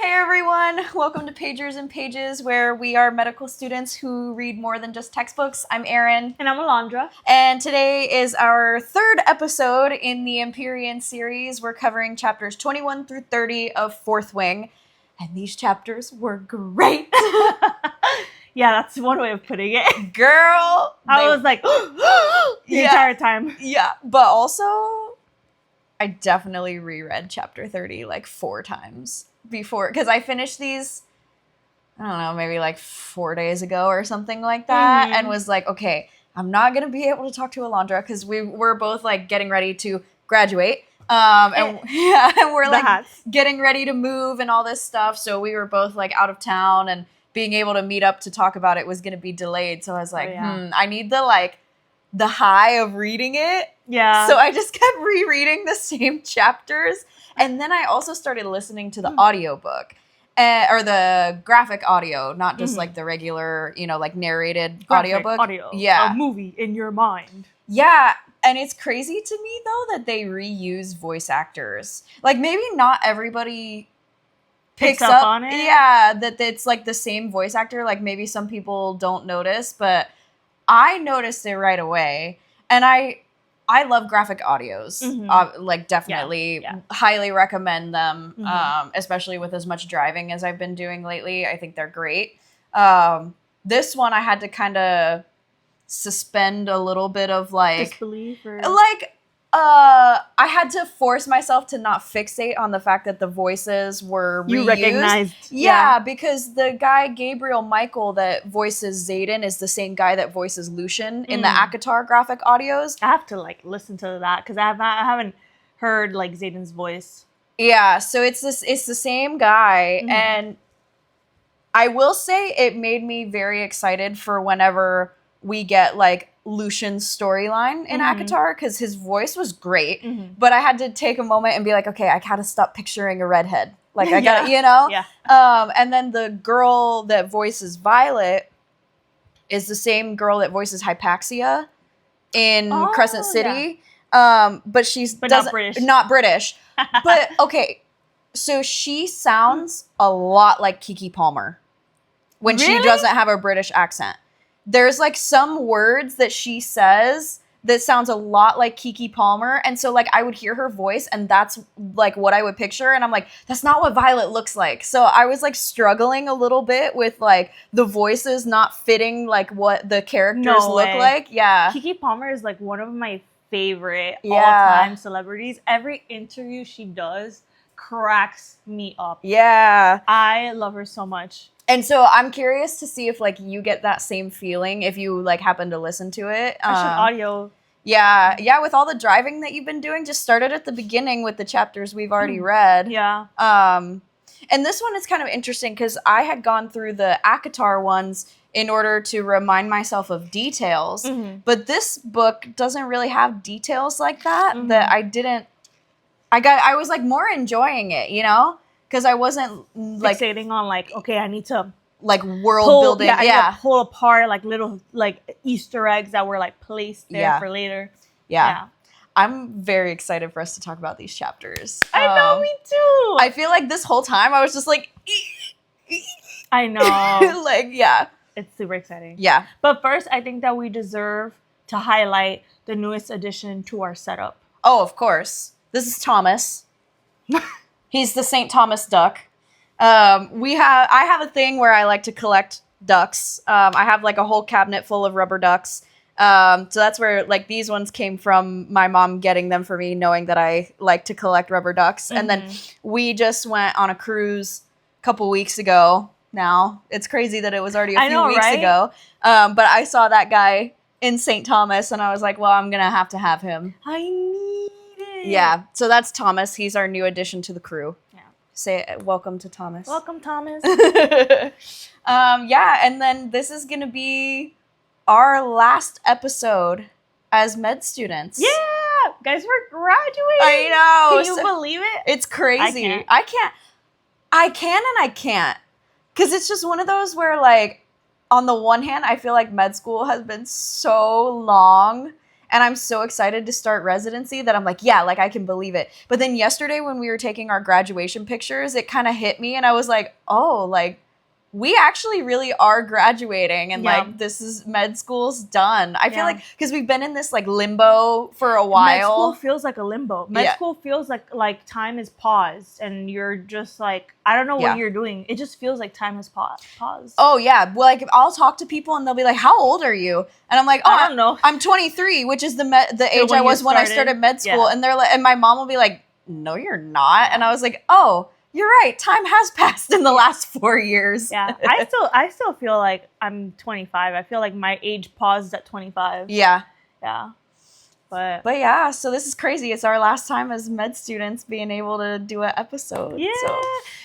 Hey everyone, welcome to Pagers and Pages, where we are medical students who read more than just textbooks. I'm Erin. And I'm Alondra. And today is our third episode in the Empyrean series. We're covering chapters 21 through 30 of Fourth Wing. And these chapters were great. Yeah, that's one way of putting it. Girl! I was like, the entire time. Yeah, but also, I definitely reread chapter 30 like 4 times before, because I finished these, I don't know, maybe like 4 days ago or something like that, and was like, okay, I'm not going to be able to talk to Alondra, because we were both like getting ready to graduate, and we're like getting ready to move and all this stuff, so we were both like out of town, and being able to meet up to talk about it was going to be delayed, so I was like, I need the high of reading it. Yeah. So I just kept rereading the same chapters. And then I also started listening to the audiobook, or the graphic audio, not just like the regular, like narrated audiobook. Yeah. A movie in your mind. Yeah. And it's crazy to me, though, that they reuse voice actors. Like, maybe not everybody picks up on it. Yeah, that it's like the same voice actor. Like, maybe some people don't notice, but I noticed it right away. And I love graphic audios. Like, definitely highly recommend them, especially with as much driving as I've been doing lately. I think they're great. This one I had to kind of suspend a little bit of like disbelief, or I had to force myself to not fixate on the fact that the voices were reused. You recognized. Yeah, because the guy Gabriel Michael that voices Xaden is the same guy that voices Lucian in the ACOTAR graphic audios. I have to like listen to that because I haven't heard like Xaden's voice. Yeah, so it's the same guy, and I will say it made me very excited for whenever we get like Lucian's storyline in ACOTAR, because his voice was great, but I had to take a moment and be like, okay, I gotta stop picturing a redhead. Like, I gotta, and then the girl that voices Violet is the same girl that voices Hypaxia in Crescent City, but she's not British. But okay, so she sounds a lot like Keke Palmer when she doesn't have a British accent. There's like some words that she says that sounds a lot like Keke Palmer. And so like I would hear her voice and that's like what I would picture. And I'm like, that's not what Violet looks like. So I was like struggling a little bit with like the voices not fitting like what the characters look like. Yeah. Keke Palmer is like one of my favorite all-time celebrities. Every interview she does cracks me up. Yeah. I love her so much. And so I'm curious to see if like you get that same feeling if you like happen to listen to it. Audio. Yeah. With all the driving that you've been doing, just started at the beginning with the chapters we've already read. Yeah. And this one is kind of interesting because I had gone through the ACOTAR ones in order to remind myself of details, but this book doesn't really have details like that. That I was like more enjoying it, because I wasn't like fixating on like, okay, I need to like world building. I need to pull apart like little like Easter eggs that were like placed there for later. Yeah. I'm very excited for us to talk about these chapters. I know, me too. I feel like this whole time I was just like, I know. like, yeah. It's super exciting. Yeah. But first, I think that we deserve to highlight the newest addition to our setup. Oh, of course. This is Thomas. He's the St. Thomas duck. I have a thing where I like to collect ducks. I have like a whole cabinet full of rubber ducks. So that's where like these ones came from, my mom getting them for me, knowing that I like to collect rubber ducks. And then we just went on a cruise a couple weeks ago now. It's crazy that it was already a few weeks ago. But I saw that guy in St. Thomas and I was like, well, I'm going to have him. I need it. Yeah. So that's Thomas. He's our new addition to the crew. Yeah. Say welcome to Thomas. Welcome, Thomas. Yeah. And then this is going to be our last episode as med students. Yeah. Guys, we're graduating. I know. Can you believe it? It's crazy. I can and I can't. Because it's just one of those where, like, on the one hand, I feel like med school has been so long And I'm so excited to start residency that I'm like, yeah, like I can believe it. But then yesterday when we were taking our graduation pictures, it kind of hit me and I was like, oh, like we actually really are graduating and like this is med school's done. I feel like because we've been in this like limbo for a while. Med school feels like a limbo. Med school feels like time is paused and you're just like, I don't know what you're doing. It just feels like time has paused. Oh yeah. Well, like I'll talk to people and they'll be like, how old are you? And I'm like, oh, I don't know. I'm 23, which is the age I was when I started med school. And they're like, and my mom will be like, no, you're not. And I was like, oh, you're right. Time has passed in the last 4 years. Yeah. I still feel like I'm 25. I feel like my age paused at 25. Yeah. Yeah. But yeah, so this is crazy. It's our last time as med students being able to do an episode. Yeah. So.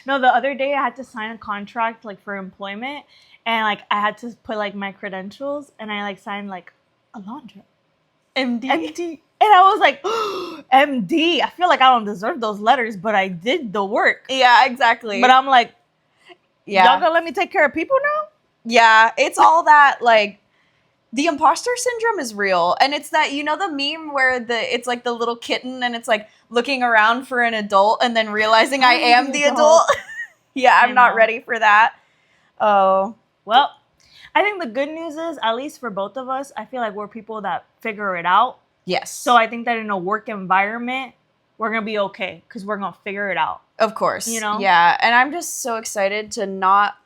No, the other day I had to sign a contract like for employment and like I had to put like my credentials and I like signed like Alondra. MD. And I was like, oh, MD. I feel like I don't deserve those letters, but I did the work. Yeah, exactly. But I'm like, y'all gonna let me take care of people now? Yeah, it's all that, like, the imposter syndrome is real. And it's that, you know, the meme where it's like the little kitten and it's like looking around for an adult and then realizing I am the adult. Yeah, I'm not ready for that. Oh. Well, I think the good news is, at least for both of us, I feel like we're people that figure it out. Yes. So I think that in a work environment, we're going to be okay because we're going to figure it out. Of course. You know? Yeah. And I'm just so excited to not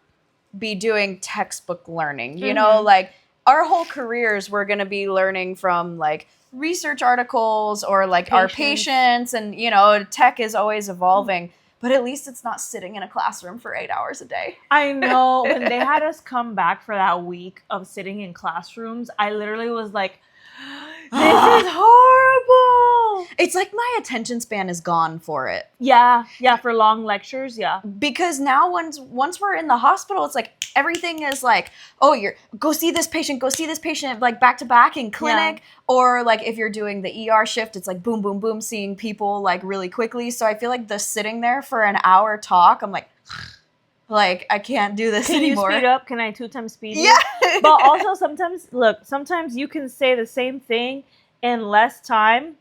be doing textbook learning. You know, like our whole careers, we're going to be learning from like research articles or like our patients. And, you know, tech is always evolving. But at least it's not sitting in a classroom for 8 hours a day. I know. When they had us come back for that week of sitting in classrooms, I literally was like, this is horrible. It's like my attention span is gone for it. Yeah. Yeah, for long lectures, yeah. Because now once we're in the hospital, it's like everything is like, oh, go see this patient, like back to back in clinic. Yeah. Or like if you're doing the ER shift, it's like boom, boom, boom, seeing people like really quickly. So I feel like the sitting there for an hour talk, I'm like I can't do this anymore. Can you speed up? Can I 2 times speed? Yeah. But also sometimes you can say the same thing in less time.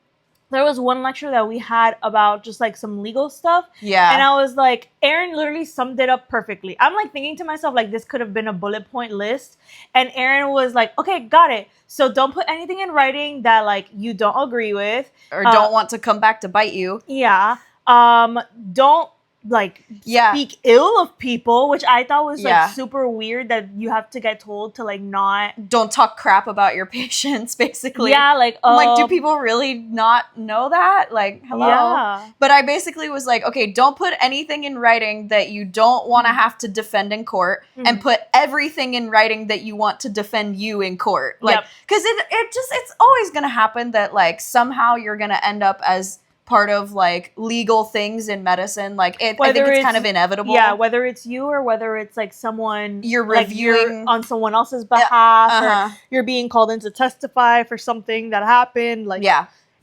There was one lecture that we had about just like some legal stuff. Yeah. And I was like, Aaron literally summed it up perfectly. I'm like thinking to myself, like, this could have been a bullet point list. And Aaron was like, okay, got it. So don't put anything in writing that like you don't agree with. Or don't want to come back to bite you. Yeah. Don't like speak ill of people, which I thought was like super weird that you have to get told to like not don't talk crap about your patients, basically. Yeah, like like, do people really not know that? Like, hello. Yeah. But I basically was like, okay, don't put anything in writing that you don't want to have to defend in court, and put everything in writing that you want to defend you in court. Like, because it's always gonna happen that like somehow you're gonna end up as part of like legal things in medicine. Like I think it's kind of inevitable. Yeah, whether it's you or whether it's like someone you're reviewing on someone else's behalf, or you're being called in to testify for something that happened. Like,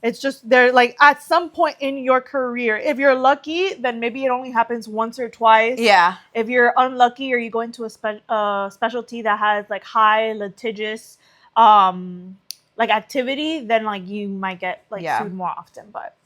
it's just they're like at some point in your career. If you're lucky, then maybe it only happens once or twice. Yeah. If you're unlucky or you go into a specialty that has like high litigious like activity, then like you might get like sued more often. But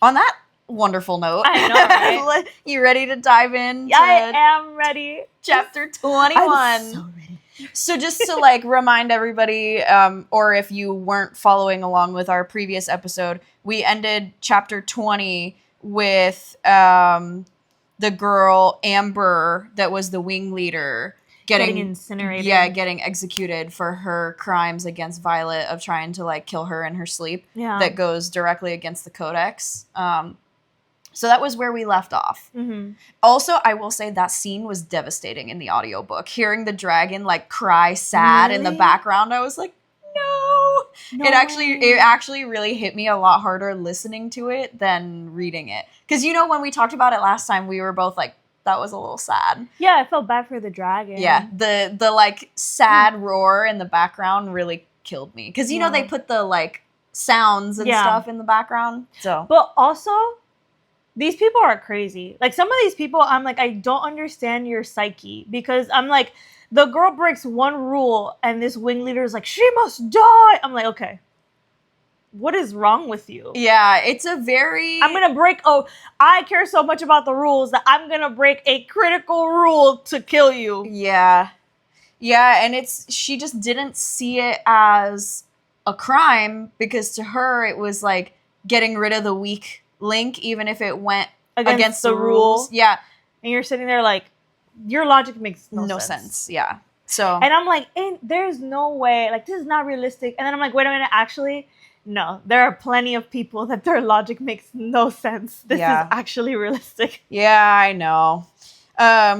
on that wonderful note, I know, right? You ready to dive in? Yeah, I am ready. Chapter 21. I'm so ready. So just to like remind everybody, or if you weren't following along with our previous episode, we ended chapter 20 with the girl Amber that was the wing leader getting incinerated. Yeah, getting executed for her crimes against Violet of trying to like kill her in her sleep. Yeah. That goes directly against the Codex. So that was where we left off. Also, I will say that scene was devastating in the audiobook. Hearing the dragon like cry sad in the background, I was like, no. It actually really hit me a lot harder listening to it than reading it. Because, you know, when we talked about it last time, we were both like, that was a little sad. Yeah, I felt bad for the dragon. Yeah, the like sad roar in the background really killed me. Because, you know, they put the like sounds and stuff in the background. So, but also, these people are crazy. Like, some of these people, I'm like, I don't understand your psyche. Because I'm like, The girl breaks one rule, and this wing leader is like, she must die. I'm like, okay. What is wrong with you? Yeah, it's a very... I'm going to break... Oh, I care so much about the rules that I'm going to break a critical rule to kill you. Yeah. Yeah, and she just didn't see it as a crime because to her it was like getting rid of the weak link, even if it went against the rules. Yeah. And you're sitting there like, your logic makes no sense. Yeah. So... And I'm like, there's no way. Like, this is not realistic. And then I'm like, wait a minute, actually... No, there are plenty of people that their logic makes no sense. This is actually realistic. Yeah, I know.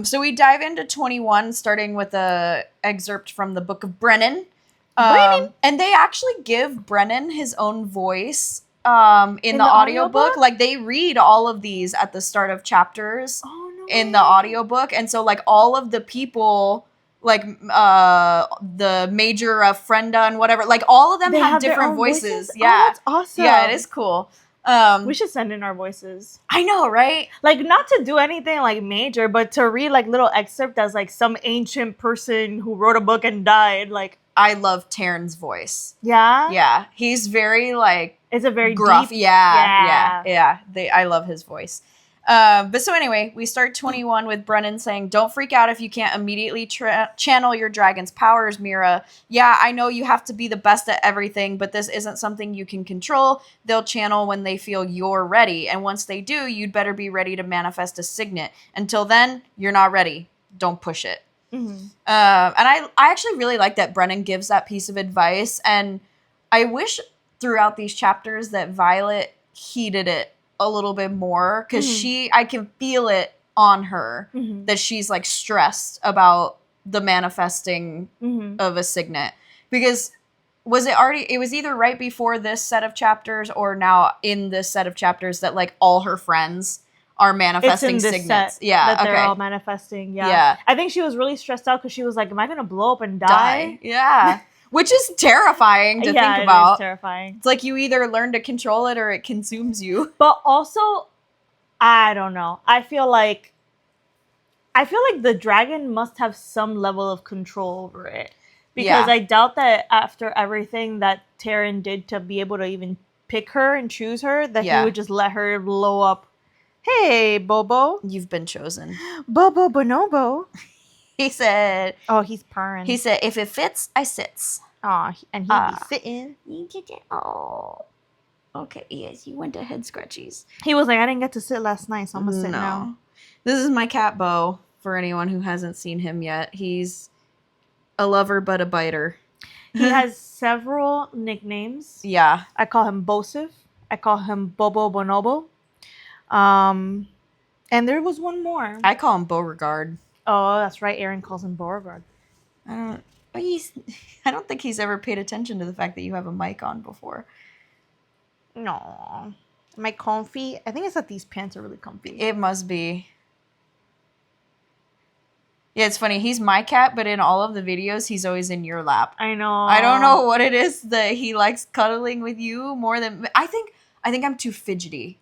So we dive into 21, starting with a excerpt from the Book of Brennan. And they actually give Brennan his own voice in the audiobook. Like, they read all of these at the start of chapters in the audiobook. And so, like, all of the people... like the Major of Frenda and whatever, like all of them have different voices. Yeah, that's awesome. Yeah, it is cool. We should send in our voices. I know, right? Like, not to do anything like major, but to read like little excerpt as like some ancient person who wrote a book and died. Like, I love Tairn's voice. Yeah, yeah, he's very like it's a very gruff. Deep, yeah. I love his voice. But so anyway, we start 21 with Brennan saying, don't freak out if you can't immediately channel your dragon's powers, Mira. Yeah, I know you have to be the best at everything, but this isn't something you can control. They'll channel when they feel you're ready. And once they do, you'd better be ready to manifest a signet. Until then, you're not ready. Don't push it. Mm-hmm. And I actually really like that Brennan gives that piece of advice. And I wish throughout these chapters that Violet heeded it a little bit more, because I can feel it on her that she's like stressed about the manifesting of a signet, because it was either right before this set of chapters or now in this set of chapters that like all her friends are manifesting signets. That they're all manifesting. Yeah. I think she was really stressed out because she was like, am I gonna blow up and die? Yeah. Which is terrifying to think about. It is terrifying. It's like you either learn to control it or it consumes you. But also, I don't know. I feel like the dragon must have some level of control over it. Because I doubt that after everything that Tairn did to be able to even pick her and choose her, that he would just let her blow up. Hey, Bobo. You've been chosen. Bobo Bonobo. He said... Oh, he's purring. He said, if it fits, I sits. Oh, and he'd be sitting. Oh. Okay, yes, you went to head scratchies. He was like, I didn't get to sit last night, so I'm going to sit now. This is my cat, Bo, for anyone who hasn't seen him yet. He's a lover but a biter. He has several nicknames. Yeah. I call him Bosif. I call him Bobo Bonobo. And there was one more. I call him Beauregard. Oh, that's right. Aaron calls him Beauregard. I don't think he's ever paid attention to the fact that you have a mic on before. No. Am I comfy? I think it's that these pants are really comfy. It must be. Yeah, it's funny. He's my cat, but in all of the videos, he's always in your lap. I know. I don't know what it is that he likes cuddling with you more than... I think I'm too fidgety.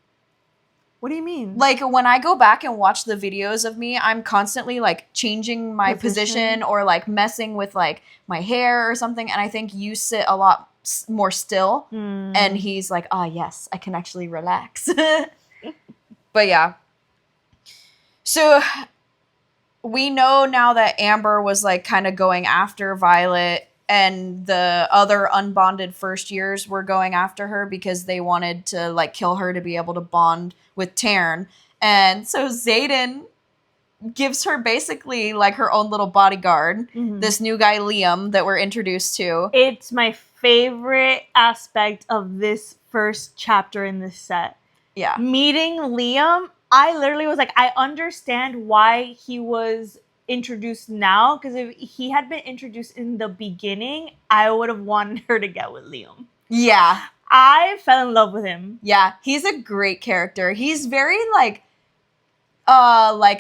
What do you mean? Like, when I go back and watch the videos of me, I'm constantly, like, changing my position or, like, messing with, like, my hair or something. And I think you sit a lot more still. And he's like, yes, I can actually relax. But, yeah. So, we know now that Amber was, like, kind of going after Violet. And the other unbonded first years were going after her because they wanted to, like, kill her to be able to bond with Tairn. And so Xaden gives her basically, like, her own little bodyguard. This new guy, Liam, that we're introduced to. It's my favorite aspect of this first chapter in this set. Yeah. Meeting Liam, I literally was like, I understand why he was introduced now, because if he had been introduced in the beginning, I would have wanted her to get with Liam. Yeah. I fell in love with him. Yeah, he's a great character. He's very like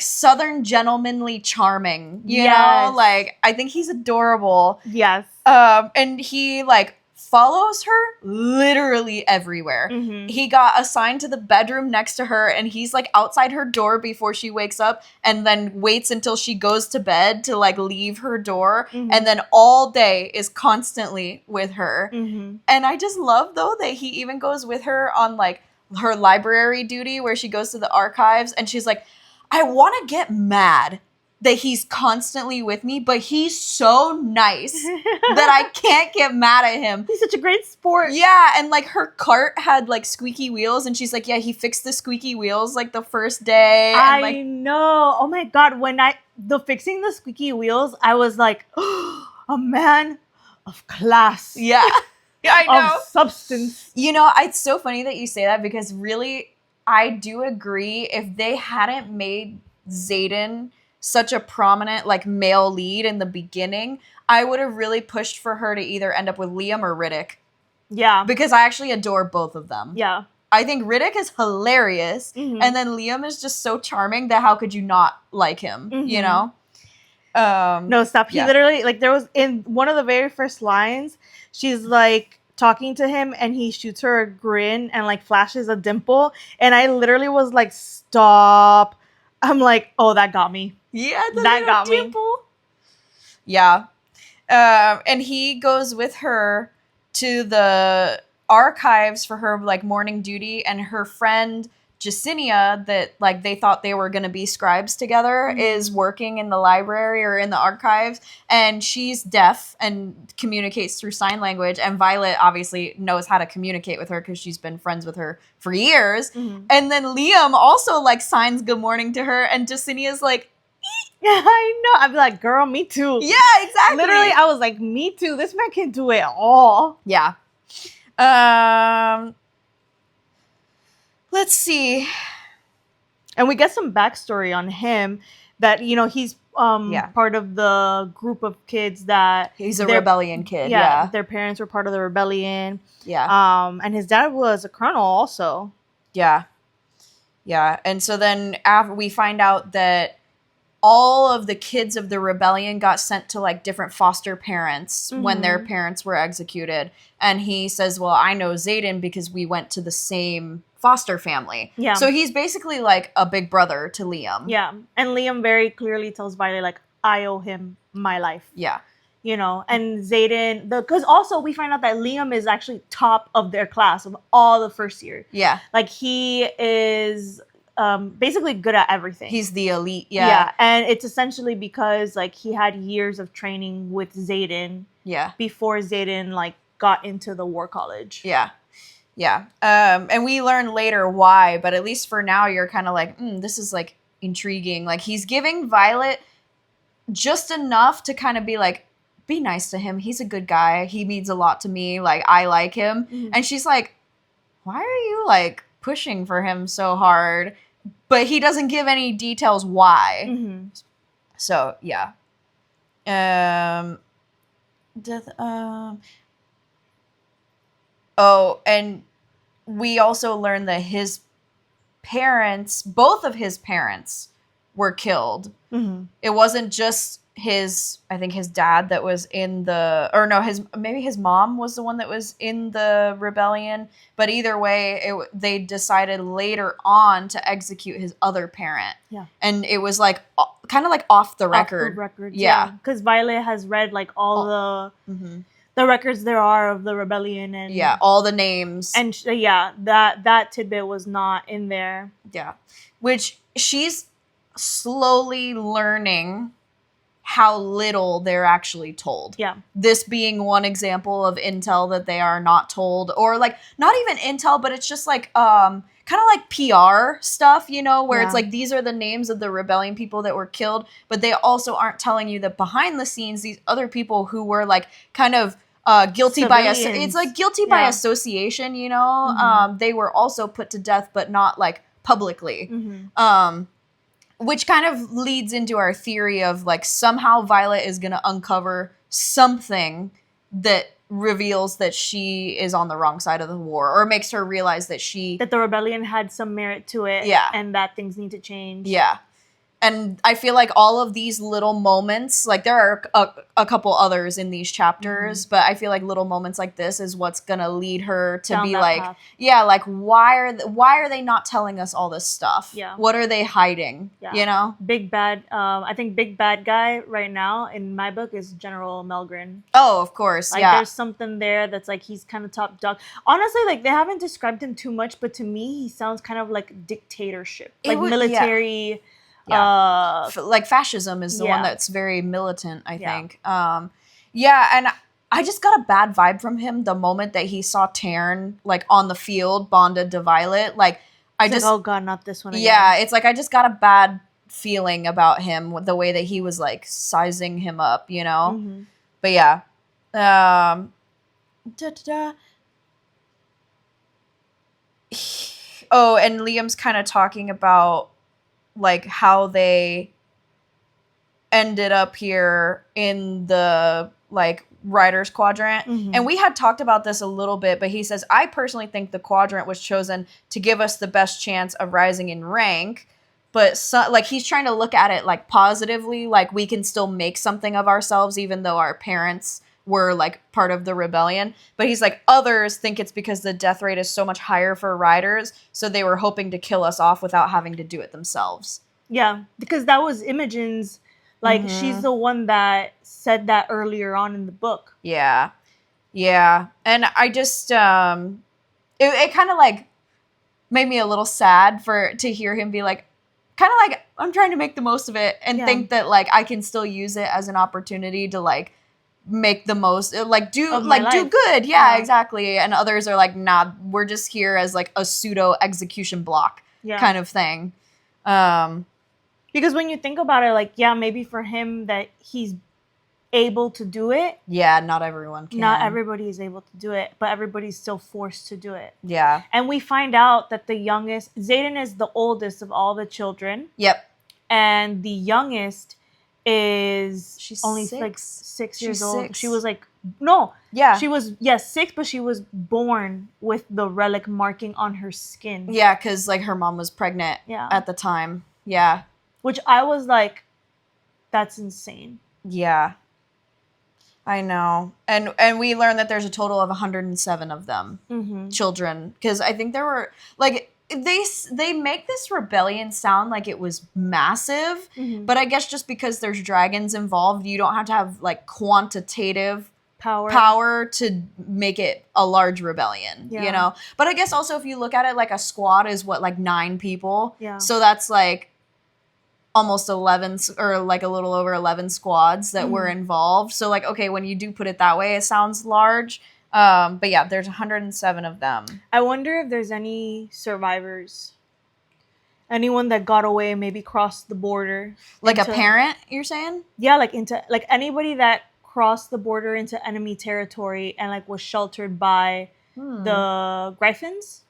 southern gentlemanly charming, you know? Like, I think he's adorable. Yes. And he like follows her literally everywhere. Mm-hmm. He got assigned to the bedroom next to her, and he's like outside her door before she wakes up, and then waits until she goes to bed to like leave her door, and then all day is constantly with her. Mm-hmm. And I just love, though, that he even goes with her on like her library duty where she goes to the archives, and she's like, I want to get mad that he's constantly with me, but he's so nice that I can't get mad at him. He's such a great sport. Yeah, and like her cart had like squeaky wheels, and she's like, yeah, he fixed the squeaky wheels like the first day. And, I know. Oh my god, when fixing the squeaky wheels, I was like, a man of class. Yeah. Yeah, I know. Of substance. You know, it's so funny that you say that, because really, I do agree, if they hadn't made Xaden such a prominent like male lead in the beginning, I would have really pushed for her to either end up with Liam or Riddick. Yeah. Because I actually adore both of them. Yeah. I think Riddick is hilarious, and then Liam is just so charming that how could you not like him, you know? No, stop. He literally, like, there was, in one of the very first lines, she's like talking to him, and he shoots her a grin and like flashes a dimple, and I literally was like, stop. I'm like, oh, that got me. Yeah, that got dimple. Me. Yeah. And he goes with her to the archives for her like morning duty, and her friend Jacinia, that like they thought they were going to be scribes together, is working in the library or in the archives, and she's deaf and communicates through sign language, and Violet obviously knows how to communicate with her because she's been friends with her for years. And then Liam also like signs good morning to her, and Jacinia's like, I know. I'd be like, girl, me too. yeah, exactly. Literally, I was like, me too. This man can do it all. Yeah. Let's see. And we get some backstory on him, that, you know, he's part of the group of kids that... He's a rebellion kid, Their parents were part of the rebellion. Yeah. And his dad was a colonel also. Yeah. Yeah. And so then after we find out that all of the kids of the rebellion got sent to like different foster parents when their parents were executed. And he says, well, I know Xaden because we went to the same foster family. Yeah. So he's basically like a big brother to Liam. Yeah. And Liam very clearly tells Violet, like, I owe him my life. Yeah. You know, and Xaden, because also we find out that Liam is actually top of their class of all the first year. Yeah. Like, he is basically good at everything. He's the elite. Yeah. Yeah. And it's essentially because like he had years of training with Xaden. Yeah. Before Xaden like got into the war college. Yeah. Yeah. And we learn later why, but at least for now you're kind of like, this is like intriguing. Like he's giving Violet just enough to kind of be like, be nice to him. He's a good guy. He means a lot to me. Like I like him. And she's like, why are you like pushing for him so hard? But he doesn't give any details why. So yeah. Oh, and we also learned that his parents, both of his parents, were killed. It wasn't just I think his dad that was in maybe his mom was the one that was in the rebellion. But either way, they decided later on to execute his other parent. Yeah. And it was like kind of like off the record. Yeah. Because Violet has read like all the records there are of the rebellion, and all the names. And that tidbit was not in there. Yeah. Which she's slowly learning how little they're actually told. Yeah. This being one example of intel that they are not told, or like not even intel, but it's just like kind of like PR stuff, you know, where it's like these are the names of the rebellion people that were killed, but they also aren't telling you that behind the scenes these other people who were like kind of guilty by association, you know, they were also put to death, but not like publicly. Which kind of leads into our theory of like somehow Violet is going to uncover something that reveals that she is on the wrong side of the war, or makes her realize that the rebellion had some merit to it. Yeah. And that things need to change. Yeah. And I feel like all of these little moments, like there are a couple others in these chapters, but I feel like little moments like this is what's gonna lead her to Down be that like, path. yeah, like why are they not telling us all this stuff? Yeah. What are they hiding? Yeah. You know? Big bad. I think big bad guy right now in my book is General Melgren. Oh, of course. Like yeah. there's something there that's like he's kind of top dog. Honestly, like they haven't described him too much, but to me he sounds kind of like dictatorship, like military. Yeah. Like fascism is the one that's very militant, I think. Yeah, and I just got a bad vibe from him the moment that he saw Tairn like on the field bonded to Violet. Like I just like, oh god, not this one again. Yeah, it's like I just got a bad feeling about him with the way that he was like sizing him up, you know? Mm-hmm. But yeah. Oh, and Liam's kind of talking about like how they ended up here in the like writer's quadrant. And we had talked about this a little bit, but he says, I personally think the quadrant was chosen to give us the best chance of rising in rank. But like he's trying to look at it like positively, like we can still make something of ourselves even though our parents were like part of the rebellion. But he's like, others think it's because the death rate is so much higher for riders, so they were hoping to kill us off without having to do it themselves. Yeah, because that was Imogen's, like she's the one that said that earlier on in the book. Yeah. And I just it kind of like made me a little sad to hear him be like, kind of like, I'm trying to make the most of it and think that like I can still use it as an opportunity to like make the most, like do good. Yeah, exactly. And others are like, nah, we're just here as like a pseudo execution block kind of thing. Because when you think about it, like, yeah, maybe for him that he's able to do it. Yeah, not everyone can. Not everybody is able to do it, but everybody's still forced to do it. Yeah. And we find out that the youngest, Xaden is the oldest of all the children. Yep. And the youngest is she's only 6. like 6 years old. 6. She was like, no. Yeah. She was, 6, but she was born with the relic marking on her skin. Yeah, because like her mom was pregnant at the time. Yeah. Which I was like, that's insane. Yeah. I know. And we learned that there's a total of 107 of them, children. Because I think there were, like, they make this rebellion sound like it was massive. But I guess just because there's dragons involved, you don't have to have, like, quantitative power to make it a large rebellion, you know? But I guess also if you look at it, like, a squad is, what, like, 9 people? Yeah. So that's, like, almost 11 or like a little over 11 squads that were involved. So like, okay, when you do put it that way, it sounds large. But yeah, there's 107 of them. I wonder if there's any survivors. Anyone that got away, maybe crossed the border. Like a parent, you're saying? Yeah, like anybody that crossed the border into enemy territory and like was sheltered by the Griffins.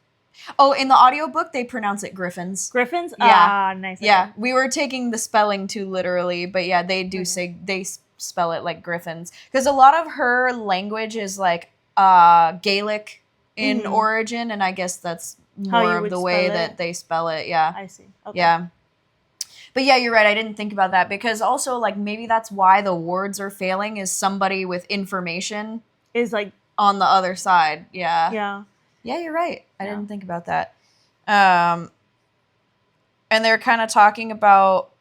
Oh, in the audiobook, they pronounce it Griffins. Griffins? Yeah. Ah, nice. Yeah, okay. We were taking the spelling too literally, but yeah, they do say, they spell it like Griffins. Because a lot of her language is like Gaelic in origin, and I guess that's more of the way that they spell it. Yeah. I see. Okay. Yeah. But yeah, you're right. I didn't think about that. Because also, like, maybe that's why the wards are failing, is somebody with information is like on the other side. Yeah. Yeah. Yeah, you're right. I didn't think about that. And they're kind of talking about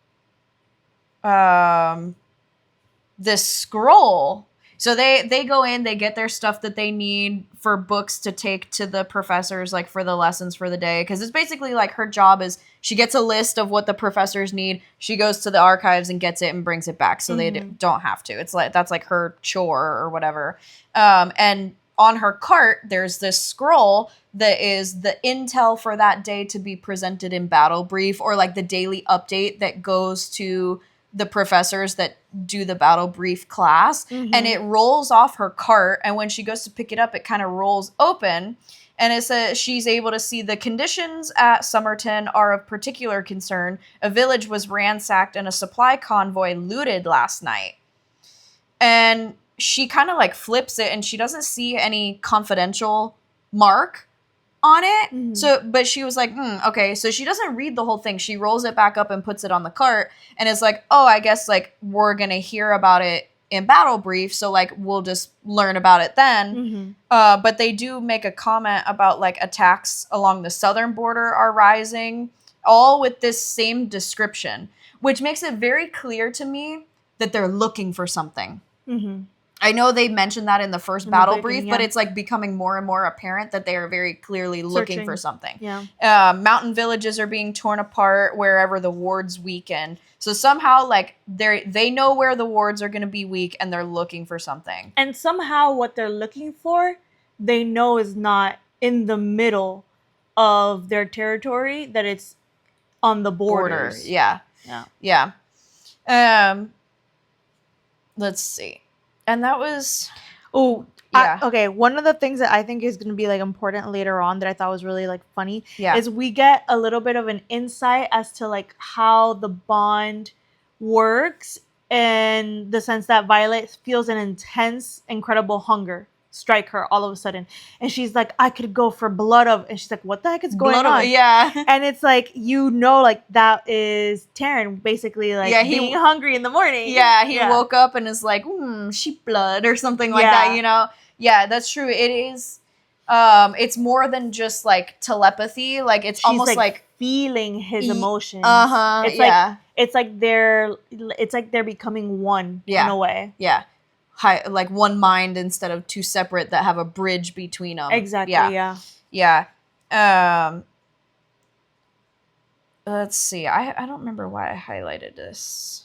this scroll. So they go in, they get their stuff that they need for books to take to the professors, like for the lessons for the day. Because it's basically like her job is she gets a list of what the professors need. She goes to the archives and gets it and brings it back. So they don't have to. It's like, that's like her chore or whatever. And on her cart, there's this scroll that is the intel for that day to be presented in battle brief, or like the daily update that goes to the professors that do the battle brief class. And it rolls off her cart, and when she goes to pick it up, it kind of rolls open, and it says she's able to see the conditions at Somerton are of particular concern. A village was ransacked and a supply convoy looted last night. And she kind of like flips it, and she doesn't see any confidential mark on it. So, but she was like, okay. So she doesn't read the whole thing. She rolls it back up and puts it on the cart. And it's like, oh, I guess like we're going to hear about it in battle brief. So like, we'll just learn about it then. But they do make a comment about like attacks along the southern border are rising, all with this same description, which makes it very clear to me that they're looking for something. I know they mentioned that in the first battle brief, but it's like becoming more and more apparent that they are very clearly looking for something. Mountain villages are being torn apart wherever the wards weaken. So somehow, like, they know where the wards are going to be weak, and they're looking for something. And somehow what they're looking for, they know is not in the middle of their territory, that it's on the borders. Yeah. Let's see. And that was... okay, one of the things that I think is going to be like important later on that I thought was really like funny is we get a little bit of an insight as to like how the bond works, in the sense that Violet feels an intense, incredible hunger strike her all of a sudden, and she's like, I could go for blood of, and she's like, what the heck is going on? And it's like, you know, like that is Tairn basically like being hungry in the morning. He woke up and is like, sheep blood or something like that, you know? Yeah, that's true. It is. It's more than just like telepathy. Like she's almost like feeling his emotions. It's like they're becoming one in a way. Like one mind instead of two separate that have a bridge between them. Exactly. Let's see. I don't remember why I highlighted this.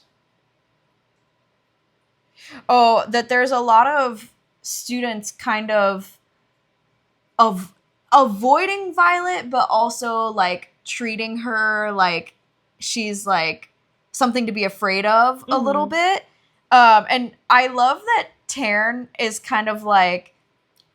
Oh, that there's a lot of students kind of avoiding Violet, but also like treating her like she's like something to be afraid of a little bit. And I love that Tairn is kind of like...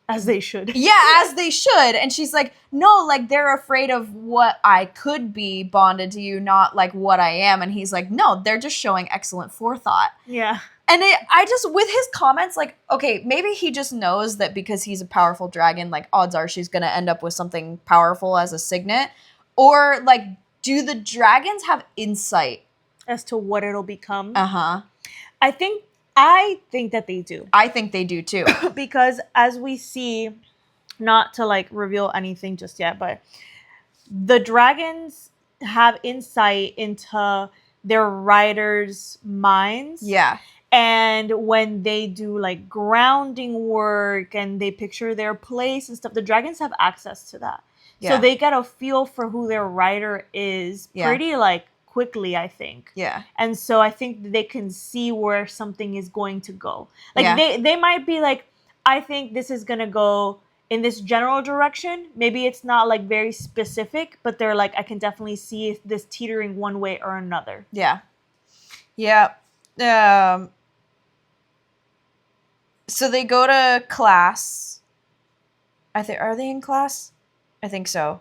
As they should. Yeah, as they should. And she's like, no, like, they're afraid of what I could be bonded to you, not, like, what I am. And he's like, no, they're just showing excellent forethought. Yeah. And with his comments, like, okay, maybe he just knows that because he's a powerful dragon, like, odds are she's going to end up with something powerful as a signet. Or, like, do the dragons have insight? As to what it'll become? I think that they do. I think they do too. Because as we see, not to like reveal anything just yet, but the dragons have insight into their riders' minds. Yeah. And when they do like grounding work and they picture their place and stuff, the dragons have access to that. Yeah. So they get a feel for who their rider is pretty like quickly, I think. Yeah. And so I think they can see where something is going to go. Like they might be like, I think this is going to go in this general direction. Maybe it's not like very specific, but they're like, I can definitely see this teetering one way or another. Yeah. Yeah. So they go to class. Are they in class? I think so.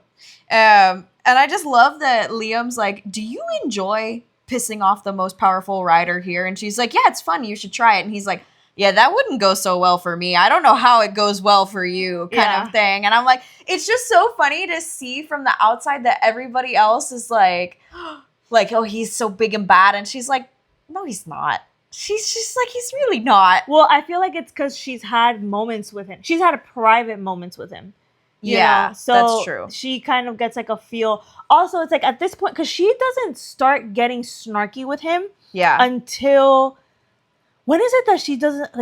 And I just love that Liam's like, do you enjoy pissing off the most powerful rider here? And she's like, yeah, it's fun. You should try it. And he's like, yeah, that wouldn't go so well for me. I don't know how it goes well for you kind of thing. And I'm like, it's just so funny to see from the outside that everybody else is like, oh, he's so big and bad. And she's like, no, he's not. She's just like, he's really not. Well, I feel like it's because she's had moments with him. She's had private moments with him. You know? So that's true. She kind of gets like a feel. Also, it's like at this point, because she doesn't start getting snarky with him until... When is it that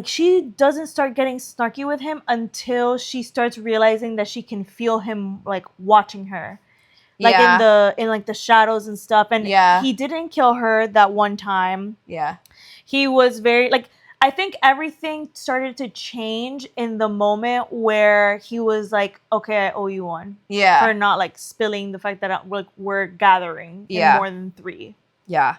she doesn't start getting snarky with him until she starts realizing that she can feel him like watching her, like in like the shadows and stuff. And he didn't kill her that one time. Yeah, he was very like, I think everything started to change in the moment where he was like, okay, I owe you one. Yeah, for not like spilling the fact that we're gathering in more than 3. Yeah.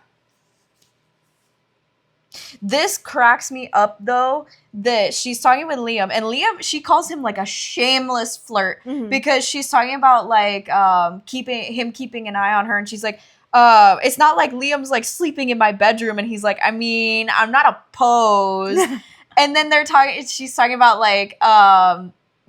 This cracks me up, though, that she's talking with Liam. And Liam, she calls him, like, a shameless flirt. Because she's talking about, like, keeping an eye on her. And she's like, it's not like Liam's, like, sleeping in my bedroom. And he's like, I mean, I'm not opposed. And then she's talking about, like,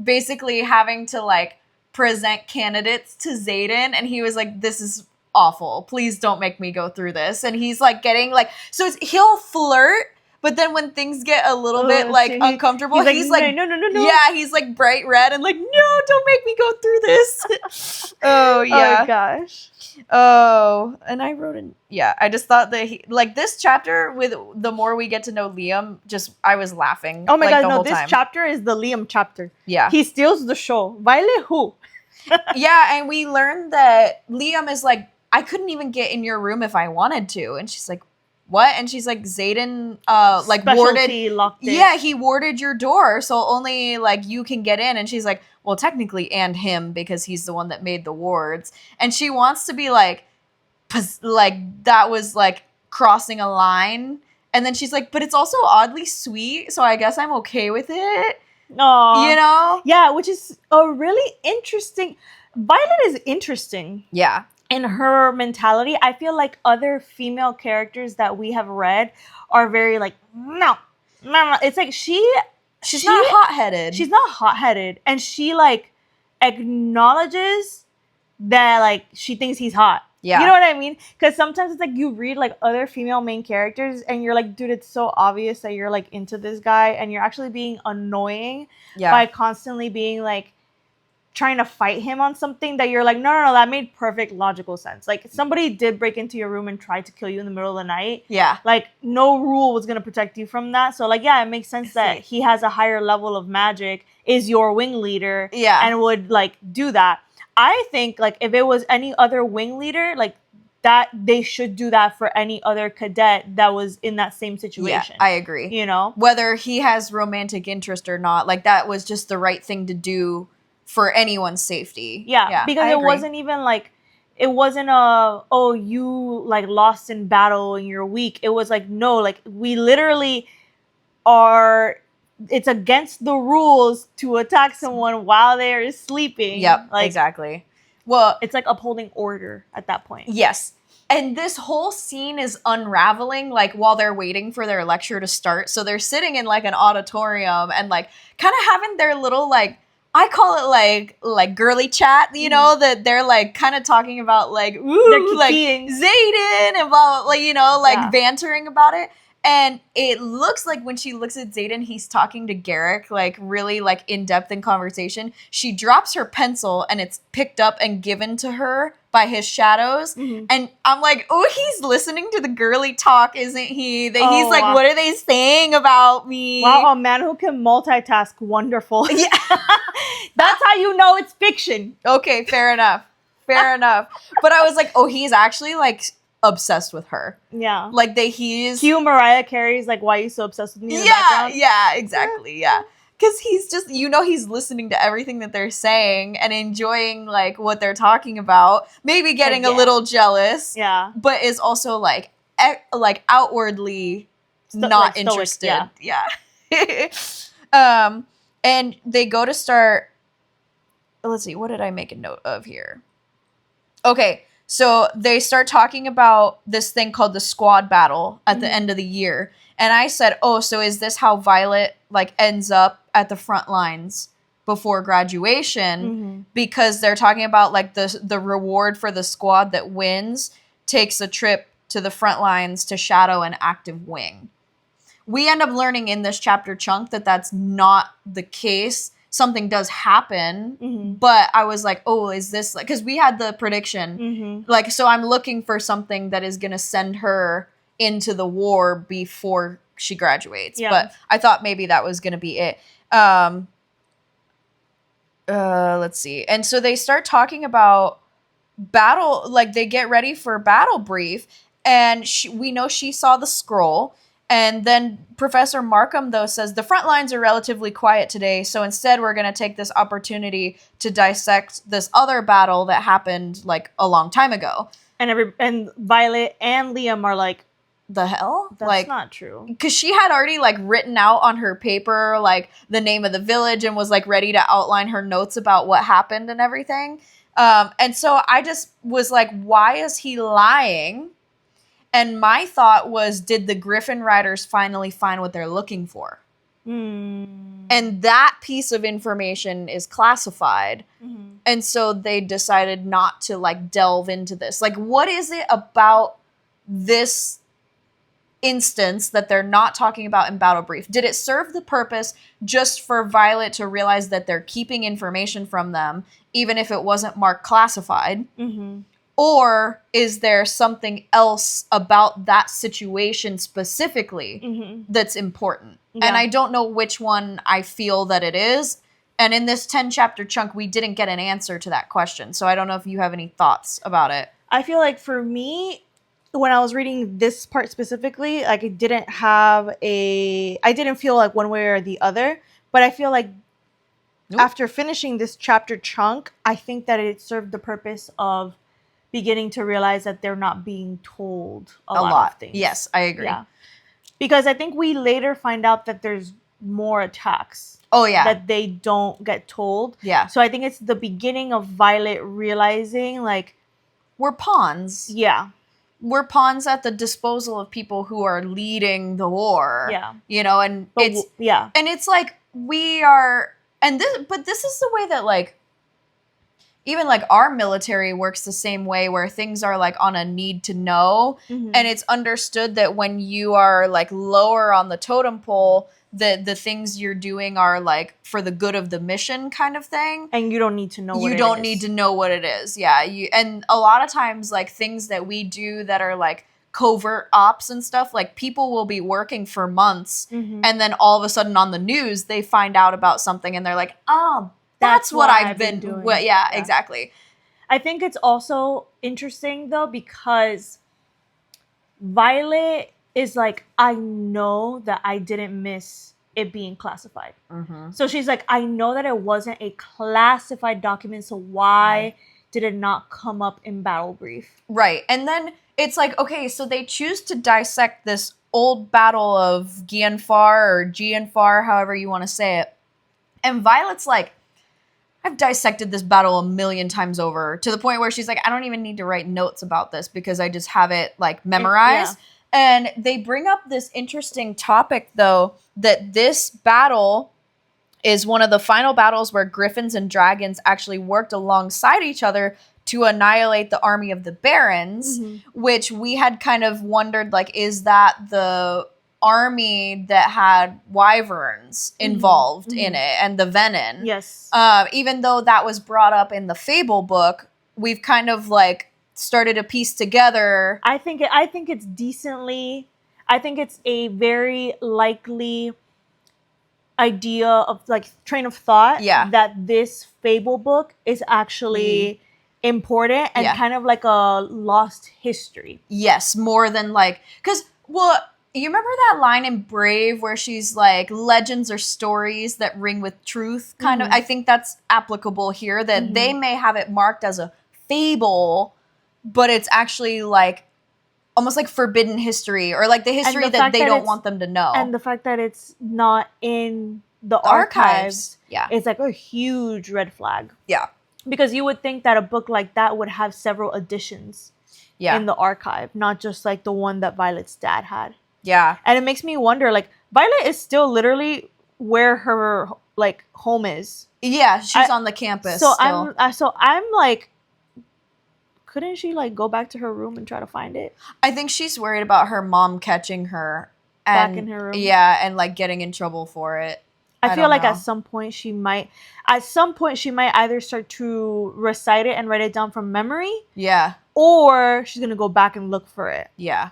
basically having to, like, present candidates to Xaden, and he was like, this is awful. Please don't make me go through this. And he's like getting like, so he'll flirt, but then when things get a little bit like uncomfortable, he's like, no. Yeah, he's like bright red and like, no, don't make me go through this. Oh, yeah. Oh, gosh. Oh, and I wrote in, yeah, I just thought that like this chapter with the more we get to know Liam, just, I was laughing. Oh my like, God, no, this chapter is the Liam chapter. Yeah. He steals the show. Violet who? Yeah, and we learned that Liam is like, I couldn't even get in your room if I wanted to. And she's like, what? And she's like, Xaden, like warded. Locked it. Yeah, he warded your door, so only like you can get in. And she's like, well, technically, and him because he's the one that made the wards. And she wants to be like that was like crossing a line. And then she's like, but it's also oddly sweet, so I guess I'm okay with it. Aww. You know? Yeah, which is a really interesting. Violet is interesting. Yeah. In her mentality, I feel like other female characters that we have read are very like, no. It's like she's not hot-headed. She's not hot-headed. And she like acknowledges that like she thinks he's hot. Yeah. You know what I mean? Because sometimes it's like you read like other female main characters and you're like, dude, it's so obvious that you're like into this guy and you're actually being annoying by constantly being like, trying to fight him on something that you're like, no, that made perfect logical sense. Like, somebody did break into your room and try to kill you in the middle of the night. Yeah. Like, no rule was going to protect you from that. So, like, yeah, it makes sense that he has a higher level of magic, is your wing leader, and would, like, do that. I think, like, if it was any other wing leader, like, that they should do that for any other cadet that was in that same situation. Yeah, I agree. You know? Whether he has romantic interest or not, like, that was just the right thing to do for anyone's safety. Yeah, because it wasn't even like, it wasn't you like lost in battle and you're weak. It was like, no, like we literally it's against the rules to attack someone while they're sleeping. Yep, like, exactly. Well, it's like upholding order at that point. Yes. And this whole scene is unraveling, like, while they're waiting for their lecture to start. So they're sitting in, like, an auditorium and, like, kind of having their little, like, I call it like girly chat, you know, that they're like kind of talking about like, ooh, like Xaden and blah, blah, like, you know, like bantering about it. And it looks like when she looks at Xaden, he's talking to Garrick, like really like in depth in conversation. She drops her pencil and it's picked up and given to her by his shadows. Mm-hmm. And I'm like, oh, he's listening to the girly talk, isn't he? That he's like, what are they saying about me? Wow, a man who can multitask, wonderful. Yeah. That's how you know it's fiction. Okay, fair enough. Fair enough. But I was like, oh, he's actually like obsessed with her. Yeah. Like he's Cue Mariah Carey's like, why are you so obsessed with me in the background? Yeah, exactly. Yeah. Because he's just, you know, he's listening to everything that they're saying and enjoying, like, what they're talking about. Maybe getting a little jealous. Yeah. But is also, like outwardly not interested. Yeah. And they go to start... Let's see, what did I make a note of here? Okay, so they start talking about this thing called the squad battle at the end of the year. And I said, oh, so is this how Violet, like, ends up at the front lines before graduation? Mm-hmm. Because they're talking about, like, the reward for the squad that wins takes a trip to the front lines to shadow an active wing. We end up learning in this chapter chunk that that's not the case. Something does happen, but I was like, oh, is this like, because we had the prediction, like, so I'm looking for something that is going to send her into the war before she graduates. But I thought maybe that was going to be it. Let's see. And so they start talking about battle, like they get ready for battle brief, and we know she saw the scroll. And then Professor Markham, though, says the front lines are relatively quiet today, so instead we're going to take this opportunity to dissect this other battle that happened, like, a long time ago. And Violet and Liam are like, the hell? That's like, not true. Because she had already, like, written out on her paper, like, the name of the village and was, like, ready to outline her notes about what happened and everything. And so I just was like, why is he lying? And my thought was, did the Griffin Riders finally find what they're looking for? And that piece of information is classified. And so they decided not to like delve into this. Like, what is it about this instance that they're not talking about in Battle Brief? Did it serve the purpose just for Violet to realize that they're keeping information from them, even if it wasn't marked classified? Or is there something else about that situation specifically that's important? Yeah. And I don't know which one I feel that it is. And in this 10-chapter chunk, we didn't get an answer to that question. So I don't know if you have any thoughts about it. I feel like for me, when I was reading this part specifically, like it didn't have I didn't feel like one way or the other. But I feel like after finishing this chapter chunk, I think that it served the purpose of beginning to realize that they're not being told a lot of things. Yes, I agree. Yeah. Because I think we later find out that there's more attacks. Oh, yeah. That they don't get told. Yeah. So I think it's the beginning of Violet realizing, like... We're pawns. Yeah. We're pawns at the disposal of people who are leading the war. Yeah. You know, and it's... Yeah. And it's like, we are... But this is the way that, like... Even, like, our military works the same way, where things are, like, on a need to know. And it's understood that when you are, like, lower on the totem pole... The things you're doing are like for the good of the mission kind of thing. And you don't need to know what it is. You don't need to know what it is. Yeah. And a lot of times like things that we do that are like covert ops and stuff, like people will be working for months and then all of a sudden on the news they find out about something and they're like, oh, that's what I've been doing. Well, yeah, exactly. I think it's also interesting though because Violet is like, I know that I didn't miss it being classified. So she's like, I know that it wasn't a classified document, so why did it not come up in Battle Brief? Right. And then it's like, okay, so they choose to dissect this old battle of Gianfar or Gianfar, however you want to say it. And Violet's like, I've dissected this battle a million times over, to the point where she's like, I don't even need to write notes about this because I just have it like memorized. And they bring up this interesting topic, though, that this battle is one of the final battles where griffins and dragons actually worked alongside each other to annihilate the army of the barons, which we had kind of wondered, like, is that the army that had wyverns involved in it and the venom? Yes. Even though that was brought up in the Fable book, we've kind of, like, started to piece together. I think it's decently. I think it's a very likely idea of like train of thought. Yeah. That this Fable book is actually important and kind of like a lost history. Yes, more than like because you remember that line in Brave where she's like, legends are stories that ring with truth, kind of. I think that's applicable here. That they may have it marked as a fable, but it's actually like almost like forbidden history or like the history that they don't want them to know. And the fact that it's not in the archives is like a huge red flag. Yeah. Because you would think that a book like that would have several editions in the archive, not just like the one that Violet's dad had. Yeah. And it makes me wonder, like, Violet is still literally where her like home is. Yeah, she's on the campus. So still. I'm like, couldn't she like go back to her room and try to find it? I think she's worried about her mom catching her back in her room. Yeah, and like getting in trouble for it. I feel like at some point she might either start to recite it and write it down from memory. Yeah. Or she's gonna go back and look for it. Yeah.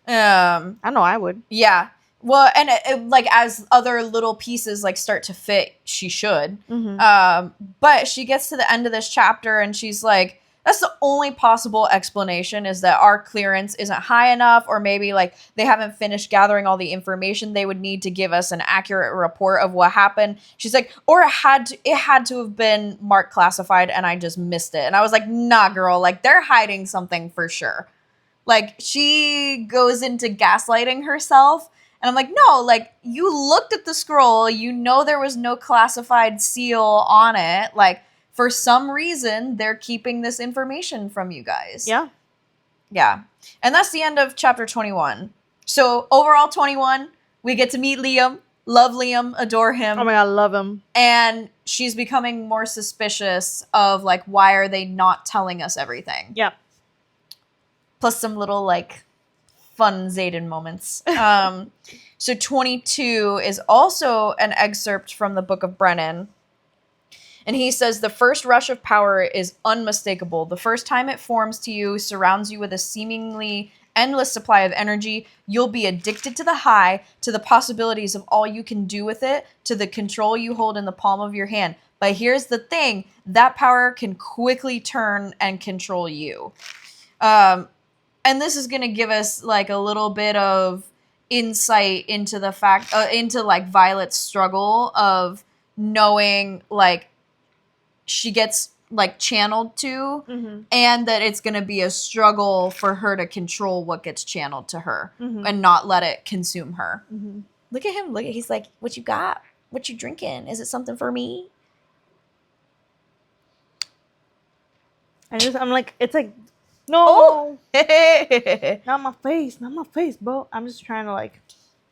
I know I would. Yeah. Well, and it, like as other little pieces like start to fit, she should. But she gets to the end of this chapter and she's like, that's the only possible explanation, is that our clearance isn't high enough, or maybe like they haven't finished gathering all the information they would need to give us an accurate report of what happened. She's like, or it had to have been marked classified and I just missed it. And I was like, nah, girl, like they're hiding something for sure. Like she goes into gaslighting herself. And I'm like, no, like you looked at the scroll, you know there was no classified seal on it. Like, for some reason, they're keeping this information from you guys. Yeah. Yeah. And that's the end of chapter 21. So overall 21, we get to meet Liam. love Liam, adore him. Oh my god, love him. And she's becoming more suspicious of, like, why are they not telling us everything? Yeah. Plus some little, like, fun Xaden moments. So 22 is also an excerpt from the Book of Brennan. And he says, the first rush of power is unmistakable. The first time it forms to you, surrounds you with a seemingly endless supply of energy. You'll be addicted to the high, to the possibilities of all you can do with it, to the control you hold in the palm of your hand. But here's the thing, that power can quickly turn and control you. And this is going to give us, like, a little bit of insight into the fact, into, like, Violet's struggle of knowing, like, she gets, like, channeled to, and that it's going to be a struggle for her to control what gets channeled to her and not let it consume her. Look at him. He's like, what you got? What you drinking? Is it something for me? I'm like, it's like, no, not my face, bro. I'm just trying to, like,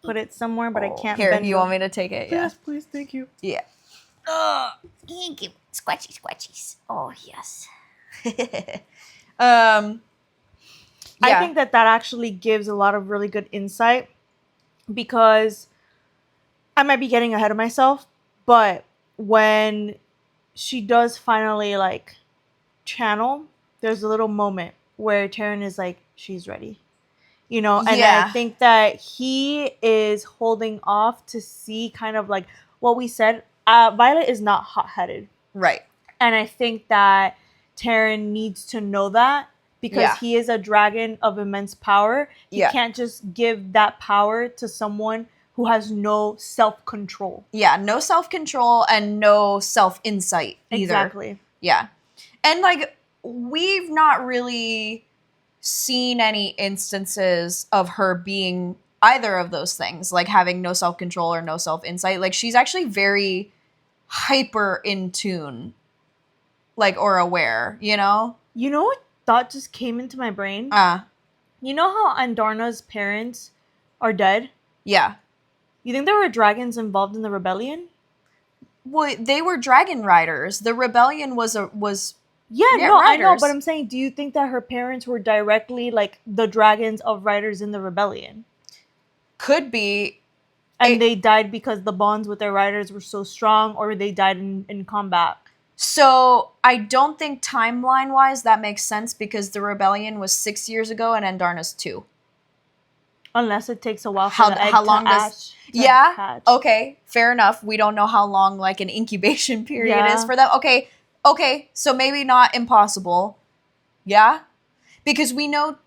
put it somewhere, but I can't. Here, you want me to take it? Yes, please, thank you. Yeah. Thank you. Scratchies. Oh, yes. I think that actually gives a lot of really good insight, because I might be getting ahead of myself, but when she does finally, like, channel, there's a little moment where Tairn is like, she's ready. You know, and I think that he is holding off to see kind of like what we said. Violet is not hot-headed. Right. And I think that Tairn needs to know that, because he is a dragon of immense power. He can't just give that power to someone who has no self-control. Yeah, no self-control and no self-insight either. Exactly. Yeah. And, like, we've not really seen any instances of her being either of those things, like having no self-control or no self-insight. Like, she's actually very hyper in tune, like, or aware, you know? You know what thought just came into my brain? You know how Andarna's parents are dead? Yeah. You think there were dragons involved in the rebellion? Well, they were dragon riders. The rebellion was riders. I know, but I'm saying, do you think that her parents were directly, like, the dragons of riders in the rebellion? Could be. And they died because the bonds with their riders were so strong, or they died in combat? So, I don't think timeline-wise that makes sense, because the rebellion was 6 years ago and Andarna's 2. Unless it takes a while for the egg to hatch. Hatch. Okay, fair enough. We don't know how long, like, an incubation period is for them. Okay, so maybe not impossible. Yeah? Because we know...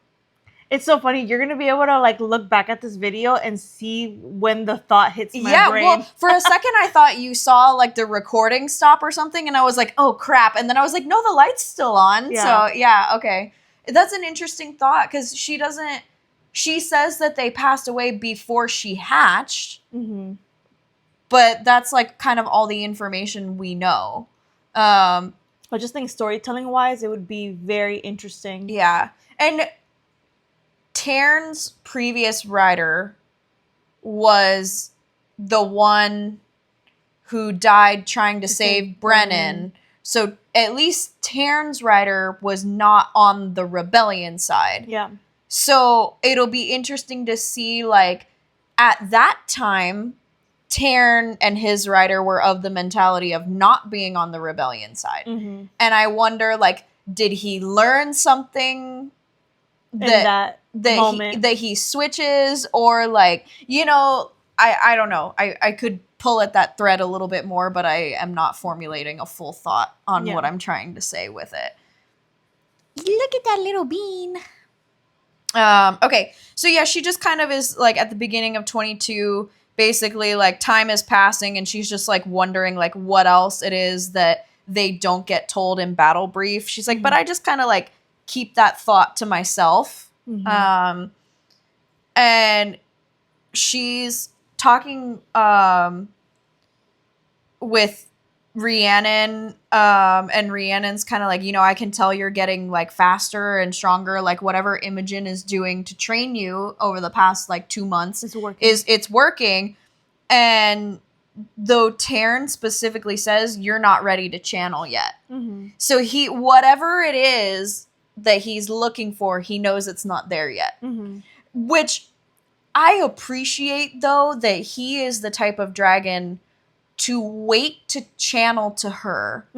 It's so funny. You're going to be able to, like, look back at this video and see when the thought hits my brain. Yeah, well, for a second I thought you saw, like, the recording stop or something, and I was like, oh, crap. And then I was like, no, the light's still on. Yeah. So, yeah, okay. That's an interesting thought, because she doesn't... She says that they passed away before she hatched, but that's, like, kind of all the information we know. I just think storytelling-wise, it would be very interesting. Yeah. And Tairn's previous rider was the one who died trying to save Brennan. So at least Tairn's rider was not on the rebellion side. Yeah. So it'll be interesting to see, like, at that time, Tairn and his rider were of the mentality of not being on the rebellion side. And I wonder, like, did he learn something that he switches, or, like, you know, I don't know. I could pull at that thread a little bit more, but I am not formulating a full thought on what I'm trying to say with it. Look at that little bean. Okay, so yeah, she just kind of is, like, at the beginning of 22, basically, like, time is passing, and she's just, like, wondering, like, what else it is that they don't get told in battle brief. She's like, but I just kind of, like, keep that thought to myself. And she's talking with Rhiannon, and Rhiannon's kind of like, you know, I can tell you're getting, like, faster and stronger, like, whatever Imogen is doing to train you over the past, like, 2 months it's working. It's working. And though Tairn specifically says you're not ready to channel yet. So whatever it is that he's looking for, he knows it's not there yet. Which I appreciate, though, that he is the type of dragon to wait to channel to her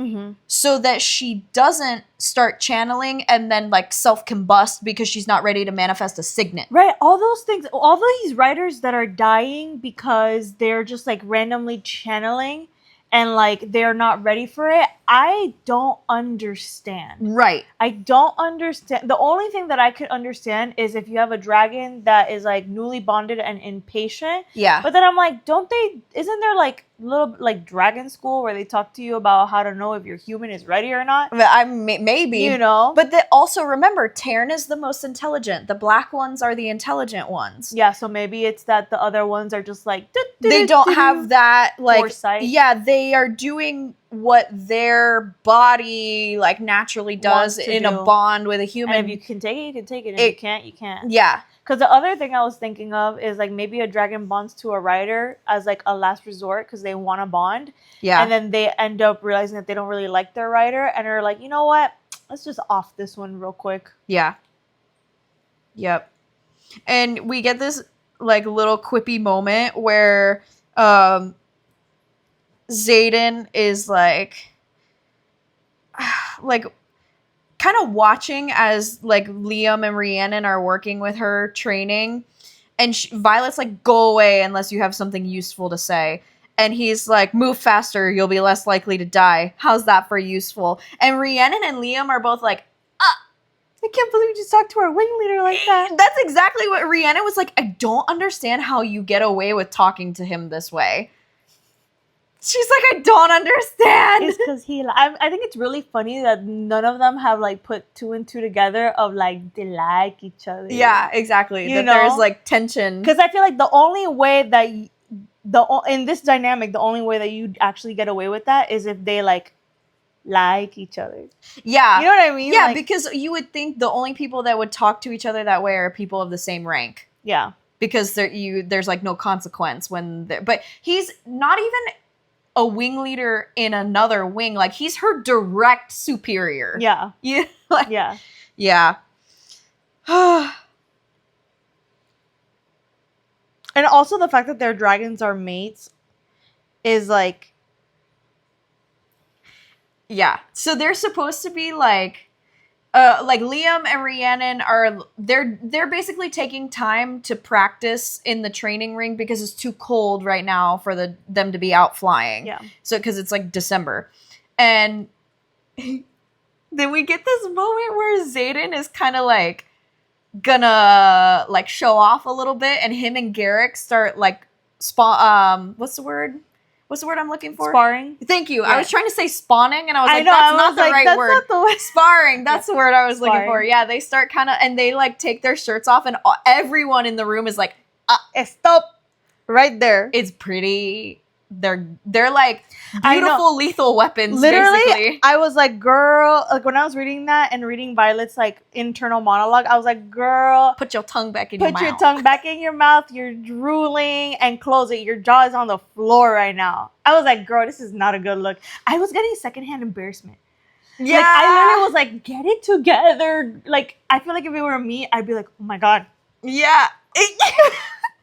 so that she doesn't start channeling and then like self-combust because she's not ready to manifest a signet. Right, all those things, all these writers that are dying because they're just like randomly channeling and like they're not ready for it, I don't understand. Right. I don't understand. The only thing that I could understand is if you have a dragon that is like newly bonded and impatient. Yeah. But then I'm like, isn't there like little like dragon school where they talk to you about how to know if your human is ready or not? Maybe. You know? But also remember, Tairn is the most intelligent. The black ones are the intelligent ones. Yeah, so maybe it's that the other ones are just like... They don't have that like... foresight. Yeah, they are doing what their body like naturally does in a bond with a human. And if you can take it, you can take it. And if you can't, you can't. Yeah. Because the other thing I was thinking of is like maybe a dragon bonds to a rider as like a last resort because they want to bond. Yeah. And then they end up realizing that they don't really like their rider and are like, you know what? Let's just off this one real quick. Yeah. Yep. And we get this like little quippy moment where Xaden is like kind of watching as like Liam and Rhiannon are working with her training, and Violet's like, go away unless you have something useful to say. And he's like, move faster, you'll be less likely to die. How's that for useful? And Rhiannon and Liam are both like, I can't believe you just talked to our wing leader like that. That's exactly what Rhiannon was like. I don't understand how you get away with talking to him this way. She's like, I don't understand. It's because I think it's really funny that none of them have like put two and two together of like they like each other. Yeah, exactly. You know? There's like tension. Because I feel like the only way that in this dynamic, the only way that you actually get away with that is if they like each other. Yeah. You know what I mean? Yeah, like, because you would think the only people that would talk to each other that way are people of the same rank. Yeah. Because there's like no consequence when they're... But he's not even a wing leader in another wing. Like, he's her direct superior. Yeah. Yeah. Like, yeah. Yeah. And also the fact that their dragons are mates is like... Yeah. So they're supposed to be like Liam and Rhiannon are they're basically taking time to practice in the training ring because it's too cold right now for them to be out flying. Yeah. So because it's like December. And then we get this moment where Xaden is kind of like gonna like show off a little bit, and him and Garrick start like what's the word? What's the word I'm looking for? Sparring. Thank you. Yeah. I was trying to say spawning, and I was like, that's not the right word. Not the word. Sparring. That's the word I was looking Sparring. for. Yeah, they start kind of, and they like take their shirts off, and everyone in the room is like, stop right there. it's pretty. They're like beautiful lethal weapons. Literally, basically. I was like, girl, like when I was reading that and reading Violet's like internal monologue, I was like, girl, Put your tongue back in your mouth. put your tongue back in your mouth. You're drooling and close it. Your jaw is on the floor right now. I was like, girl, this is not a good look. I was getting secondhand embarrassment. Yeah. Like, I literally was like, get it together. Like, I feel like if it were me, I'd be like, oh my God. Yeah.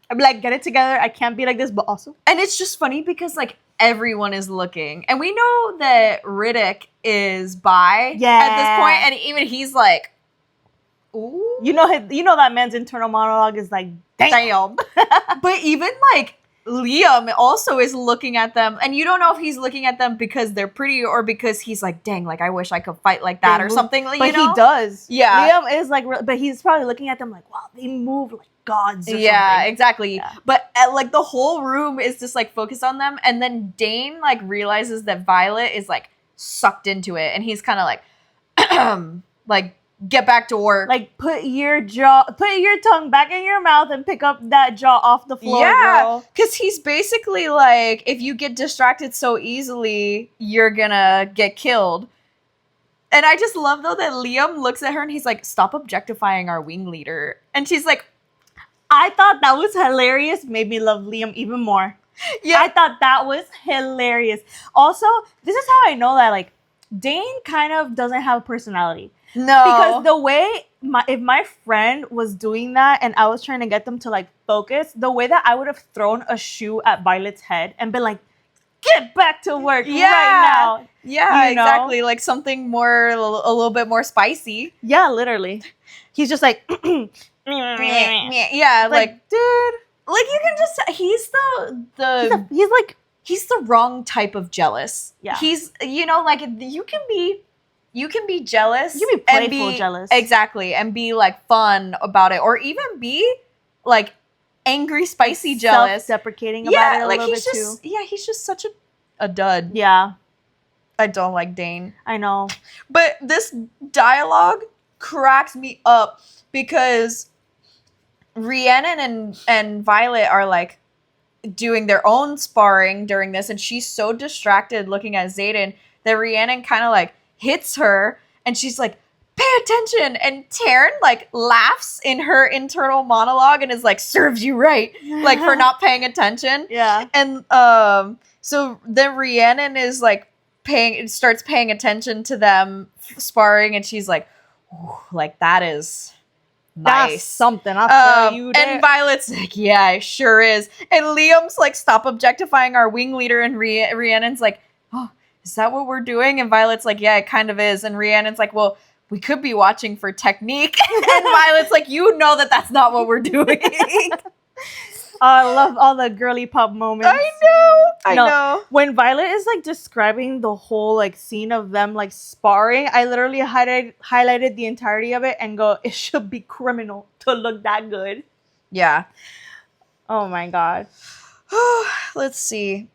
I'd be like, get it together. I can't be like this, but also. And it's just funny because like everyone is looking, and we know that Riddick is bi at this point, and even he's like, ooh. You know that man's internal monologue is like, damn. But even like Liam also is looking at them, and you don't know if he's looking at them because they're pretty or because he's like, dang, like I wish I could fight like that or something. Like, but you know? he does. Yeah. Liam is like, but he's probably looking at them like, wow, they move like gods or yeah, something. exactly. Yeah. But like the whole room is just like focused on them, and then Dain like realizes that Violet is like sucked into it, and he's kind of like, like, get back to work. Like, put your tongue back in your mouth and pick up that jaw off the floor, girl. Because he's basically like, if you get distracted so easily, you're gonna get killed. And I just love, though, that Liam looks at her and he's like, stop objectifying our wing leader. And she's like, I thought that was hilarious. Made me love Liam even more. Yeah. I thought that was hilarious. Also, this is how I know that like Dain kind of doesn't have a personality. No. Because the way if my friend was doing that and I was trying to get them to like focus, the way that I would have thrown a shoe at Violet's head and been like, get back to work right now. Yeah, You know? exactly. Like something more, a little bit more spicy. Yeah, literally. He's just like, Yeah, like, dude. like you can just, he's the wrong type of jealous. Yeah. He's, you know, like you can be jealous. You can be and playful jealous. Exactly. And be like fun about it. Or even be like angry, spicy jealous. Self-deprecating about it a little bit too. Yeah, he's just such a dud. Yeah. I don't like Dain. I know. But this dialogue cracks me up because Rhiannon and Violet are like doing their own sparring during this, and she's so distracted looking at Xaden that Rhiannon kind of like hits her, and she's like, pay attention, and Tairn like laughs in her internal monologue and is like, serves you right, like for not paying attention. Yeah. And so then Rhiannon is like starts paying attention to them sparring, and she's like, ooh, like that is nice. That's something, I'll tell you that. And Violet's like, yeah, it sure is. And Liam's like, stop objectifying our wing leader, and Rhiannon's like, oh, is that what we're doing? And Violet's like, yeah, it kind of is. And Rhiannon's like, well, we could be watching for technique. And Violet's like, you know that that's not what we're doing. I love all the girly pop moments. I know. When Violet is like describing the whole like scene of them like sparring, I literally highlighted the entirety of it and go, it should be criminal to look that good. Yeah. Oh my god. Let's see.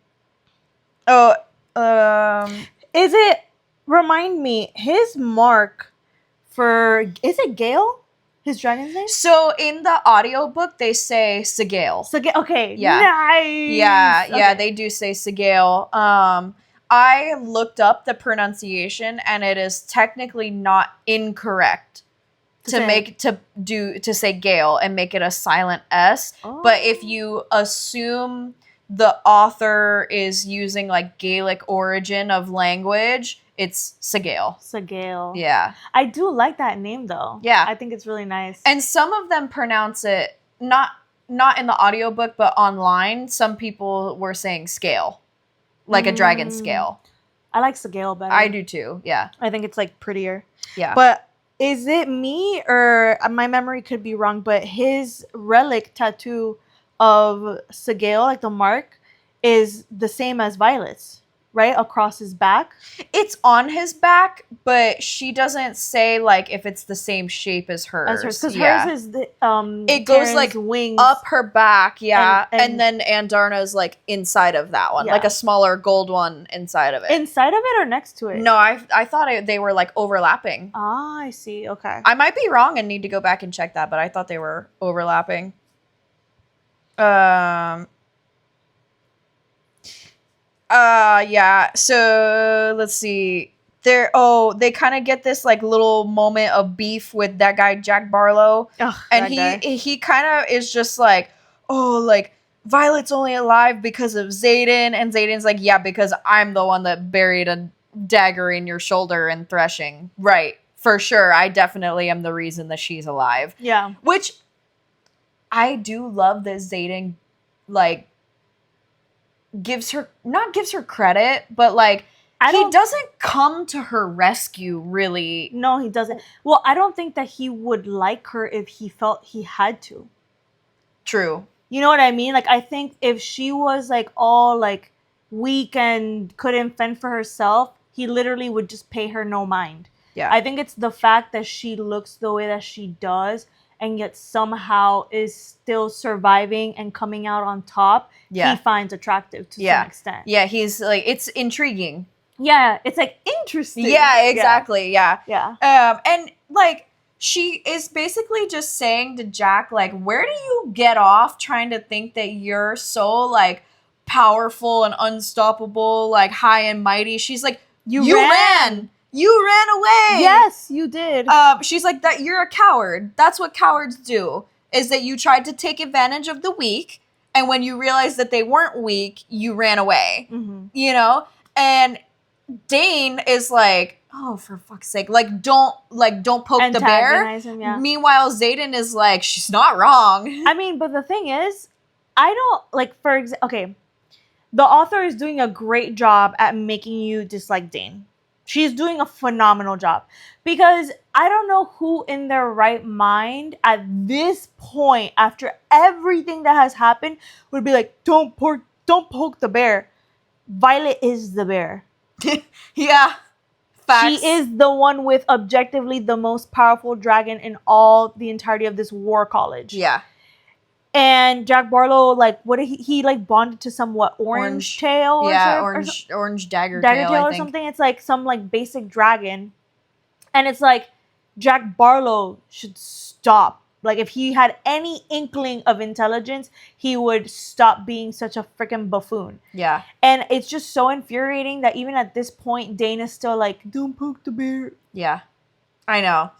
Oh, is it, remind me, his mark for, is it Sgaeyl? His dragon's name? So in the audiobook, they say Sgaeyl. Okay. Yeah. Nice. Yeah, Okay. yeah, they do say Sgaeyl. I looked up the pronunciation, and it is technically not incorrect to say Gale and make it a silent S. Oh. But if you assume the author is using like Gaelic origin of language, it's Sgaeyl. Sgaeyl. Yeah. I do like that name though. Yeah. I think it's really nice. And some of them pronounce it not in the audiobook, but online. Some people were saying scale, like a dragon scale. I like Sgaeyl better. I do too. Yeah. I think it's like prettier. Yeah. But is it me or my memory could be wrong, but his relic tattoo of Sgaeyl, like the mark, is the same as Violet's, right? Across his back. It's on his back, but she doesn't say like if it's the same shape as hers. Because hers is the it goes Tairn's like wings up her back, yeah, and then Andarna's like inside of that one, Yeah. like a smaller gold one inside of it. inside of it or next to it. No, I thought they were like overlapping. Ah, I see. Okay. I might be wrong and need to go back and check that, but I thought they were overlapping. Yeah. So let's see. They kind of get this like little moment of beef with that guy Jack Barlow, and he kind of is just like, oh, like Violet's only alive because of Xaden, and Xaden's like, yeah, because I'm the one that buried a dagger in your shoulder and threshing. Right, for sure. I definitely am the reason that she's alive. Yeah. Which I do love that Xaden like gives her credit, but like he doesn't come to her rescue really. No, he doesn't. Well, I don't think that he would like her if he felt he had to. True. You know what I mean? Like, I think if she was like all like weak and couldn't fend for herself, he literally would just pay her no mind. Yeah. I think it's the fact that she looks the way that she does and yet somehow is still surviving and coming out on top. Yeah. He finds attractive to some extent. Yeah, he's like, it's intriguing. Yeah, it's like interesting. Yeah, exactly. Yeah. And like she is basically just saying to Jack, like, where do you get off trying to think that you're so like powerful and unstoppable, like high and mighty? She's like, you ran. You ran away. Yes, you did. She's like, that you're a coward. That's what cowards do, is that you tried to take advantage of the weak and when you realized that they weren't weak, you ran away. Mm-hmm. You know? And Dain is like, oh, for fuck's sake, like don't poke the bear. Antagonize him, yeah. Meanwhile, Xaden is like, she's not wrong. I mean, but the thing is, I don't like. Okay, the author is doing a great job at making you dislike Dain. She's doing a phenomenal job, because I don't know who in their right mind at this point, after everything that has happened, would be like, don't poke the bear. Violet is the bear. Yeah. Facts. She is the one with objectively the most powerful dragon in all the entirety of this war college. Yeah. And Jack Barlow, like, what did he like bonded to some orange tail? Or yeah, something, orange dagger tail I or think. something. It's like some like basic dragon, and it's like Jack Barlow should stop. Like, if he had any inkling of intelligence, he would stop being such a freaking buffoon. Yeah. And it's just so infuriating that even at this point, Dain is still like, don't poke the bear. Yeah. I know.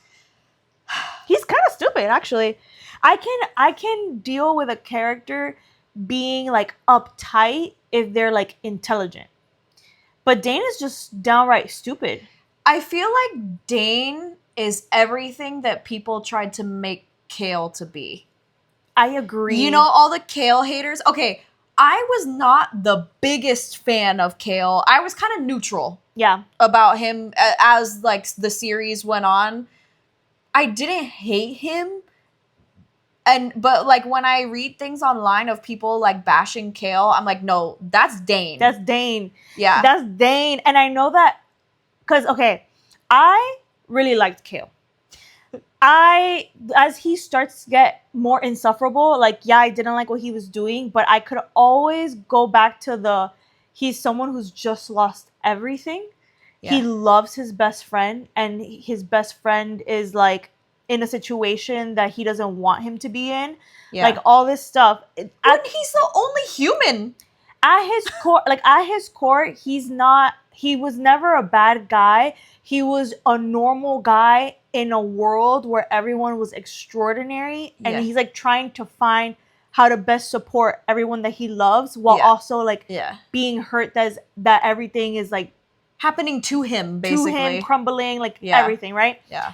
He's kind of stupid, actually. I can deal with a character being like uptight if they're like intelligent. But Dain is just downright stupid. I feel like Dain is everything that people tried to make Kale to be. I agree. You know, all the Kale haters. Okay, I was not the biggest fan of Kale. I was kind of neutral. Yeah. About him as like the series went on. I didn't hate him. But like when I read things online of people like bashing Kale, I'm like, no, that's Dain. That's Dain. Yeah. That's Dain. And I know that because, okay, I really liked Kale. As he starts to get more insufferable, like, yeah, I didn't like what he was doing, but I could always go back to he's someone who's just lost everything. Yeah. He loves his best friend, and his best friend is like in a situation that he doesn't want him to be in. Yeah. Like all this stuff. He's the only human. At his core, he was never a bad guy. He was a normal guy in a world where everyone was extraordinary, and he's like trying to find how to best support everyone that he loves while also like being hurt that everything is like happening to him, basically. To him, crumbling, like everything, right? Yeah.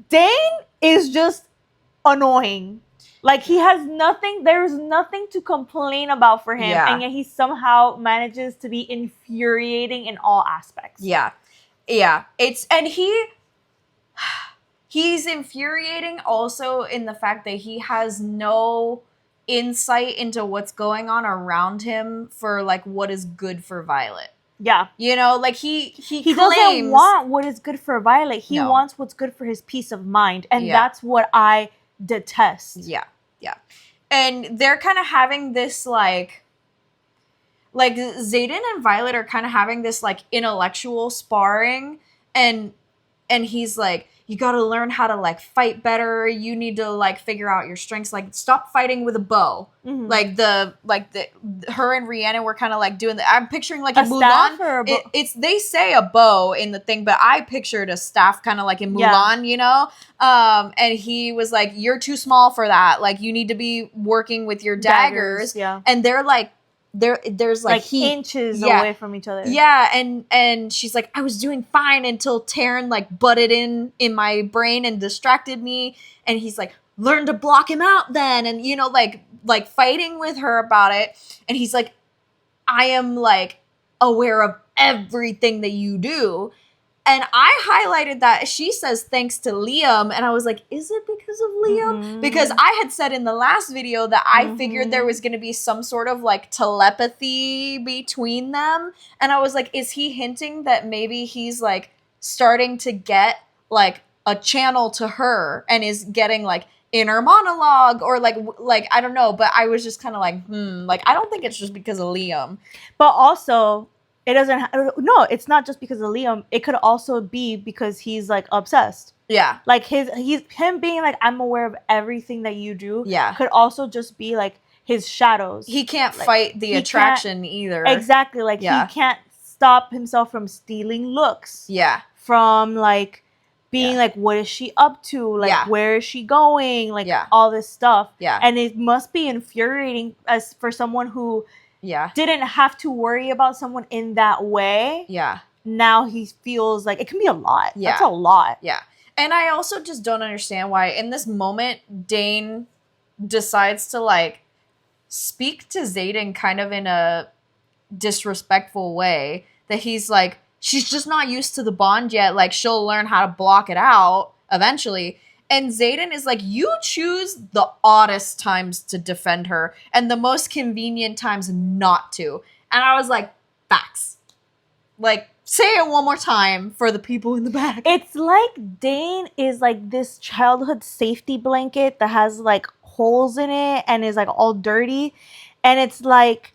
Dain is just annoying. Like, he has nothing, there's nothing to complain about for him, and yet he somehow manages to be infuriating in all aspects. Yeah. Yeah. He's infuriating also in the fact that he has no insight into what's going on around him for like what is good for Violet. Yeah. You know, like he doesn't want what is good for Violet. He wants what's good for his peace of mind. And that's what I detest. Yeah. Yeah. And they're kind of having this like Xaden and Violet are kind of having this like intellectual sparring, and he's like, you got to learn how to like fight better. You need to like figure out your strengths. Like, stop fighting with a bow. Mm-hmm. Her and Rhiannon were kind of like doing that. I'm picturing like a Mulan. Or they say a bow in the thing, but I pictured a staff kind of like in Mulan, you know? And he was like, you're too small for that. Like, you need to be working with your daggers. Yeah. And they're like, there's like inches away from each other. Yeah, and she's like, I was doing fine until Tairn like butted in my brain and distracted me. And he's like, learn to block him out then. And you know, like fighting with her about it. And he's like, I am like aware of everything that you do. And I highlighted that she says thanks to Liam, and I was like, is it because of Liam? Mm-hmm. Because I had said in the last video that I figured there was going to be some sort of like telepathy between them. And I was like, is he hinting that maybe he's like starting to get like a channel to her and is getting like inner monologue or like I don't know. But I was just kind of like, like, I don't think it's just because of Liam. But also, it doesn't. No, it's not just because of Liam. It could also be because he's like obsessed. Yeah, like him being like, I'm aware of everything that you do. Yeah, could also just be like his shadows. He can't fight the attraction either. Exactly, like he can't stop himself from stealing looks. Yeah, from like being like, what is she up to? Like, where is she going? Like, all this stuff. Yeah. And it must be infuriating as for someone who didn't have to worry about someone in that way. Yeah. Now he feels like it can be a lot. Yeah. That's a lot. Yeah. And I also just don't understand why in this moment, Dain decides to like speak to Xaden kind of in a disrespectful way that he's like, she's just not used to the bond yet. Like, she'll learn how to block it out eventually. And Xaden is like, you choose the oddest times to defend her and the most convenient times not to. And I was like, facts. Like, say it one more time for the people in the back. It's like Dain is like this childhood safety blanket that has like holes in it and is like all dirty. And it's like,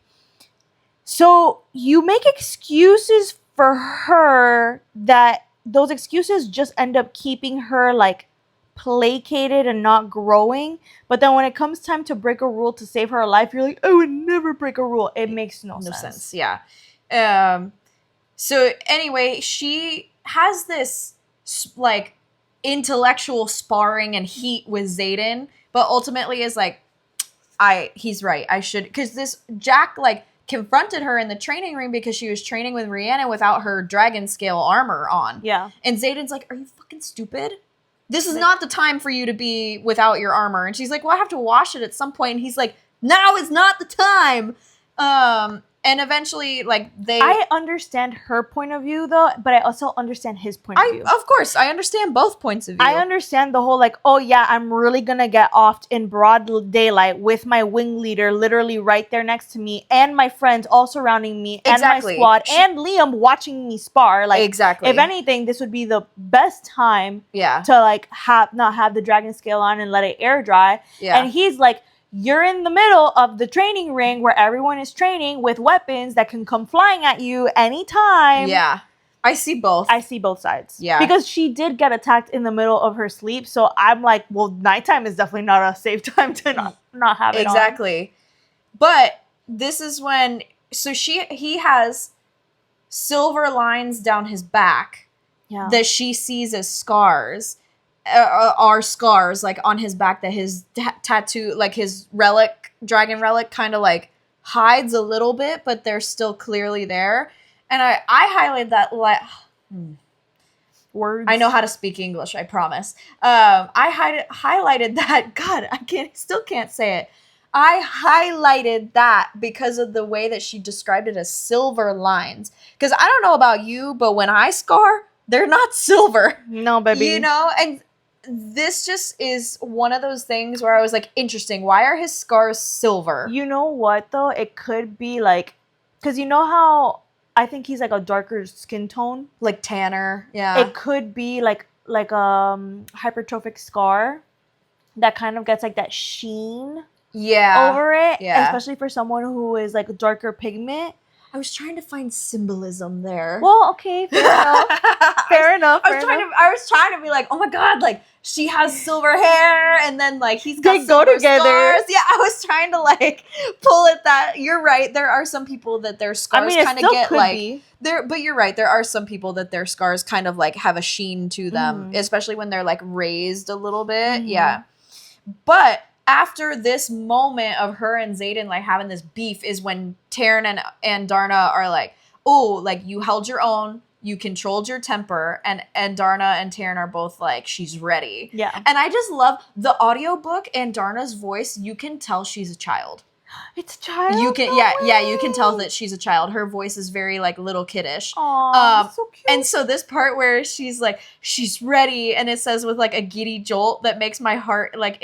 so you make excuses for her that those excuses just end up keeping her like placated and not growing. But then when it comes time to break a rule to save her life, you're like, I would never break a rule. It makes no sense. Yeah. So anyway, she has this like intellectual sparring and heat with Xaden, but ultimately is like, he's right. I should, because this Jack like confronted her in the training ring because she was training with Rhiannon without her dragon scale armor on. Yeah. And Xaden's like, are you fucking stupid? This is not the time for you to be without your armor. And she's like, well, I have to wash it at some point. And he's like, now is not the time. And eventually, like, I understand her point of view, though, but I also understand his point of view. Of course, I understand both points of view. I understand the whole, like, oh, yeah, I'm really gonna get offed in broad daylight with my wing leader literally right there next to me, and my friends all surrounding me, and my squad, and Liam watching me spar. Like, exactly. If anything, this would be the best time to, like, not have the dragon scale on and let it air dry. Yeah. And he's like, you're in the middle of the training ring where everyone is training with weapons that can come flying at you anytime. Yeah. I see both. I see both sides. Yeah. Because she did get attacked in the middle of her sleep. So I'm like, well, nighttime is definitely not a safe time to not have it on. Exactly. But this is when, so he has silver lines down his back that she sees as scars. Are scars like on his back that his tattoo, like his dragon relic kind of like hides a little bit, but they're still clearly there. And I highlighted that words. I know how to speak English, I promise. I highlighted that. God, still can't say it. I highlighted that because of the way that she described it as silver lines. Because I don't know about you, but when I scar, they're not silver. No, baby. You know, and this just is one of those things where I was like, interesting. Why are his scars silver? You know what, though? It could be like, because you know how I think he's like a darker skin tone? Like tanner. Yeah. It could be like hypertrophic scar that kind of gets like that sheen over it. Yeah. Especially for someone who is like a darker pigment. I was trying to find symbolism there. Well, okay, fair enough. I was trying to be like, oh my god, like she has silver hair, and then like he's got they go together. Scars. Yeah, I was trying to like pull at that. You're right. There are some people that their scars kind of get like there, but you're right. There are some people that their scars kind of like have a sheen to them, especially when they're like raised a little bit. Yeah, but after this moment of her and Xaden like having this beef is when Tairn and Darna are like, oh, like you held your own, you controlled your temper, and Darna and Tairn are both like, she's ready. Yeah. And I just love the audiobook and Darna's voice. You can tell she's a child. It's a child? You can, you can tell that she's a child. Her voice is very like little kiddish. Aww, so cute. And so this part where she's like, she's ready, and it says with like a giddy jolt that makes my heart like,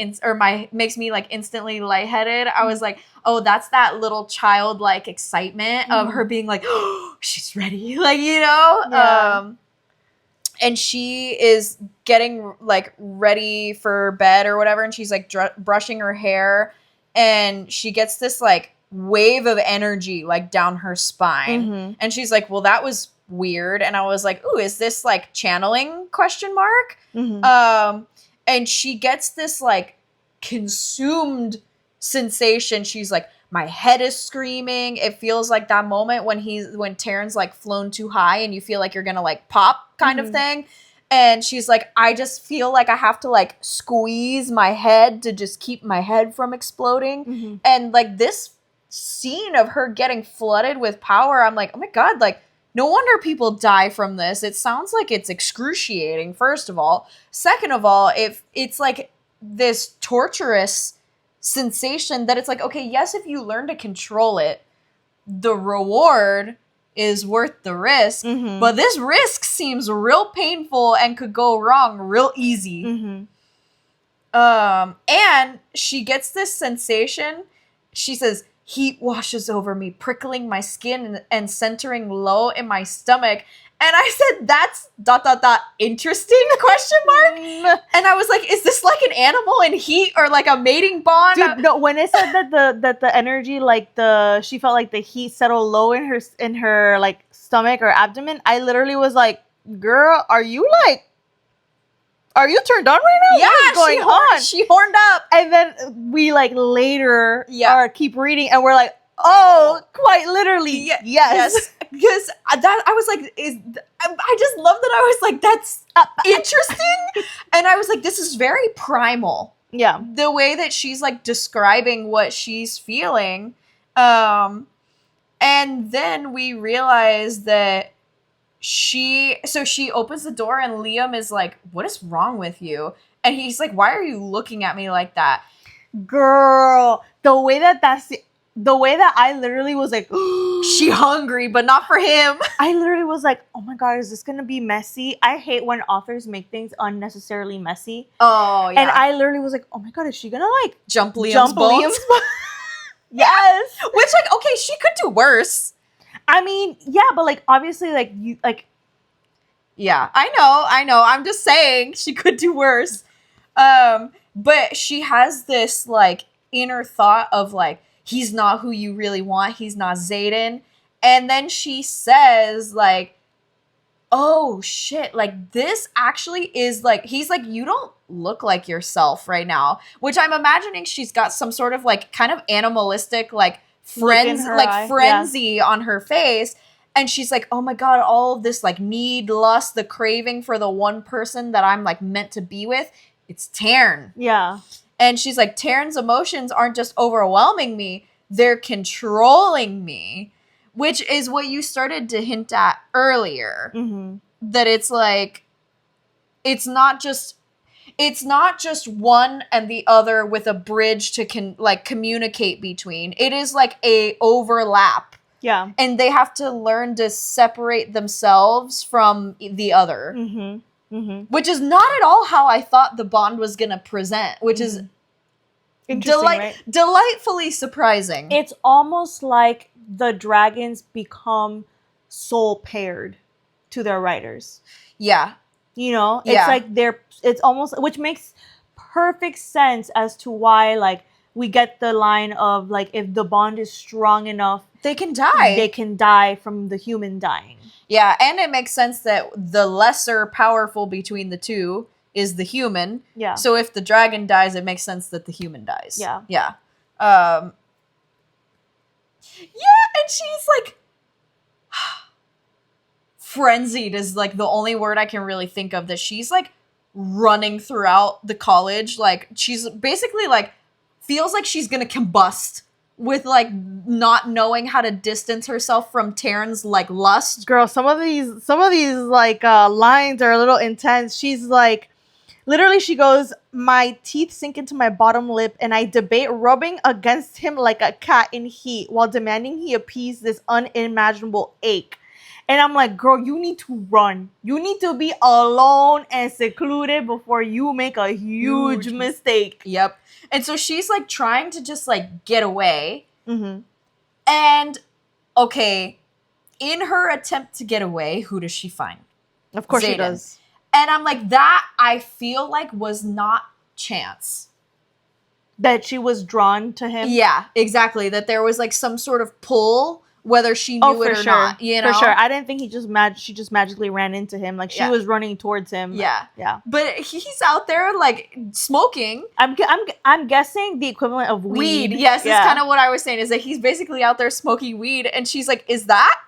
makes me like instantly lightheaded. I was like, oh, that's that little childlike excitement of her being like, oh, she's ready. Like, you know? Yeah. And she is getting like ready for bed or whatever. And she's like brushing her hair. And she gets this like wave of energy like down her spine. And she's like, well, that was weird. And I was like, ooh, is this like channeling ? And she gets this like consumed sensation. She's like, my head is screaming. It feels like that moment when Tairn's like flown too high and you feel like you're gonna like pop kind of thing. And she's like, I just feel like I have to like squeeze my head to just keep my head from exploding. Mm-hmm. And like this scene of her getting flooded with power, I'm like, oh my God, like no wonder people die from this. It sounds like it's excruciating, first of all. Second of all, if it's like this torturous sensation that it's like, okay, yes, if you learn to control it, the reward is worth the risk, Mm-hmm. but this risk seems real painful and could go wrong real easy. Mm-hmm. And she gets this sensation. She says, heat washes over me, prickling my skin and centering low in my stomach. And I said, that's ... interesting ? And I was like, is this like an animal in heat or like a mating bond? Dude, no, when it said that the energy, like she felt like the heat settled low in her like stomach or abdomen, I literally was like, girl, are you turned on right now? Yeah, what is going on? She horned up. And then we like later keep reading and we're like, quite literally, yes. Because that I was like, I just love that. I was like, that's interesting. And I was like, this is very primal. Yeah. The way that she's like describing what she's feeling. And then we realize that she opens the door and Liam is like, what is wrong with you? And he's like, why are you looking at me like that? Girl, the way that I literally was like, she hungry, but not for him. I literally was like, oh my God, is this going to be messy? I hate when authors make things unnecessarily messy. Oh, yeah. And I literally was like, oh my God, is she going to like jump Liam's bones? Yes. Which like, okay, she could do worse. I mean, yeah, but like, obviously, like, you, like... Yeah, I know. I'm just saying she could do worse. But she has this, like, inner thought of, like, he's not who you really want. He's not Xaden. And then she says, like, oh, shit. Like, this actually is, like, he's like, you don't look like yourself right now. Which I'm imagining she's got some sort of, like, kind of animalistic, like, frenzy on her face. And she's like, oh my God, all of this like need, lust, the craving for the one person that I'm like meant to be with, it's Tairn. Yeah. And she's like, Tairn's emotions aren't just overwhelming me, they're controlling me. Which is what you started to hint at earlier. Mm-hmm. That it's like, it's not just one and the other with a bridge to communicate between. It is like a overlap. Yeah. And they have to learn to separate themselves from the other. Mm-hmm. Mm-hmm. Which is not at all how I thought the bond was going to present, which is delightfully surprising. It's almost like the dragons become soul paired to their riders. Yeah. You know, it's like it's almost, which makes perfect sense as to why, like, we get the line of, like, if the bond is strong enough, they can die. They can die from the human dying. Yeah, and it makes sense that the lesser powerful between the two is the human. Yeah. So if the dragon dies, it makes sense that the human dies. Yeah. Yeah. Yeah, and she's like... frenzied is like the only word I can really think of, that she's like running throughout the college. Like she's basically like feels like she's gonna combust with like not knowing how to distance herself from Tairn's like lust. Girl, some of these like lines are a little intense. She's like, literally she goes, my teeth sink into my bottom lip and I debate rubbing against him like a cat in heat while demanding he appease this unimaginable ache. And I'm like, girl, you need to run. You need to be alone and secluded before you make a huge mistake. Yep. And so she's like trying to just like get away. Mm-hmm. And okay, in her attempt to get away, who does she find? Of course Xaden. She does. And I'm like, that I feel like was not chance. That she was drawn to him? Yeah, exactly. That there was like some sort of pull, whether she knew it or not. You know? For sure. I didn't think she just magically ran into him. Like she was running towards him. Yeah. Yeah. But he's out there like smoking. I'm guessing the equivalent of weed. Yes, that's kind of what I was saying, is that he's basically out there smoking weed, and she's like, is that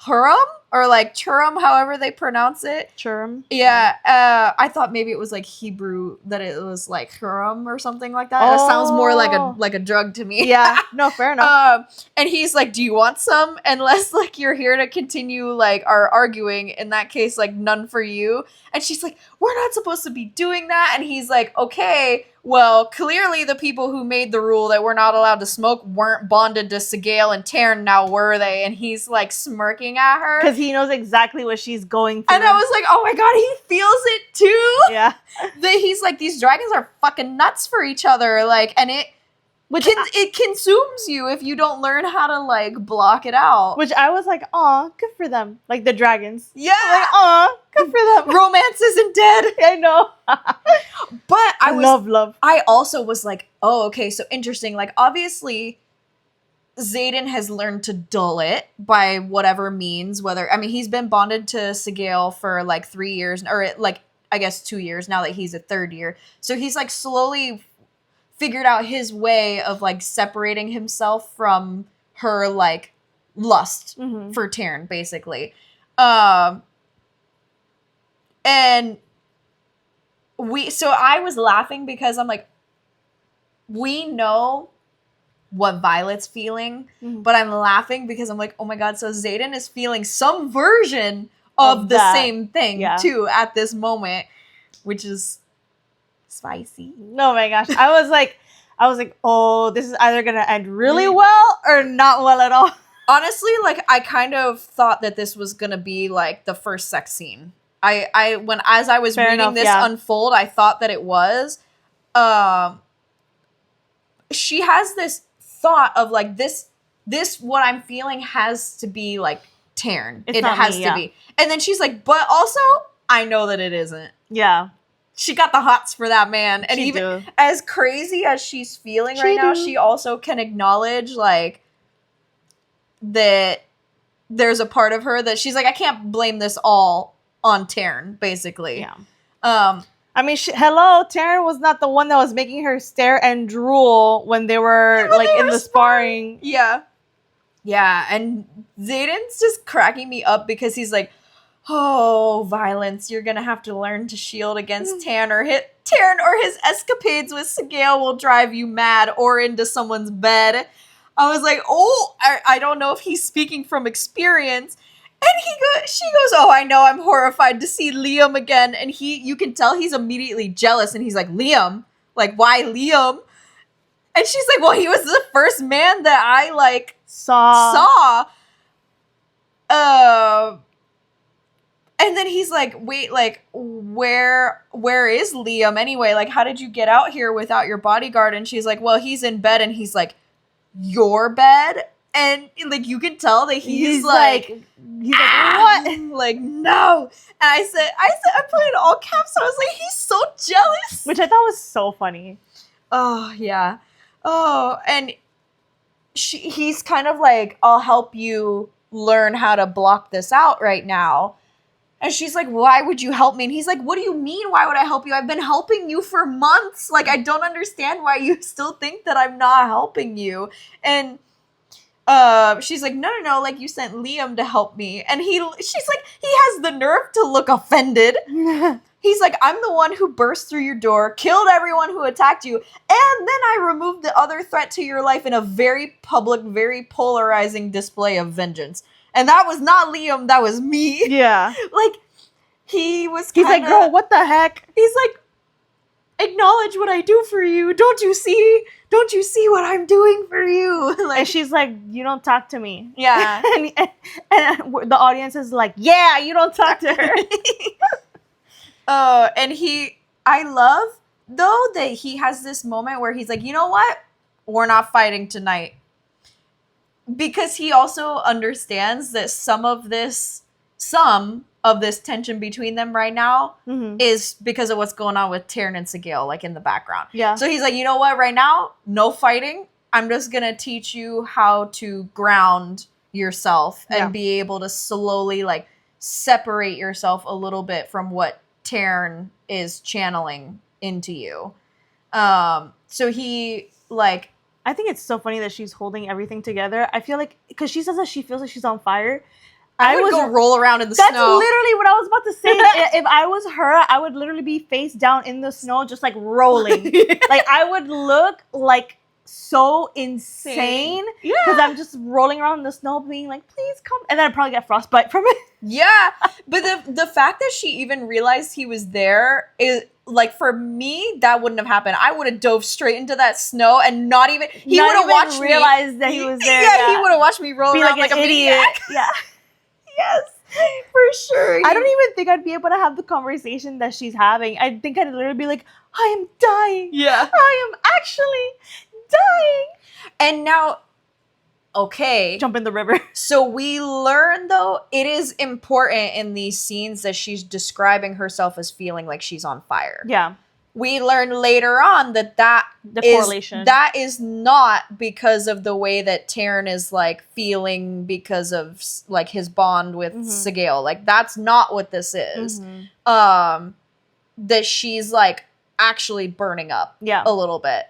Huram or like Churum, however they pronounce it. Churum. Yeah, I thought maybe it was like Hebrew, that it was like Churum or something like that. That sounds more like a drug to me. Yeah, no, fair enough. And he's like, do you want some? Unless like you're here to continue like our arguing, in that case, like none for you. And she's like, we're not supposed to be doing that. And he's like, okay, well, clearly the people who made the rule that we're not allowed to smoke weren't bonded to Sgaeyl and Tairn, now were they? And he's like smirking at her. Because he knows exactly what she's going through. And I was like, oh my god, he feels it too. Yeah. He's like, these dragons are fucking nuts for each other. Like, and it consumes you if you don't learn how to like block it out. Which I was like, aw, good for them. Like the dragons. Yeah. Like, aw, good for them. Romance isn't dead. I know. But love. I also was like, oh, okay, so interesting. Like, obviously, Xaden has learned to dull it by whatever means. He's been bonded to Sgaeyl for like 3 years, or like, I guess 2 years now that he's a third year. So he's like slowly figured out his way of like separating himself from her like lust for Tairn, basically. And I was laughing because I'm like, we know what Violet's feeling, but I'm laughing because I'm like, oh my god, so Xaden is feeling some version of the same thing too at this moment, which is spicy. Oh my gosh. I was like, oh, this is either going to end really well or not well at all. Honestly, like, I kind of thought that this was going to be like the first sex scene. As I was reading this unfold, I thought that it was. She has this thought of like, this what I'm feeling has to be like Tairn. It has to be. And then she's like, but also I know that it isn't. Yeah. She got the hots for that man. And even as crazy as she's feeling right now, she also can acknowledge like that there's a part of her that she's like, I can't blame this all on Tairn, basically. Yeah. I mean, Tairn was not the one that was making her stare and drool when they were in the sparring. Yeah. Yeah, and Xaden's just cracking me up because he's like, oh, violence, you're gonna have to learn to shield against Tairn or his escapades with Sgaeyl will drive you mad or into someone's bed. I was like, oh, I don't know if he's speaking from experience. And she goes, oh, I know, I'm horrified to see Liam again. And you can tell he's immediately jealous. And he's like, Liam? Like, why Liam? And she's like, well, he was the first man that I, like, saw. And then he's like, wait, like, where is Liam anyway? Like, how did you get out here without your bodyguard? And she's like, well, he's in bed. And he's like, your bed? And like, you can tell that he's like, what? Like, no. And I said, I put it in all caps. I was like, he's so jealous. Which I thought was so funny. Oh, yeah. Oh, and he's kind of like, I'll help you learn how to block this out right now. And she's like, why would you help me? And he's like, what do you mean, why would I help you? I've been helping you for months. Like, I don't understand why you still think that I'm not helping you. And she's like, no, like, you sent Liam to help me. And she's like, he has the nerve to look offended. He's like, I'm the one who burst through your door, killed everyone who attacked you, and then I removed the other threat to your life in a very public, very polarizing display of vengeance. And that was not Liam, that was me. Yeah. Like, he's like, girl, what the heck? He's like, acknowledge what I do for you. Don't you see what I'm doing for you? Like, and she's like, you don't talk to me. Yeah. and the audience is like, yeah, you don't talk to her. And I love, though, that he has this moment where he's like, you know what? We're not fighting tonight. Because he also understands that some of this tension between them right now is because of what's going on with Tairn and Sgaeyl, like, in the background. Yeah. So he's like, you know what? Right now, no fighting. I'm just going to teach you how to ground yourself and be able to slowly, like, separate yourself a little bit from what Tairn is channeling into you. So he, like... I think it's so funny that she's holding everything together. I feel like, because she says that she feels like she's on fire. I would go roll around in the That's snow. literally what I was about to say. If I was her, I would literally be face down in the snow, just like rolling. Like I would look like so insane because I'm just rolling around in the snow, being like, "Please come," and then I'd probably get frostbite from it. Yeah, but the fact that she even realized he was there is like, for me, that wouldn't have happened. I would have dove straight into that snow and not even he would have watched me realize that he was there. Yeah, he would have watched me roll be around like like an a idiot. maniac. Yeah. Yes, for sure. I don't even think I'd be able to have the conversation that she's having. I think I'd literally be like, I am dying. Yeah. I am actually dying. And now, okay. Jump in the river. So we learn, though, it is important in these scenes that she's describing herself as feeling like she's on fire. Yeah. We learn later on that correlation. That is not because of the way that Tairn is like feeling because of like his bond with Sgaeyl. Like that's not what this is. That she's like actually burning up a little bit.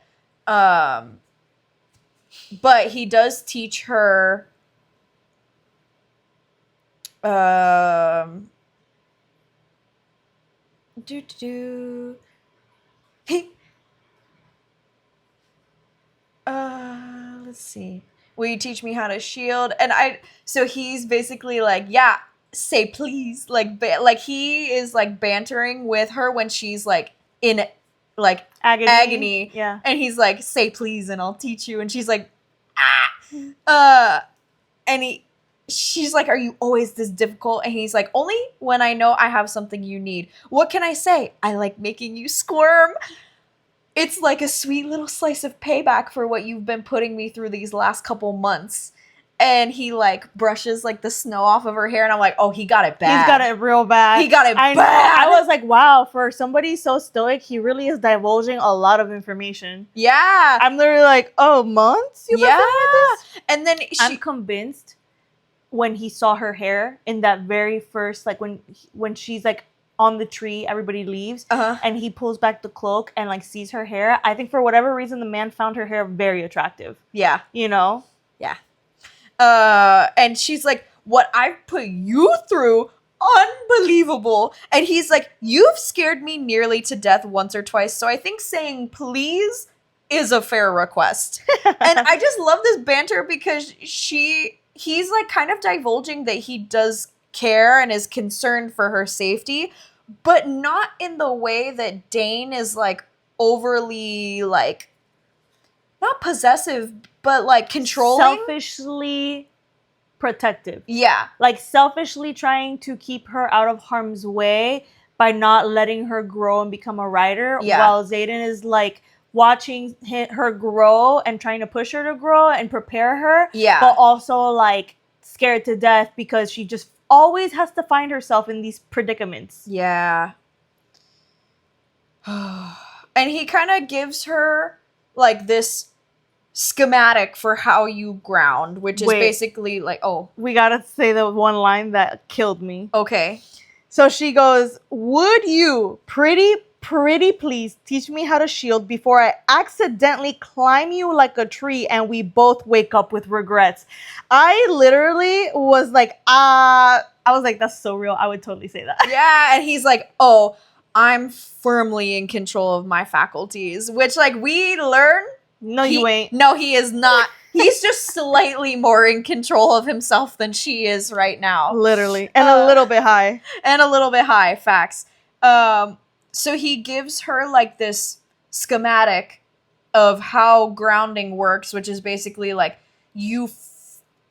But he does teach her let's see. Will you teach me how to shield? And so he's basically like, yeah, say please. Like he is like bantering with her when she's like in like agony. Yeah. And he's like, say please and I'll teach you. And she's like, ah. And she's like, are you always this difficult? And he's like, only when I know I have something you need. What can I say? I like making you squirm. It's like a sweet little slice of payback for what you've been putting me through these last couple months. And he like brushes like the snow off of her hair, and I'm like, oh, he got it bad. He's got it real bad. He got it bad. I was like, wow, for somebody so stoic, he really is divulging a lot of information. Yeah. I'm literally like, oh, months? You've been dealing with this? And then I'm convinced when he saw her hair in that very first, like when she's like on the tree, everybody leaves, and he pulls back the cloak and like sees her hair. I think for whatever reason, the man found her hair very attractive. Yeah. You know? Yeah. And she's like, what I've put you through, unbelievable. And he's like, you've scared me nearly to death once or twice, so I think saying please is a fair request. And I just love this banter because he's like kind of divulging that he does care and is concerned for her safety, but not in the way that Dain is like overly like not possessive, but like controlling, selfishly protective. Yeah, like selfishly trying to keep her out of harm's way by not letting her grow and become a rider, while Xaden is like watching her grow and trying to push her to grow and prepare her, but also like scared to death because she just always has to find herself in these predicaments. Yeah. And he kind of gives her like this schematic for how you ground, which is basically like, oh, we gotta say the one line that killed me. Okay. So she goes, would you pretty please teach me how to shield before I accidentally climb you like a tree and we both wake up with regrets? I literally was like, I was like, that's so real. I would totally say that. Yeah. And he's like, oh, I'm firmly in control of my faculties, which like we learn. No, you ain't. No, he is not. He's just slightly more in control of himself than she is right now. Literally. And a little bit high. And a little bit high, facts. So he gives her like this schematic of how grounding works, which is basically like you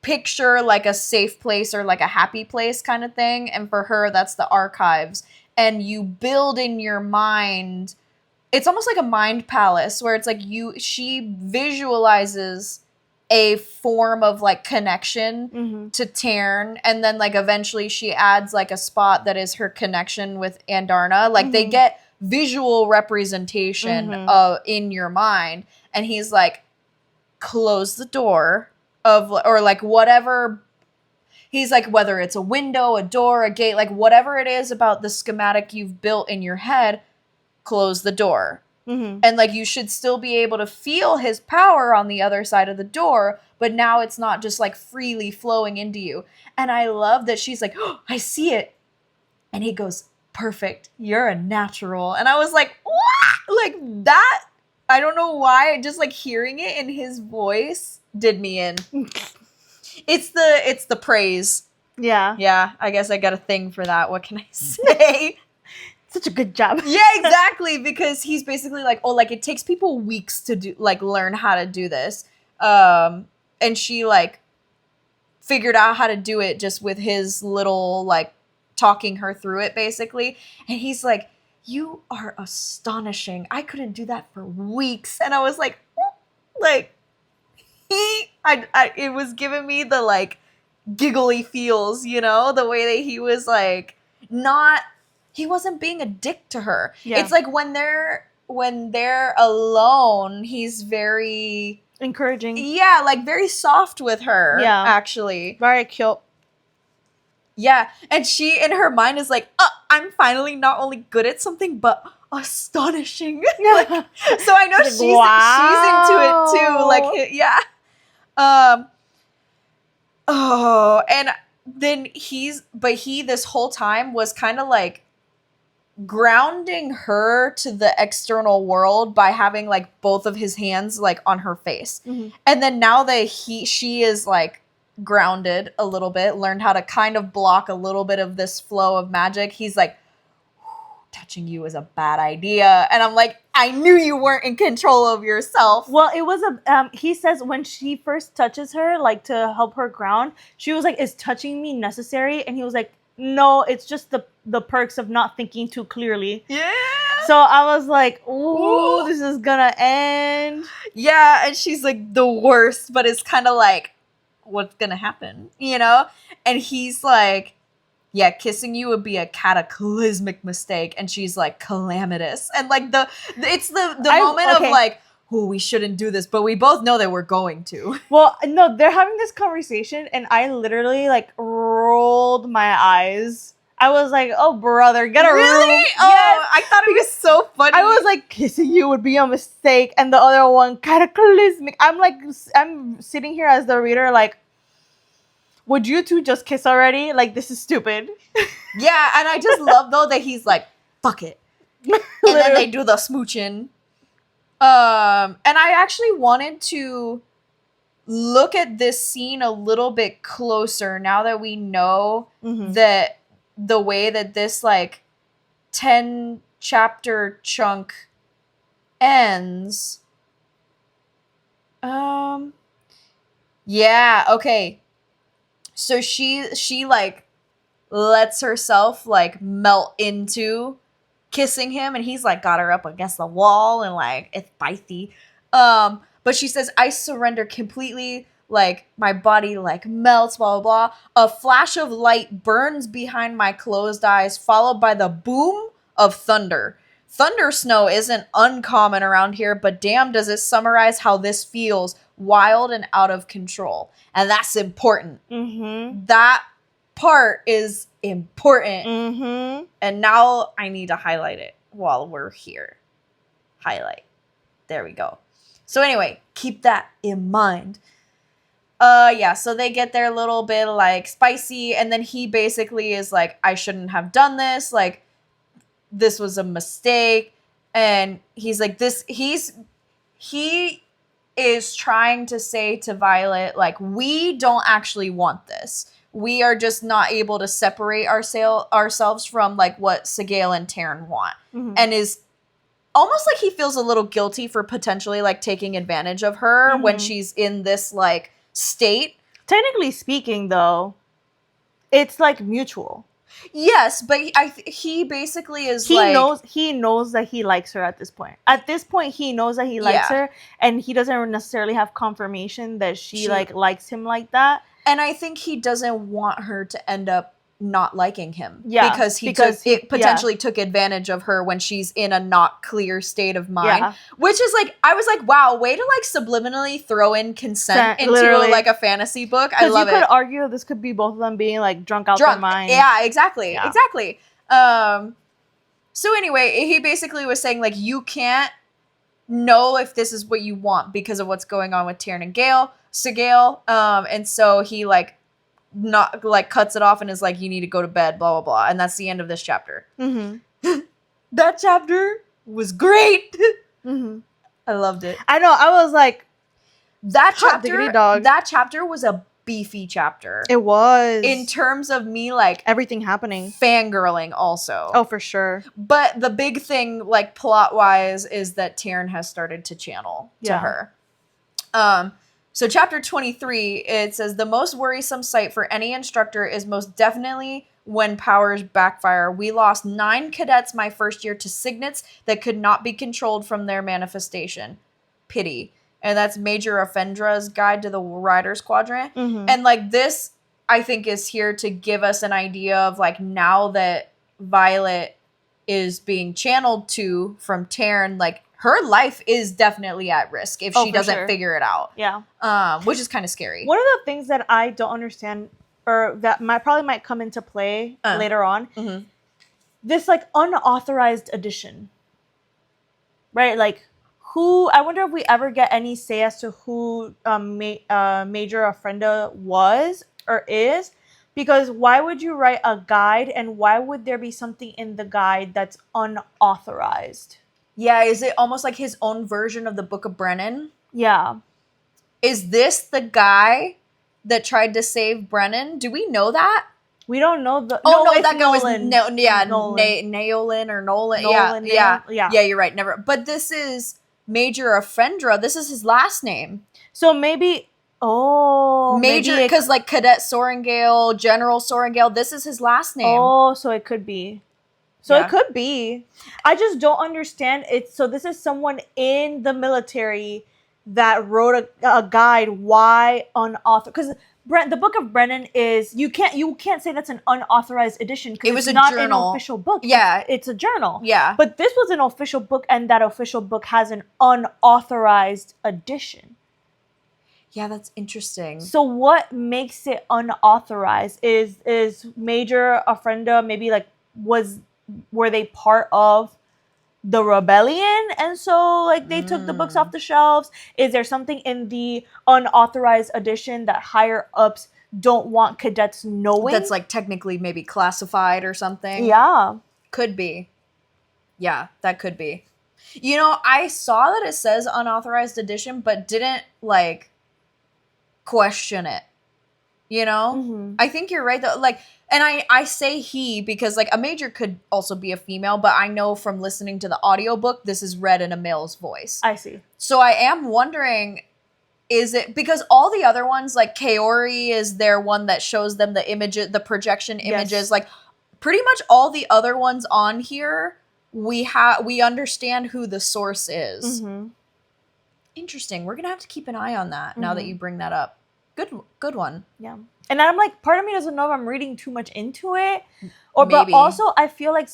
picture like a safe place or like a happy place kind of thing. And for her, that's the archives. And you build in your mind, it's almost like a mind palace where it's like she visualizes a form of like connection to Tairn, and then like eventually she adds like a spot that is her connection with Andarna. Like they get visual representation in your mind, and he's like, close the door of, or like whatever. He's like, whether it's a window, a door, a gate, like whatever it is about the schematic you've built in your head, close the door. And like you should still be able to feel his power on the other side of the door, but now it's not just like freely flowing into you. And I love that she's like, oh, I see it. And he goes, perfect, you're a natural. And I was like, what? Like that, I don't know why, just like hearing it in his voice did me in. It's the praise. Yeah. Yeah, I guess I got a thing for that. What can I say? Such a good job. Yeah, exactly. Because he's basically like, oh, like it takes people weeks to do, like, learn how to do this. And she like figured out how to do it just with his little like talking her through it, basically. And he's like, you are astonishing. I couldn't do that for weeks. And I was like, like it was giving me the like giggly feels, you know, the way that he was like he wasn't being a dick to her. Yeah. It's like when they're alone, he's very encouraging. Yeah, like very soft with her. Yeah, actually, very cute. Yeah, and she in her mind is like, oh, I'm finally not only good at something but astonishing. Like, so I know she's into it too. Like, yeah. Oh, and then he this whole time was kind of like grounding her to the external world by having like both of his hands like on her face. And then now that she is like grounded a little bit, learned how to kind of block a little bit of this flow of magic, he's like, touching you is a bad idea. And I'm like, I knew you weren't in control of yourself. Well, it was he says when she first touches her, like to help her ground, she was like, is touching me necessary? And he was like, no, it's just the perks of not thinking too clearly. Yeah. So I was like, ooh, this is gonna end. Yeah, and she's like the worst, but it's kind of like, what's gonna happen, you know? And he's like, yeah, kissing you would be a cataclysmic mistake. And she's like, calamitous. And like it's the moment of like, oh, we shouldn't do this, but we both know that we're going to. Well, no, they're having this conversation and I literally like rolled my eyes. I was like, oh, brother, get a room. Oh, yes. I thought it was so funny. I was like, kissing you would be a mistake. And the other one, cataclysmic. I'm sitting here as the reader like, would you two just kiss already? Like, this is stupid. Yeah, and I just love, though, that he's like, fuck it. And then they do the smooching. And I actually wanted to look at this scene a little bit closer now that we know that the way that this, like, 10-chapter chunk ends. Yeah, okay. So she like lets herself like melt into kissing him, and he's like got her up against the wall and like it's spicy. But she says, I surrender completely, like my body like melts, blah blah blah. A flash of light burns behind my closed eyes, followed by the boom of thunder. Thunder snow isn't uncommon around here, but damn does it summarize how this feels. Wild and out of control. And that's important. That part is important. And now I need to highlight it while we're here. Highlight. There we go. So anyway, keep that in mind. Yeah, so they get their little bit like spicy, and then he basically is like, I shouldn't have done this. Like, this was a mistake. And he's like, he is trying to say to Violet, like, we don't actually want this. We are just not able to separate ourselves from, like, what Sgaeyl and Tairn want. And is almost like he feels a little guilty for potentially, like, taking advantage of her when she's in this, like, state. Technically speaking, though, it's, like, mutual. Yes, but he basically is he knows that he likes her at this point. At this point, he knows that he likes her, and he doesn't necessarily have confirmation that she like likes him like that. And I think he doesn't want her to end up not liking him. Yeah, because he potentially took advantage of her when she's in a not clear state of mind. Yeah. Which is like, I was like, wow, way to like subliminally throw in consent into like a fantasy book. I love it. You could argue this could be both of them being like drunk out their mind. Yeah, exactly. Yeah. Exactly. So anyway, he basically was saying like, you can't know if this is what you want because of what's going on with Tairn and Sgaeyl. And so he like not like cuts it off and is like, you need to go to bed, blah blah blah. And that's the end of this chapter. Mm-hmm. That chapter was great. Mm-hmm. I loved it. I know. I was like, That hot diggity dog. That chapter was a beefy chapter. It was. In terms of me like everything happening. Fangirling also. Oh, for sure. But the big thing, like plot-wise, is that Tairn has started to channel to her. So chapter 23, it says, the most worrisome sight for any instructor is most definitely when powers backfire. We lost 9 cadets my first year to signets that could not be controlled from their manifestation. Pity. And that's Major Offendra's Guide to the Rider's Quadrant. Mm-hmm. And like this, I think, is here to give us an idea of like now that Violet is being channeled to from Tairn, like her life is definitely at risk if she doesn't figure it out. Yeah. Which is kind of scary. One of the things that I don't understand, or that might come into play later on, this like unauthorized addition, right? Like, who? I wonder if we ever get any say as to who Major Offrenda was or is, because why would you write a guide and why would there be something in the guide that's unauthorized? Yeah, is it almost like his own version of the Book of Brennan? Yeah. Is this the guy that tried to save Brennan? Do we know that? We don't know the. Oh, no, it's that guy was Nolan. Naolin or Nolan. Yeah, you're right. Never. But this is Major Offendra. This is his last name. So maybe. Oh, Major, because like Cadet Sorengale, General Sorengale, this is his last name. Oh, so it could be. It could be. I just don't understand it. So this is someone in the military that wrote a guide. Why unauthorized? Because the Book of Brennan is you can't say that's an unauthorized edition because it was not journal. An official book. Yeah, it's a journal. Yeah, but this was an official book, and that official book has an unauthorized edition. Yeah, that's interesting. So what makes it unauthorized? Is Major Offrenda maybe like were they part of the rebellion and so like they took the books off the shelves? Is there something in the unauthorized edition that higher ups don't want cadets knowing? That's like technically maybe classified or something. Yeah. Could be. Yeah, that could be. You know, I saw that it says unauthorized edition, but didn't like question it. You know? I think you're right though. Like, and I say he because like a major could also be a female, but I know from listening to the audiobook, this is read in a male's voice. I see. So I am wondering, is it because all the other ones, like Kaori is their one that shows them the images, the projection images, yes. Like pretty much all the other ones on here, we understand who the source is. Interesting. We're gonna have to keep an eye on that now that you bring that up. Good one. Yeah. And I'm like, part of me doesn't know if I'm reading too much into it, or maybe. But also I feel like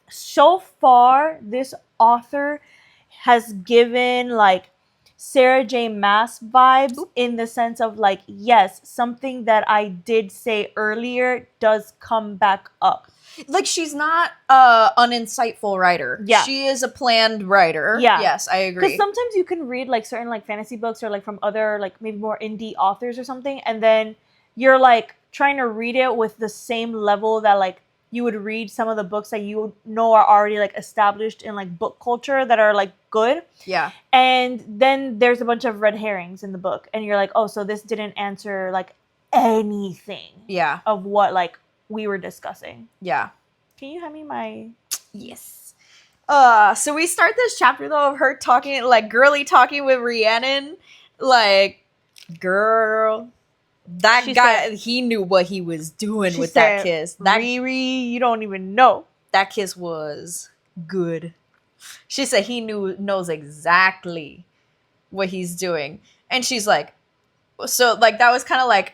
so far this author has given like Sarah J. Maas vibes in the sense of like, yes, something that I did say earlier does come back up. Like she's not an insightful writer. Yeah. She is a planned writer. Yeah. Yes, I agree. Because sometimes you can read like certain like fantasy books or like from other like maybe more indie authors or something, and then you're like trying to read it with the same level that like you would read some of the books that you know are already like established in like book culture that are like good. Yeah. And then there's a bunch of red herrings in the book, and you're like, oh, so this didn't answer like anything. Yeah. Of what like we were discussing. Yeah. Can you hand me my... Yes. So we start this chapter though of her talking, like girly talking with Rhiannon. Like, girl, that she guy, said, he knew what he was doing with that kiss. That Riri, you don't even know. That kiss was good. She said he knows exactly what he's doing. And she's like, so like that was kind of like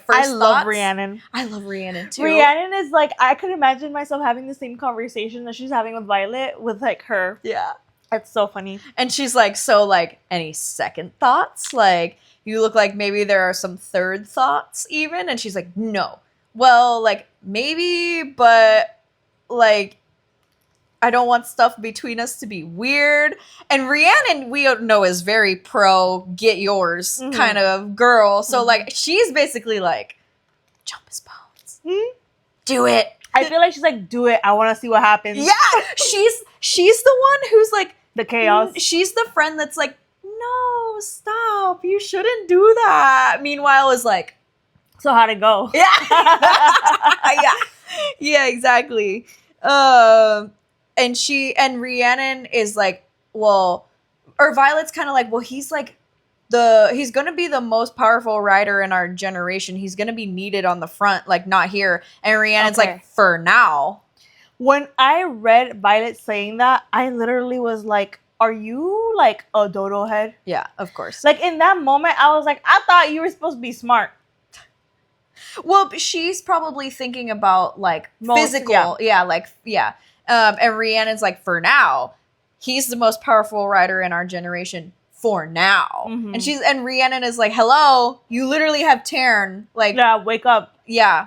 first I love Rhiannon. I love Rhiannon too. Rhiannon is like, I could imagine myself having the same conversation that she's having with Violet with like her. Yeah. It's so funny. And she's like, so like any second thoughts? Like you look like maybe there are some third thoughts even. And she's like, no. Well, like maybe, but like I don't want stuff between us to be weird. And Rhiannon, we know, is very pro get yours kind of girl. So like she's basically like, jump his bones. Do it. I feel like she's like, do it. I want to see what happens. Yeah. she's the one who's like The chaos. She's the friend that's like, no, stop. You shouldn't do that. Meanwhile is like, So how'd it go? yeah. Yeah, exactly. And Rhiannon is like, well, or Violet's kind of like, well, he's like he's gonna be the most powerful rider in our generation. He's gonna be needed on the front, like not here. And Rhiannon's like, for now. When I read Violet saying that, I literally was like, are you like a dodo head? Yeah, of course. Like in that moment, I was like, I thought you were supposed to be smart. Well, she's probably thinking about like physical. Yeah. And Rhiannon's like, for now, he's the most powerful rider in our generation. For now. And Rhiannon is like, hello, you literally have Tairn. Like, yeah, wake up. Yeah.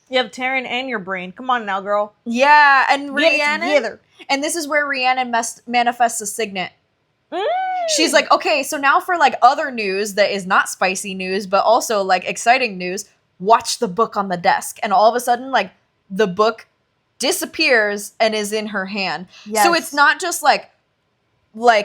You have Tairn and your brain. Come on now, girl. Yeah, and Rhiannon. Together. And this is where Rhiannon manifests a signet. She's like, okay, so now for like other news that is not spicy news, but also like exciting news, watch the book on the desk. And all of a sudden, like, the book disappears and is in her hand. Yes. So it's not just like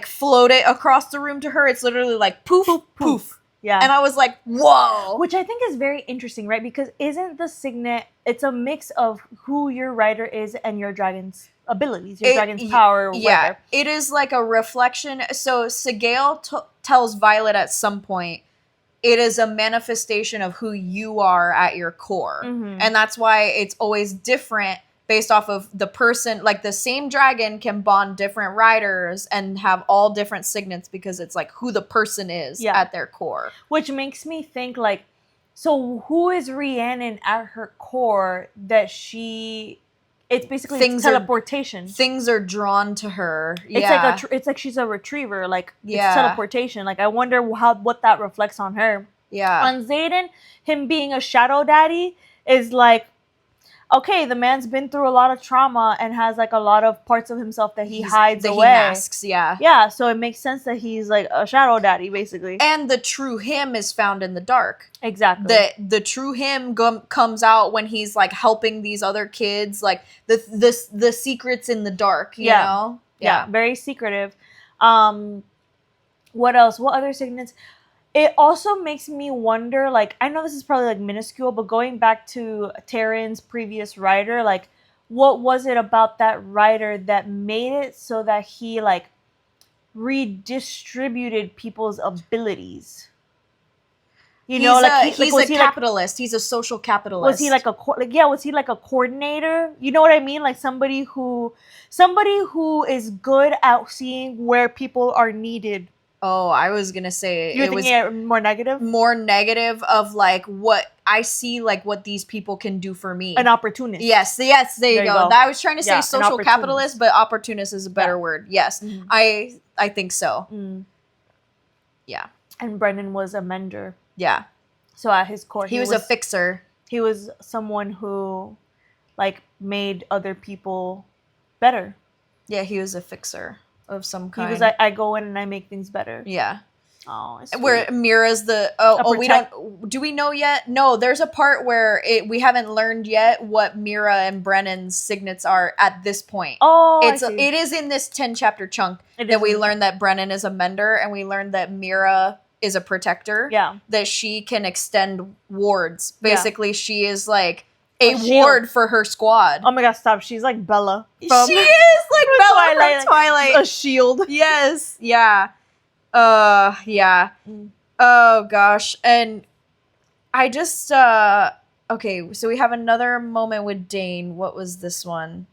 float it across the room to her. It's literally like poof, poof, poof. Yeah. And I was like, whoa. Which I think is very interesting, right? Because isn't the signet, it's a mix of who your rider is and your dragon's abilities, your dragon's power, or whatever. Yeah, it is like a reflection. So Sgaeyl tells Violet at some point, it is a manifestation of who you are at your core. And that's why it's always different based off of the person. Like the same dragon can bond different riders and have all different signets because it's like who the person is at their core. Which makes me think like, so who is Rhiannon at her core that it's basically teleportation. Things are drawn to her. It's like she's a retriever. Like it's teleportation. Like I wonder what that reflects on her. Yeah. On Xaden, him being a shadow daddy is like, okay, the man's been through a lot of trauma and has like a lot of parts of himself that he hides away. He masks, yeah. Yeah, so it makes sense that he's like a shadow daddy, basically. And the true him is found in the dark. Exactly. The true him comes out when he's like helping these other kids, like the secrets in the dark, you know? Yeah, very secretive. What else? What other signets? It also makes me wonder, like, I know this is probably, like, minuscule, but going back to Tairn's previous rider, like, what was it about that rider that made it so that he, like, redistributed people's abilities? You know, he's a capitalist. He's a social capitalist. Was he like was he like a coordinator? You know what I mean? Like somebody who is good at seeing where people are needed. Oh, I was going to say it was more negative? More negative of like what I see, like what these people can do for me. An opportunist. Yes, there you go. I was trying to say social capitalist, but opportunist is a better word. Yes, I think so. Yeah. And Brennan was a mender. Yeah. So at his core, he was a fixer. He was someone who like made other people better. Yeah, he was a fixer of some kind. He was like, I go in and I make things better. Yeah. Oh, where Mira's we don't, do we know yet? No, there's a part where we haven't learned yet what Mira and Brennan's signets are at this point. Oh, it is in this 10 chapter chunk that we learned that Brennan is a mender and we learned that Mira is a protector. Yeah. That she can extend wards. Basically, she is like a ward for her squad. Oh my god, stop. She's like Bella. She is like Bella from Twilight. A shield. Yes. Yeah. Yeah. Oh gosh. And I just okay, so we have another moment with Dain. What was this one?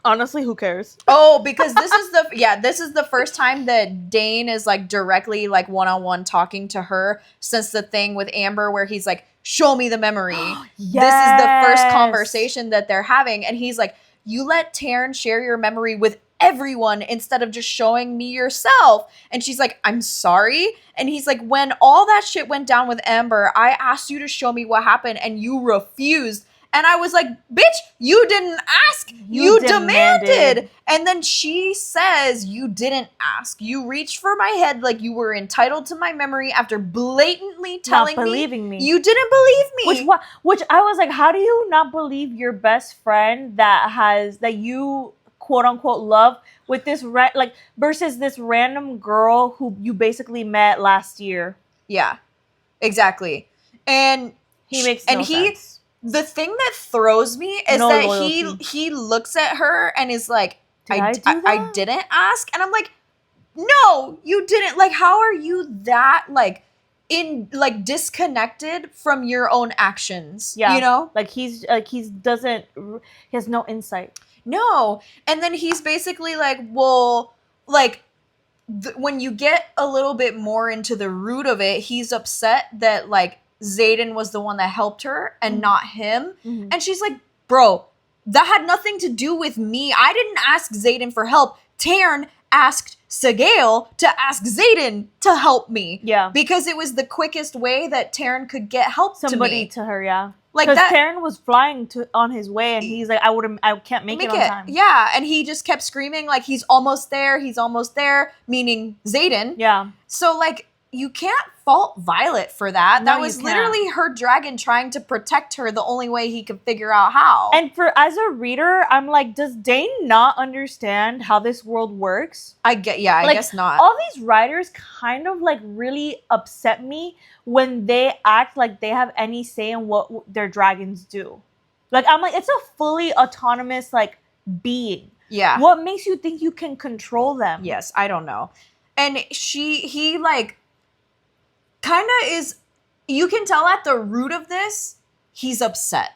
Honestly, who cares? Oh, because this is the first time that Dain is like directly like one-on-one talking to her since the thing with Amber where he's like, show me the memory. Yes. This is the first conversation that they're having. And he's like, you let Tairn share your memory with everyone instead of just showing me yourself. And she's like, I'm sorry. And he's like, when all that shit went down with Amber, I asked you to show me what happened and you refused. And I was like, bitch, you didn't ask. You demanded. And then she says, you didn't ask. You reached for my head like you were entitled to my memory after blatantly telling me you didn't believe me. Which I was like, how do you not believe your best friend that you quote unquote love with this versus this random girl who you basically met last year? Yeah, exactly. And he makes no sense. The thing that throws me is he looks at her and is like, I didn't ask. And I'm like, no, you didn't. Like, how are you that disconnected from your own actions? Yeah. You know? He has no insight. No. And then he's basically like, well, like, when you get a little bit more into the root of it, he's upset that, like, Xaden was the one that helped her and not him. Mm-hmm. And she's like, bro, that had nothing to do with me. I didn't ask Xaden for help. Tairn asked Sgaeyl to ask Xaden to help me. Yeah. Because it was the quickest way that Tairn could get help to her, yeah. Like that, Tairn was flying on his way, and he's like, I can't make it on time. Yeah, and he just kept screaming like he's almost there, meaning Xaden. Yeah. So like, you can't fault Violet for that. No, that was literally her dragon trying to protect her the only way he could figure out how. And as a reader, I'm like, does Dain not understand how this world works? I guess not. All these writers kind of like really upset me when they act like they have any say in what their dragons do. Like, I'm like, it's a fully autonomous like being. Yeah. What makes you think you can control them? Yes, I don't know. And he like kind of is, you can tell at the root of this, he's upset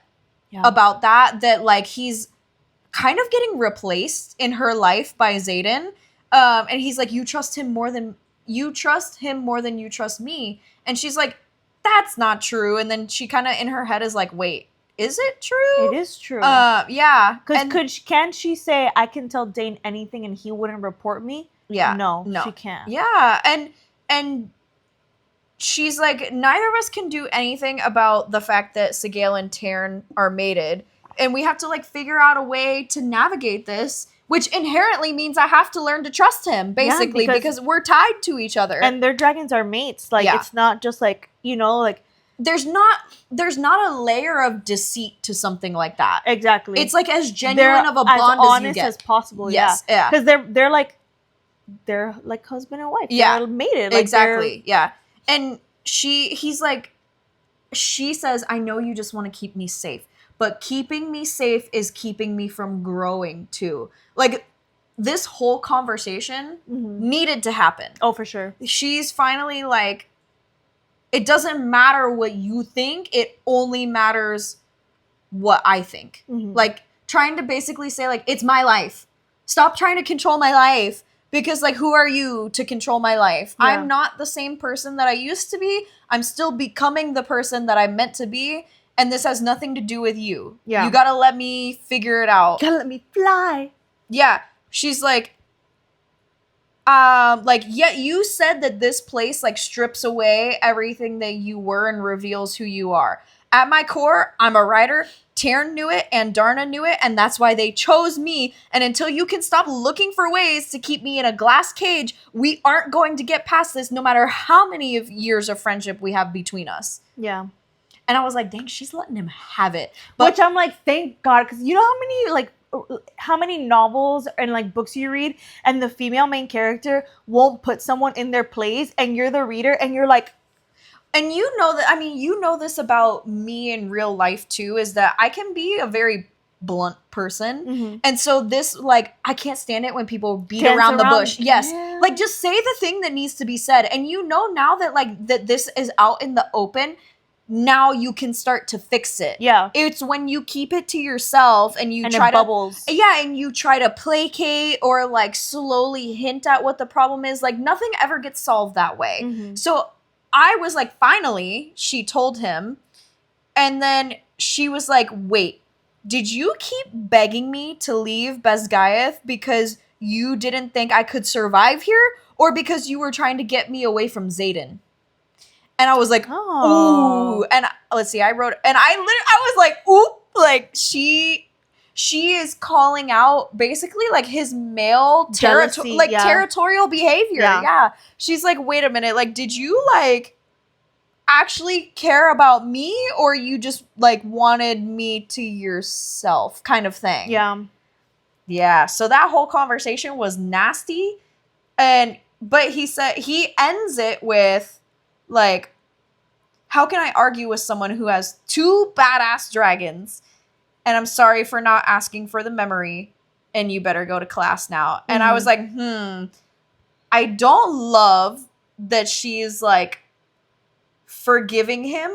about that like he's kind of getting replaced in her life by Xaden. And he's like, you trust him more than you trust me. And she's like, that's not true. And then she kind of in her head is like, wait, is it true? It is true. Yeah. Because can she say, I can tell Dain anything and he wouldn't report me? Yeah. No, she can't. Yeah. And she's like, neither of us can do anything about the fact that Sgaeyl and Tairn are mated. And we have to like figure out a way to navigate this, which inherently means I have to learn to trust him, basically, because we're tied to each other. And their dragons are mates. Like, it's not just like, like... There's not a layer of deceit to something like that. Exactly. It's like as genuine of a bond as you get. As possible, yes, yeah. Because they're like husband and wife. Yeah. They're mated. Like, exactly, yeah. And he's like, she says, I know you just want to keep me safe, but keeping me safe is keeping me from growing too. Like, this whole conversation needed to happen. Oh, for sure. She's finally like, it doesn't matter what you think, it only matters what I think. Mm-hmm. Like, trying to basically say, like, it's my life. Stop trying to control my life. Because, like, who are you to control my life? Yeah. I'm not the same person that I used to be. I'm still becoming the person that I'm meant to be. And this has nothing to do with you. Yeah. You gotta let me figure it out. Gotta let me fly. Yeah. She's like, you said that this place, like, strips away everything that you were and reveals who you are. At my core, I'm a writer. Tairn knew it and Darna knew it, and that's why they chose me. And until you can stop looking for ways to keep me in a glass cage, we aren't going to get past this, no matter how many years of friendship we have between us. Yeah. And I was like, dang, she's letting him have it. But which I'm like, thank God, because you know how many novels and like books you read, and the female main character won't put someone in their place, and you're the reader, and you're like. And you know this about me in real life too, is that I can be a very blunt person. Mm-hmm. And so this, like, I can't stand it when people beat around the bush. Yes. Yeah. Like, just say the thing that needs to be said. And you know now that, like, that this is out in the open, now you can start to fix it. Yeah. It's when you keep it to yourself and you try to bubbles. Yeah, and you try to placate or like slowly hint at what the problem is. Like, nothing ever gets solved that way. Mm-hmm. So I was like, finally, she told him. And then she was like, wait, did you keep begging me to leave Sgaeyl because you didn't think I could survive here? Or because you were trying to get me away from Xaden? And I was like, ooh. And let's see, I wrote, and I was like, ooh. like she is calling out basically like his male Jealousy, yeah. territorial behavior. Yeah. She's like, wait a minute, like, did you like actually care about me, or you just like wanted me to yourself kind of thing? Yeah. So that whole conversation was nasty. But he said, he ends it with like, how can I argue with someone who has 2 badass dragons? And I'm sorry for not asking for the memory, and you better go to class now. And I was like, I don't love that she's like forgiving him,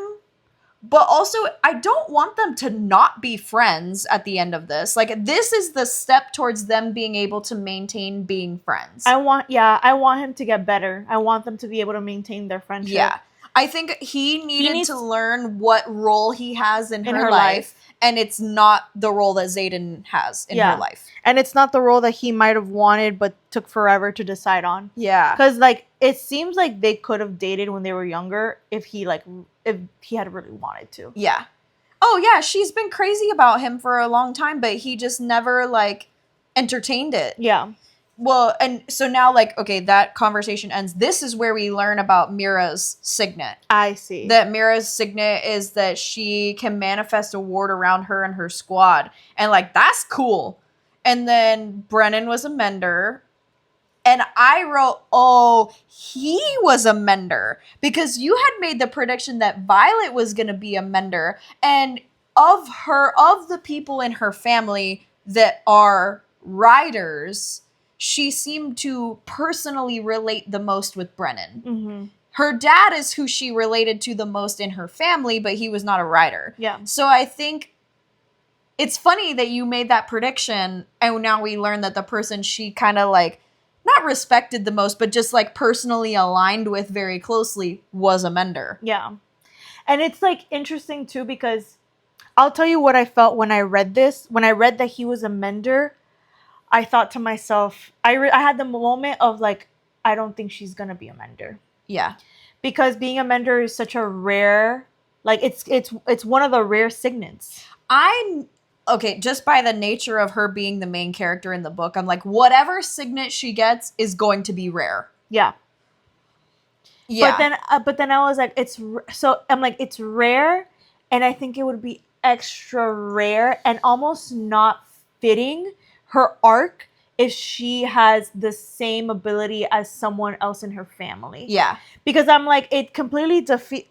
but also I don't want them to not be friends at the end of this. Like, this is the step towards them being able to maintain being friends. I want him to get better. I want them to be able to maintain their friendship. Yeah. I think he needed to learn what role he has in her life. And it's not the role that Xaden has in her life. And it's not the role that he might have wanted but took forever to decide on. Yeah. Because, like, it seems like they could have dated when they were younger if he had really wanted to. Yeah. Oh, yeah. She's been crazy about him for a long time, but he just never, like, entertained it. Yeah. Well, and so now, like, okay, that conversation ends. This is where we learn about Mira's signet. I see. That Mira's signet is that she can manifest a ward around her and her squad. And, like, that's cool. And then Brennan was a mender. And I wrote, oh, he was a mender. Because you had made the prediction that Violet was going to be a mender. And of the people in her family that are riders, she seemed to personally relate the most with Brennan. Mm-hmm. Her dad is who she related to the most in her family, but he was not a rider. Yeah. So I think it's funny that you made that prediction, and now we learn that the person she kind of like, not respected the most, but just like personally aligned with very closely was a mender. Yeah. And it's like interesting too, because I'll tell you what I felt when I read this. When I read that he was a mender, I thought to myself, I had the moment of like, I don't think she's going to be a mender. Yeah. Because being a mender is such a rare, like it's one of the rare signets. Okay, just by the nature of her being the main character in the book, I'm like, whatever signet she gets is going to be rare. Yeah. Yeah. But then I was like, I'm like, it's rare, and I think it would be extra rare and almost not fitting her arc if she has the same ability as someone else in her family. Yeah. Because I'm like, it completely defeats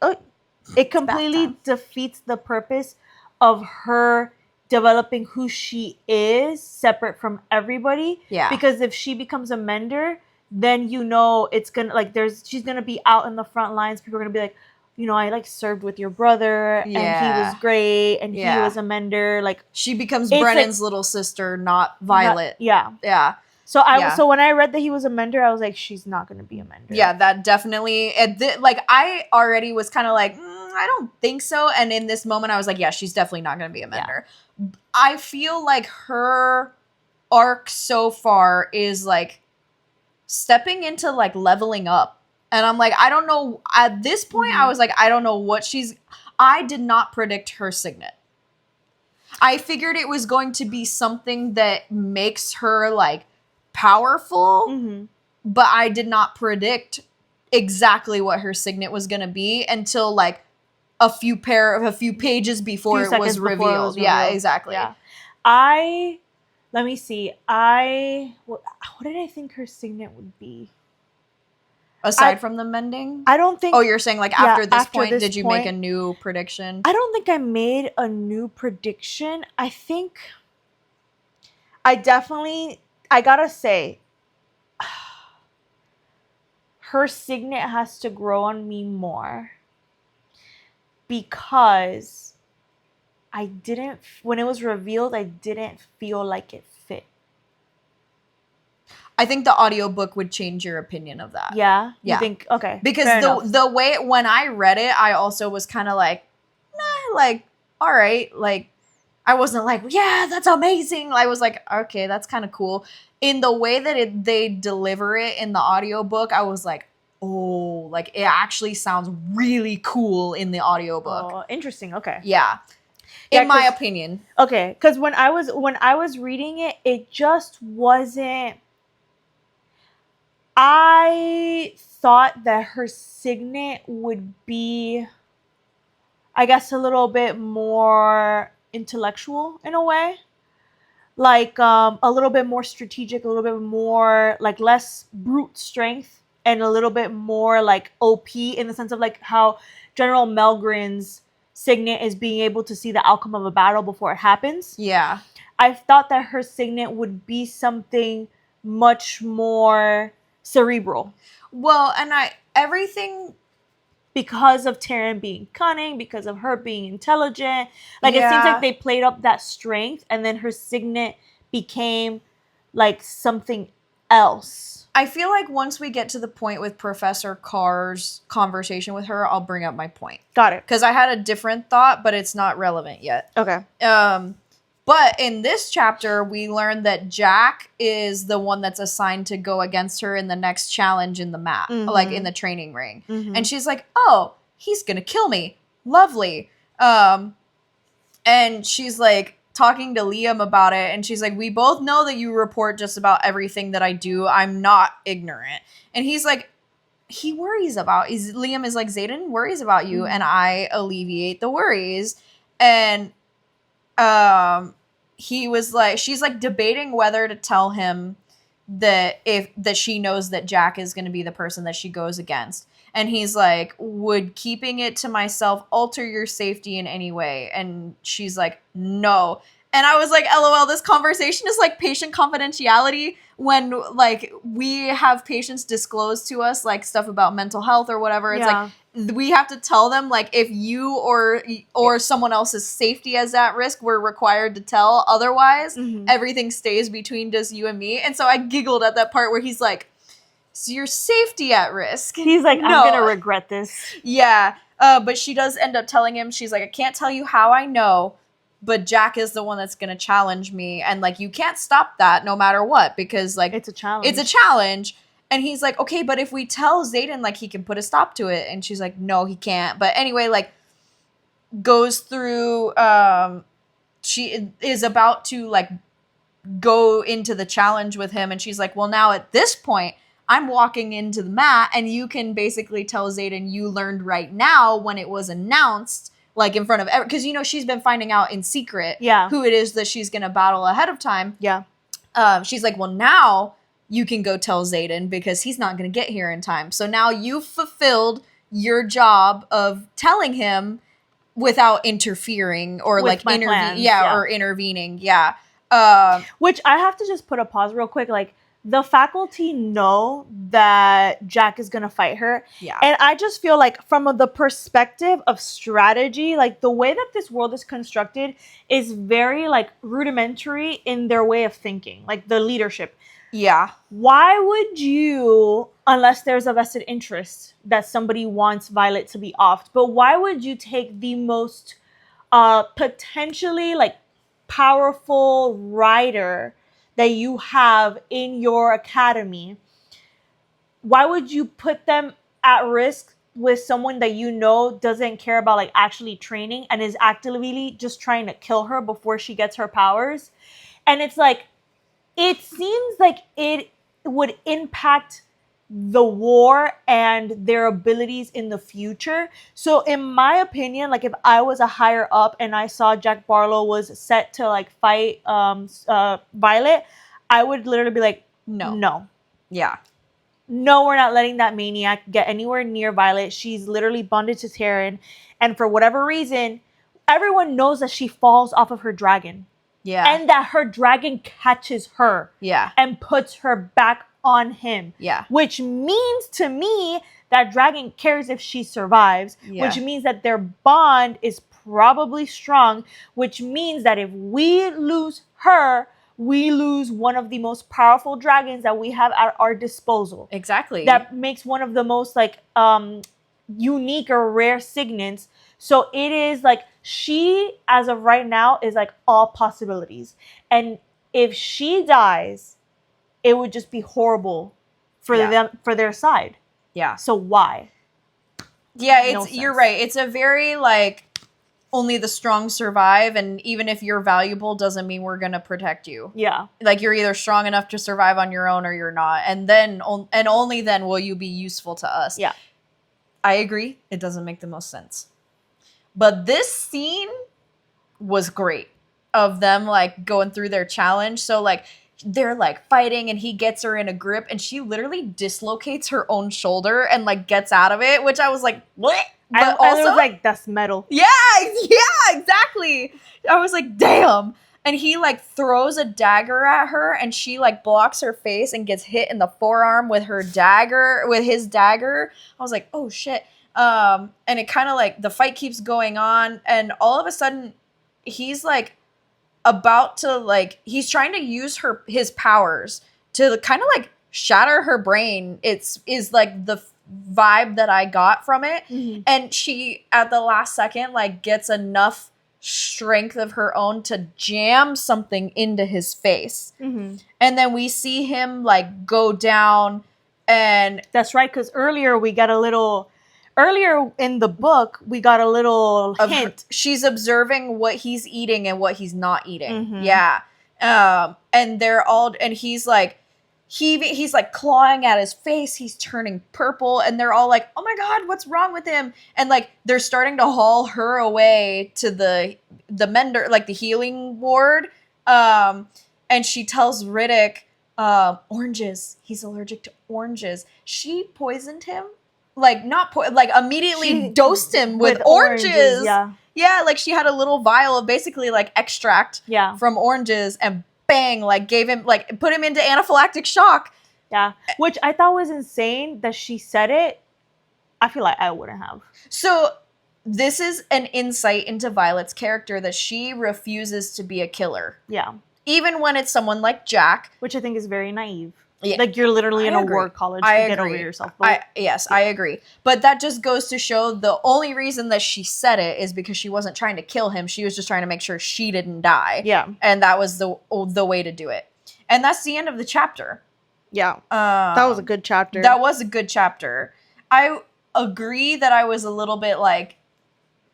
the purpose of her developing who she is separate from everybody. Yeah. Because if she becomes a mender, then it's gonna like she's gonna be out in the front lines. People are gonna be like, I like served with your brother and he was great and he was a mender. Like, she becomes Brennan's little sister, not Violet. Yeah. So so when I read that he was a mender, I was like, she's not going to be a mender. Yeah, that definitely, like, I already was kind of like, I don't think so. And in this moment, I was like, yeah, she's definitely not going to be a mender. Yeah. I feel like her arc so far is like stepping into like leveling up. And I'm like, I don't know. At this point, I was like, I don't know what I did not predict her signet. I figured it was going to be something that makes her like powerful, but I did not predict exactly what her signet was going to be until like a few pages before it was revealed. Yeah, exactly. Yeah. Let me see. What did I think her signet would be? Aside from the mending? I don't think... Oh, you're saying like after this point, did you make a new prediction? I don't think I made a new prediction. I think I gotta say, her signet has to grow on me more because when it was revealed, I didn't feel like it fit. I think the audiobook would change your opinion of that. Yeah? You think, okay. Because the way, when I read it, I also was kind of like, nah, like, all right. Like, I wasn't like, yeah, that's amazing. I was like, okay, that's kind of cool. In the way that they deliver it in the audiobook, I was like, oh, like, it actually sounds really cool in the audiobook. Oh, interesting. Okay. Yeah. in my opinion. Okay, because when I was reading it, it just wasn't. I thought that her signet would be, I guess, a little bit more intellectual in a way, like a little bit more strategic, a little bit more like less brute strength, and a little bit more like OP in the sense of like how General Melgren's signet is being able to see the outcome of a battle before it happens. Yeah. I thought that her signet would be something much more cerebral. Well, and everything because of Tairn being cunning, because of her being intelligent. Like, it seems like they played up that strength, and then her signet became, like, something else. I feel like once we get to the point with Professor Carr's conversation with her, I'll bring up my point. Got it. Because I had a different thought, but it's not relevant yet. Okay. But in this chapter, we learned that Jack is the one that's assigned to go against her in the next challenge in the map, like in the training ring. And she's like, oh, he's gonna kill me. Lovely. And she's like talking to Liam about it, and she's like, we both know that you report just about everything that I do. I'm not ignorant. And he's like, he worries about, Liam is like, Xaden worries about you, and I alleviate the worries. And he was like, she's like debating whether to tell him that she knows that Jack is going to be the person that she goes against. And he's like, would keeping it to myself alter your safety in any way? And she's like, no. And I was like, LOL, this conversation is like patient confidentiality when like we have patients disclose to us like stuff about mental health or whatever. It's like, we have to tell them like if you or someone else's safety is at risk, we're required to tell. Otherwise, everything stays between just you and me. And so I giggled at that part where he's like, is your safety at risk? He's like, I'm gonna regret this. Yeah. But she does end up telling him, she's like, I can't tell you how I know, but Jack is the one that's gonna challenge me. And like, you can't stop that no matter what, because like it's a challenge. And he's like, okay, but if we tell Xaden, like, he can put a stop to it. And she's like, no, he can't. But anyway, like, goes through, she is about to, like, go into the challenge with him. And she's like, well, now at this point, I'm walking into the mat, and you can basically tell Xaden you learned right now when it was announced, like, in front of everyone. Because, you know, she's been finding out in secret who it is that she's going to battle ahead of time. Yeah. She's like, well, now you can go tell Xaden because he's not going to get here in time. So now you've fulfilled your job of telling him without interfering or with like intervening. Yeah. Which I have to just put a pause real quick. Like, the faculty know that Jack is going to fight her. Yeah. And I just feel like from the perspective of strategy, like the way that this world is constructed is very like rudimentary in their way of thinking, like the leadership. Yeah. Why would you, unless there's a vested interest that somebody wants Violet to be offed, but why would you take the most potentially like powerful rider that you have in your academy? Why would you put them at risk with someone that you know doesn't care about like actually training and is actively just trying to kill her before she gets her powers? And it's like, it seems like it would impact the war and their abilities in the future. So in my opinion, like if I was a higher up and I saw Jack Barlow was set to like fight Violet, I would literally be like, no. Yeah. No, we're not letting that maniac get anywhere near Violet. She's literally bonded to Tairn. And for whatever reason, everyone knows that she falls off of her dragon. Yeah. And that her dragon catches her. Yeah. And puts her back on him. Yeah. Which means to me that dragon cares if she survives. Yeah. Which means that their bond is probably strong. Which means that if we lose her, we lose one of the most powerful dragons that we have at our disposal. Exactly. That makes one of the most like unique or rare signets. So it is like she, as of right now, is like all possibilities. And if she dies, it would just be horrible for them, for their side. Yeah. So why? Yeah, you're right. It's a very like only the strong survive, and even if you're valuable doesn't mean we're going to protect you. Yeah. Like, you're either strong enough to survive on your own or you're not. And then, and only then will you be useful to us. Yeah. I agree. It doesn't make the most sense. But this scene was great of them, like, going through their challenge. So, like, they're, like, fighting and he gets her in a grip and she literally dislocates her own shoulder and, like, gets out of it, which I was like, what? But I was like, that's metal. Yeah, exactly. I was like, damn. And he, like, throws a dagger at her and she, like, blocks her face and gets hit in the forearm with his dagger. I was like, oh shit. And it kind of, like, the fight keeps going on and all of a sudden he's, like, about to, like, he's trying to use his powers to kind of, like, shatter her brain. Is like the vibe that I got from it. Mm-hmm. And she, at the last second, like, gets enough strength of her own to jam something into his face. Mm-hmm. And then we see him, like, go down, and that's right, because earlier in the book we got a little hint. She's observing what he's eating and what he's not eating. Mm-hmm. Yeah. And they're all, and he's like, he's like clawing at his face. He's turning purple, and they're all like, "Oh my god, what's wrong with him?" And, like, they're starting to haul her away to the mender, like, the healing ward. And she tells Riddick, oranges. He's allergic to oranges. She poisoned him, like, like, immediately dosed him with oranges. Yeah, like, she had a little vial of basically, like, extract from oranges, and bang, like, gave him, like, put him into anaphylactic shock. Yeah, which I thought was insane that she said it. I feel like I wouldn't have. So this is an insight into Violet's character, that she refuses to be a killer. Yeah. Even when it's someone like Jack. Which I think is very naive. Yeah. Like, you're literally in a war college to get over yourself. Yes, I agree. But that just goes to show the only reason that she said it is because she wasn't trying to kill him. She was just trying to make sure she didn't die. Yeah. And that was the way to do it. And that's the end of the chapter. Yeah. That was a good chapter. That was a good chapter. I agree that I was a little bit, like,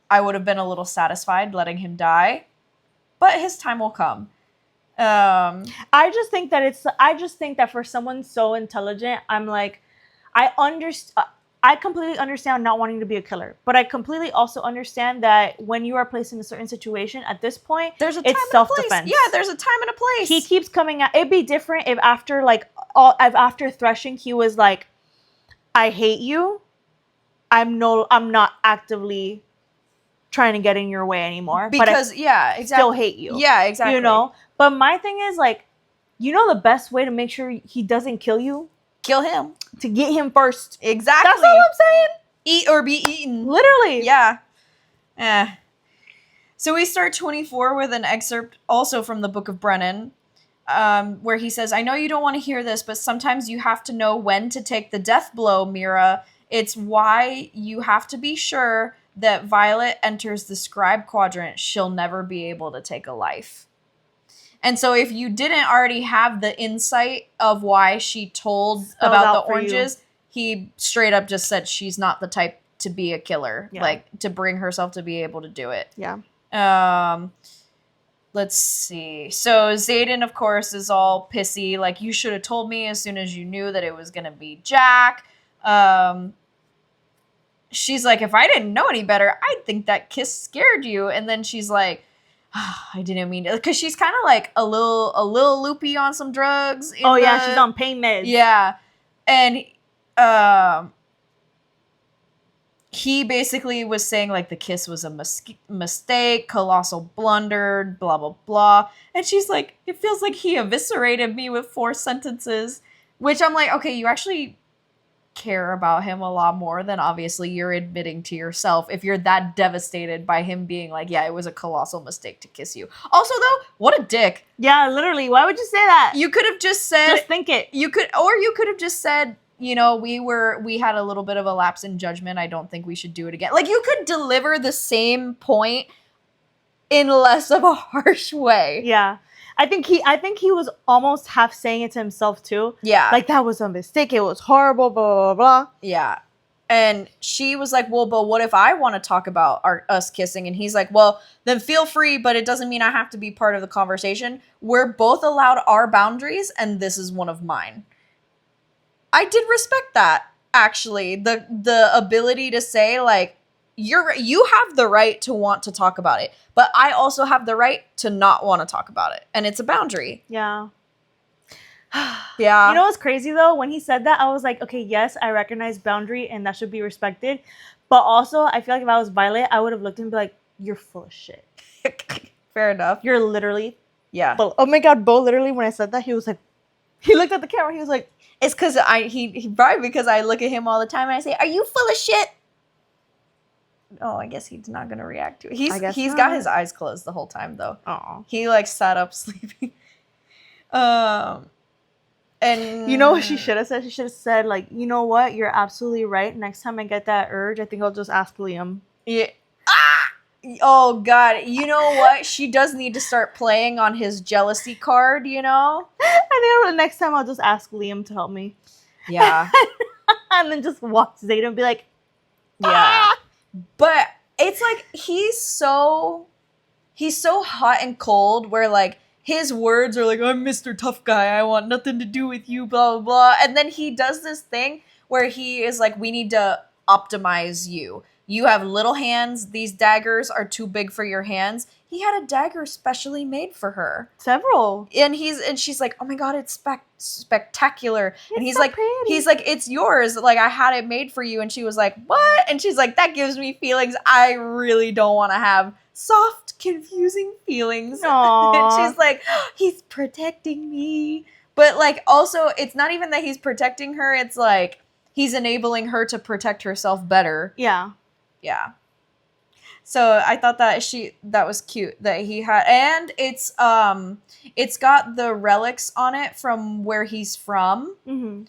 I would have been a little satisfied letting him die. But his time will come. I just think that for someone so intelligent, I'm like, I completely understand not wanting to be a killer, but I completely also understand that when you are placed in a certain situation at this point, it's self-defense. Yeah, there's a time and a place. He keeps coming out. It'd be different if after threshing, he was like, I hate you. I'm not actively trying to get in your way anymore. Because, but I still hate you. Yeah, exactly. You know? But my thing is, like, you know, the best way to make sure he doesn't kill you? Kill him. To get him first. Exactly. That's all I'm saying. Eat or be eaten. Literally. Yeah. So we start 24 with an excerpt also from the Book of Brennan, where he says, I know you don't want to hear this, but sometimes you have to know when to take the death blow, Mira. It's why you have to be sure that Violet enters the scribe quadrant. She'll never be able to take a life. And so if you didn't already have the insight of why she told about the oranges, he straight up just said she's not the type to be a killer, like, to bring herself to be able to do it. Yeah. Let's see. So Xaden, of course, is all pissy. Like, you should have told me as soon as you knew that it was going to be Jack. She's like, if I didn't know any better, I'd think that kiss scared you. And then she's like, I didn't mean to, because she's kind of like a little loopy on some drugs. She's on pain meds. Yeah, and he basically was saying, like, the kiss was a mistake, colossal blunder, blah blah blah. And she's like, it feels like he eviscerated me with 4 sentences, which I'm like, okay, you actually care about him a lot more than obviously you're admitting to yourself if you're that devastated by him being like, yeah, it was a colossal mistake to kiss you. Also, though, what a dick. Yeah, literally. Why would you say that? You could have just said, just think it. You could have just said, you know, we had a little bit of a lapse in judgment. I don't think we should do it again. Like, you could deliver the same point in less of a harsh way. Yeah. I think he was almost half saying it to himself too. Yeah. Like, that was a mistake. It was horrible, blah, blah, blah. Yeah. And she was like, well, but what if I want to talk about us kissing? And he's like, well, then feel free, but it doesn't mean I have to be part of the conversation. We're both allowed our boundaries, and this is one of mine. I did respect that, actually. The ability to say, like, you have the right to want to talk about it, but I also have the right to not want to talk about it. And it's a boundary. Yeah. Yeah. You know what's crazy though? When he said that, I was like, okay, yes, I recognize boundary and that should be respected. But also, I feel like if I was Violet, I would have looked at him and be like, you're full of shit. Fair enough. You're literally Yeah. full. Oh my God, Bo, literally, when I said that, he was like, he looked at the camera, he was like, It's because he probably because I look at him all the time and I say, are you full of shit? Oh, I guess he's not going to react to it. He's got his eyes closed the whole time, though. oh. He, like, sat up sleeping. And You know what she should have said? She should have said, like, you know what? You're absolutely right. Next time I get that urge, I think I'll just ask Liam. Yeah. Ah! Oh, God. You know what? She does need to start playing on his jealousy card, you know? I think the next time I'll just ask Liam to help me. Yeah. And then just watch Xaden and be like, Yeah. ah! But it's like he's so hot and cold where, like, his words are like, I'm Mr. Tough Guy, I want nothing to do with you, blah, blah, blah. And then he does this thing where he is like, we need to optimize you. You have little hands. These daggers are too big for your hands. He had a dagger specially made for her. Several. And she's like, oh my God, it's spectacular. And he's so like, pretty. it's yours. Like, I had it made for you. And she was like, what? And she's like, that gives me feelings. I really don't want to have soft, confusing feelings. Aww. And she's like, he's protecting me. But, like, also, it's not even that he's protecting her. It's like, he's enabling her to protect herself better. Yeah. Yeah. So I thought that was cute that he had, and it's got the relics on it from where he's from. Mm-hmm.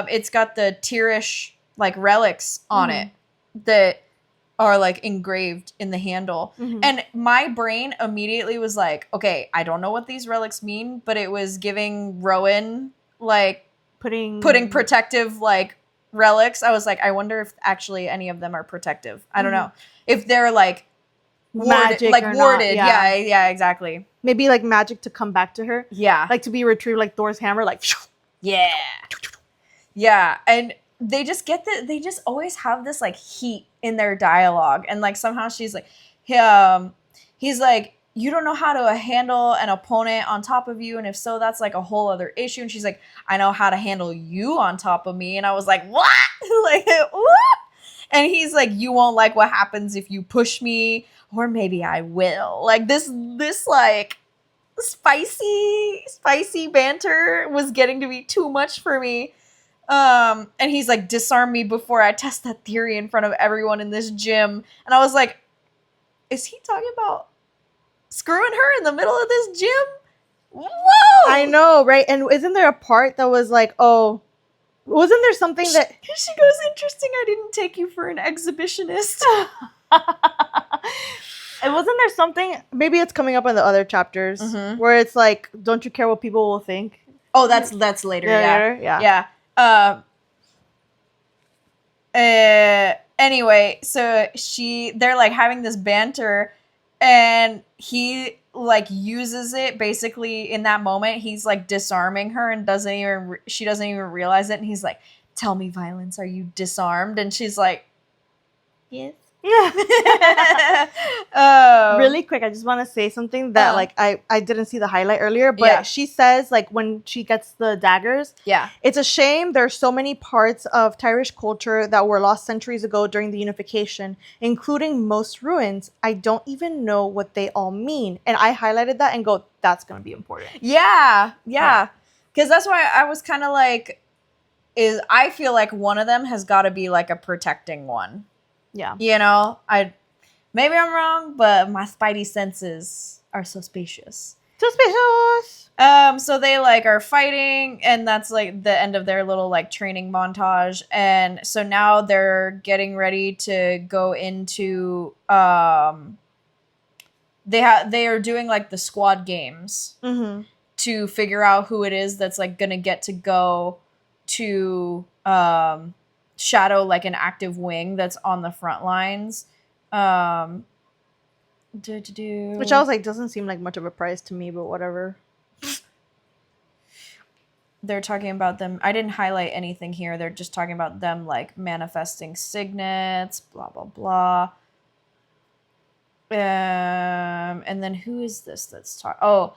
It's got the Tyrish, like, relics on it that are, like, engraved in the handle. Mm-hmm. And my brain immediately was like, okay, I don't know what these relics mean, but it was giving Rowan, like, putting protective, like, relics. I was like, I wonder if actually any of them are protective. I don't know. If they're, like, magic, like, or warded. not, Yeah, exactly. Maybe, like, magic to come back to her. Yeah. Like, to be retrieved, like Thor's hammer, like, yeah. Yeah, and they just they just always have this, like, heat in their dialogue. And, like, somehow she's like, he's like, you don't know how to handle an opponent on top of you, and if so, that's, like, a whole other issue. And she's like, I know how to handle you on top of me. And I was like, what? Like, what? And he's like, you won't like what happens if you push me, or maybe I will. Like, this like, spicy banter was getting to be too much for me. And he's like, disarm me before I test that theory in front of everyone in this gym. And I was like, is he talking about screwing her in the middle of this gym? Whoa! I know, right? And isn't there a part that was like, oh, wasn't there something that she goes, interesting, I didn't take you for an exhibitionist. And wasn't there something, maybe it's coming up in the other chapters, where it's like, don't you care what people will think? Oh, that's later. Yeah. Anyway, so they're, like, having this banter, and he, like, uses it basically in that moment. He's, like, disarming her, and she doesn't even realize it. And he's like, tell me, Violence, are you disarmed? And she's like, yes. Really quick, I just want to say something that like I didn't see the highlight earlier, but she says, like, when she gets the daggers, it's a shame there's so many parts of Tyrish culture that were lost centuries ago during the unification, including most ruins. I don't even know what they all mean. And I highlighted that and go, that's gonna be important. Yeah. Because that's why I was kind of like, I feel like one of them has got to be, like, a protecting one. Yeah. You know, maybe I'm wrong, but my spidey senses are suspicious. So they, like, are fighting, and that's, like, the end of their little, like, training montage. And so now they're getting ready to go into they are doing, like, the squad games to figure out who it is that's, like, gonna get to go to shadow like an active wing that's on the front lines. Which I was like, doesn't seem like much of a price to me, but whatever. They're talking about them. I didn't highlight anything here. They're just talking about them like manifesting signets, blah, blah, blah. And then who is this that's talking?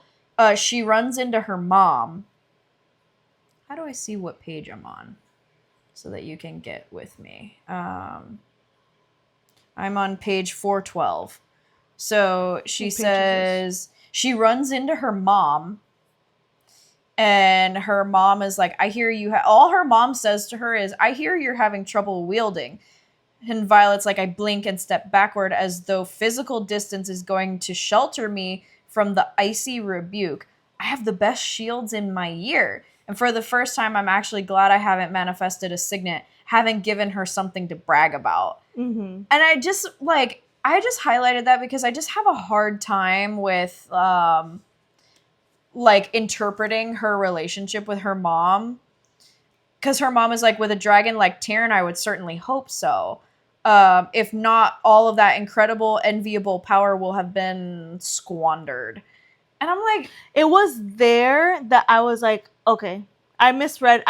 She runs into her mom. How do I see what page I'm on so that you can get with me? I'm on page 412. So she says she runs into her mom, and her mom is like, I hear you. All her mom says to her is, I hear you're having trouble wielding. And Violet's like, I blink and step backward as though physical distance is going to shelter me from the icy rebuke. I have the best shields in my year. And for the first time, I'm actually glad I haven't manifested a signet, having given her something to brag about. Mm-hmm. And I just highlighted that because I just have a hard time with, like, interpreting her relationship with her mom. Because her mom is like, with a dragon like Tairn, I would certainly hope so. If not, all of that incredible, enviable power will have been squandered. And I'm like... It was there that I was like, okay. I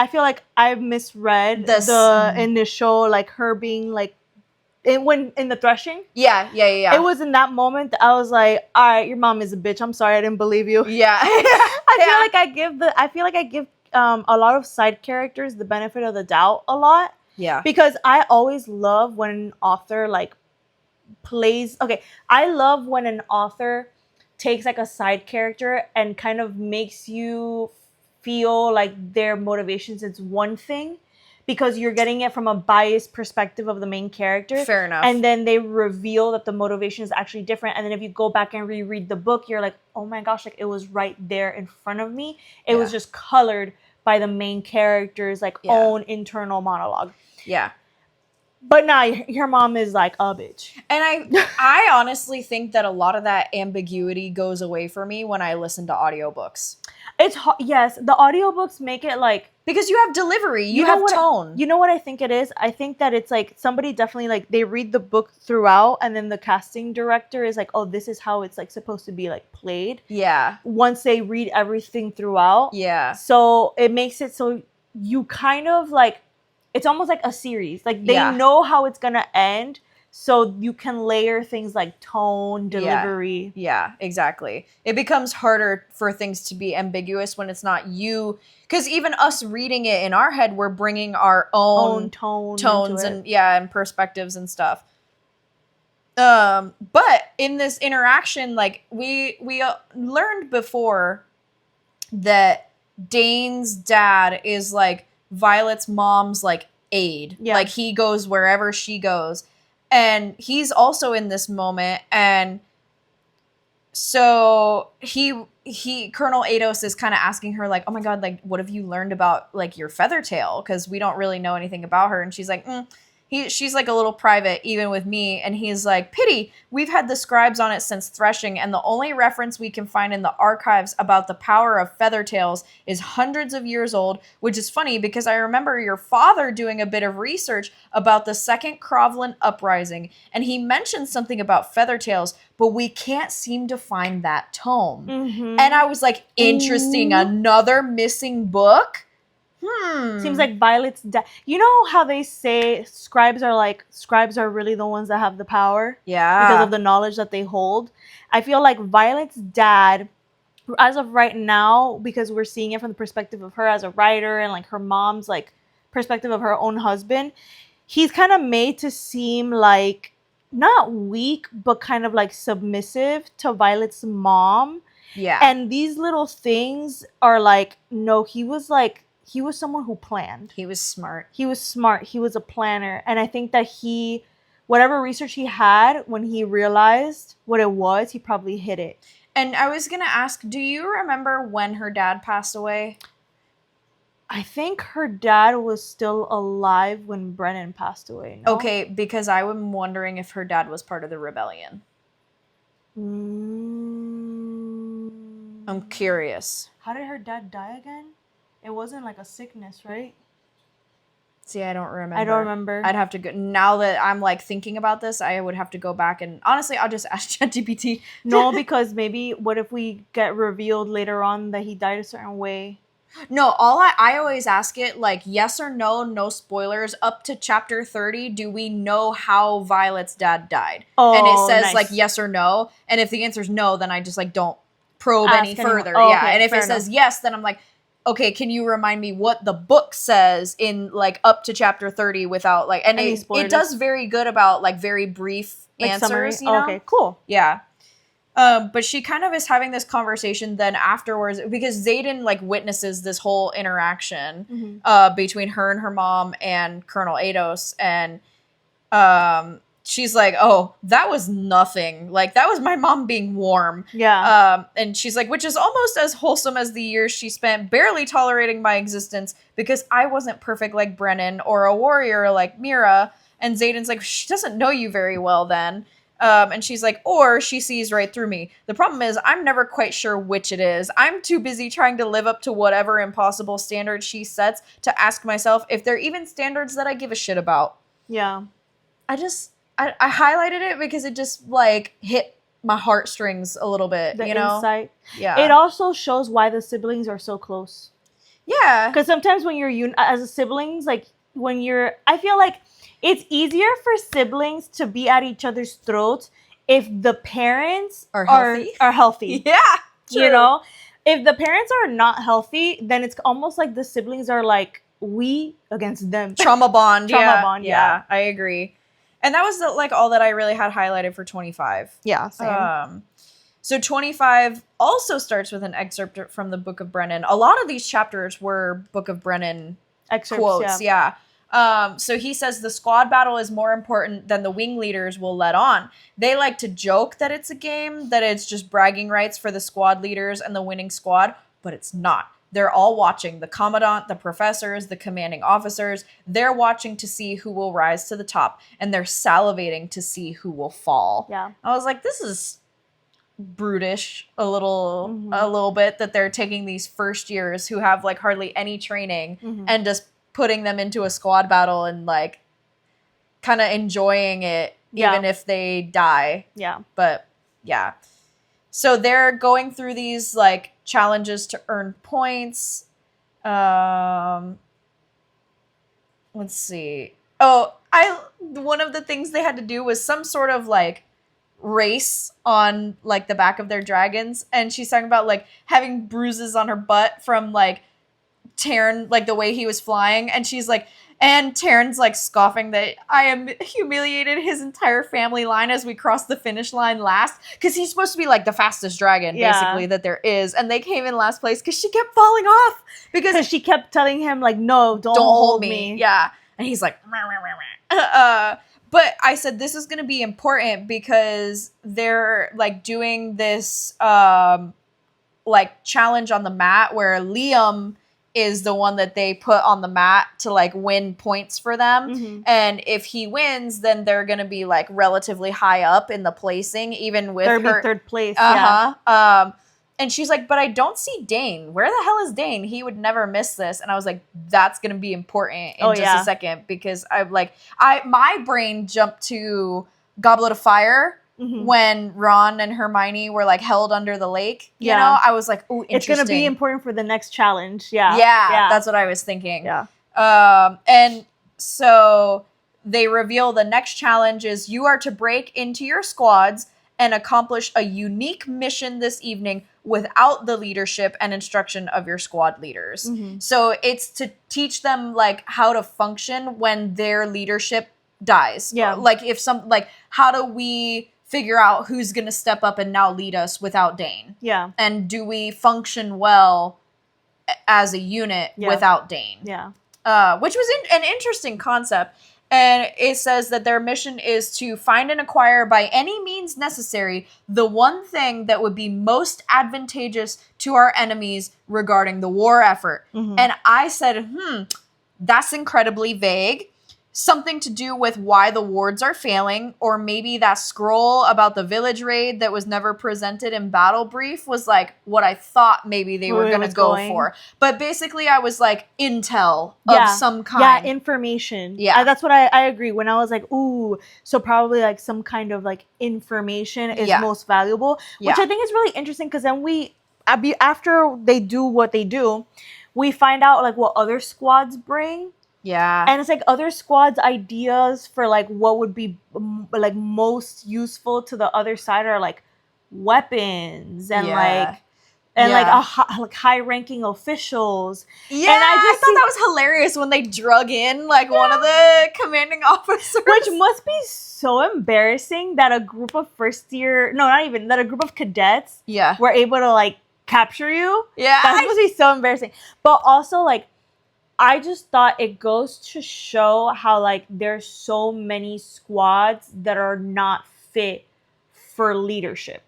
feel like I misread the initial, like, her being, like, in the threshing. Yeah. It was in that moment that I was like, all right, your mom is a bitch. I'm sorry, I didn't believe you. Yeah. I feel like I give a lot of side characters the benefit of the doubt a lot. Yeah. Because I always love when an author like plays. Okay, I love when an author takes like a side character and kind of makes you feel like their motivations is one thing, because you're getting it from a biased perspective of the main character. Fair enough. And then they reveal that the motivation is actually different. And then if you go back and reread the book, you're like, oh my gosh, like it was right there in front of me. It was just colored by the main character's like own internal monologue. Yeah. But now your mom is like a bitch. And I honestly think that a lot of that ambiguity goes away for me when I listen to audiobooks. Yes, the audiobooks make it like... Because you have delivery, you have tone. You know what I think it is? I think that it's like somebody definitely like they read the book throughout, and then the casting director is like, oh, this is how it's like supposed to be like played. Yeah. Once they read everything throughout. Yeah. So it makes it so you kind of like, it's almost like a series. Like they know how it's gonna end, so you can layer things like tone, delivery. Yeah, exactly. It becomes harder for things to be ambiguous when it's not you. Because even us reading it in our head, we're bringing our own tones and perspectives and stuff. But in this interaction, like we learned before that Dain's dad is like Violet's mom's like aide. Yeah. Like he goes wherever she goes. And he's also in this moment, and so Colonel Ados is kind of asking her like, oh my god, like what have you learned about like your Feathertail, because we don't really know anything about her. And she's like, she's like a little private even with me. And he's like, pity, we've had the scribes on it since threshing, and the only reference we can find in the archives about the power of Feathertails is hundreds of years old, which is funny because I remember your father doing a bit of research about the Second Crovlin Uprising, and he mentioned something about Feathertails, but we can't seem to find that tome. Mm-hmm. And I was like, interesting, another missing book? Seems like Violet's dad. You know how they say scribes are really the ones that have the power? Yeah. Because of the knowledge that they hold. I feel like Violet's dad, as of right now, because we're seeing it from the perspective of her as a writer and like her mom's like perspective of her own husband, he's kind of made to seem like not weak, but kind of like submissive to Violet's mom. Yeah. And these little things are like, no, he was someone who planned. He was smart. He was a planner. And I think that whatever research he had, when he realized what it was, he probably hid it. And I was going to ask, do you remember when her dad passed away? I think her dad was still alive when Brennan passed away. No? Okay, because I was wondering if her dad was part of the rebellion. I'm curious. How did her dad die again? It wasn't like a sickness, right? See, I don't remember. I don't remember. I'd have to go. Now that I'm like thinking about this, I would have to go back and honestly, I'll just ask ChatGPT. No, because maybe what if we get revealed later on that he died a certain way? No, I always ask it like yes or no, no spoilers. Up to chapter 30, do we know how Violet's dad died? Oh, and it says nice. like yes or no. And if the answer is no, then I just like don't probe Ask any anyone. further. Oh, yeah. okay, And if fair it says yes, then I'm like, okay, can you remind me what the book says in like up to chapter 30 without like and Any it spoilers? does very good about like very brief Like answers, summary? you know? Okay, cool. Yeah. But she kind of is having this conversation then afterwards because Xaden like witnesses this whole interaction between her and her mom and Colonel Ados, and she's like, oh, that was nothing. Like, that was my mom being warm. Yeah. And she's like, which is almost as wholesome as the years she spent barely tolerating my existence because I wasn't perfect like Brennan or a warrior like Mira. And Xaden's like, she doesn't know you very well then. And she's like, or she sees right through me. The problem is I'm never quite sure which it is. I'm too busy trying to live up to whatever impossible standards she sets to ask myself if they're even standards that I give a shit about. Yeah. I highlighted it because it just like hit my heartstrings a little bit, The you know? insight. Yeah. It also shows why the siblings are so close. Yeah. Because sometimes when you're as a siblings, like when I feel like it's easier for siblings to be at each other's throats if the parents Are healthy. Are healthy. Yeah. True. You know, if the parents are not healthy, then it's almost like the siblings are like we against them. Trauma bond. Trauma bond. Yeah, I agree. And that was like all that I really had highlighted for 25. Yeah, same. So 25 also starts with an excerpt from the Book of Brennan. A lot of these chapters were Book of Brennan Excerpts, quotes. Yeah. So he says the squad battle is more important than the wing leaders will let on. They like to joke that it's a game, that it's just bragging rights for the squad leaders and the winning squad, but it's not. They're all watching. The commandant, the professors, the commanding officers. They're watching to see who will rise to the top, and they're salivating to see who will fall. Yeah. I was like, this is brutish a little bit that they're taking these first years who have like hardly any training and just putting them into a squad battle and like kind of enjoying it even if they die. Yeah. But yeah. So they're going through these like challenges to earn points. Let's see. One of the things they had to do was some sort of like race on like the back of their dragons, and she's talking about like having bruises on her butt from like Tairn, like the way he was flying, and she's like, and Tairn's like scoffing that I am humiliated his entire family line as we cross the finish line last, because he's supposed to be like the fastest dragon basically that there is, and they came in last place because she kept falling off because she kept telling him like, no, don't hold me. Yeah. And he's like, but I said this is going to be important because they're like doing this like challenge on the mat where Liam is the one that they put on the mat to like win points for them. And if he wins, then they're going to be like relatively high up in the placing, even with her third place. And she's like, but I don't see Dain. Where the hell is Dain? He would never miss this. And I was like, that's going to be important in just a second, because my brain jumped to Goblet of Fire when Ron and Hermione were like held under the lake. You know, I was like, ooh, interesting. It's going to be important for the next challenge. Yeah. That's what I was thinking. Yeah. And so they reveal the next challenge is you are to break into your squads and accomplish a unique mission this evening without the leadership and instruction of your squad leaders. So it's to teach them like how to function when their leadership dies. Yeah. Like how do we figure out who's going to step up and now lead us without Dain? Yeah. And do we function well as a unit without Dain? Yeah. Which was an interesting concept. And it says that their mission is to find and acquire by any means necessary the one thing that would be most advantageous to our enemies regarding the war effort. And I said, that's incredibly vague. something to do with why the wards are failing, or maybe that scroll about the village raid that was never presented in battle brief was like what I thought maybe they were gonna go for. But basically I was like intel of some kind. Yeah, information. Yeah. That's what I agree. When I was like, ooh, so probably like some kind of like information is most valuable, which I think is really interesting, because then after they do what they do, we find out like what other squads bring. Yeah. And it's like other squads' ideas for like what would be like most useful to the other side are like weapons and like high-ranking officials. Yeah, and I thought that was hilarious when they drug in like one of the commanding officers. Which must be so embarrassing that a group of that a group of cadets were able to like capture you. Yeah. That must be so embarrassing. But also like, I just thought it goes to show how like there's so many squads that are not fit for leadership.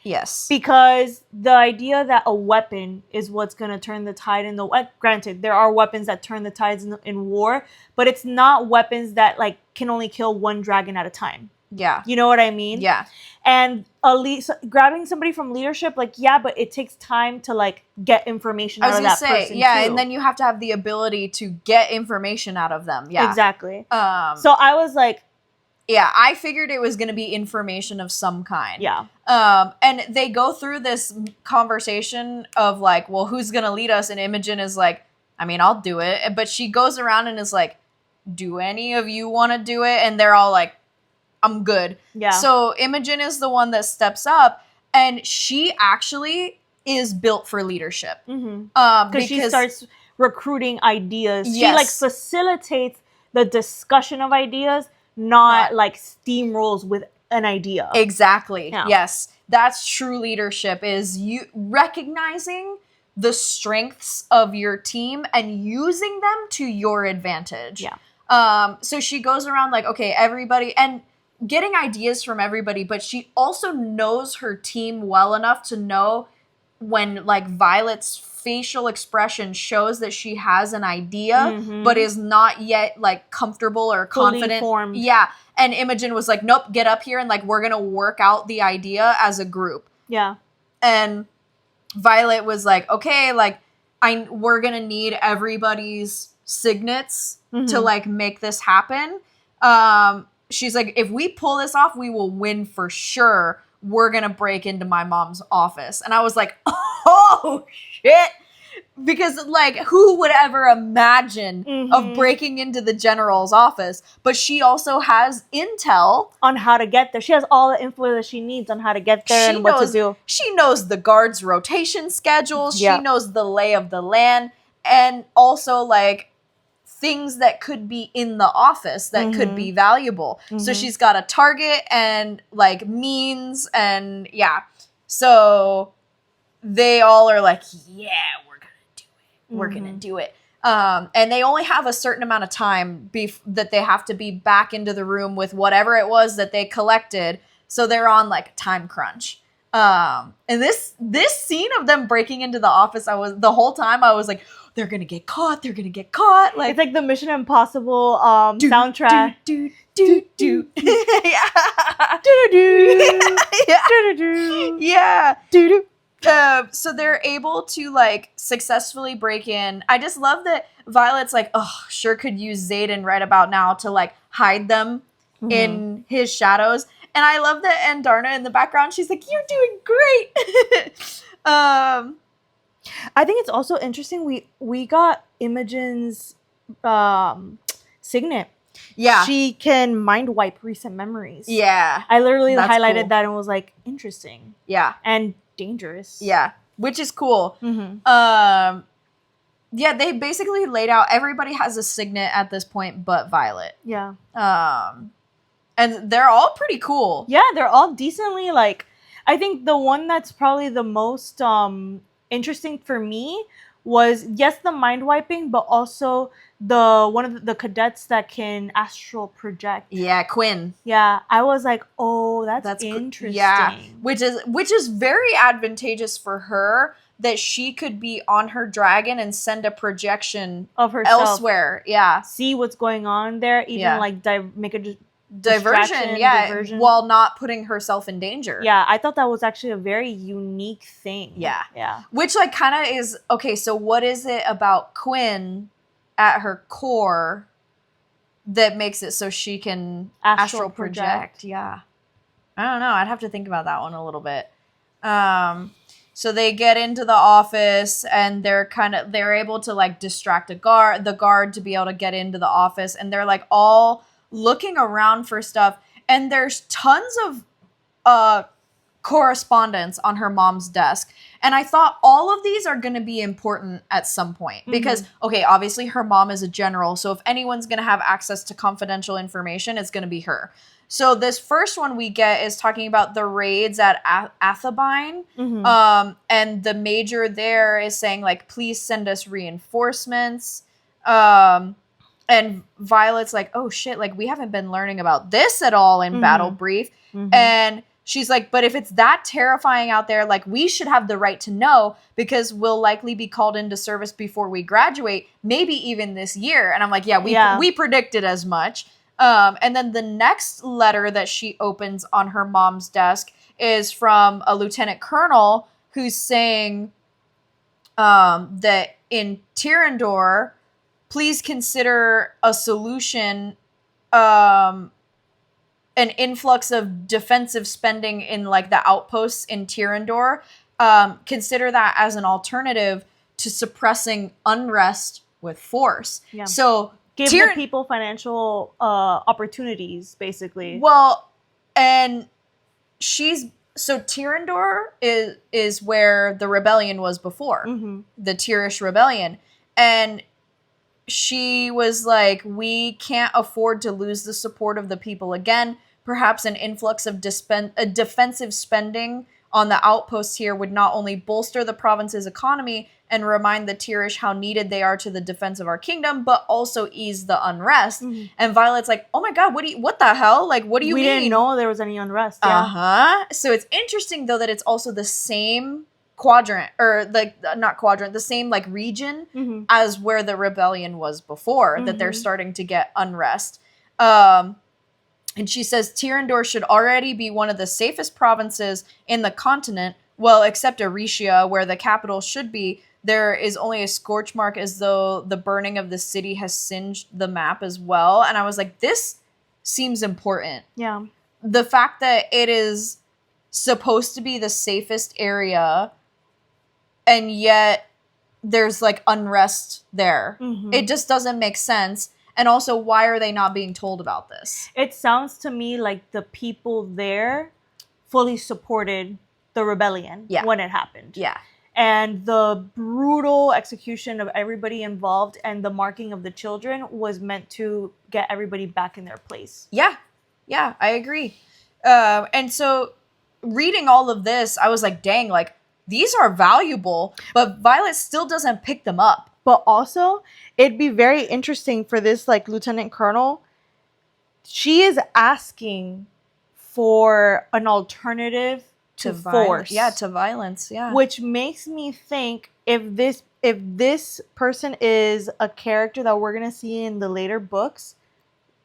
Yes. Because the idea that a weapon is what's going to turn the tide in the... Granted, there are weapons that turn the tides in war, but it's not weapons that like can only kill one dragon at a time. Yeah. You know what I mean? Yeah. And grabbing somebody from leadership, like, yeah, but it takes time to like get information out of that person. Yeah, too. and then you have to have the ability to get information out of them. Yeah. Exactly. So I was like, yeah, I figured it was going to be information of some kind. Yeah. And they go through this conversation of like, well, who's going to lead us? And Imogen is like, I mean, I'll do it. But she goes around and is like, do any of you want to do it? And they're all like, I'm good. Yeah. So Imogen is the one that steps up, and she actually is built for leadership. Because she starts recruiting ideas. Yes. She like facilitates the discussion of ideas, not like steamrolls with an idea. Exactly. Yeah. Yes. That's true leadership, is you recognizing the strengths of your team and using them to your advantage. Yeah. So she goes around like, okay, everybody, and getting ideas from everybody, but she also knows her team well enough to know when like Violet's facial expression shows that she has an idea, but is not yet like comfortable or confident. Fully formed. Yeah. And Imogen was like, nope, get up here and like, we're going to work out the idea as a group. Yeah. And Violet was like, okay, like we're going to need everybody's signets to like make this happen. She's like, if we pull this off, we will win for sure. We're going to break into my mom's office. And I was like, oh, shit. Because, like, who would ever imagine of breaking into the general's office? But she also has intel on how to get there. She has all the info that she needs on how to get there and what to do. She knows the guards' rotation schedules. Yeah. She knows the lay of the land. And also, like, things that could be in the office that could be valuable. So she's got a target and like means, and yeah. So they all are like, yeah, we're going to do it. We're going to do it. And they only have a certain amount of time that they have to be back into the room with whatever it was that they collected. So they're on like a time crunch. And this scene of them breaking into the office, the whole time I was like, they're gonna get caught. They're gonna get caught. Like, it's like the Mission Impossible soundtrack. Do. Yeah. Yeah. So they're able to like successfully break in. I just love that Violet's like, oh, sure could use Xaden right about now to like hide them in his shadows. And I love that Andarna in the background, she's like, you're doing great. I think it's also interesting. We got Imogen's signet. Yeah. She can mind wipe recent memories. Yeah. I literally highlighted that and was like, interesting. Yeah. And dangerous. Yeah. Which is cool. Yeah, they basically laid out, everybody has a signet at this point but Violet. Yeah. And they're all pretty cool. Yeah, they're all decently like, I think the one that's probably the most interesting for me was, yes, the mind wiping, but also one of the cadets that can astral project. Yeah, Quinn. Yeah, I was like, oh, that's interesting. Yeah, which is very advantageous for her that she could be on her dragon and send a projection of herself elsewhere. Yeah. See what's going on there. Even like make a diversion. Diversion. While not putting herself in danger. Yeah, I thought that was actually a very unique thing. Yeah. Which like kind of is okay. So what is it about Quinn at her core that makes it so she can astral project? Yeah. I don't know. I'd have to think about that one a little bit. So they get into the office and they're able to like distract the guard to be able to get into the office, and they're like all looking around for stuff, and there's tons of correspondence on her mom's desk. And I thought all of these are going to be important at some point because, okay, obviously her mom is a general. So if anyone's going to have access to confidential information, it's going to be her. So this first one we get is talking about the raids at Athabine. And the major there is saying like, please send us reinforcements. And Violet's like, oh shit, like we haven't been learning about this at all in Battle Brief. And she's like, but if it's that terrifying out there, like we should have the right to know because we'll likely be called into service before we graduate, maybe even this year. And I'm like, we predicted as much. And then the next letter that she opens on her mom's desk is from a lieutenant colonel who's saying that in Tyrrendor, please consider a solution, an influx of defensive spending in like the outposts in Tyrrendor. Consider that as an alternative to suppressing unrest with force. Yeah. So give the people financial opportunities, basically. Well, and so Tyrrendor is where the rebellion was before, the Tyrish rebellion. And she was like, we can't afford to lose the support of the people again. Perhaps an influx of defensive spending on the outposts here would not only bolster the province's economy and remind the Tyrish how needed they are to the defense of our kingdom, but also ease the unrest. And Violet's like, oh my god, what the hell? Like, what do you mean? We didn't know there was any unrest. So it's interesting though that it's also the same quadrant, or like not quadrant, the same like region as where the rebellion was before, that they're starting to get unrest. And she says Tyrrendor should already be one of the safest provinces in the continent, well, except Aricia, where the capital should be. There is only a scorch mark, as though the burning of the city has singed the map as well. And I was like, this seems important. Yeah. The fact that it is supposed to be the safest area, and yet there's like unrest there. It just doesn't make sense. And also, why are they not being told about this? It sounds to me like the people there fully supported the rebellion when it happened. Yeah. And the brutal execution of everybody involved and the marking of the children was meant to get everybody back in their place. Yeah. Yeah, I agree. And so reading all of this, I was like, dang, like, these are valuable, but Violet still doesn't pick them up. But also, it'd be very interesting for this, like, lieutenant colonel. She is asking for an alternative to force. Yeah, to violence, yeah. Which makes me think if this person is a character that we're going to see in the later books,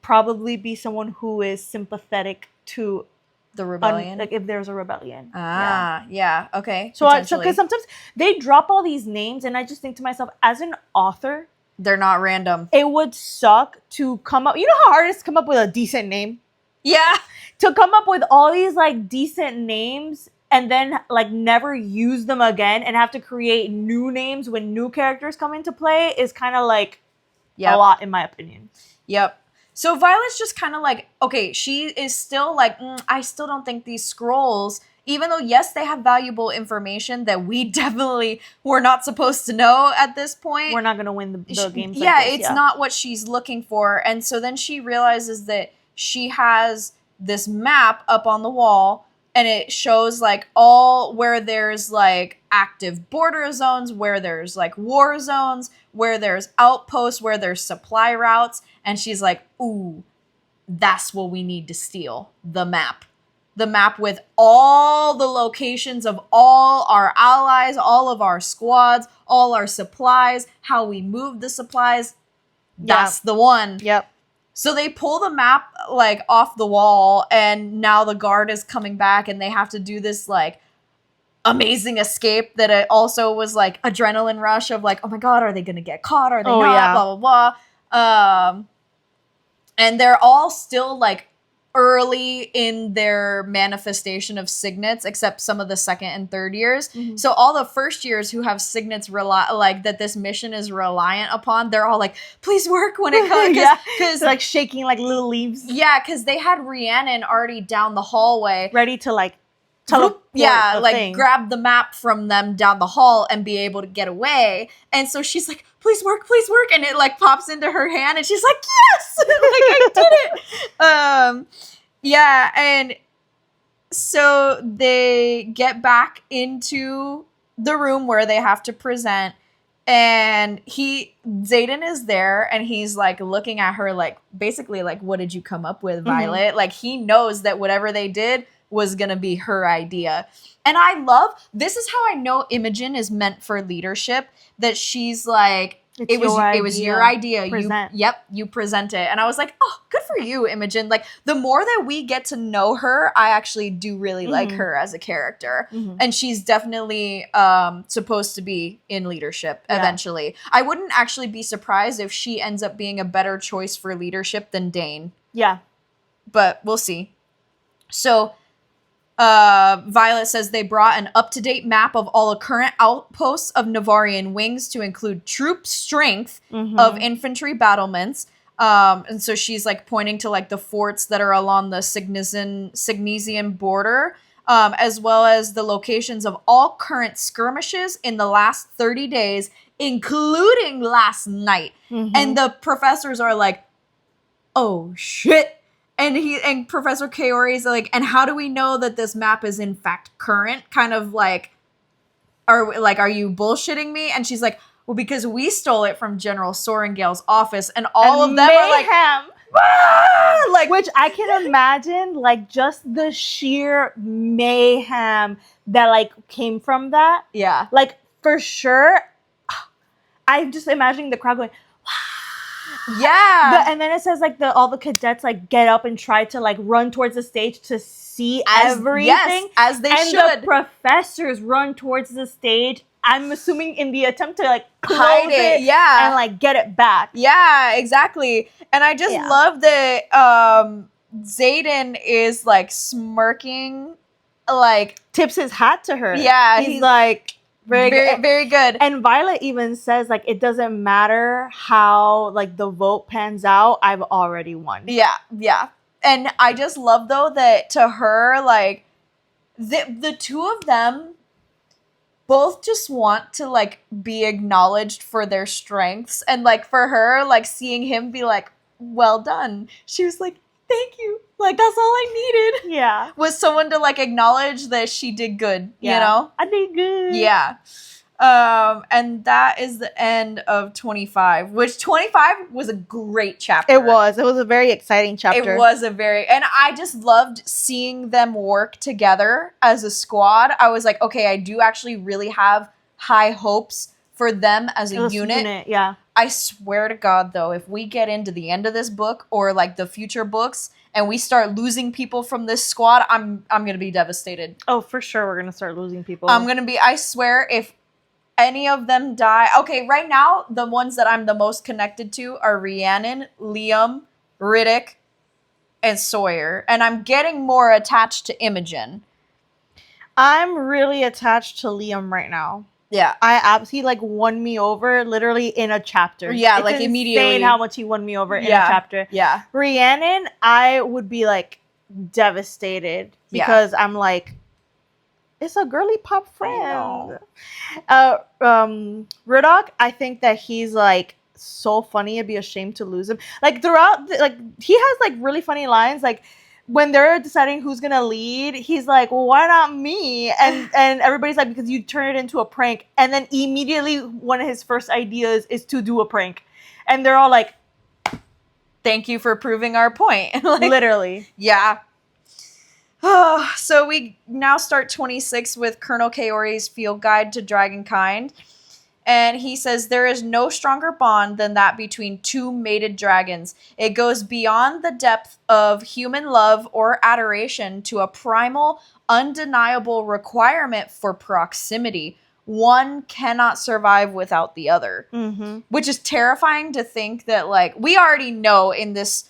probably be someone who is sympathetic to the rebellion. Like if there's a rebellion. Yeah, okay. So because sometimes they drop all these names and I just think to myself, as an author, they're not random. It would suck to come up. You know how hard it is to come up with a decent name? Yeah. To come up with all these like decent names and then like never use them again and have to create new names when new characters come into play is kind of like a lot, in my opinion. Yep. So Violet's just kind of like, okay, she is still like, I still don't think these scrolls, even though, yes, they have valuable information that we definitely were not supposed to know at this point. We're not going to win the games. Yeah, like this, it's not what she's looking for. And so then she realizes that she has this map up on the wall and it shows like all where there's like active border zones, where there's like war zones, where there's outposts, where there's supply routes. And she's like, ooh, that's what we need to steal, the map. the map with all the locations of all our allies, all of our squads, all our supplies, how we move the supplies. That's the one. Yep. So they pull the map like off the wall, and now the guard is coming back, and they have to do this like amazing escape that it also was like adrenaline rush of like, oh my god, are they gonna get caught? Are they not? Yeah. Blah blah blah. And they're all still like early in their manifestation of signets, except some of the second and third years. Mm-hmm. So all the first years who have signets like that this mission is reliant upon, they're all like, please work when it comes. Because like shaking like little leaves. Yeah, because they had Rhiannon already down the hallway. Ready to like grab the map from them down the hall and be able to get away. And so she's like, please work, and it like pops into her hand, and she's like, yes, like I did it. And so they get back into the room where they have to present, and Xaden is there, and he's like looking at her like basically like, what did you come up with, Violet? Mm-hmm. Like he knows that whatever they did was gonna be her idea. And I love, this is how I know Imogen is meant for leadership, that she's like, it was your idea. You present it. And I was like, oh, good for you, Imogen. Like the more that we get to know her, I actually do really like her as a character. Mm-hmm. And she's definitely supposed to be in leadership eventually. I wouldn't actually be surprised if she ends up being a better choice for leadership than Dain. Yeah. But we'll see. So Violet says they brought an up-to-date map of all the current outposts of Navarian wings to include troop strength of infantry battlements. And so she's like pointing to like the forts that are along the Signesian border, as well as the locations of all current skirmishes in the last 30 days, including last night. Mm-hmm. And the professors are like, oh shit. And Professor Kaori is like, and how do we know that this map is in fact current? Kind of like, are you bullshitting me? And she's like, well, because we stole it from General Sorrengail's office, and all of them are like, ah! Like, which I can imagine, like just the sheer mayhem that like came from that. Yeah, like for sure. I'm just imagining the crowd going. Yeah. And then it says like all the cadets like get up and try to like run towards the stage to see everything. Yes, as they should. And the professors run towards the stage, I'm assuming in the attempt to like hide it, yeah, and like get it back. Yeah, exactly. And I just love that Xaden is like smirking, like tips his hat to her. Yeah, he's like very good. And Violet even says like it doesn't matter how like the vote pans out, I've already won. Yeah. And I just love though that to her, like the two of them both just want to like be acknowledged for their strengths, and like for her, like seeing him be like, well done, she was like, thank you. Like, that's all I needed. Yeah. Was someone to, like, acknowledge that she did good, you know? I did good. Yeah. And that is the end of 25, which 25 was a great chapter. It was a very exciting chapter. It was and I just loved seeing them work together as a squad. I was like, okay, I do actually really have high hopes for them as a unit. Yeah. I swear to God, though, if we get into the end of this book or like the future books and we start losing people from this squad, I'm gonna be devastated. Oh, for sure, we're gonna start losing people. I swear, if any of them die. Okay, right now the ones that I'm the most connected to are Rhiannon, Liam, Riddick, and Sawyer, and I'm getting more attached to Imogen. I'm really attached to Liam right now. Yeah, he like won me over literally in a chapter. Yeah, it's like immediately. Insane how much he won me over in a chapter. Yeah, Rhiannon, I would be like devastated because I'm like, it's a girly pop friend. Riddock, I think that he's like so funny. I'd be ashamed to lose him. Like throughout, he has like really funny lines. Like when they're deciding who's gonna lead, he's like, well, why not me? And everybody's like, because you turn it into a prank. And then immediately one of his first ideas is to do a prank. And they're all like, thank you for proving our point. Like, literally. Yeah. So we now start 26 with Colonel Kaori's field guide to Dragonkind. And he says, there is no stronger bond than that between two mated dragons. It goes beyond the depth of human love or adoration to a primal, undeniable requirement for proximity. One cannot survive without the other. Mm-hmm. Which is terrifying to think that, like, we already know in this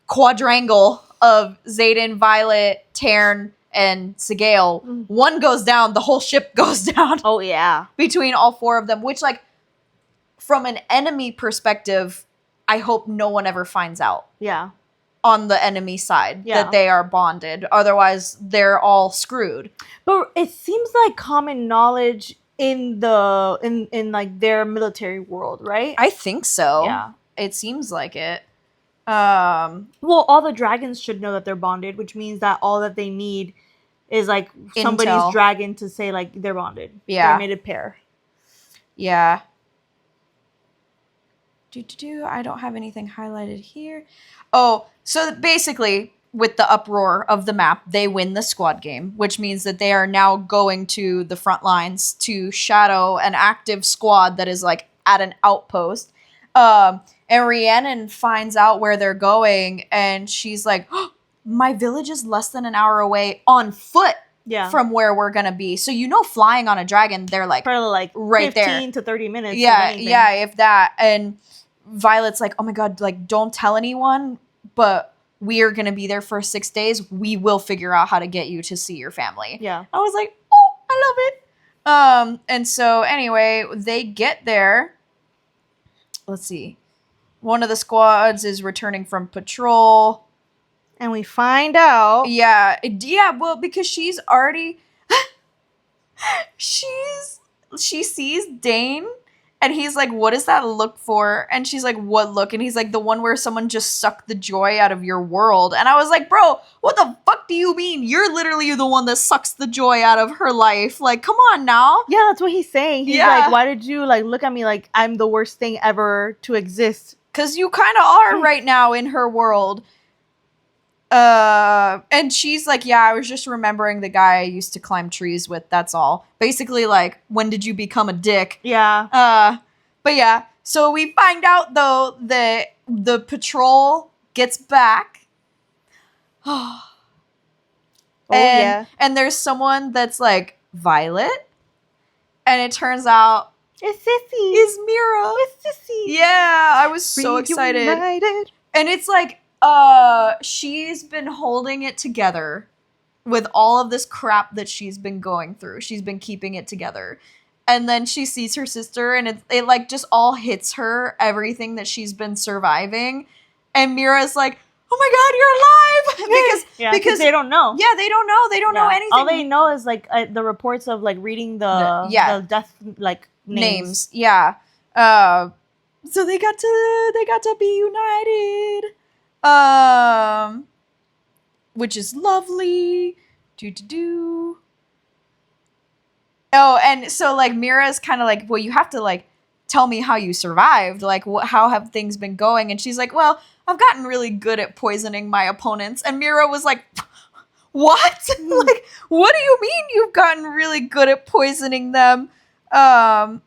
quadrangle of Xaden, Violet, Tairn, and Sgaeyl, one goes down, the whole ship goes down. Oh, yeah. Between all four of them, which, like, from an enemy perspective, I hope no one ever finds out. Yeah. On the enemy side, that they are bonded. Otherwise, they're all screwed. But it seems like common knowledge in the in like their military world, right? I think so. Yeah. It seems like it. Well, all the dragons should know that they're bonded, which means that all that they need is like somebody's Intel. dragon to say like they're bonded. Yeah. They're mated pair. Yeah. I don't have anything highlighted here. Oh, so basically, with the uproar of the map, they win the squad game, which means that they are now going to the front lines to shadow an active squad that is like at an outpost. And Rhiannon finds out where they're going, and she's like, oh, my village is less than an hour away on foot from where we're going to be. So, flying on a dragon, they're like, probably like right 15 to 30 minutes. Yeah, if that. And Violet's like, oh my God, like, don't tell anyone, but we are going to be there for 6 days. We will figure out how to get you to see your family. Yeah. I was like, oh, I love it. And so anyway, they get there. Let's see. One of the squads is returning from patrol. And we find out. Yeah, well, because she's already... she sees Dain, and he's like, what does that look for? And she's like, what look? And he's like, the one where someone just sucked the joy out of your world. And I was like, bro, what the fuck do you mean? You're literally the one that sucks the joy out of her life. Like, come on now. Yeah, that's what he's saying. He's like, why did you like look at me like I'm the worst thing ever to exist? Because you kind of are right now in her world. And she's like, yeah, I was just remembering the guy I used to climb trees with. That's all. Basically, like, when did you become a dick? Yeah. But yeah. So we find out though that the patrol gets back. And there's someone that's like Violet, and it turns out it's Sissy. It's Mira. It's Sissy. Yeah, I was so excited. And it's like, she's been holding it together with all of this crap that she's been going through. She's been keeping it together. And then she sees her sister, and it like just all hits her, everything that she's been surviving. And Mira's like, oh my God, you're alive! because they don't know. Yeah, they don't know. They don't know anything. All they know is like the reports of like reading the death like names. Yeah. So they got to be united. Which is lovely. Oh, and so like Mira's kind of like, well, you have to like tell me how you survived. Like, how have things been going? And she's like, well, I've gotten really good at poisoning my opponents. And Mira was like, what? Like, what do you mean you've gotten really good at poisoning them? And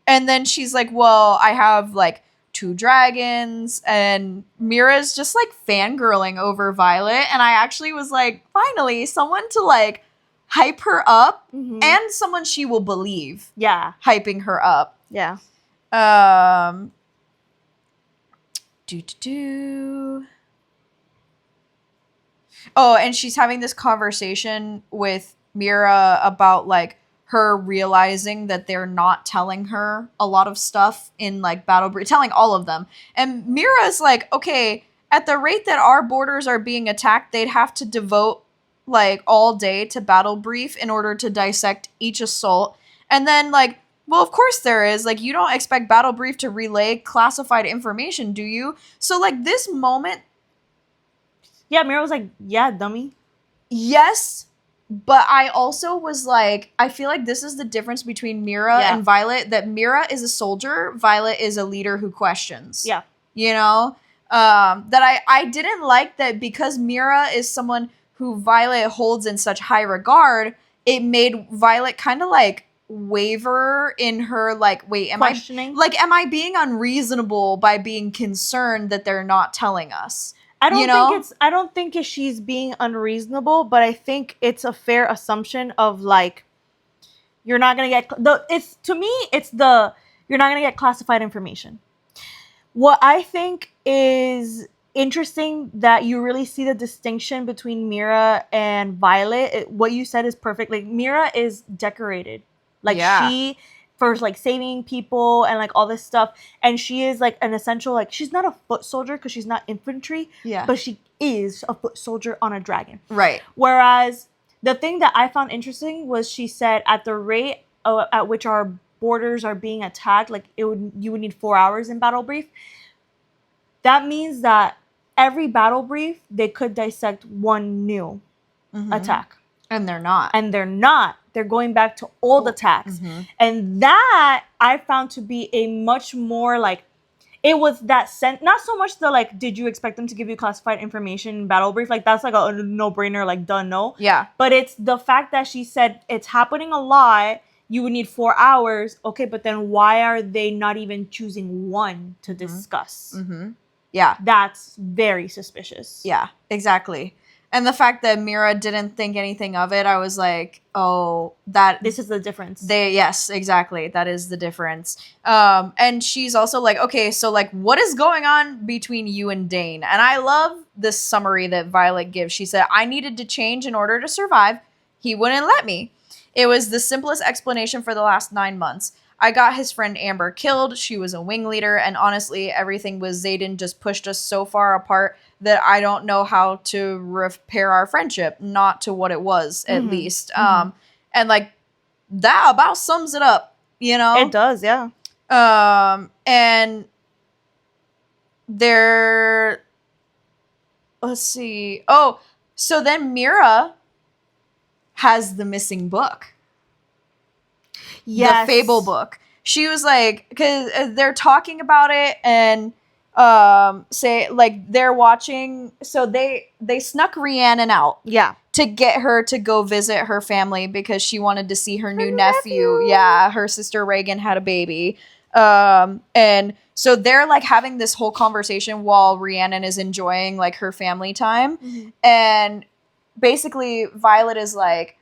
then she's like, well, I have like 2 dragons, and Mira's just like fangirling over Violet. And I actually was like, finally, someone to like hype her up, and someone she will believe. Yeah. Hyping her up. Yeah. Oh, and she's having this conversation with Mira about like her realizing that they're not telling her a lot of stuff in like Battle Brief, telling all of them. And Mira's like, okay, at the rate that our borders are being attacked, they'd have to devote like all day to Battle Brief in order to dissect each assault. And then like, well, of course there is. Like, you don't expect Battle Brief to relay classified information, do you? So like this moment. Yeah, Mira was like, yeah, dummy. Yes. But I also was like, I feel like this is the difference between Mira and Violet, that Mira is a soldier, Violet is a leader who questions. Yeah. You know? That I didn't like that because Mira is someone who Violet holds in such high regard, it made Violet kind of like waver in her like, wait, am I being unreasonable by being concerned that they're not telling us? I don't think she's being unreasonable, but I think it's a fair assumption of like, you're not gonna get you're not gonna get classified information. What I think is interesting that you really see the distinction between Mira and Violet. What you said is perfect. Like, Mira is decorated, like she for like saving people and like all this stuff, and she is like an essential, like, she's not a foot soldier because she's not infantry, but she is a foot soldier on a dragon, right? Whereas the thing that I found interesting was she said at the rate at which our borders are being attacked, like you would need 4 hours in battle brief. That means that every battle brief they could dissect one new attack, and they're not. They're going back to old attacks, and that I found to be a much more like, it was that sense, not so much the like, did you expect them to give you classified information in battle brief? Like, that's like a no-brainer, like, done, no. Yeah. But it's the fact that she said it's happening a lot. You would need 4 hours. Okay, but then why are they not even choosing one to discuss? Yeah. That's very suspicious. Yeah, exactly. And the fact that Mira didn't think anything of it, I was like, oh, this is the difference. Yes, exactly. That is the difference. And she's also like, okay, so like, what is going on between you and Dain? And I love this summary that Violet gives. She said, I needed to change in order to survive. He wouldn't let me. It was the simplest explanation for the last 9 months. I got his friend Amber killed. She was a wing leader. And honestly, everything with Xaden just pushed us so far apart that I don't know how to repair our friendship. Not to what it was, at least. And like, that about sums it up, you know? It does, yeah. And let's see. Oh, so then Mira has the missing book. Yes. The Fable book. She was like, because they're talking about it and say like they're watching. So they snuck Rhiannon out. Yeah. To get her to go visit her family because she wanted to see her new nephew. Yeah, her sister Reagan had a baby. And so they're like having this whole conversation while Rhiannon is enjoying like her family time. And basically Violet is like,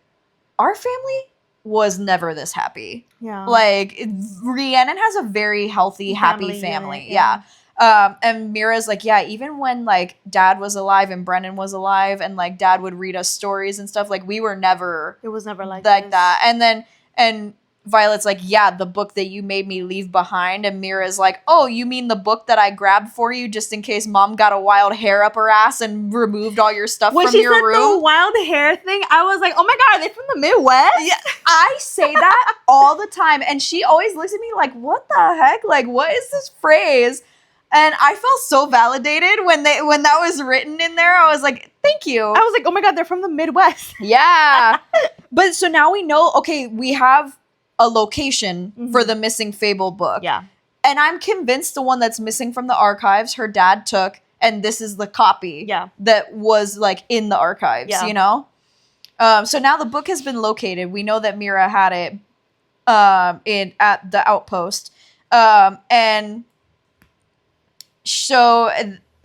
our family was never this happy. Yeah. Like, Rhiannon has a very healthy, happy family. Yeah. And Mira's like, yeah, even when like Dad was alive and Brennan was alive and like Dad would read us stories and stuff, like we were never. It was never like that. And Violet's like, yeah, the book that you made me leave behind. And Mira's like, oh, you mean the book that I grabbed for you just in case Mom got a wild hair up her ass and removed all your stuff from your room? When she said the wild hair thing, I was like, oh my God, are they from the Midwest? Yeah, I say that all the time. And she always looks at me like, what the heck? Like, what is this phrase? And I felt so validated when that was written in there. I was like, thank you. I was like, oh my God, they're from the Midwest. Yeah. But so now we know, okay, we have a location for the missing Fable book. Yeah. And I'm convinced the one that's missing from the archives, her dad took, and this is the copy that was like in the archives, you know? So now the book has been located. We know that Mira had it at the outpost. And so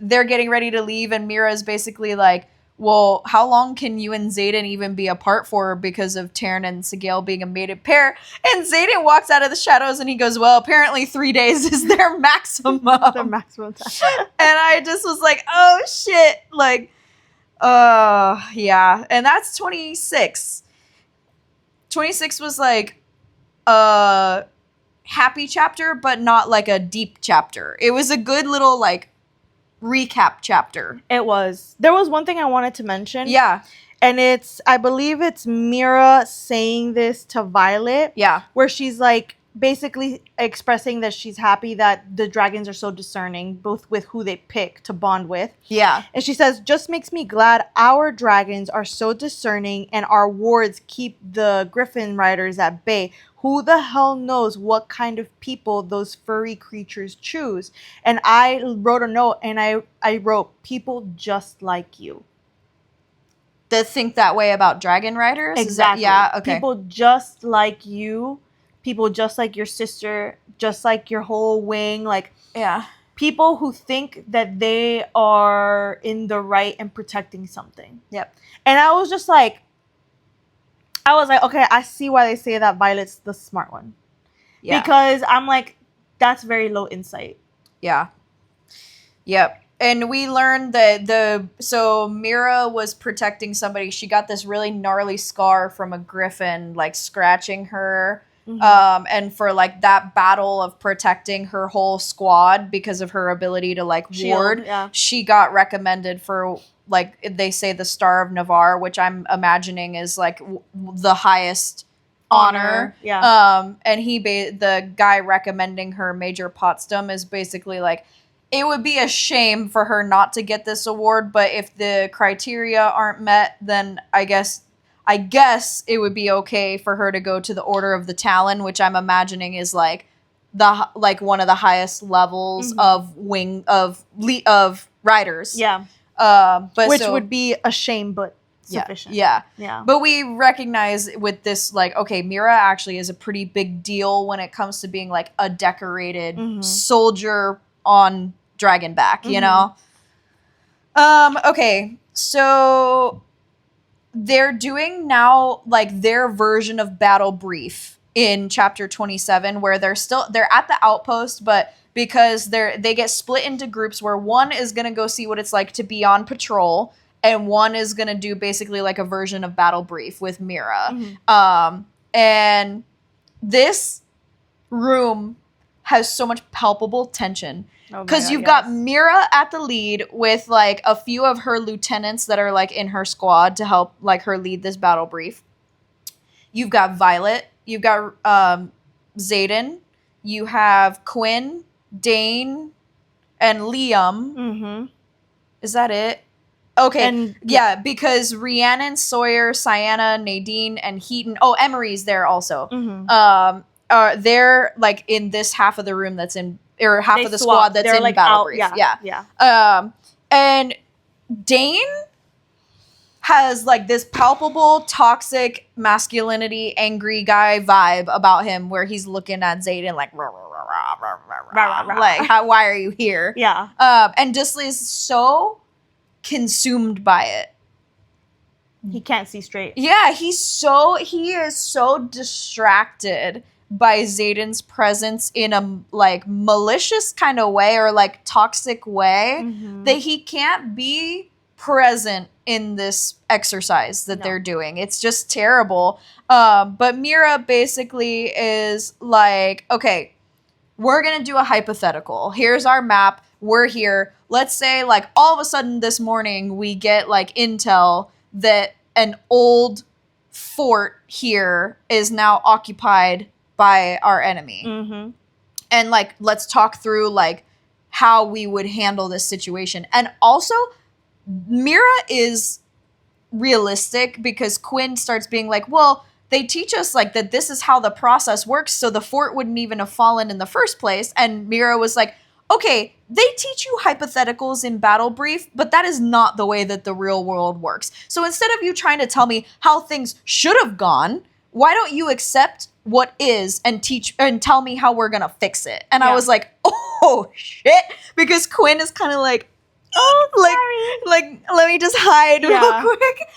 they're getting ready to leave, and Mira's basically like, well, how long can you and Xaden even be apart for because of Tairn and Sgaeyl being a mated pair? And Xaden walks out of the shadows and he goes, well, apparently 3 days is their maximum. Their maximum time. And I just was like, oh shit. Like, yeah. And that's 26. 26 was like a happy chapter, but not like a deep chapter. It was a good little like recap chapter. It was. There was one thing I wanted to mention. Yeah. And I believe it's Mira saying this to Violet. Yeah. Where she's like basically expressing that she's happy that the dragons are so discerning, both with who they pick to bond with. Yeah. And she says, just makes me glad our dragons are so discerning and our wards keep the griffin riders at bay. Who the hell knows what kind of people those furry creatures choose? And I wrote a note and I wrote, people just like you. that think that way about dragon riders? Exactly. Yeah, okay. People just like you, people just like your sister, just like your whole wing, like people who think that they are in the right and protecting something. Yep. And I was like, okay, I see why they say that Violet's the smart one. Yeah. Because I'm like, that's very low insight. Yeah. Yep. And we learned that so Mira was protecting somebody. She got this really gnarly scar from a griffin, like scratching her. Mm-hmm. And for like that battle of protecting her whole squad because of her ability to like ward, she got recommended for, like, they say the Star of Navarre, which I'm imagining is like the highest honor. Yeah. And the guy recommending her, Major Potsdam, is basically like, it would be a shame for her not to get this award, but if the criteria aren't met, then I guess it would be okay for her to go to the Order of the Talon, which I'm imagining is like one of the highest levels mm-hmm. of riders. Yeah. Which would be a shame, but sufficient. Yeah. But we recognize with this, like, okay, Mira actually is a pretty big deal when it comes to being like a decorated mm-hmm. soldier on Dragonback, you mm-hmm. know? Okay, so they're doing now like their version of battle brief in chapter 27, where they're at the outpost, but because they get split into groups where one is going to go see what it's like to be on patrol, and one is going to do basically like a version of battle brief with Mira. Mm-hmm. And this room has so much palpable tension. Because you've got Mira at the lead with like a few of her lieutenants that are like in her squad to help like her lead this battle brief. You've got Violet. You've got Xaden. You have Quinn, Dain, and Liam. Mm-hmm. Is that it? Okay. And, because Rhiannon, Sawyer, Sienna, Nadine, and Heaton. Oh, Emery's there also. Mm-hmm. They're like in this half of the room that's in, or half of the squad that's in like battle brief. Yeah. And Dain has like this palpable toxic masculinity, angry guy vibe about him, where he's looking at Xaden like, rah, rah, rah, rah, rah, rah, rah, like, why are you here? Yeah. And Disley is so consumed by it. He can't see straight. Yeah, he is so distracted by Xaden's presence in a like malicious kind of way, or like toxic way, mm-hmm. that he can't be present in this exercise that they're doing. It's just terrible. But Mira basically is like, okay, we're gonna do a hypothetical. Here's our map. We're here. Let's say like all of a sudden this morning we get like intel that an old fort here is now occupied by our enemy. Mm-hmm. And like, let's talk through like how we would handle this situation. And also, Mira is realistic because Quinn starts being like, well, they teach us like that this is how the process works, so the fort wouldn't even have fallen in the first place. And Mira was like, okay, they teach you hypotheticals in battle brief, but that is not the way that the real world works. So instead of you trying to tell me how things should have gone, why don't you accept what is and teach and tell me how we're gonna fix it? And I was like, oh shit, because Quinn is kind of like, like let me just hide real quick.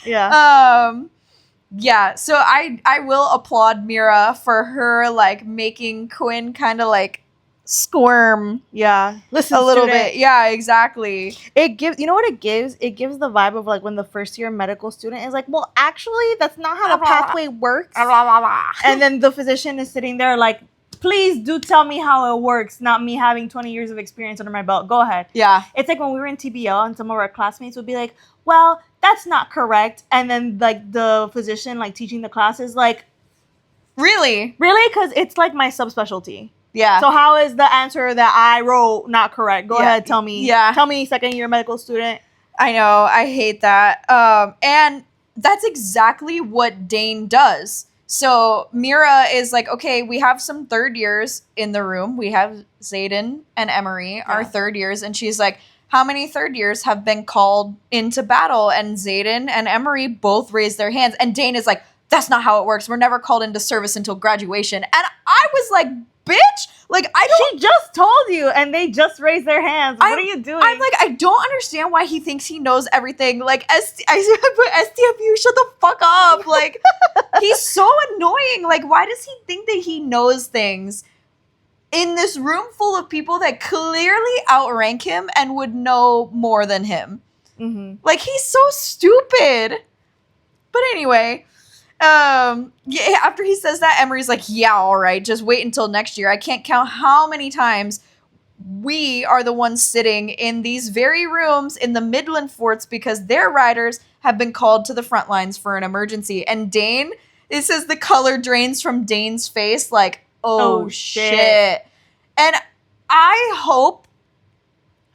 So I will applaud Mira for her like making Quinn kind of like squirm. Listen a little bit. Yeah, exactly. It gives, you know what it gives? It gives the vibe of like when the first year medical student is like, well, actually, that's not how the pathway works. And then the physician is sitting there like, please do tell me how it works, not me having 20 years of experience under my belt. Go ahead. Yeah. It's like when we were in TBL and some of our classmates would be like, well, that's not correct. And then like the physician like teaching the class is like, really? Because it's like my subspecialty. Yeah. So how is the answer that I wrote not correct? Go ahead, tell me. Yeah. Tell me, second year medical student. I know. I hate that. And that's exactly what Dain does. So Mira is like, okay, we have some third years in the room. We have Xaden and Emery, our third years. And she's like, how many third years have been called into battle? And Xaden and Emery both raised their hands. And Dain is like, that's not how it works. We're never called into service until graduation. And I was like, bitch, like, I don't. She just told you, and they just raised their hands. What are you doing? I'm like, I don't understand why he thinks he knows everything. Like, I put STFU, shut the fuck up. Like, he's so annoying. Like, why does he think that he knows things in this room full of people that clearly outrank him and would know more than him? Mm-hmm. Like, he's so stupid. But anyway, yeah, after he says that, Emery's like, yeah, all right, just wait until next year. I can't count how many times we are the ones sitting in these very rooms in the Midland forts because their riders have been called to the front lines for an emergency. And Dain, it says the color drains from Dain's face, like, oh shit. And I hope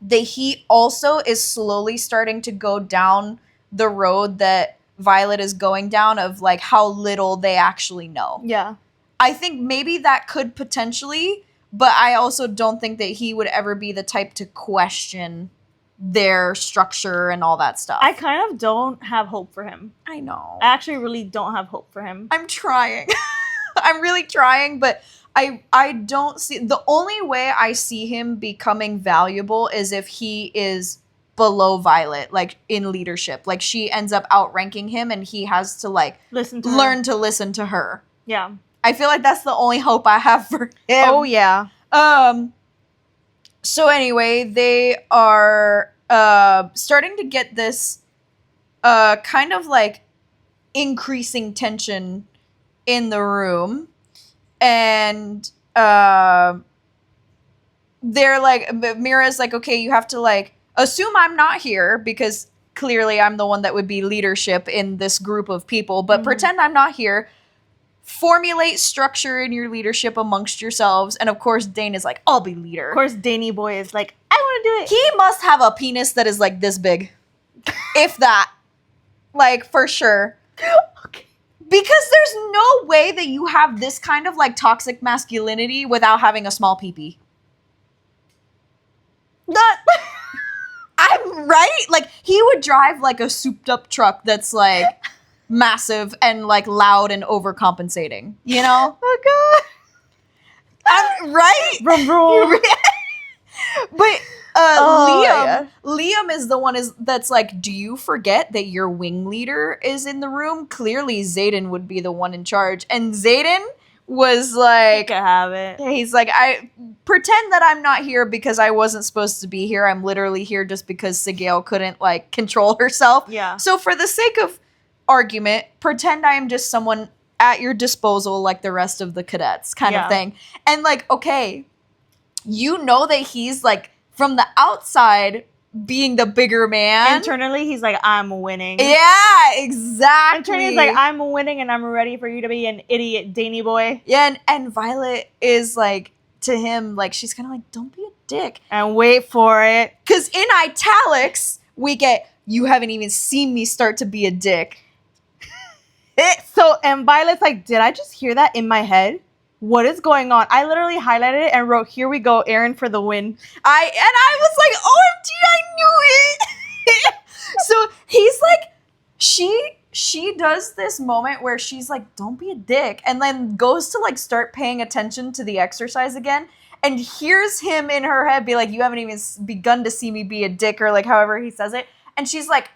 that he also is slowly starting to go down the road that Violet is going down of like how little they actually know. Yeah. I think maybe that could potentially, but I also don't think that he would ever be the type to question their structure and all that stuff. I kind of don't have hope for him. I know. I actually really don't have hope for him. I'm trying. I'm really trying, but I don't see, the only way I see him becoming valuable is if he is below Violet, like in leadership. Like she ends up outranking him and he has to like learn to listen to her. Yeah. I feel like that's the only hope I have for him. Oh yeah. So anyway, they are starting to get this kind of like increasing tension in the room. And they're like, Mira's like, okay, you have to like assume I'm not here because clearly I'm the one that would be leadership in this group of people, but pretend I'm not here. Formulate structure in your leadership amongst yourselves. And of course, Dain is like, I'll be leader. Of course, Dainy boy is like, I want to do it. He must have a penis that is like this big. If that. Like, for sure. Okay. Because there's no way that you have this kind of like toxic masculinity without having a small peepee. I'm right. Like he would drive like a souped up truck that's like massive and like loud and overcompensating. You know? Oh god. I'm right. Vroom, vroom. But yeah. Liam is the one that's like, do you forget that your wing leader is in the room? Clearly Xaden would be the one in charge. And Xaden was like, you can have it. He's like, I pretend that I'm not here because I wasn't supposed to be here. I'm literally here just because Sgaeyl couldn't like control herself. Yeah. So for the sake of argument, pretend I am just someone at your disposal like the rest of the cadets kind of thing. And like, okay, you know that he's like from the outside being the bigger man. Internally, he's like, I'm winning. Yeah, exactly. Internally, he's like, I'm winning and I'm ready for you to be an idiot Dainy boy. Yeah, and Violet is like, to him, like, she's kind of like, don't be a dick. And wait for it. Because in italics, we get, you haven't even seen me start to be a dick. So, and Violet's like, did I just hear that in my head? What is going on? I literally highlighted it and wrote, here we go, Aaron for the win. I was like, OMG, I knew it. So he's like, she does this moment where she's like, don't be a dick. And then goes to like start paying attention to the exercise again. And hears him in her head be like, you haven't even begun to see me be a dick, or like however he says it. And she's like,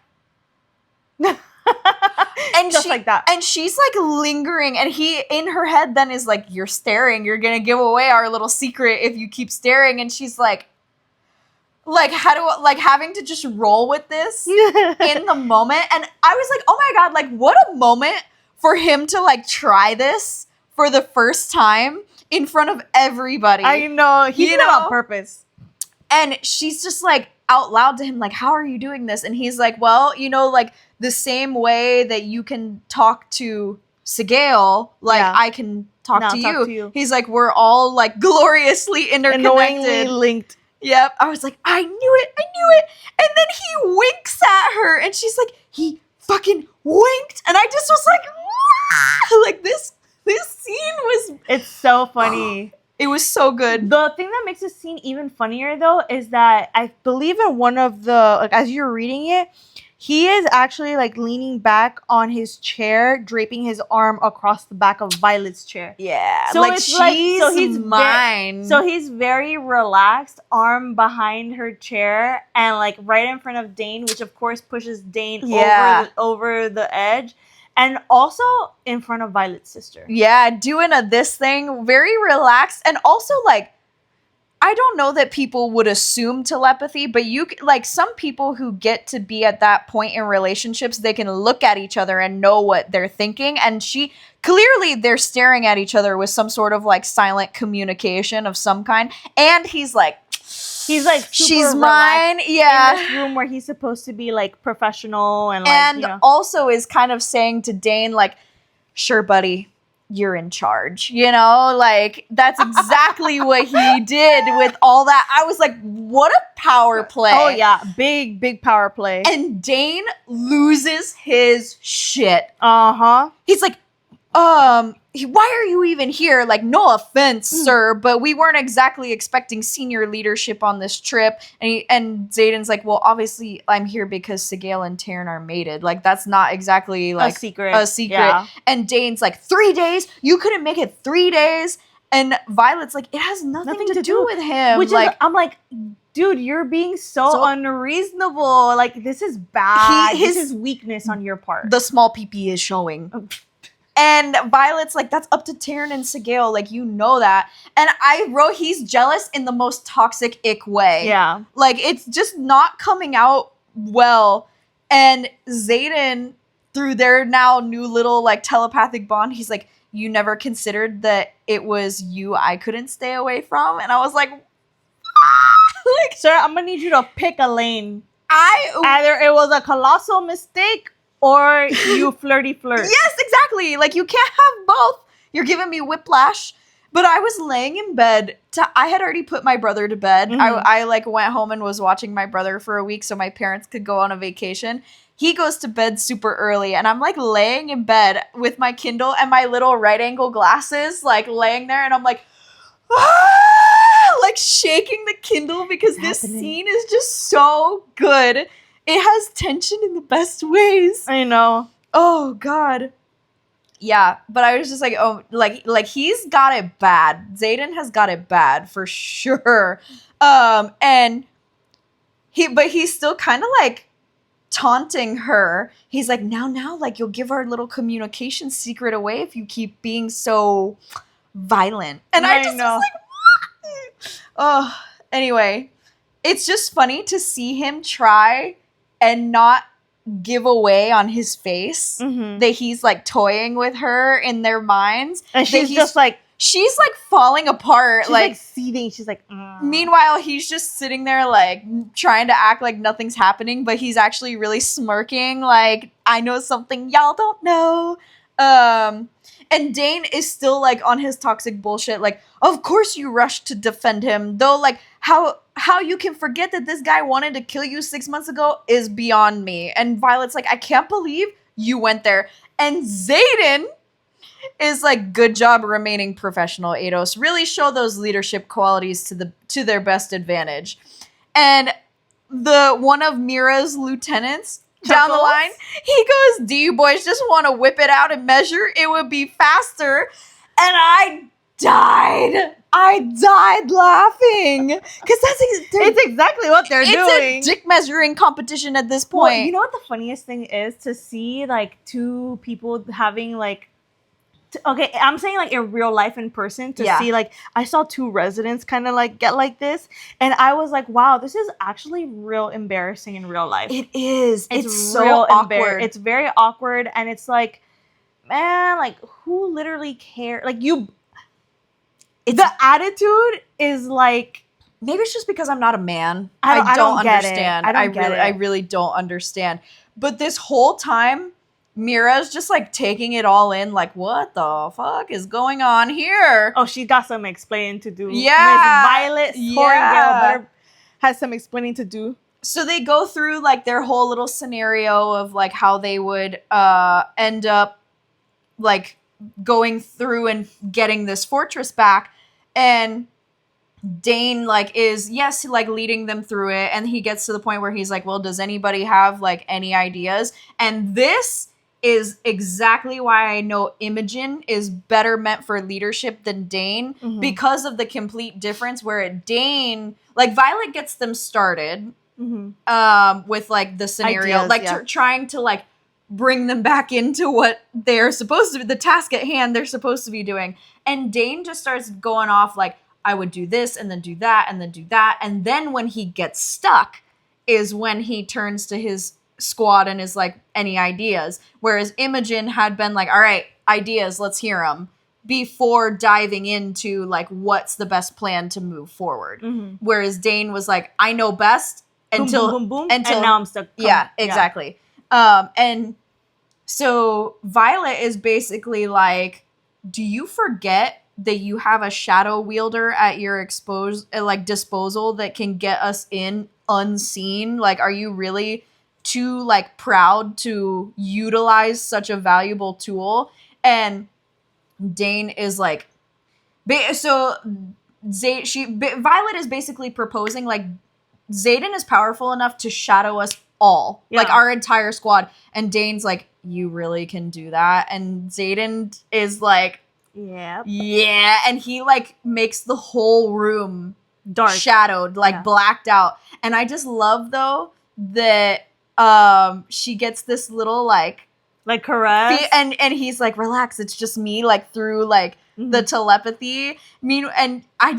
and just like that. And she's like lingering, and he in her head then is like, you're staring, you're gonna give away our little secret if you keep staring. And she's like how do like having to just roll with this in the moment. And I was like, oh my god, like what a moment for him to like try this for the first time in front of everybody. I know, he did it on purpose. And she's just like out loud to him, like, how are you doing this? And he's like, well, you know, like the same way that you can talk to Sgaeyl, like I can talk to you. He's like, we're all like gloriously interconnected. Annoyingly linked. Yep. I was like, I knew it. And then he winks at her and she's like, he fucking winked. And I just was like, like this scene was. It's so funny. It was so good. The thing that makes this scene even funnier, though, is that I believe in one of the, like, as you're reading it, he is actually, like, leaning back on his chair, draping his arm across the back of Violet's chair. Yeah. So like, it's she's so he's mine. So he's very relaxed, arm behind her chair, and, like, right in front of Dain, which, of course, pushes Dain over the edge. And also in front of Violet's sister. Yeah, doing this thing, very relaxed. And also, like, I don't know that people would assume telepathy, but like, some people who get to be at that point in relationships, they can look at each other and know what they're thinking. And clearly they're staring at each other with some sort of, like, silent communication of some kind. And he's like, super she's mine. Yeah. In this room where he's supposed to be, like, professional and, like, and also is kind of saying to Dain, like, sure, buddy, you're in charge. You know, like, that's exactly what he did with all that. I was like, what a power play. Oh, yeah. Big power play. And Dain loses his shit. Uh-huh. He's like, why are you even here? Like, no offense, sir, but we weren't exactly expecting senior leadership on this trip. And Xaden's like, well, obviously I'm here because Sgaeyl and Tairn are mated. Like, that's not exactly, like, a secret. Yeah. And Dain's like, 3 days? You couldn't make it 3 days? And Violet's like, it has nothing to do with him. Which like, I'm like, dude, you're being so unreasonable. Like, this is bad. This is weakness on your part. The small PP is showing. And Violet's like, that's up to Tairn and Sgaeyl. Like, you know that. And I wrote, he's jealous in the most toxic ick way. Yeah. Like, it's just not coming out well. And Xaden, through their now new little, like, telepathic bond, he's like, you never considered that it was you I couldn't stay away from? And I was like, like, sir, I'm gonna need you to pick a lane. Either it was a colossal mistake or you flirty flirt. Yes, exactly. Like, you can't have both. You're giving me whiplash. But I was laying in bed. I had already put my brother to bed. Mm-hmm. I like went home and was watching my brother for a week so my parents could go on a vacation. He goes to bed super early, and I'm like laying in bed with my Kindle and my little right angle glasses, like laying there, and I'm like, like shaking the Kindle because this scene is just so good. It has tension in the best ways. I know. Oh, God. Yeah, but I was just like, oh, like he's got it bad. Xaden has got it bad for sure. And he's still kind of like taunting her. He's like, now, like, you'll give our little communication secret away if you keep being so violent. And I just was like, what? Oh, anyway, it's just funny to see him try and not give away on his face that he's, like, toying with her in their minds. And she's just like, she's, like, falling apart. She's like seething. She's like, Meanwhile, he's just sitting there, like, trying to act like nothing's happening, but he's actually really smirking, like, I know something y'all don't know. And Dain is still, like, on his toxic bullshit, like, of course you rushed to defend him, though, like, how you can forget that this guy wanted to kill you 6 months ago is beyond me. And Violet's like, I can't believe you went there. And Xaden is like, good job remaining professional, Eidos. Really show those leadership qualities to their best advantage. And one of Mira's lieutenants down the line, he goes, do you boys just want to whip it out and measure? It would be faster. And I died laughing because it's exactly what they're doing. It's a dick measuring competition at this point. Well, you know what the funniest thing is? To see, like, two people having, like, okay, I'm saying, like, in real life, in person, to see, like, I saw two residents kind of, like, get like this, and I was like, wow, this is actually real embarrassing in real life. It is. It's so real awkward. It's very awkward, and it's like, man, like, who literally cares? Like, the attitude is like, maybe it's just because I'm not a man. I don't understand. Get it. I really don't understand. But this whole time, Mira's just, like, taking it all in, like, what the fuck is going on here? Oh, she got some explaining to do. Yeah. Miss Violet Xaden has some explaining to do. So they go through, like, their whole little scenario of, like, how they would end up, like, going through and getting this fortress back. And Dain, like, is, yes, like, leading them through it, and he gets to the point where he's like, well, does anybody have, like, any ideas? And this is exactly why I know Imogen is better meant for leadership than Dain, because of the complete difference where Dain, like, Violet gets them started with, like, the scenario, Ideas, like, trying to, like, bring them back into what they're supposed to be, the task at hand they're supposed to be doing. And Dain just starts going off, like, I would do this and then do that and then do that. And then when he gets stuck is when he turns to his squad and is like, any ideas? Whereas Imogen had been like, all right, ideas, let's hear them, before diving into like, what's the best plan to move forward. Whereas Dain was like, I know best until, boom, boom, boom, and now I'm stuck. Yeah, exactly. And so Violet is basically like, do you forget that you have a shadow wielder at your disposal that can get us in unseen? Like, are you really too like proud to utilize such a valuable tool? And Dain is like, Violet is basically proposing like, Xaden is powerful enough to shadow us all, like our entire squad. And Dain's like, you really can do that? And Xaden is like, yeah, and he like makes the whole room dark, shadowed, like blacked out. And I just love though that she gets this little like caress, and he's like, relax, it's just me, like through like the telepathy. And I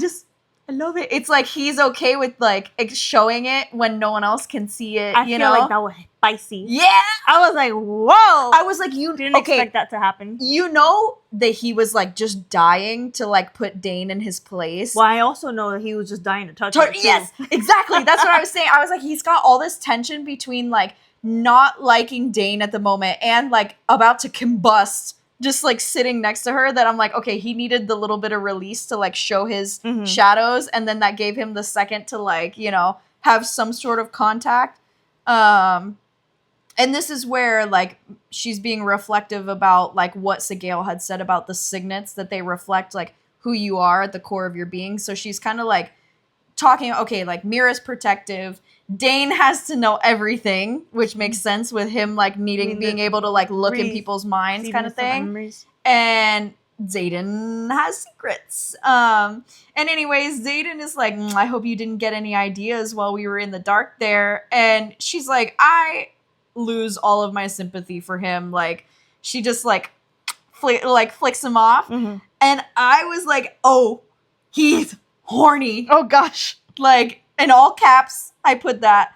love it. It's like he's okay with like showing it when no one else can see it. I feel like that was spicy. Yeah, I was like, whoa. I was like, you didn't expect that to happen. You know that he was like just dying to like put Dain in his place. Well, I also know that he was just dying to touch her. Yes, exactly. That's what I was saying. I was like, he's got all this tension between like not liking Dain at the moment and like about to combust, just like sitting next to her, that I'm like, okay, he needed the little bit of release to like show his shadows, and then that gave him the second to like, you know, have some sort of contact. And this is where like she's being reflective about like what Sgaeyl had said about the signets, that they reflect like who you are at the core of your being. So she's kind of like talking, okay, like Mira's protective, Dain has to know everything, which makes sense with him like being able to like look in people's minds kind of thing. And Xaden has secrets. And anyways, Xaden is like, I hope you didn't get any ideas while we were in the dark there. And she's like, I lose all of my sympathy for him. Like, she just like flicks him off. And I was like, oh, he's horny. Oh gosh. Like, in all caps, I put that.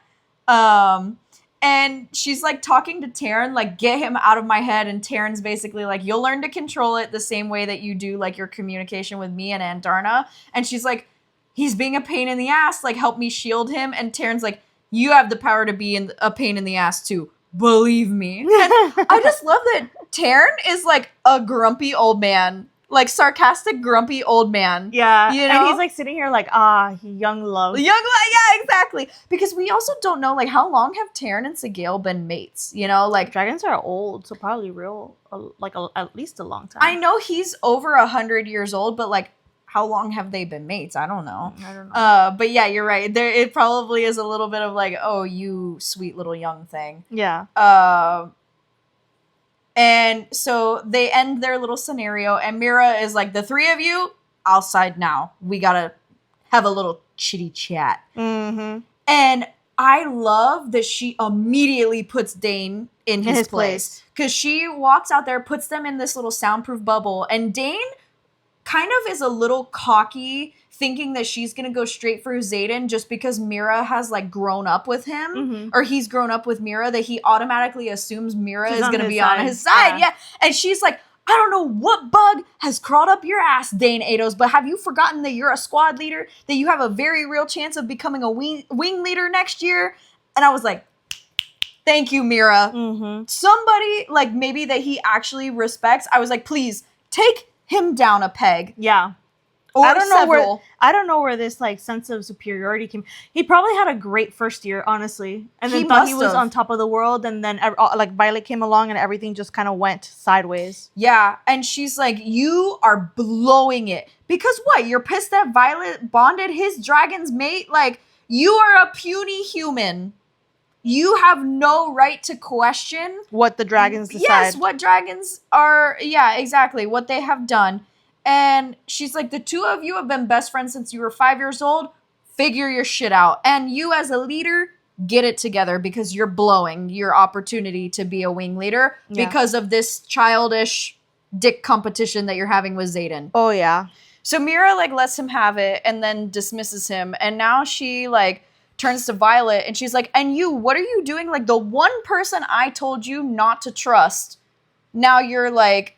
And she's like talking to Tairn, like, get him out of my head. And Tairn's basically like, you'll learn to control it the same way that you do like your communication with me and Andarna. And she's like, he's being a pain in the ass, like, help me shield him. And Tairn's like, you have the power to be a pain in the ass too, believe me. And I just love that Tairn is like a grumpy old man. Like, sarcastic, grumpy old man. Yeah. You know? And he's like sitting here like, young love. Yeah, exactly. Because we also don't know, like, how long have Tairn and Sgaeyl been mates? You know, like... Dragons are old, so probably at least a long time. I know he's over 100 years old, but, like, how long have they been mates? I don't know. But yeah, you're right. It probably is a little bit of, like, oh, you sweet little young thing. Yeah. And so they end their little scenario, and Mira is like, the three of you, outside now. We gotta have a little chitty chat. And I love that she immediately puts Dain in his place. Because she walks out there, puts them in this little soundproof bubble, and Dain kind of is a little cocky, thinking that she's gonna go straight for Xaden just because Mira has like grown up with him, or he's grown up with Mira, that he automatically assumes Mira is gonna be on his side. Yeah. And she's like, I don't know what bug has crawled up your ass, Dain Ados, but have you forgotten that you're a squad leader, that you have a very real chance of becoming a wing leader next year? And I was like, thank you, Mira. Somebody like maybe that he actually respects. I was like, please take him down a peg. Yeah. Or I don't know several. where this like sense of superiority came. He probably had a great first year, honestly, and then He thought he must was have. on top of the world, and then like Violet came along, and everything just kind of went sideways. Yeah, and she's like, you are blowing it. Because what? You're pissed that Violet bonded his dragon's mate? Like, you are a puny human. You have no right to question What the dragons decide. Yes, what dragons are, yeah, exactly, what they have done. And she's like, the two of you have been best friends since you were 5 years old. Figure your shit out. And you as a leader, get it together because you're blowing your opportunity to be a wing leader because of this childish dick competition that you're having with Xaden. Oh, yeah. So Mira, like, lets him have it and then dismisses him. And now she, like, turns to Violet and she's like, and you, what are you doing? Like, the one person I told you not to trust, now you're, like,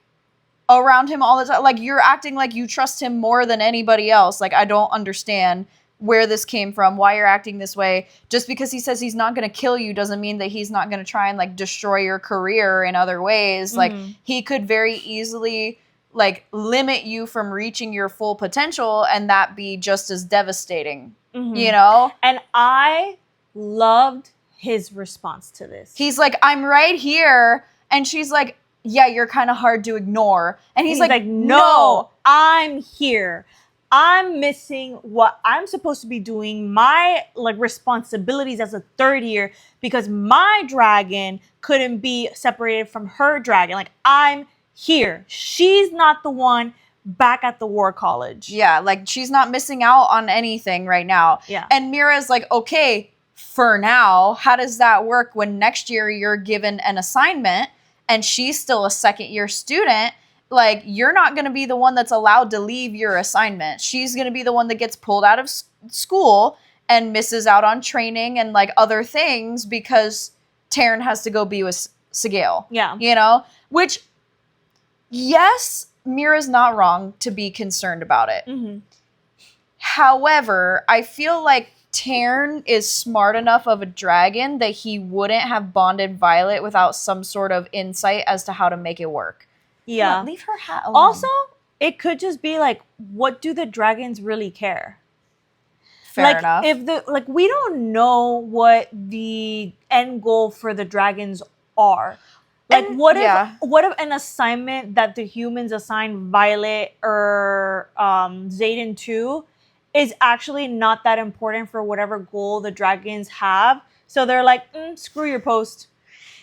around him all the time. Like, you're acting like you trust him more than anybody else. Like, I don't understand where this came from, why you're acting this way. Just because he says he's not going to kill you doesn't mean that he's not going to try and, like, destroy your career in other ways. Mm-hmm. Like, he could very easily, like, limit you from reaching your full potential and that be just as devastating, you know? And I loved his response to this. He's like, I'm right here. And she's like, yeah, you're kind of hard to ignore. And he's like, no, I'm here. I'm missing what I'm supposed to be doing, my like responsibilities as a third year, because my dragon couldn't be separated from her dragon. Like, I'm here. She's not the one back at the war college. Yeah, like, she's not missing out on anything right now. Yeah. And Mira's like, okay, for now, how does that work when next year you're given an assignment and she's still a second year student? Like, you're not going to be the one that's allowed to leave your assignment. She's going to be the one that gets pulled out of school and misses out on training and, like, other things because Tairn has to go be with Sgaeyl. Yeah. You know? Which, yes, Mira's not wrong to be concerned about it. Mm-hmm. However, I feel like Tairn is smart enough of a dragon that he wouldn't have bonded Violet without some sort of insight as to how to make it work. Yeah. Leave her hat alone. Also, it could just be like, what do the dragons really care? Fair enough. If we don't know what the end goal for the dragons are. Like, And, what if an assignment that the humans assign Violet or Xaden to is actually not that important for whatever goal the dragons have? So they're like, screw your post.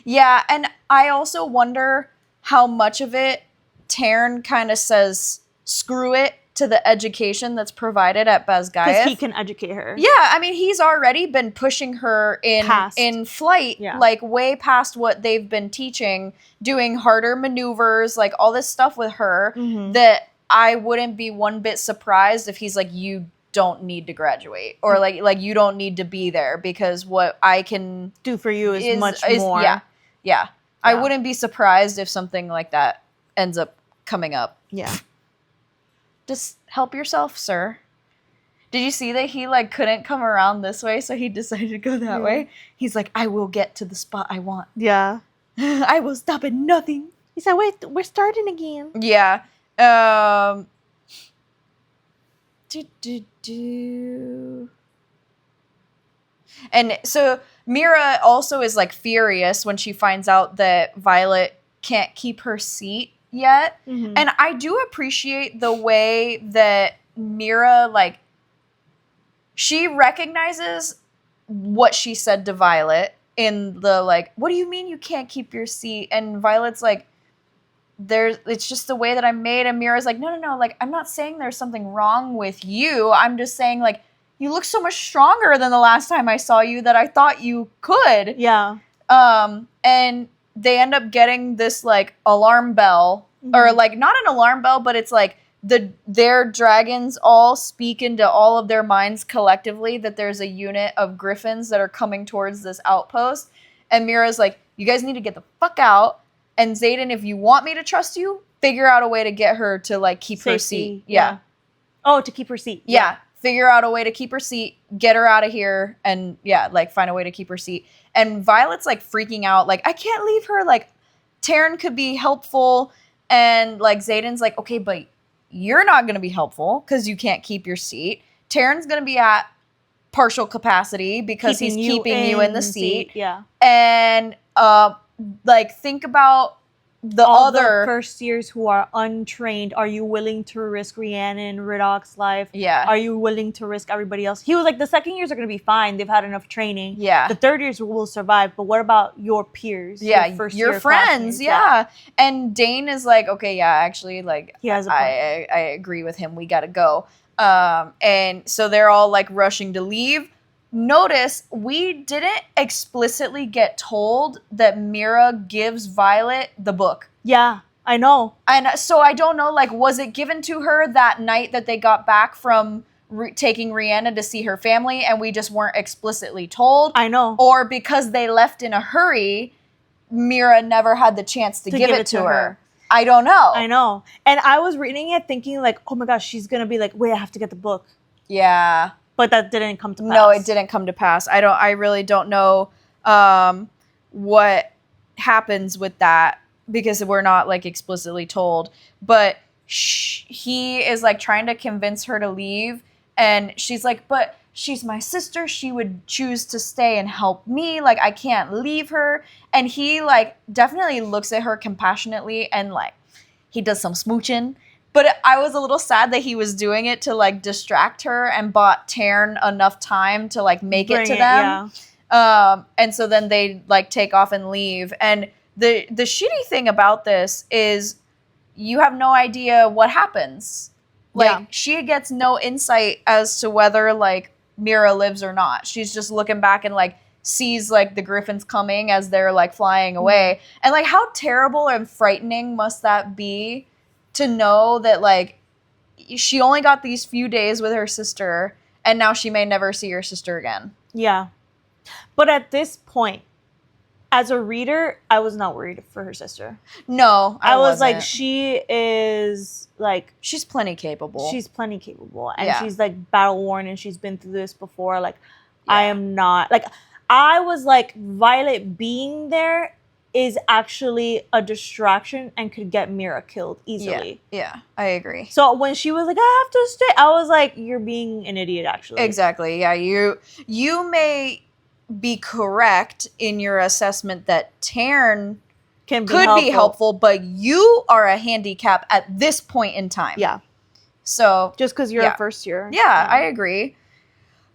Yeah, and I also wonder how much of it Tairn kind of says screw it to the education that's provided at Sgaeyl. Because he can educate her. Yeah, I mean, he's already been pushing her in flight, like, way past what they've been teaching, doing harder maneuvers, like, all this stuff with her, that I wouldn't be one bit surprised if he's like, you don't need to graduate, or like you don't need to be there, because what I can do for you is much more. Yeah. I wouldn't be surprised if something like that ends up coming up. Yeah. Just help yourself, sir. Did you see that he, like, couldn't come around this way, so he decided to go that way? He's like, I will get to the spot I want. Yeah. I will stop at nothing. He said, wait, we're starting again. Yeah. And so Mira also is, like, furious when she finds out that Violet can't keep her seat yet. Mm-hmm. And I do appreciate the way that Mira, like, she recognizes what she said to Violet in the, like, what do you mean you can't keep your seat? And Violet's like, it's just the way that I'm made. And Mira's like, no, like, I'm not saying there's something wrong with you. I'm just saying, like, you look so much stronger than the last time I saw you that I thought you could. Yeah. And they end up getting this, like, alarm bell, or, like, not an alarm bell, but it's like their dragons all speak into all of their minds collectively that there's a unit of griffins that are coming towards this outpost. And Mira's like, you guys need to get the fuck out. And Xaden, if you want me to trust you, figure out a way to get her to, like, keep her seat. Yeah. Oh, to keep her seat. Yeah. Figure out a way to keep her seat, get her out of here, and, yeah, like, find a way to keep her seat. And Violet's, like, freaking out. Like, I can't leave her. Like, Tairn could be helpful. And, like, Xaden's like, okay, but you're not going to be helpful because you can't keep your seat. Tairn's going to be at partial capacity because he's keeping you in the seat. Yeah. And like think about the other first years who are untrained. Are you willing to risk Rhiannon, Riddoch's life? Yeah. Are you willing to risk everybody else? He was like, the second years are going to be fine. They've had enough training. Yeah. The third years will survive. But what about your peers? Yeah, your friends. Yeah. And Dain is like, okay, yeah, actually, like, he has a point. I agree with him. We got to go. And so they're all like rushing to leave. Notice we didn't explicitly get told that Mira gives Violet the book. Yeah, I know. And so I don't know, like, was it given to her that night that they got back from taking Rhiannon to see her family and we just weren't explicitly told? I know. Or because they left in a hurry, Mira never had the chance to give it to her. I don't know. I know. And I was reading it thinking like, oh my gosh, she's going to be like, wait, I have to get the book. Yeah. But that didn't come to pass. No, it didn't come to pass. I really don't know what happens with that because we're not like explicitly told. But he is like trying to convince her to leave, and she's like, "But she's my sister. She would choose to stay and help me. Like I can't leave her." And he like definitely looks at her compassionately and like he does some smooching. But I was a little sad that he was doing it to, like, distract her and bought Tairn enough time to, like, make it to them. Yeah. And so then they, like, take off and leave. And the shitty thing about this is you have no idea what happens. Like, she gets no insight as to whether, like, Mira lives or not. She's just looking back and, like, sees, like, the griffins coming as they're, like, flying away. And, like, how terrible and frightening must that be? To know that, like, she only got these few days with her sister, and now she may never see her sister again. Yeah. But at this point, as a reader, I was not worried for her sister. No, I was like, she is, like... She's plenty capable. She's plenty capable. And she's, like, battle-worn, and she's been through this before. Like, I am not... Like, I was like, Violet being there is actually a distraction and could get Mira killed easily. Yeah, I agree. So when she was like, I have to stay, I was like, you're being an idiot, actually. Exactly, yeah. You may be correct in your assessment that Tairn could be helpful, but you are a handicap at this point in time. Yeah. So... Just because you're a first year. Yeah, I agree.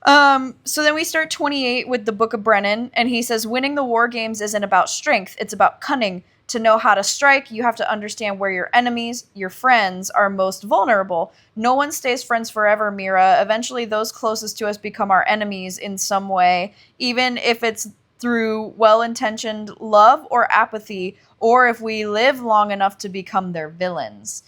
So then we start 28 with the Book of Brennan, and he says, winning the war games isn't about strength, it's about cunning. To know how to strike, you have to understand where your enemies, your friends, are most vulnerable. No one stays friends forever, Mira. Eventually, those closest to us become our enemies in some way, even if it's through well-intentioned love or apathy, or if we live long enough to become their villains.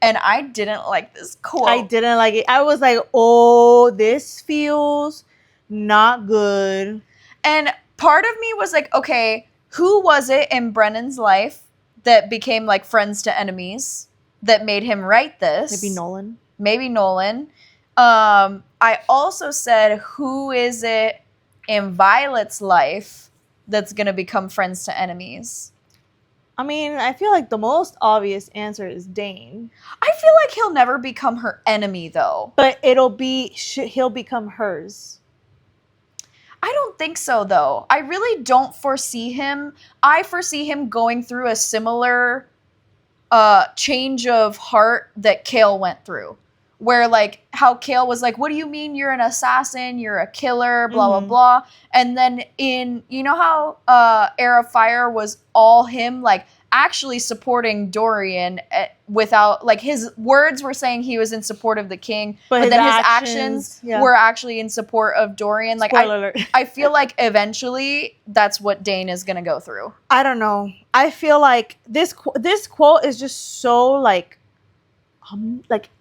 And I didn't like this quote. I didn't like it. I was like, oh, this feels not good. And part of me was like, okay, who was it in Brennan's life that became like friends to enemies that made him write this? Maybe Nolan. I also said, who is it in Violet's life that's going to become friends to enemies? I mean, I feel like the most obvious answer is Dain. I feel like he'll never become her enemy, though. But he'll become hers. I don't think so, though. I really don't foresee him. I foresee him going through a similar change of heart that Xaeyl went through. Where, like, how Xaeyl was like, what do you mean you're an assassin? You're a killer, blah, blah, blah. And then you know how Heir of Fire was all him, like, actually supporting Dorian without, like, his words were saying he was in support of the king, but then his actions were actually in support of Dorian. Like, I feel like eventually that's what Dain is going to go through. I don't know. I feel like this quote is just so, like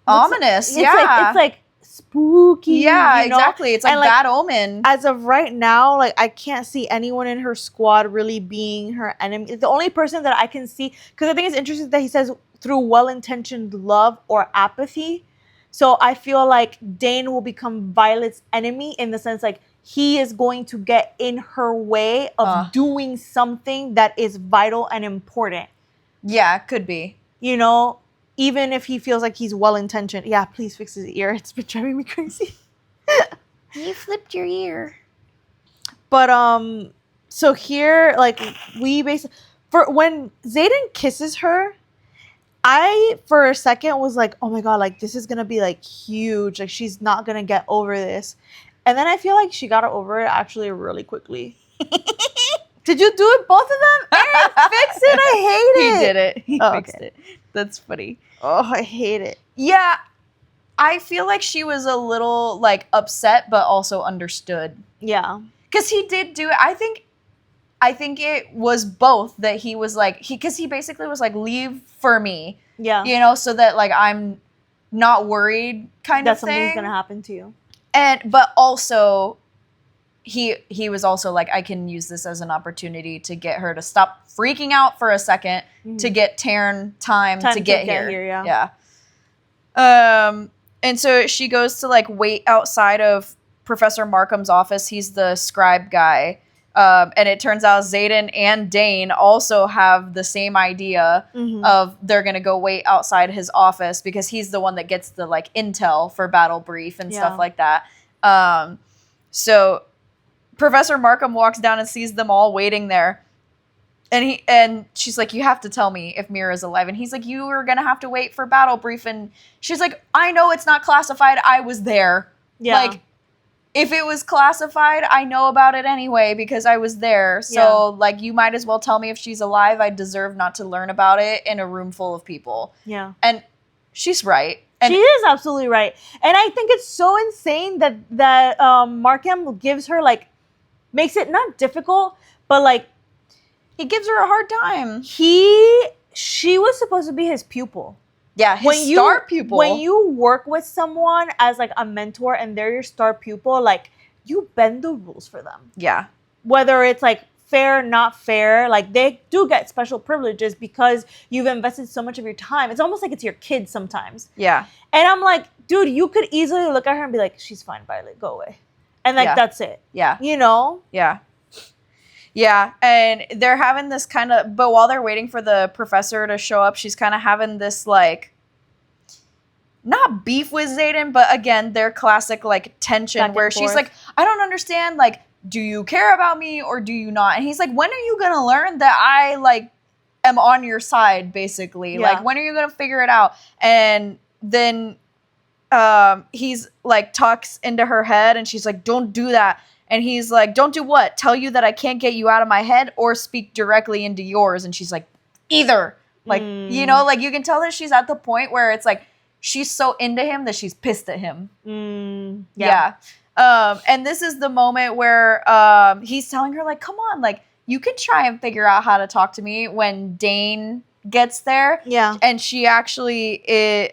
ominous. It's like spooky. Yeah, exactly. It's like bad omen. As of right now, like, I can't see anyone in her squad really being her enemy. The only person that I can see, because I think it's interesting that he says through well-intentioned love or apathy. So I feel like Dain will become Violet's enemy in the sense, like, he is going to get in her way of doing something that is vital and important. Yeah, could be. You know? even if he feels like he's well-intentioned. Yeah, please fix his ear. It's been driving me crazy. You flipped your ear. But so here, like, we basically, for when Xaden kisses her, I for a second was like, oh my god, like this is gonna be like huge, like she's not gonna get over this, and then I feel like she got over it actually really quickly. Did you do it, both of them? Aaron, fix it. I hate it. He did it. He Oh, fixed okay. it. That's funny. Oh, I hate it. Yeah, I feel like she was a little like upset, but also understood. Yeah. Because he did do it. I think it was both that he was like, because he basically was like, leave for me, Yeah. you know, so that like I'm not worried kind That of thing. something's gonna happen to you. But also he was also like, I can use this as an opportunity to get her to stop freaking out for a second, to get Tairn time to get here. Yeah. And so she goes to like wait outside of Professor Markham's office. He's the scribe guy. And it turns out Xaden and Dain also have the same idea of they're going to go wait outside his office because he's the one that gets the like intel for battle brief and stuff like that. So Professor Markham walks down and sees them all waiting there. And she's like, you have to tell me if Mira's alive. And he's like, you are going to have to wait for battle brief. And she's like, I know it's not classified. I was there. Yeah. Like, if it was classified, I know about it anyway because I was there. So, like, you might as well tell me if she's alive. I deserve not to learn about it in a room full of people. Yeah. And she's right. And she is absolutely right. And I think it's so insane that Markham gives her, like, makes it not difficult, but, like, he gives her a hard time. She was supposed to be his pupil. Yeah, his star pupil. When you work with someone as like a mentor and they're your star pupil, like you bend the rules for them. Yeah. Whether it's like fair, not fair, like they do get special privileges because you've invested so much of your time. It's almost like it's your kid sometimes. Yeah. And I'm like, dude, you could easily look at her and be like, she's fine, Violet, go away. And like, that's it. Yeah. You know? Yeah. Yeah, and they're having this kind of, but while they're waiting for the professor to show up, she's kind of having this, like, not beef with Xaden, but again, their classic, like, tension where she's like, I don't understand, like, do you care about me or do you not? And he's like, when are you going to learn that I, like, am on your side, basically? Yeah. Like, when are you going to figure it out? And then he's, like, talks into her head and she's like, don't do that. And he's like, don't do what? Tell you that I can't get you out of my head or speak directly into yours. And she's like, either. Like, you know, like you can tell that she's at the point where it's like, she's so into him that she's pissed at him. Yeah. And this is the moment where he's telling her, like, come on, like, you can try and figure out how to talk to me when Dain gets there. Yeah. And she actually,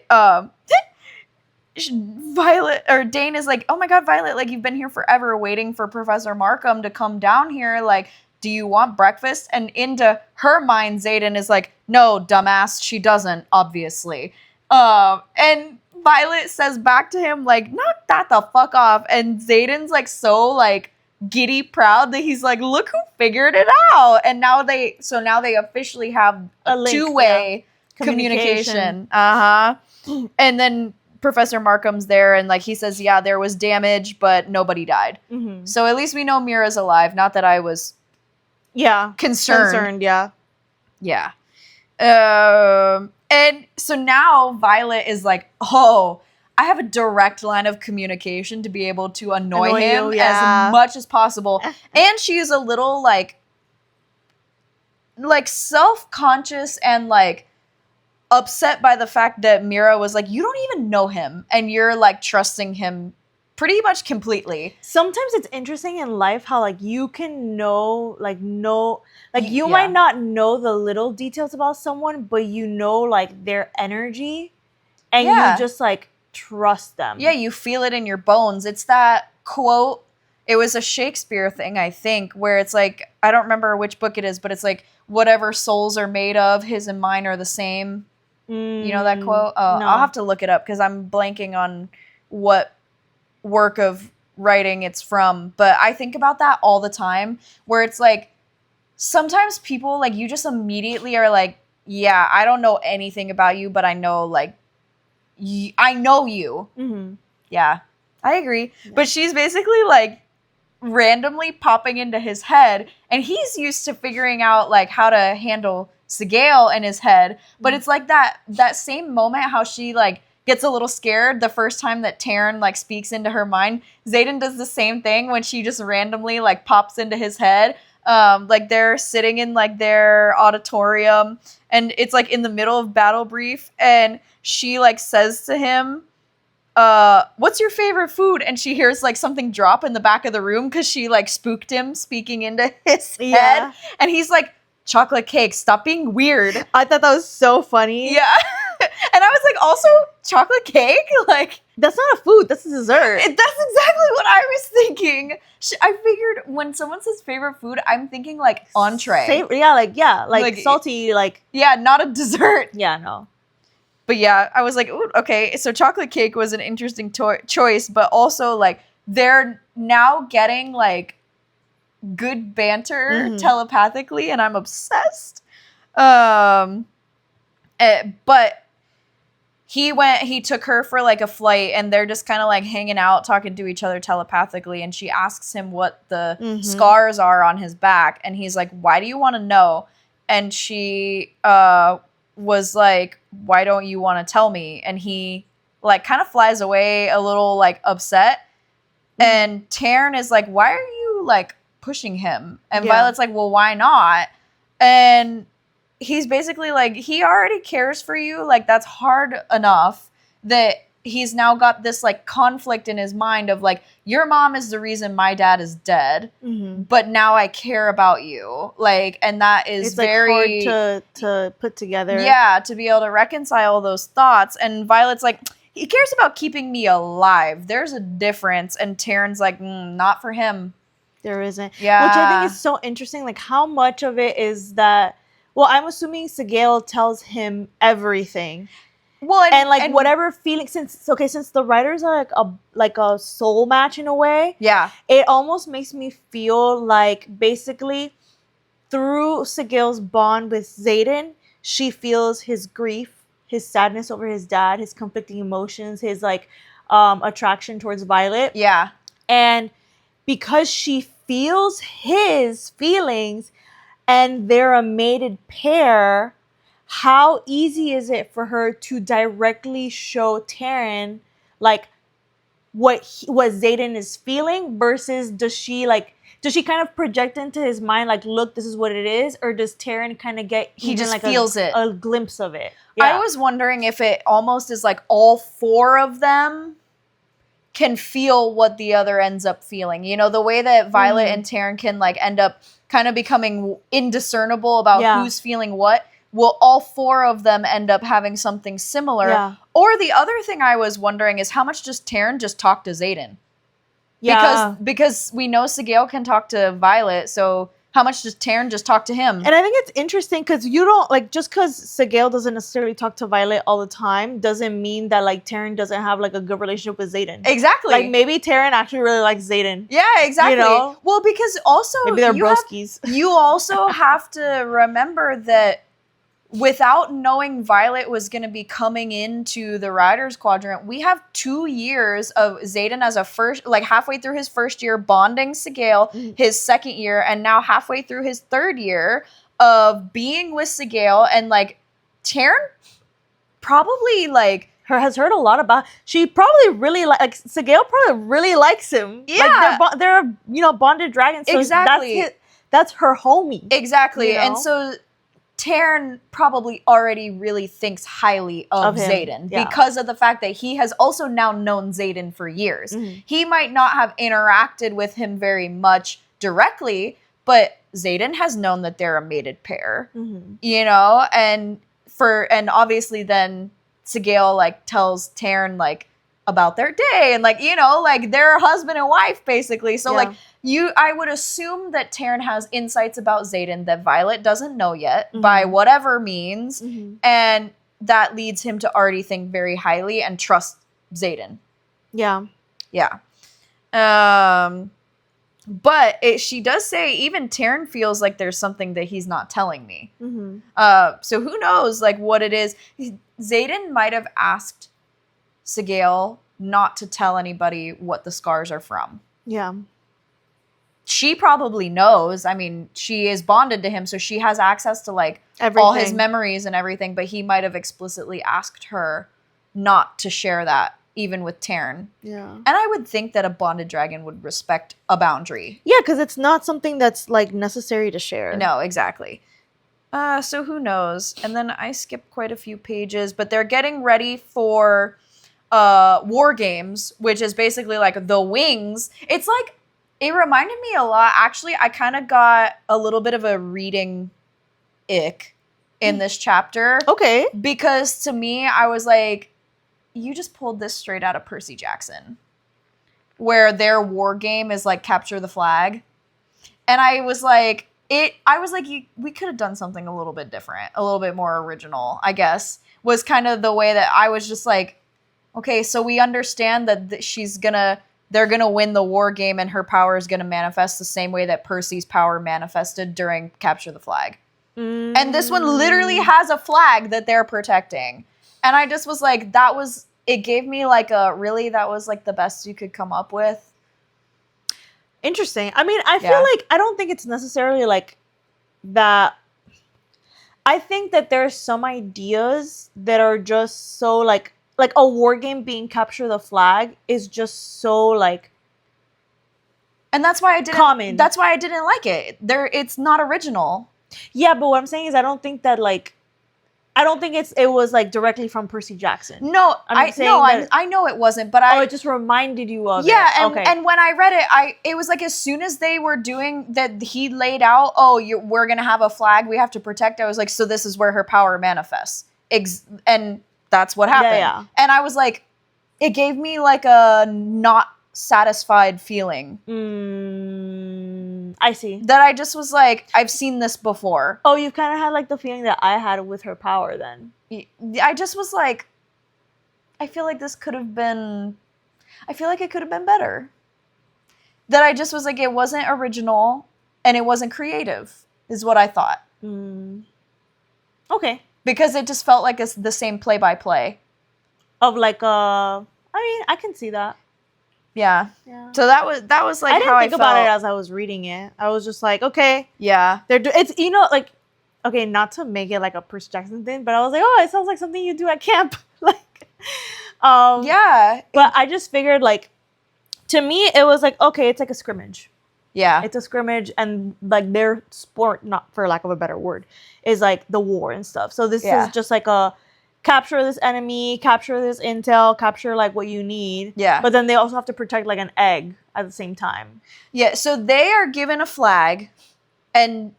Violet or Dain is like, oh my god, Violet, like you've been here forever waiting for Professor Markham to come down here. Like, do you want breakfast? And into her mind, Xaden is like, no, dumbass, she doesn't, obviously. And Violet says back to him, like, knock that the fuck off. And Xaden's like so like giddy proud that he's like, look who figured it out. And now they officially have a two-way communication. And then Professor Markham's there and like he says, yeah, there was damage, but nobody died. So at least we know Mira's alive. Not that I was concerned. Yeah. And so now Violet is like, oh, I have a direct line of communication to be able to annoy him as much as possible. And she is a little like self-conscious and like upset by the fact that Mira was like, you don't even know him and you're like trusting him pretty much completely. Sometimes it's interesting in life how like you can know you might not know the little details about someone, but you know like their energy and you just like trust them. Yeah, you feel it in your bones. It's that quote. It was a Shakespeare thing, I think, where it's like, I don't remember which book it is, but it's like, whatever souls are made of, his and mine are the same. You know that quote? Oh, no. I'll have to look it up because I'm blanking on what work of writing it's from. But I think about that all the time where it's like, sometimes people like you just immediately are like, yeah, I don't know anything about you, but I know, like, I know you. Mm-hmm. Yeah, I agree. Yeah. But she's basically, like, randomly popping into his head, and he's used to figuring out, like, how to handle Sgaeyl in his head. But it's like that same moment how she, like, gets a little scared the first time that Tairn, like, speaks into her mind. Xaden does the same thing when she just randomly, like, pops into his head. Like, they're sitting in, like, their auditorium, and it's, like, in the middle of battle brief, and she, like, says to him, what's your favorite food? And she hears, like, something drop in the back of the room because she, like, spooked him speaking into his head. And he's like, chocolate cake, stop being weird. I thought that was so funny. Yeah. And I was like, also, chocolate cake? Like, that's not a food, that's a dessert. That's exactly what I was thinking. I figured when someone says favorite food, I'm thinking, like, entree. Like salty, like. Yeah, not a dessert. Yeah, no. But yeah, I was like, ooh, okay, so chocolate cake was an interesting choice, but also, like, they're now getting, like, good banter telepathically, and I'm obsessed. But he took her for, like, a flight, and they're just kind of, like, hanging out, talking to each other telepathically, and she asks him what the scars are on his back, and he's like, why do you want to know? And she was like, why don't you want to tell me? And he, like, kind of flies away a little, like, upset. And Tairn is like, why are you, like, pushing him? And Violet's like, well, why not? And he's basically like, he already cares for you. Like, that's hard enough that he's now got this, like, conflict in his mind of, like, your mom is the reason my dad is dead, but now I care about you. Like, and that is, it's very hard to put together. Yeah, to be able to reconcile those thoughts. And Violet's like, he cares about keeping me alive. There's a difference. And Tairn's like, not for him. There isn't. Yeah. Which I think is so interesting. Like, how much of it is that, well, I'm assuming Sgaeyl tells him everything. Well, and whatever feeling, since the writers are like a soul match in a way. Yeah. It almost makes me feel like basically through Sgaeyl's bond with Xaden, she feels his grief, his sadness over his dad, his conflicting emotions, his, like, attraction towards Violet. Yeah. And because she feels his feelings and they're a mated pair, how easy is it for her to directly show Tairn, like, what Xaden is feeling, versus does she kind of project into his mind, like, look, this is what it is? Or does Tairn kind of get, he just, like, feels a glimpse of it? Yeah. I was wondering if it almost is like all four of them can feel what the other ends up feeling. You know, the way that Violet and Tairn can, like, end up kind of becoming indiscernible about who's feeling what. Will all four of them end up having something similar? Yeah. Or the other thing I was wondering is how much does Tairn just talk to Xaden? Yeah. Because we know Sgaeyl can talk to Violet, so how much does Tairn just talk to him? And I think it's interesting because you don't, like, just because Sgaeyl doesn't necessarily talk to Violet all the time doesn't mean that, like, Tairn doesn't have, like, a good relationship with Xaden. Exactly. Like, maybe Tairn actually really likes Xaden. Yeah, exactly. You know? Well, because also maybe they're broskies. You also have to remember that without knowing Violet was going to be coming into the Riders Quadrant, we have 2 years of Xaden as halfway through his first year bonding Sgaeyl, his second year, and now halfway through his third year of being with Sgaeyl, and, like, Tairn probably, like, has heard a lot about. She probably really like Sgaeyl probably really likes him. Yeah, like they're bonded dragons. So exactly, that's her homie. Exactly, and so Tairn probably already really thinks highly of Xaden because of the fact that he has also now known Xaden for years. He might not have interacted with him very much directly, but Xaden has known that they're a mated pair, you know, and obviously then Sgaeyl, like, tells Tairn, like, about their day and, like, you know, like, they're husband and wife basically. So like, I would assume that Tairn has insights about Xaden that Violet doesn't know yet by whatever means, and that leads him to already think very highly and trust Xaden. Yeah. Yeah. But she does say even Tairn feels like there's something that he's not telling me. So who knows, like, what it is. Xaden might have asked Sgaeyl not to tell anybody what the scars are from. Yeah. She probably knows. I mean, she is bonded to him, so she has access to, like, all his memories and everything, but he might have explicitly asked her not to share that, even with Tairn. Yeah. And I would think that a bonded dragon would respect a boundary. Yeah, because it's not something that's, like, necessary to share. No, exactly. So who knows? And then I skipped quite a few pages, but they're getting ready for war games, which is basically like the wings. It's like, it reminded me a lot. Actually, I kind of got a little bit of a reading ick in this chapter. Okay. Because to me, I was like, you just pulled this straight out of Percy Jackson, where their war game is like capture the flag. And I was like, we could have done something a little bit different, a little bit more original, I guess, was kind of the way that I was just like, okay, so we understand that they're gonna win the war game and her power is gonna manifest the same way that Percy's power manifested during capture the flag. And this one literally has a flag that they're protecting. And I just was like, it gave me like that was like the best you could come up with. Interesting. I mean, I feel like, I don't think it's necessarily like that. I think that there's some ideas that are just so like a war game being capture the flag is just so like, and that's why I didn't common. That's why I didn't like it. It's not original. Yeah, but what I'm saying is I don't think it was like directly from Percy Jackson. No, I know it wasn't, but it just reminded you of it. Yeah, and when I read it, it was like as soon as they were doing that, he laid out, we're gonna have a flag we have to protect. I was like, so this is where her power manifests, and that's what happened. Yeah. And I was like, it gave me like a not satisfied feeling. I see. That I just was like, I've seen this before. Oh, you've kind of had like the feeling that I had with her power then. I just was like, I feel like it could have been better. That I just was like, it wasn't original and it wasn't creative, is what I thought. Okay. Because it just felt like it's the same play-by-play. Of like I mean, I can see that. Yeah. So that was like I didn't how think I about felt. it as I was reading it. I was just like, okay. Yeah. It's like, okay, not to make it like a Percy Jackson thing, but I was like, oh, it sounds like something you do at camp. Like, yeah. But I just figured like, to me, it was like, okay, it's like a scrimmage. Yeah. It's a scrimmage, and like their sport, not for lack of a better word, is like the war and stuff. So this is just like a capture this enemy, capture this intel, capture like what you need. Yeah. But then they also have to protect like an egg at the same time. Yeah, so they are given a flag, and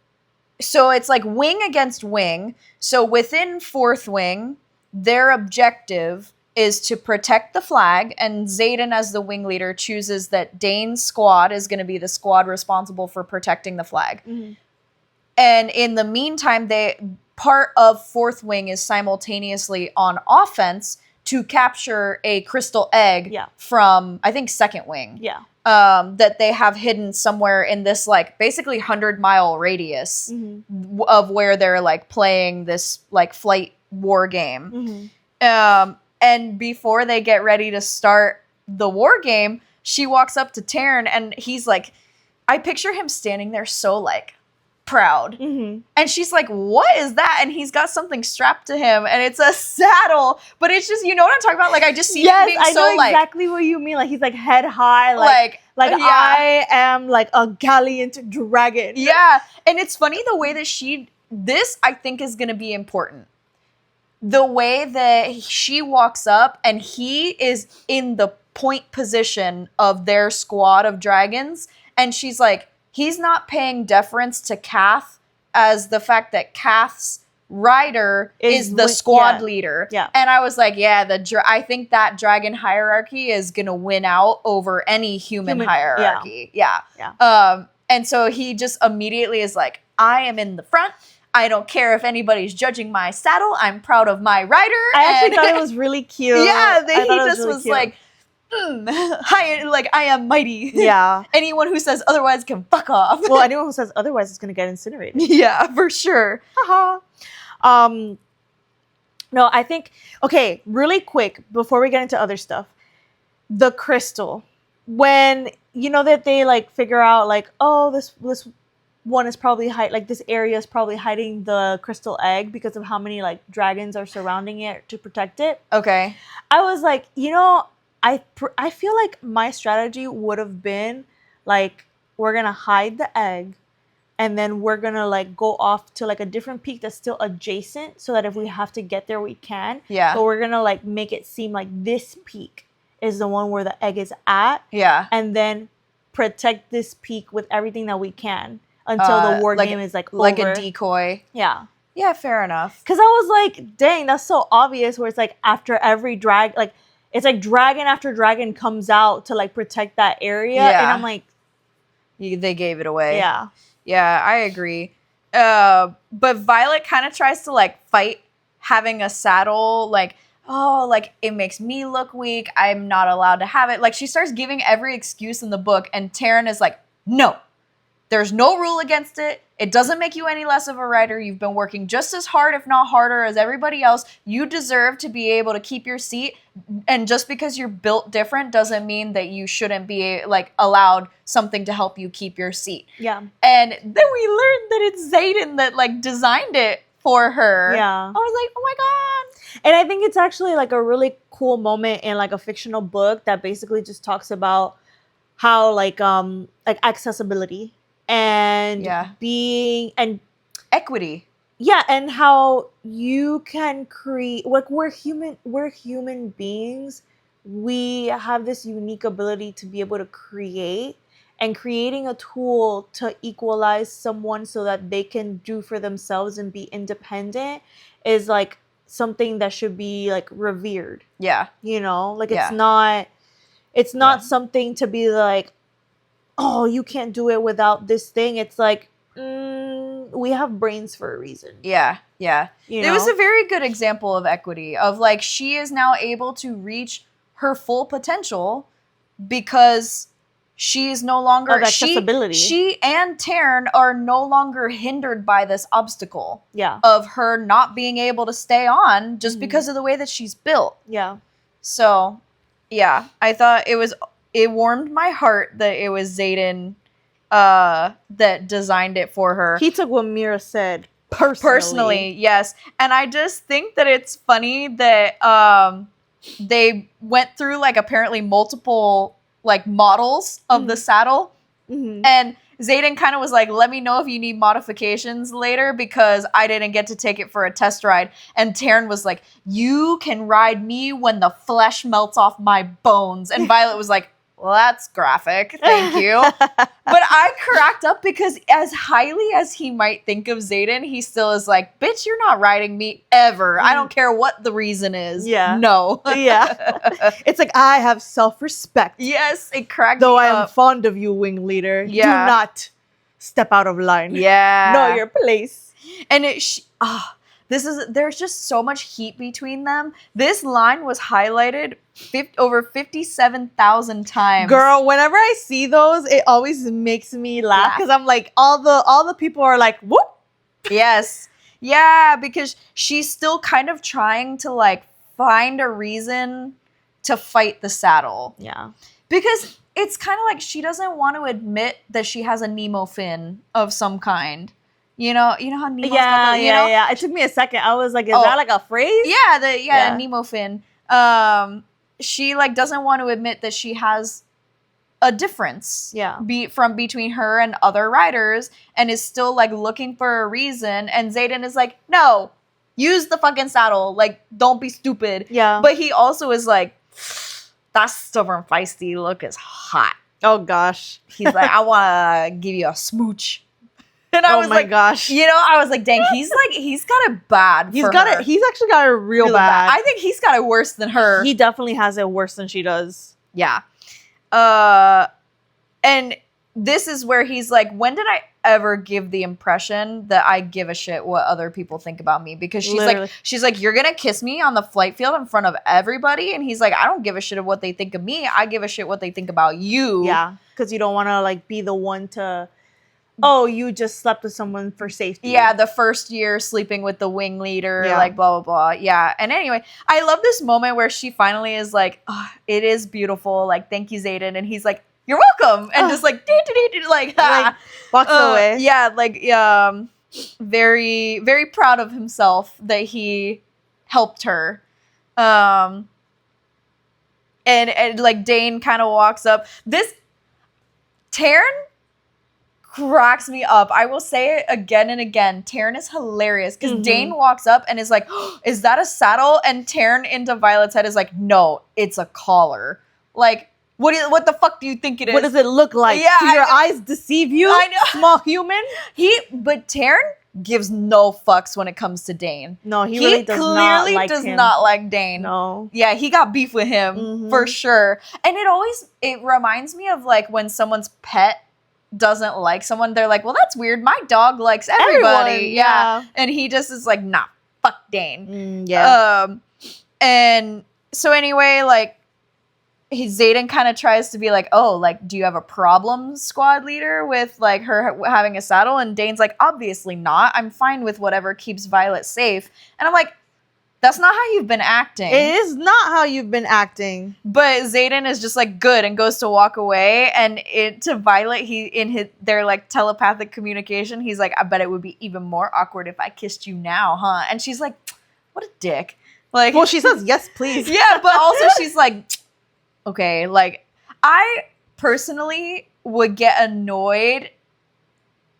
so it's like wing against wing. So within fourth wing, their objective is to protect the flag, and Xaden as the wing leader chooses that Dain's squad is going to be the squad responsible for protecting the flag. And in the meantime, part of fourth wing is simultaneously on offense to capture a crystal egg from, I think, second wing. Yeah. That they have hidden somewhere in this like basically 100-mile radius of where they're like playing this like flight war game. And before they get ready to start the war game, she walks up to Tairn and he's like, I picture him standing there so like proud. And she's like, what is that? And he's got something strapped to him and it's a saddle, but it's just, you know what I'm talking about? Like I just see him being I so know exactly what you mean. Like he's like head high, like I am like a gallant dragon. Yeah. And it's funny the way that this I think is going to be important. The way that she walks up and he is in the point position of their squad of dragons. And she's like, he's not paying deference to Kath as the fact that Kath's rider is the squad leader. Yeah. And I was like, I think that dragon hierarchy is going to win out over any human hierarchy. Yeah. And so he just immediately is like, I am in the front. I don't care if anybody's judging my saddle. I'm proud of my rider. I actually thought it was really cute. Yeah, he just was like, hi, like I am mighty. Yeah. Anyone who says otherwise can fuck off. Well, anyone who says otherwise is gonna get incinerated. Yeah, for sure. Haha. No, I think, okay, really quick before we get into other stuff, the crystal, when you know that they like figure out like, oh, this one is probably like this area is probably hiding the crystal egg because of how many like dragons are surrounding it to protect it. Okay. I was like, you know, I feel like my strategy would have been like, we're gonna hide the egg, and then we're gonna like go off to like a different peak that's still adjacent, so that if we have to get there, we can. Yeah. But we're gonna like make it seem like this peak is the one where the egg is at. Yeah. And then protect this peak with everything that we can until the war game is like over. A decoy. Yeah. Yeah, fair enough. Because I was like, dang, that's so obvious. Where it's like after every like it's like dragon after dragon comes out to like protect that area, Yeah. and I'm like, They gave it away. yeah. Yeah, I agree. But Violet kind of tries to like fight having a saddle, like, oh, like it makes me look weak. I'm not allowed to have it. Like she starts giving every excuse in the book, and Tairn is like, no, there's no rule against it. It doesn't make you any less of a writer. You've been working just as hard, if not harder, as everybody else. You deserve to be able to keep your seat. And just because you're built different doesn't mean that you shouldn't be like allowed something to help you keep your seat. Yeah. And then we learned that it's Xaden that like designed it for her. Yeah. I was like, oh my God. And I think it's actually like a really cool moment in like a fictional book that basically just talks about how like accessibility and being and equity. Yeah, and how you can create, like we're human beings. We have this unique ability to be able to create, and creating a tool to equalize someone so that they can do for themselves and be independent is like something that should be like revered. Yeah. You know, like it's not something to be like, oh, you can't do it without this thing. It's like, we have brains for a reason. Yeah, yeah. You It know? was a very good example of equity, of like she is now able to reach her full potential because she is no longer Of accessibility. She and Tairn are no longer hindered by this obstacle. Yeah. Of her not being able to stay on just because of the way that she's built. Yeah. So, yeah, I thought it warmed my heart that it was Xaden that designed it for her. He took what Mira said Personally, yes. And I just think that it's funny that they went through like apparently multiple like models of the saddle. Mm-hmm. And Xaden kind of was like, let me know if you need modifications later because I didn't get to take it for a test ride. And Tairn was like, you can ride me when the flesh melts off my bones. And Violet was like, well, that's graphic. Thank you. But I cracked up because as highly as he might think of Xaden, he still is like, bitch, you're not riding me ever. I don't care what the reason is. Yeah. No. Yeah. It's like, I have self-respect. Yes, it cracked Though me I am up. fond of you, wing leader. Yeah. Do not step out of line. Yeah. Know your place. And there's just so much heat between them. This line was highlighted over 57,000 times. Girl, whenever I see those, it always makes me laugh because I'm like, all the people are like, whoop. Yes. Yeah, because she's still kind of trying to like find a reason to fight the saddle. Yeah. Because it's kind of like she doesn't want to admit that she has a Nemo fin of some kind. You know how Nemo's got the, yeah. It took me a second. I was like, is that like a phrase? Yeah, Nemo fin. She like doesn't want to admit that she has a difference between her and other writers, and is still like looking for a reason. And Xaden is like, no, use the fucking saddle. Like, don't be stupid. Yeah. But he also is like, that stubborn feisty look is hot. Oh gosh. He's like, I want to give you a smooch. And I was like, gosh. I was like, dang, he's got it bad. He's actually got it real bad. I think he's got it worse than her. He definitely has it worse than she does. Yeah. And this is where he's like, when did I ever give the impression that I give a shit what other people think about me? Because she's like, you're gonna kiss me on the flight field in front of everybody, and he's like, I don't give a shit of what they think of me. I give a shit what they think about you. Yeah, because you don't want to like be the one to. Oh, you just slept with someone for safety. Yeah, the first year sleeping with the wing leader, like blah, blah, blah. Yeah. And anyway, I love this moment where she finally is like, oh, it is beautiful. Like, thank you, Xaden. And he's like, you're welcome. And just like, like walks away. Yeah, like, very, very proud of himself that he helped her. And like Dain kind of walks up. This Tairn cracks me up. I will say it again and again. Tairn is hilarious because Dain walks up and is like, oh, is that a saddle? And Tairn into Violet's head is like, no, it's a collar. Like, what the fuck do you think it is? What does it look like? Yeah, do your eyes deceive you? I know. Small human? But Tairn gives no fucks when it comes to Dain. No, he really does not like him. Not like Dain. No. Yeah, he got beef with him for sure. And it reminds me of like when someone's pet doesn't like someone, they're like, well, that's weird. My dog likes everybody. Everyone, yeah. And he just is like, nah, fuck Dain. Yeah. And so anyway, like, Xaden kind of tries to be like, oh, like, do you have a problem, squad leader, with like her having a saddle? And Dane's like, obviously not. I'm fine with whatever keeps Violet safe. And I'm like, that's not how you've been acting. It is not how you've been acting. But Xaden is just like good and goes to walk away. And to Violet, their like telepathic communication, he's like, I bet it would be even more awkward if I kissed you now, huh? And she's like, what a dick. Like, well, she says yes, please. Yeah, but also she's like, okay, like, I personally would get annoyed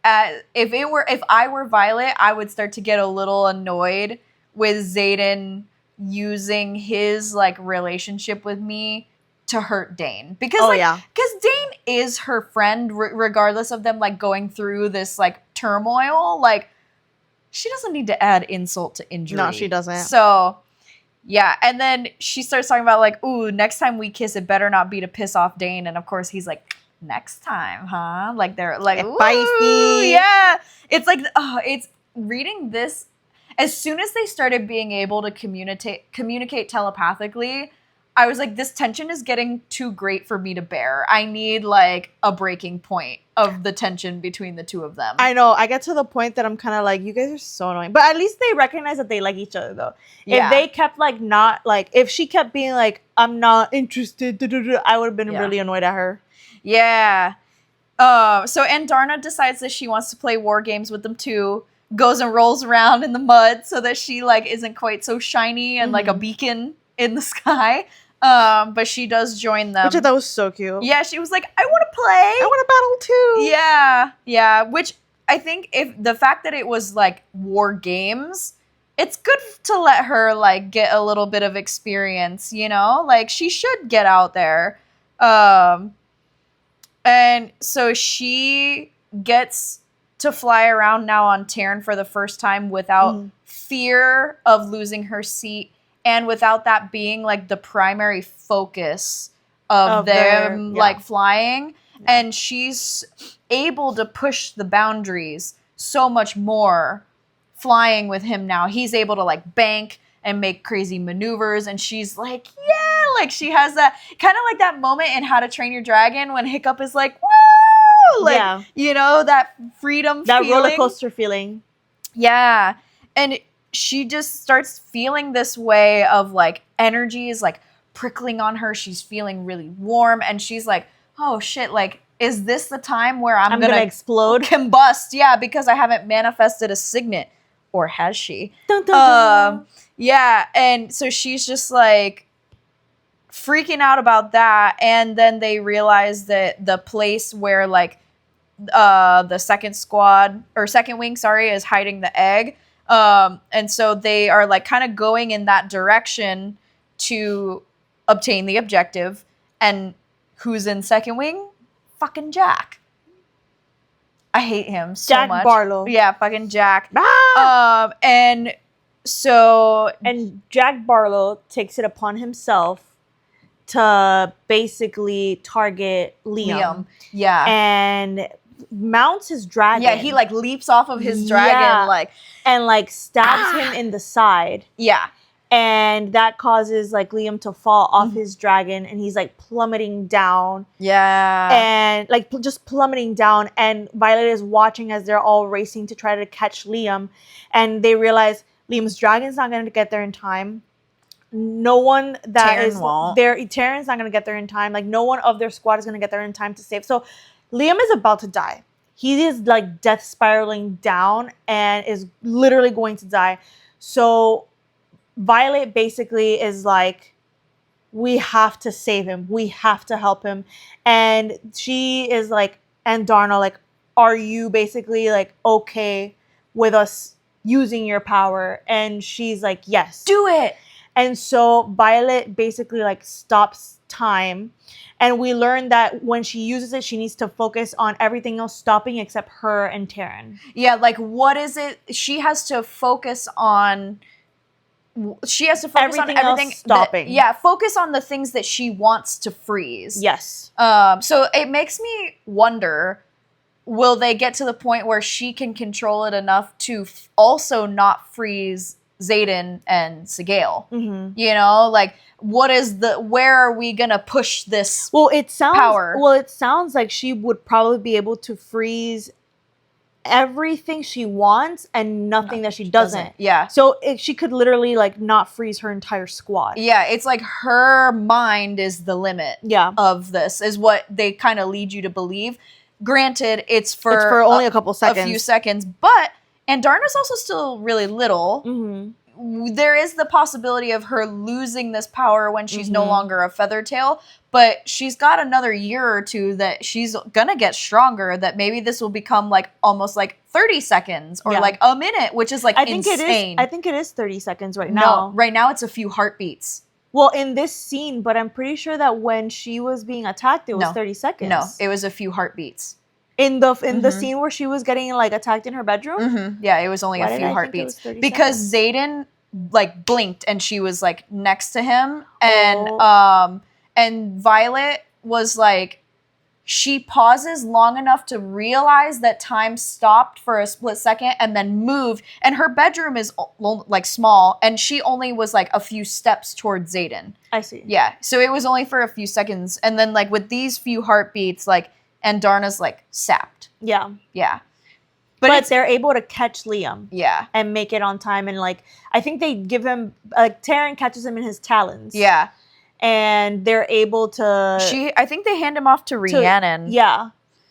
at if I were Violet, I would start to get a little annoyed with Xaden using his like relationship with me to hurt Dain. Because because Dain is her friend regardless of them like going through this like turmoil. Like, she doesn't need to add insult to injury. No, she doesn't. So yeah, and then she starts talking about like, ooh, next time we kiss, it better not be to piss off Dain. And of course he's like, next time, huh? Like they're like, spicy. Yeah. It's like, it's reading this. As soon as they started being able to communicate telepathically, I was like, this tension is getting too great for me to bear. I need like a breaking point of the tension between the two of them. I know. I get to the point that I'm kind of like, you guys are so annoying. But at least they recognize that they like each other, though. Yeah. If they kept like not like, if she kept being like, I'm not interested, I would have been really annoyed at her. Yeah. So Andarna decides that she wants to play war games with them too. Goes and rolls around in the mud so that she like isn't quite so shiny and like a beacon in the sky. But she does join them. Which I thought was so cute. Yeah, she was like, I want to play. I want to battle too. Yeah, yeah. Which I think if the fact that it was like war games, it's good to let her like get a little bit of experience, you know? Like she should get out there. And so she gets to fly around now on Tairn for the first time without fear of losing her seat and without that being like the primary focus of them like flying. Yeah. And she's able to push the boundaries so much more flying with him now. He's able to like bank and make crazy maneuvers, and she's like, yeah, like she has that kind of like that moment in How to Train Your Dragon when Hiccup is like, whoa, like, you know, that freedom that feeling. roller coaster feeling. Yeah. And she just starts feeling this way of like energy is like prickling on her. She's feeling really warm, and she's like, oh shit, like, is this the time where I'm gonna explode? Combust? Yeah, because I haven't manifested a signet. Or has she? Dun, dun, dun. Yeah, and so she's just like freaking out about that, and then they realize that the place where like the second wing, is hiding the egg. And so they are like kind of going in that direction to obtain the objective. And who's in second wing? Fucking Jack. I hate him so much. Jack Barlow. Yeah, fucking Jack. Ah! And Jack Barlow takes it upon himself to basically target Liam. Yeah. And mounts his dragon. Yeah, he like leaps off of his dragon like and like stabs him in the side. Yeah. And that causes like Liam to fall off his dragon, and he's like plummeting down. Yeah. And like just plummeting down, and Violet is watching as they're all racing to try to catch Liam, and they realize Liam's dragon's not going to get there in time. No one that is there, Tairn's not going to get there in time. Like no one of their squad is going to get there in time to save. So Liam is about to die. He is like death spiraling down and is literally going to die. So Violet basically is like, we have to save him. We have to help him. And she is like, and Darna, like, are you basically like okay with us using your power? And she's like, yes. Do it. And so Violet basically like stops time. And we learn that when she uses it, she needs to focus on everything else stopping except her and Tairn. Yeah, like what is it? She has to focus on... She has to focus on everything stopping. Focus on the things that she wants to freeze. Yes. So it makes me wonder, will they get to the point where she can control it enough to also not freeze Xaden and Sgaeyl? Mm-hmm. You know, like where are we gonna push this power? Well, it sounds like she would probably be able to freeze everything she wants and nothing that she doesn't. Yeah. So she could literally like not freeze her entire squad. Yeah, it's like her mind is the limit of this, is what they kind of lead you to believe. Granted, it's for only a couple seconds. A few seconds, but Darna's also still really little. Mm-hmm. There is the possibility of her losing this power when she's no longer a Feathertail, but she's got another year or two that she's gonna get stronger, that maybe this will become like almost like 30 seconds or like a minute, which is like insane. I think it is 30 seconds right now. No, right now it's a few heartbeats. Well, in this scene, but I'm pretty sure that when she was being attacked, it was 30 seconds. No, it was a few heartbeats. In the scene where she was getting like attacked in her bedroom? Mm-hmm. Yeah, it was only a few heartbeats. Because Xaden like blinked and she was like next to him, and Violet was like, she pauses long enough to realize that time stopped for a split second and then moved, and her bedroom is like small and she only was like a few steps towards Xaden. I see. Yeah, so it was only for a few seconds, and then like with these few heartbeats, like, and Darna's like sapped. Yeah. Yeah. But they're able to catch Liam. Yeah. And make it on time. And like, I think they give him, like, Tairn catches him in his talons. Yeah. And they're able to... I think they hand him off to Rhiannon.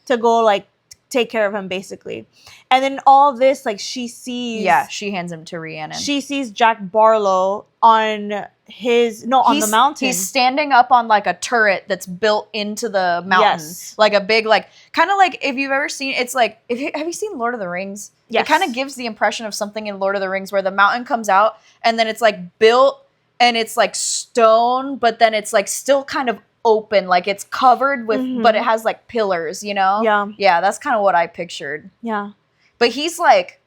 To go like take care of him basically. And then all this, like, she sees... Yeah, she hands him to Rhiannon. She sees Jack Barlow on the mountain. He's standing up on like a turret that's built into the mountain. Yes. Like a big, like, kind of like, if you've ever seen, it's like, have you seen Lord of the Rings? Yes. It kind of gives the impression of something in Lord of the Rings where the mountain comes out and then it's like built and it's like stone, but then it's like still kind of open, like it's covered with, but it has like pillars, you know? Yeah. Yeah, that's kind of what I pictured. Yeah. But he's like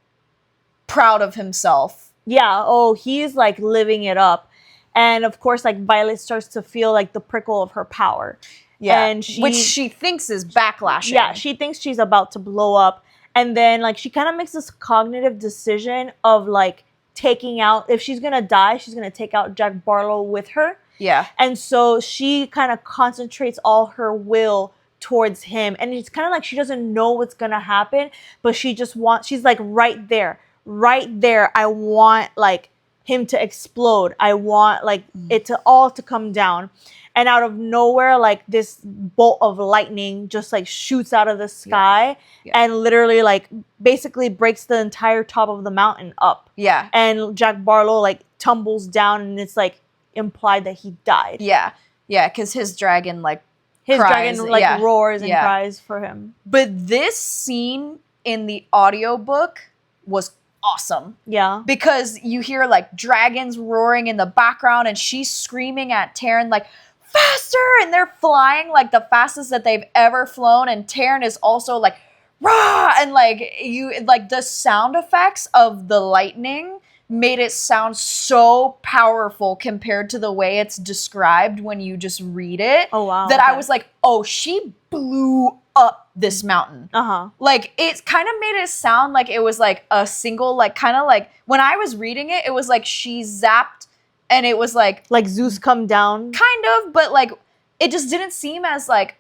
proud of himself. Yeah. Oh, he's like living it up. And of course, like, Violet starts to feel like the prickle of her power. Yeah. And which she thinks is backlashing. Yeah. She thinks she's about to blow up. And then like she kind of makes this cognitive decision of like taking out, if she's going to die, she's going to take out Jack Barlow with her. Yeah. And so she kind of concentrates all her will towards him. And it's kind of like she doesn't know what's going to happen, but she just wants, she's like right there. I want like him to explode. I want like it to all to come down. And out of nowhere, like this bolt of lightning just like shoots out of the sky and literally like basically breaks the entire top of the mountain up. Yeah. And Jack Barlow like tumbles down, and it's like implied that he died. Yeah. Yeah, because his dragon like cries. Roars and cries for him. But this scene in the audiobook was awesome. Yeah. Because you hear like dragons roaring in the background and she's screaming at Tairn like, faster! And they're flying like the fastest that they've ever flown, and Tairn is also like, rah! And like the sound effects of the lightning made it sound so powerful compared to the way it's described when you just read it. Oh, wow. That I was like, oh, she blew up this mountain. Like, it kind of made it sound like it was like a single, like, kind of like, when I was reading it, it was like she zapped and it was like Zeus come down. Kind of, but like, it just didn't seem as like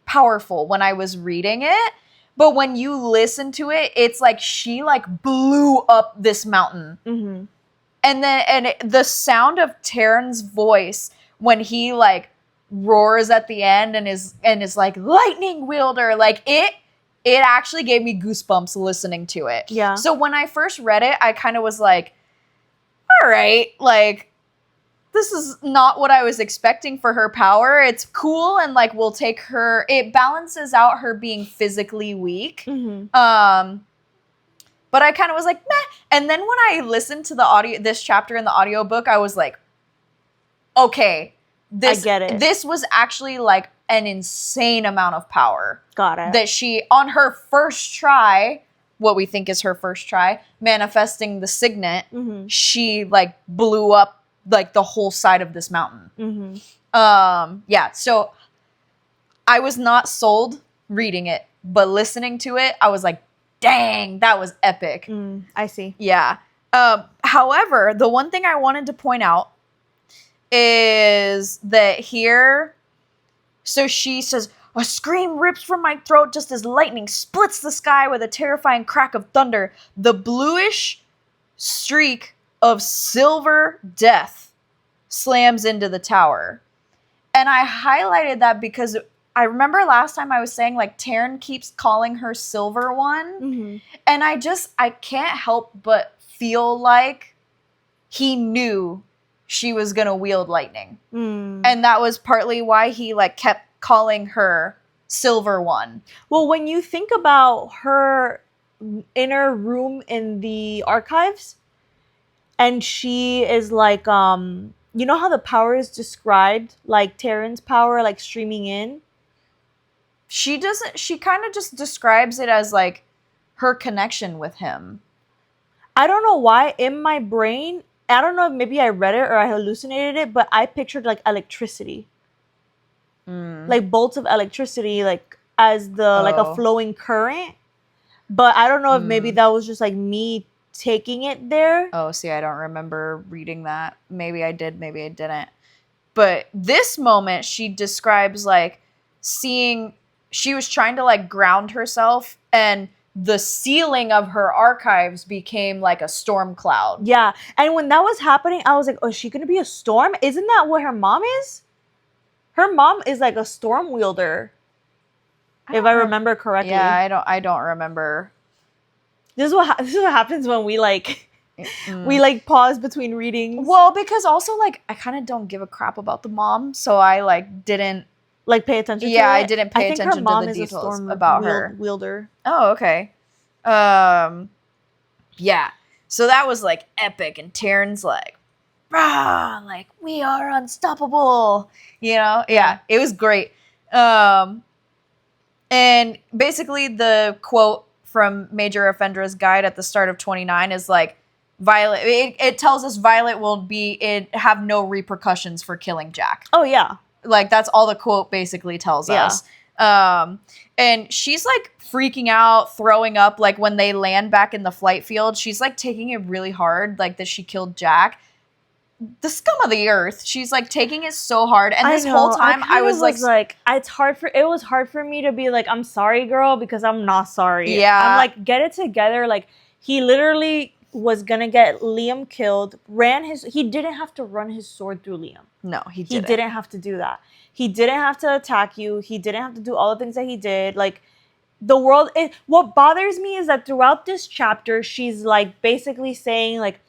powerful when I was reading it. But when you listen to it, it's like she like blew up this mountain. Mm-hmm. And then the sound of Tairn's voice when he like roars at the end and is like lightning wielder, like it actually gave me goosebumps listening to it. Yeah. So when I first read it, I kind of was like, all right, like, this is not what I was expecting for her power. It's cool and like we'll take her. It balances out her being physically weak. Mm-hmm. But I kind of was like, meh. And then when I listened to this chapter in the audiobook, I was like, okay, I get it. This was actually like an insane amount of power. Got it. That she, on her first try, what we think is her first try, manifesting the signet, she like blew up like the whole side of this mountain. Yeah, so I was not sold reading it, but listening to it, I was like, dang, that was epic. I see. Yeah. However, the one thing I wanted to point out is that here, so she says, a scream rips from my throat just as lightning splits the sky with a terrifying crack of thunder. The bluish streak of silver death slams into the tower. And I highlighted that because I remember last time I was saying like Tairn keeps calling her Silver One. And I can't help but feel like he knew she was going to wield lightning. And that was partly why he like kept calling her Silver One. Well, when you think about her inner room in the archives, and she is like, you know how the power is described, like Tairn's power, like streaming in? She kind of just describes it as like her connection with him. I don't know why in my brain, I don't know if maybe I read it or I hallucinated it, but I pictured like electricity. Like bolts of electricity, like as like a flowing current. But I don't know if maybe that was just like me taking it there. Oh, see, I don't remember reading that. Maybe I did, maybe I didn't. But this moment, she describes like seeing, she was trying to like ground herself and the ceiling of her archives became like a storm cloud. Yeah. And when that was happening, I was like, oh, is she going to be a storm? Isn't that what her mom is? Her mom is like a storm wielder. If I remember correctly. Yeah, I don't remember. This is what happens when we like we like pause between readings. Well, because also like I kind of don't give a crap about the mom, so I like didn't like pay attention to it. I didn't pay attention to the is details about her wielder. Oh, okay. Yeah. So that was like epic, and Tairn's like, rah, like we are unstoppable. You know? Yeah, it was great. And basically the quote from Major Offendra's guide at the start of 29 is like, Violet, it tells us Violet will have no repercussions for killing Jack. Oh, yeah. Like, that's all the quote basically tells us. And she's like freaking out, throwing up, like when they land back in the flight field, she's like taking it really hard, like that she killed Jack. The scum of the earth. She's like taking it so hard, and this whole time I was like, it was hard for me to be like, I'm sorry, girl, because I'm not sorry. Yeah, I'm like, get it together. Like, he literally was gonna get Liam killed. He didn't have to run his sword through Liam. No, he didn't. He didn't have to do that. He didn't have to attack you. He didn't have to do all the things that he did. Like, the world. What bothers me is that throughout this chapter, she's like basically saying like,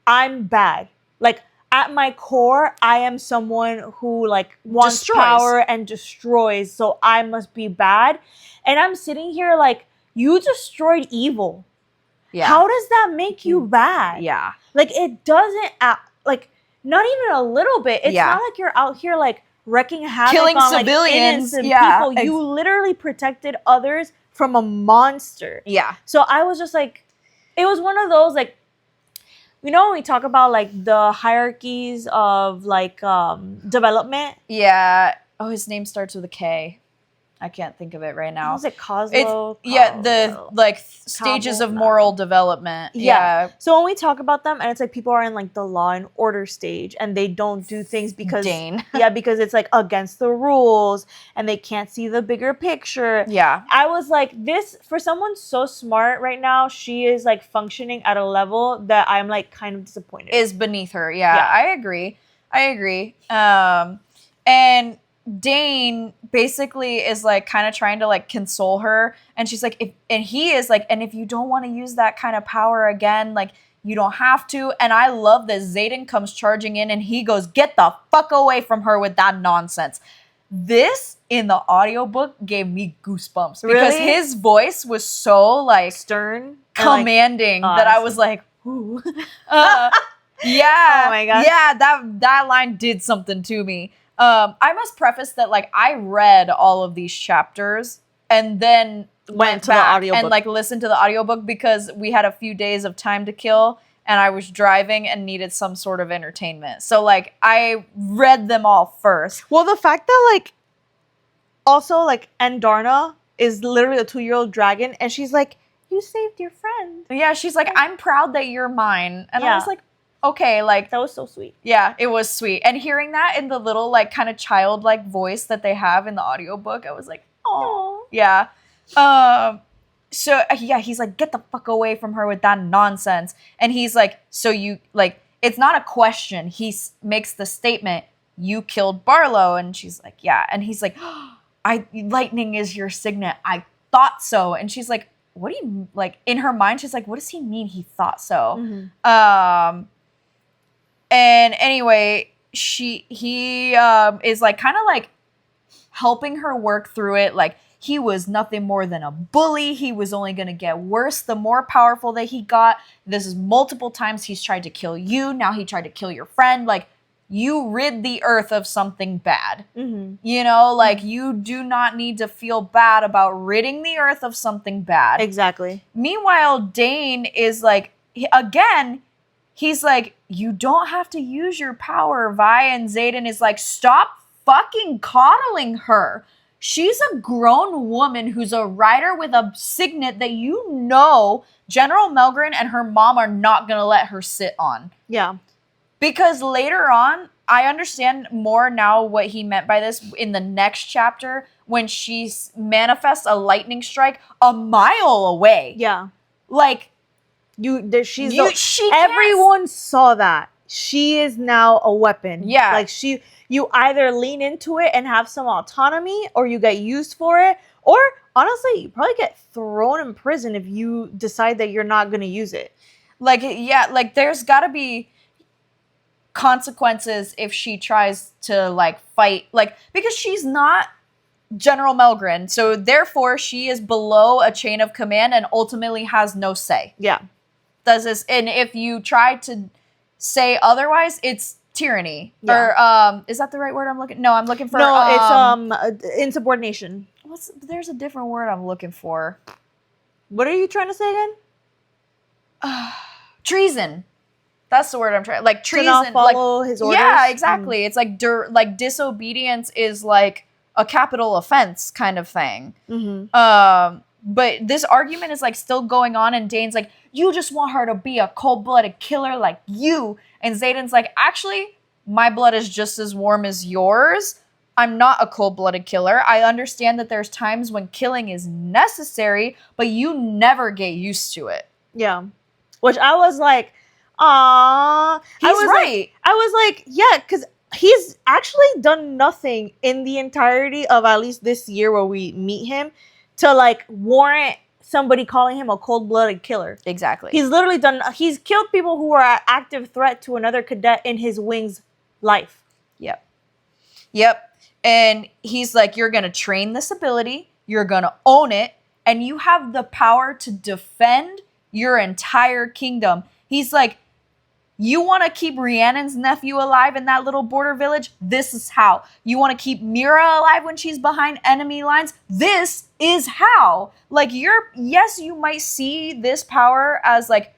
I'm bad. Like, at my core, I am someone who like wants power and destroys, so I must be bad. And I'm sitting here like, you destroyed evil. Yeah. How does that make you bad? Yeah. Like, it doesn't, like, not even a little bit. It's not like you're out here like wrecking havoc, killing on civilians, like, innocent people. You literally protected others from a monster. Yeah. So I was just like, it was one of those like, you know, when we talk about like the hierarchies of like development. Yeah. Oh, his name starts with a K. I can't think of it right now. Was it Cosmo? The like stages of moral development. Yeah. So when we talk about them, and it's like people are in like the law and order stage, and they don't do things because Dain. because it's like against the rules, and they can't see the bigger picture. Yeah. I was like, this for someone so smart right now, she is like functioning at a level that I'm like kind of disappointed. Is beneath her. Yeah. I agree. And Dain basically is like kind of trying to like console her, and she's like, he is like, and if you don't want to use that kind of power again, like you don't have to. And I love that Xaden comes charging in and he goes, get the fuck away from her with that nonsense. This in the audiobook gave me goosebumps because his voice was so like stern, commanding that I was like, ooh. Yeah. Oh my god. Yeah, that line did something to me. I must preface that like I read all of these chapters and then went to the back audiobook and like listened to the audiobook because we had a few days of time to kill and I was driving and needed some sort of entertainment. So like I read them all first. Well, the fact that like also like Andarna is literally a 2-year-old dragon, and she's like, you saved your friend. Yeah, she's like, I'm proud that you're mine. And I was like, okay, like that was so sweet. Yeah, it was sweet. And hearing that in the little like kind of childlike voice that they have in the audiobook, I was like, oh. Yeah. So yeah, he's like, get the fuck away from her with that nonsense. And he's like, so you like, it's not a question. He makes the statement, you killed Barlow. And she's like, yeah. And he's like, lightning is your signet. I thought so. And she's like, what do you like in her mind? She's like, what does he mean? He thought so. Mm-hmm. And anyway, he is like kind of like helping her work through it. Like he was nothing more than a bully. He was only going to get worse the more powerful that he got. This is multiple times he's tried to kill you. Now he tried to kill your friend. Like you rid the earth of something bad. Mm-hmm. You know, like you do not need to feel bad about ridding the earth of something bad. Exactly. Meanwhile, Dain is like, again, he's like, you don't have to use your power, Vi. And Xaden is like, stop fucking coddling her. She's a grown woman who's a rider with a signet that you know General Melgren and her mom are not going to let her sit on. Yeah. Because later on, I understand more now what he meant by this in the next chapter when she manifests a lightning strike a mile away. Yeah. Like, everyone saw that. She is now a weapon. Yeah. Like you either lean into it and have some autonomy, or you get used for it, or honestly, you probably get thrown in prison if you decide that you're not going to use it. Like, yeah, like there's got to be consequences if she tries to like fight, like, because she's not General Melgren, so therefore she is below a chain of command and ultimately has no say. Yeah. Does this, and if you try to say otherwise, it's tyranny. Yeah. Or is that the right word I'm looking? No, I'm looking for it's insubordination. There's a different word I'm looking for. What are you trying to say again? Treason. That's the word I'm trying. Like treason. To not follow his orders. Yeah, exactly. It's like like disobedience is like a capital offense kind of thing. Mm-hmm. But this argument is like still going on, and Dain's like, you just want her to be a cold-blooded killer like you. And Xaden's like, actually, my blood is just as warm as yours. I'm not a cold-blooded killer. I understand that there's times when killing is necessary, but you never get used to it. Yeah. Which I was like, aww. He's right. I was like, yeah, because he's actually done nothing in the entirety of at least this year where we meet him to like warrant somebody calling him a cold-blooded killer. Exactly. He's killed people who are an active threat to another cadet in his wing's life. Yep. And he's like, you're going to train this ability, you're going to own it, and you have the power to defend your entire kingdom. He's like, you want to keep Rhiannon's nephew alive in that little border village? This is how. You want to keep Mira alive when she's behind enemy lines? This is how. Like, yes, you might see this power as like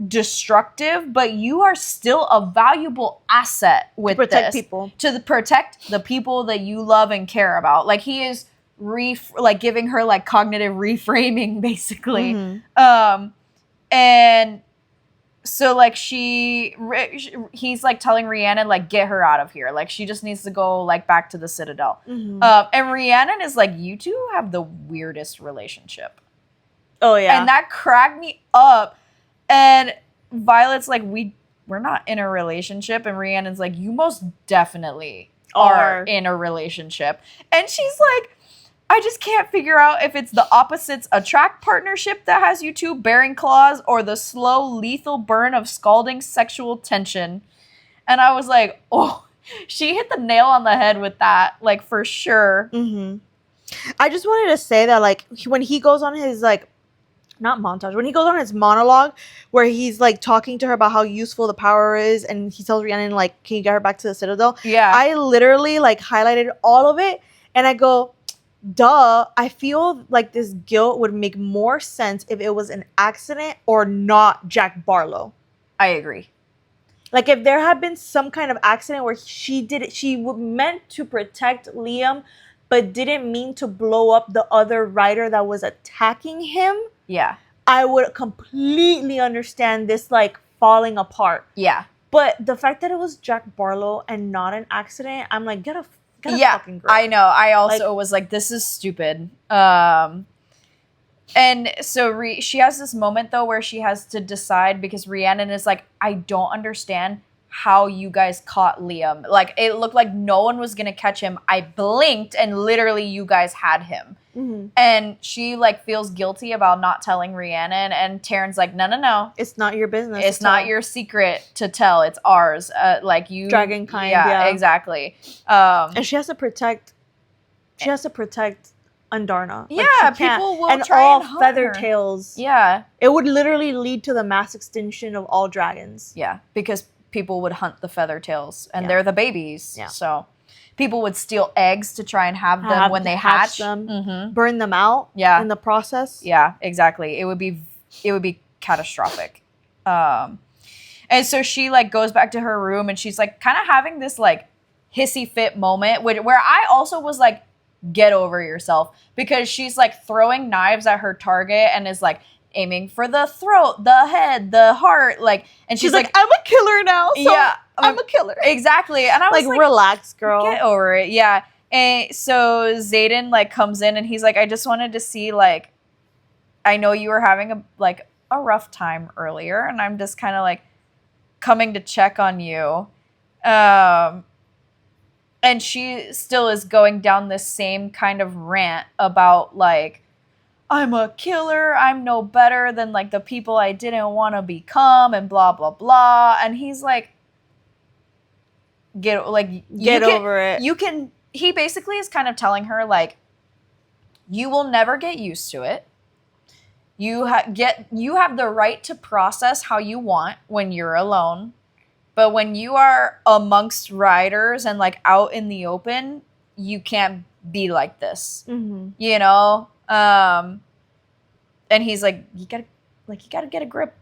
destructive, but you are still a valuable asset with protect this. people. Protect the people that you love and care about. Like, he is giving her like cognitive reframing, basically. And so like he's like telling Rhiannon, like, get her out of here. Like, she just needs to go like back to the Citadel. And Rhiannon is like, you two have the weirdest relationship. Oh yeah. And that cracked me up. And Violet's like, we're not in a relationship. And Rhiannon's like, you most definitely are in a relationship. And she's like, I just can't figure out if it's the opposites attract partnership that has you two bearing claws, or the slow, lethal burn of scalding sexual tension. And I was like, oh, she hit the nail on the head with that, like, for sure. I just wanted to say that, like, when he goes on his, like, not montage, when he goes on his monologue where he's, like, talking to her about how useful the power is, and he tells Rhiannon, like, can you get her back to the Citadel? Yeah. I literally, like, highlighted all of it, and I go, duh, I feel like this guilt would make more sense if it was an accident or not Jack Barlow. I agree. Like, if there had been some kind of accident where she meant to protect Liam, but didn't mean to blow up the other rider that was attacking him. Yeah. I would completely understand this, like, falling apart. Yeah. But the fact that it was Jack Barlow and not an accident, I'm like, get a fucking grip. I know. I also was like, this is stupid. And so she has this moment, though, where she has to decide, because Rhiannon is like, I don't understand how you guys caught Liam. Like, it looked like no one was going to catch him. I blinked and literally you guys had him. And she, like, feels guilty about not telling Rhiannon. And Tairn's like, no. It's not your business. It's not your secret to tell. It's ours. Like, you. Dragon kind, yeah. Exactly. And she has to protect Undarna. Yeah, like, people will and try all and hunt feather her. tails. Yeah. It would literally lead to the mass extinction of all dragons. Yeah, because people would hunt the feather tails, and they're the babies. Yeah. So people would steal eggs to try and have them when they hatch them, burn them out. Yeah. In the process. Yeah, exactly. It would be catastrophic. And so she, like, goes back to her room, and she's like kind of having this, like, hissy fit moment where I also was like, get over yourself, because she's like throwing knives at her target and is like aiming for the throat, the head, the heart, like, and she's like, I'm a killer now. So yeah, I'm a killer. Exactly. And I was like, relax, girl. Get over it. Yeah. And so Xaden, like, comes in and he's like, I just wanted to see, like, I know you were having a rough time earlier, and I'm just kind of like coming to check on you. And she still is going down this same kind of rant about, like, I'm a killer, I'm no better than, like, the people I didn't want to become, and blah, blah, blah. And he's like, get over it. He basically is kind of telling her, like, you will never get used to it. You have the right to process how you want when you're alone. But when you are amongst riders and, like, out in the open, you can't be like this, you know? And he's like, you gotta get a grip.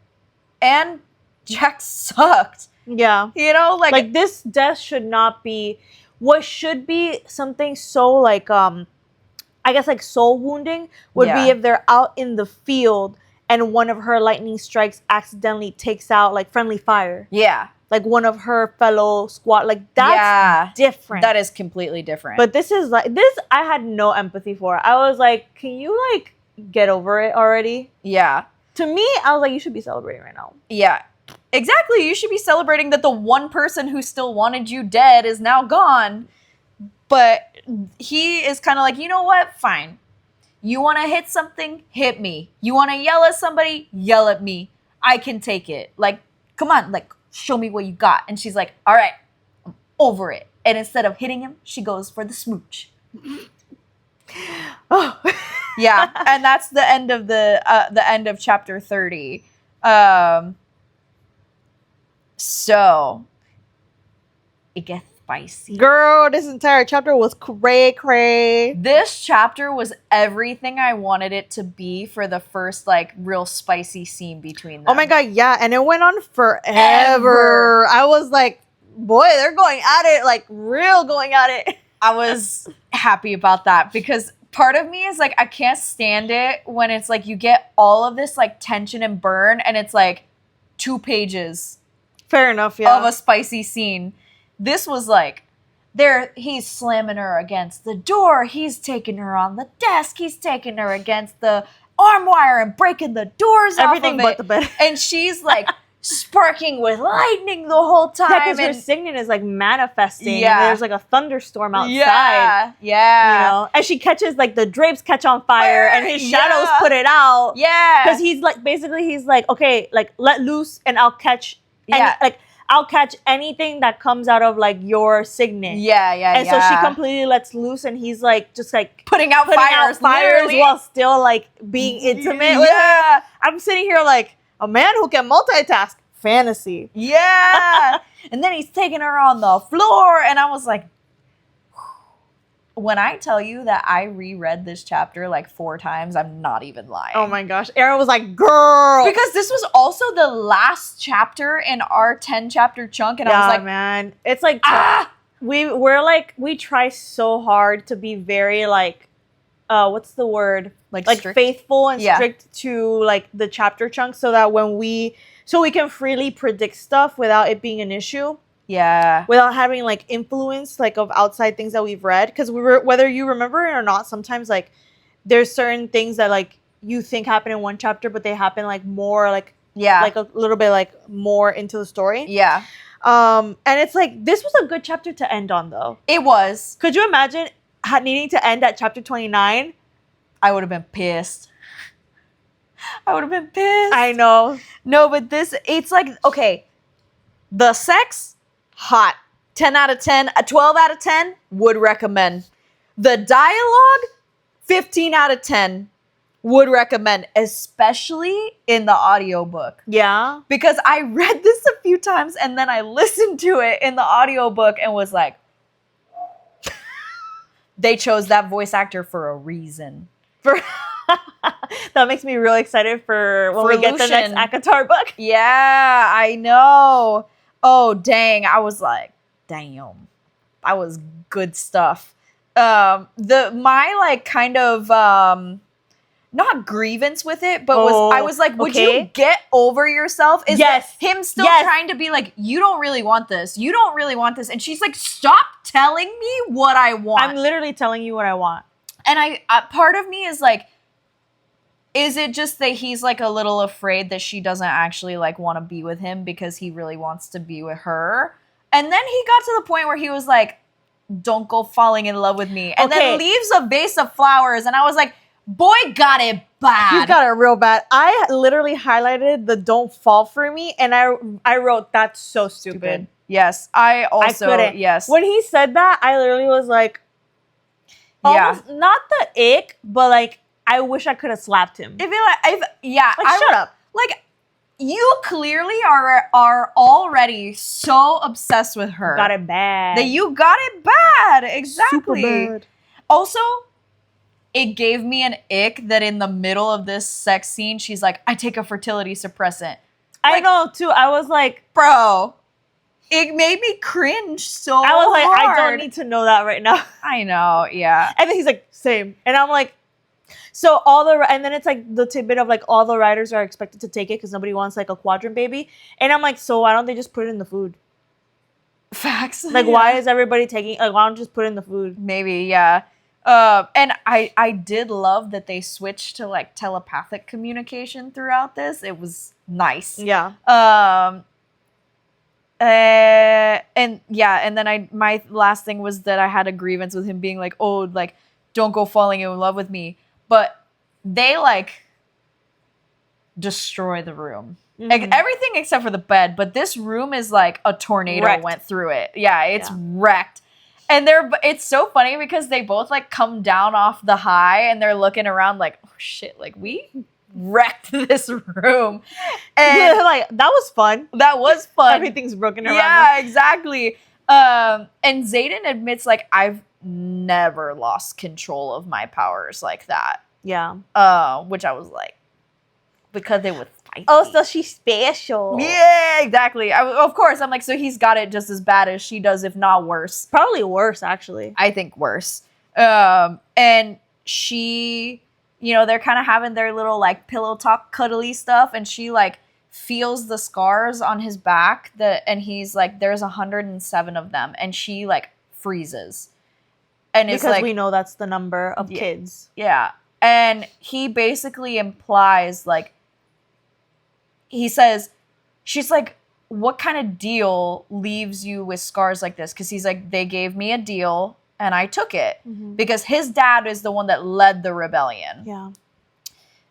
And Jack sucked. Yeah. You know, like this death should not be, what should be something so, like, I guess, like, soul wounding would be if they're out in the field and one of her lightning strikes accidentally takes out, like, friendly fire. Yeah. Like, one of her fellow squad, like, that's different. That is completely different. But this is, like, this I had no empathy for. I was like, can you, like, get over it already? Yeah. To me, I was like, you should be celebrating right now. Yeah. Exactly. You should be celebrating that the one person who still wanted you dead is now gone. But he is kind of like, you know what? Fine. You want to hit something? Hit me. You want to yell at somebody? Yell at me. I can take it. Like, come on, like, show me what you got. And she's like, all right, I'm over it. And instead of hitting him, she goes for the smooch. Oh. Yeah, and that's the end of the end of chapter 30. So it gets spicy. Girl, this entire chapter was cray. This chapter was everything I wanted it to be for the first, like, real spicy scene between them. Oh my god, yeah. And it went on forever. I was like, boy, they're going at it, like, real going at it. I was happy about that because part of me is like, I can't stand it when it's like you get all of this, like, tension and burn and it's like 2 pages. Fair enough, yeah. Of a spicy scene. This was like, he's slamming her against the door. He's taking her on the desk. He's taking her against the arm wire and breaking the doors Everything off of but the bed. And she's like sparking with lightning the whole time. Yeah, because her signet is like manifesting. Yeah. And there's like a thunderstorm outside. Yeah. You know? And she catches, like, the drapes catch on fire and his shadows put it out. Yeah. Because he's like, basically, he's like, okay, like, let loose and I'll catch. Yeah. Like, I'll catch anything that comes out of, like, your signet. Yeah. And so she completely lets loose, and he's like, just like putting out fires literally. while still like being intimate with her. I'm sitting here like, a man who can multitask. Fantasy. Yeah. And then he's taking her on the floor, and I was like, when I tell you that I reread this chapter like 4 times, I'm not even lying. Oh my gosh. Aaron was like, girl. Because this was also the last chapter in our 10 chapter chunk. And I was like, man, it's like, we try so hard to be very like, what's the word? Like strict? Faithful and strict to like the chapter chunks so that we can freely predict stuff without it being an issue. Yeah. Without having like influence like of outside things that we've read. Because whether you remember it or not, sometimes like there's certain things that like you think happen in one chapter, but they happen like more like like a little bit like more into the story. Yeah. And it's like this was a good chapter to end on though. It was. Could you imagine needing to end at chapter 29? I would have been pissed. I know. No, but it's like, okay, the sex, hot. 10 out of 10, a 12 out of 10, would recommend. The dialogue, 15 out of 10, would recommend, especially in the audiobook. Yeah. Because I read this a few times and then I listened to it in the audiobook and was like, they chose that voice actor for a reason. That makes me really excited for when we get the next ACOTAR book. Yeah, I know. Oh, dang. I was like, damn. That was good stuff. My like kind of not grievance with it, but I was like, would you get over yourself? Is him still trying to be like, you don't really want this. You don't really want this. And she's like, stop telling me what I want. I'm literally telling you what I want. And I part of me is like, is it just that he's like a little afraid that she doesn't actually like want to be with him because he really wants to be with her? And then he got to the point where he was like, don't go falling in love with me. And then leaves a vase of flowers. And I was like, boy got it bad. You got it real bad. I literally highlighted the don't fall for me. And I wrote, that's so stupid. Yes. I couldn't. Yes. When he said that, I literally was like, almost, not the ick, but like, I wish I could have slapped him. Shut up. Like, you clearly are already so obsessed with her. Got it bad. That you got it bad. Exactly. Super bad. Also, it gave me an ick that in the middle of this sex scene, she's like, I take a fertility suppressant. I know, too. I was like, bro, it made me cringe so hard. I was like, I don't need to know that right now. I know, yeah. And then he's like, same. And I'm like, and then it's like the tidbit of like all the writers are expected to take it because nobody wants like a quadrant baby. And I'm like, so why don't they just put it in the food? Facts. Like, why is everybody taking, like, why don't you just put it in the food? Maybe, yeah. And I did love that they switched to like telepathic communication throughout this. It was nice. Yeah. And then my last thing was that I had a grievance with him being like, oh, like, don't go falling in love with me. But they like destroy the room. Mm-hmm. Like, everything except for the bed. But this room is like a tornado went through it. Yeah, it's wrecked. And it's so funny because they both like come down off the high and they're looking around like, oh shit, like we wrecked this room. And like, that was fun. That was fun. Everything's broken around. Yeah, exactly. And Xaden admits, like, I've never lost control of my powers like that. Yeah. Which I was like, because it was spicy. Oh, so she's special. Yeah, exactly. Of course, I'm like, so he's got it just as bad as she does, if not worse. Probably worse, actually. I think worse. And she, you know, they're kind of having their little, like, pillow talk, cuddly stuff, and she, like, feels the scars on his back, and he's like, there's 107 of them, and she, like, freezes. And it's because like, we know that's the number of kids. Yeah. And he basically implies, like, he says, she's like, what kind of deal leaves you with scars like this? Because he's like, they gave me a deal and I took it. Mm-hmm. Because his dad is the one that led the rebellion. Yeah.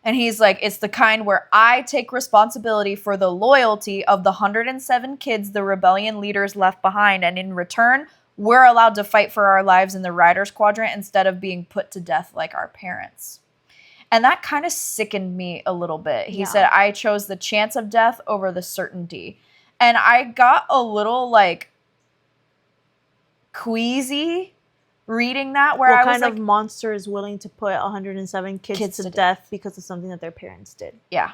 And he's like, it's the kind where I take responsibility for the loyalty of the 107 kids the rebellion leaders left behind. And in return, we're allowed to fight for our lives in the Riders Quadrant instead of being put to death like our parents. And that kind of sickened me a little bit. He said, I chose the chance of death over the certainty. And I got a little, like, queasy reading that, where what I was kind like, of monster is willing to put 107 kids to death because of something that their parents did? Yeah.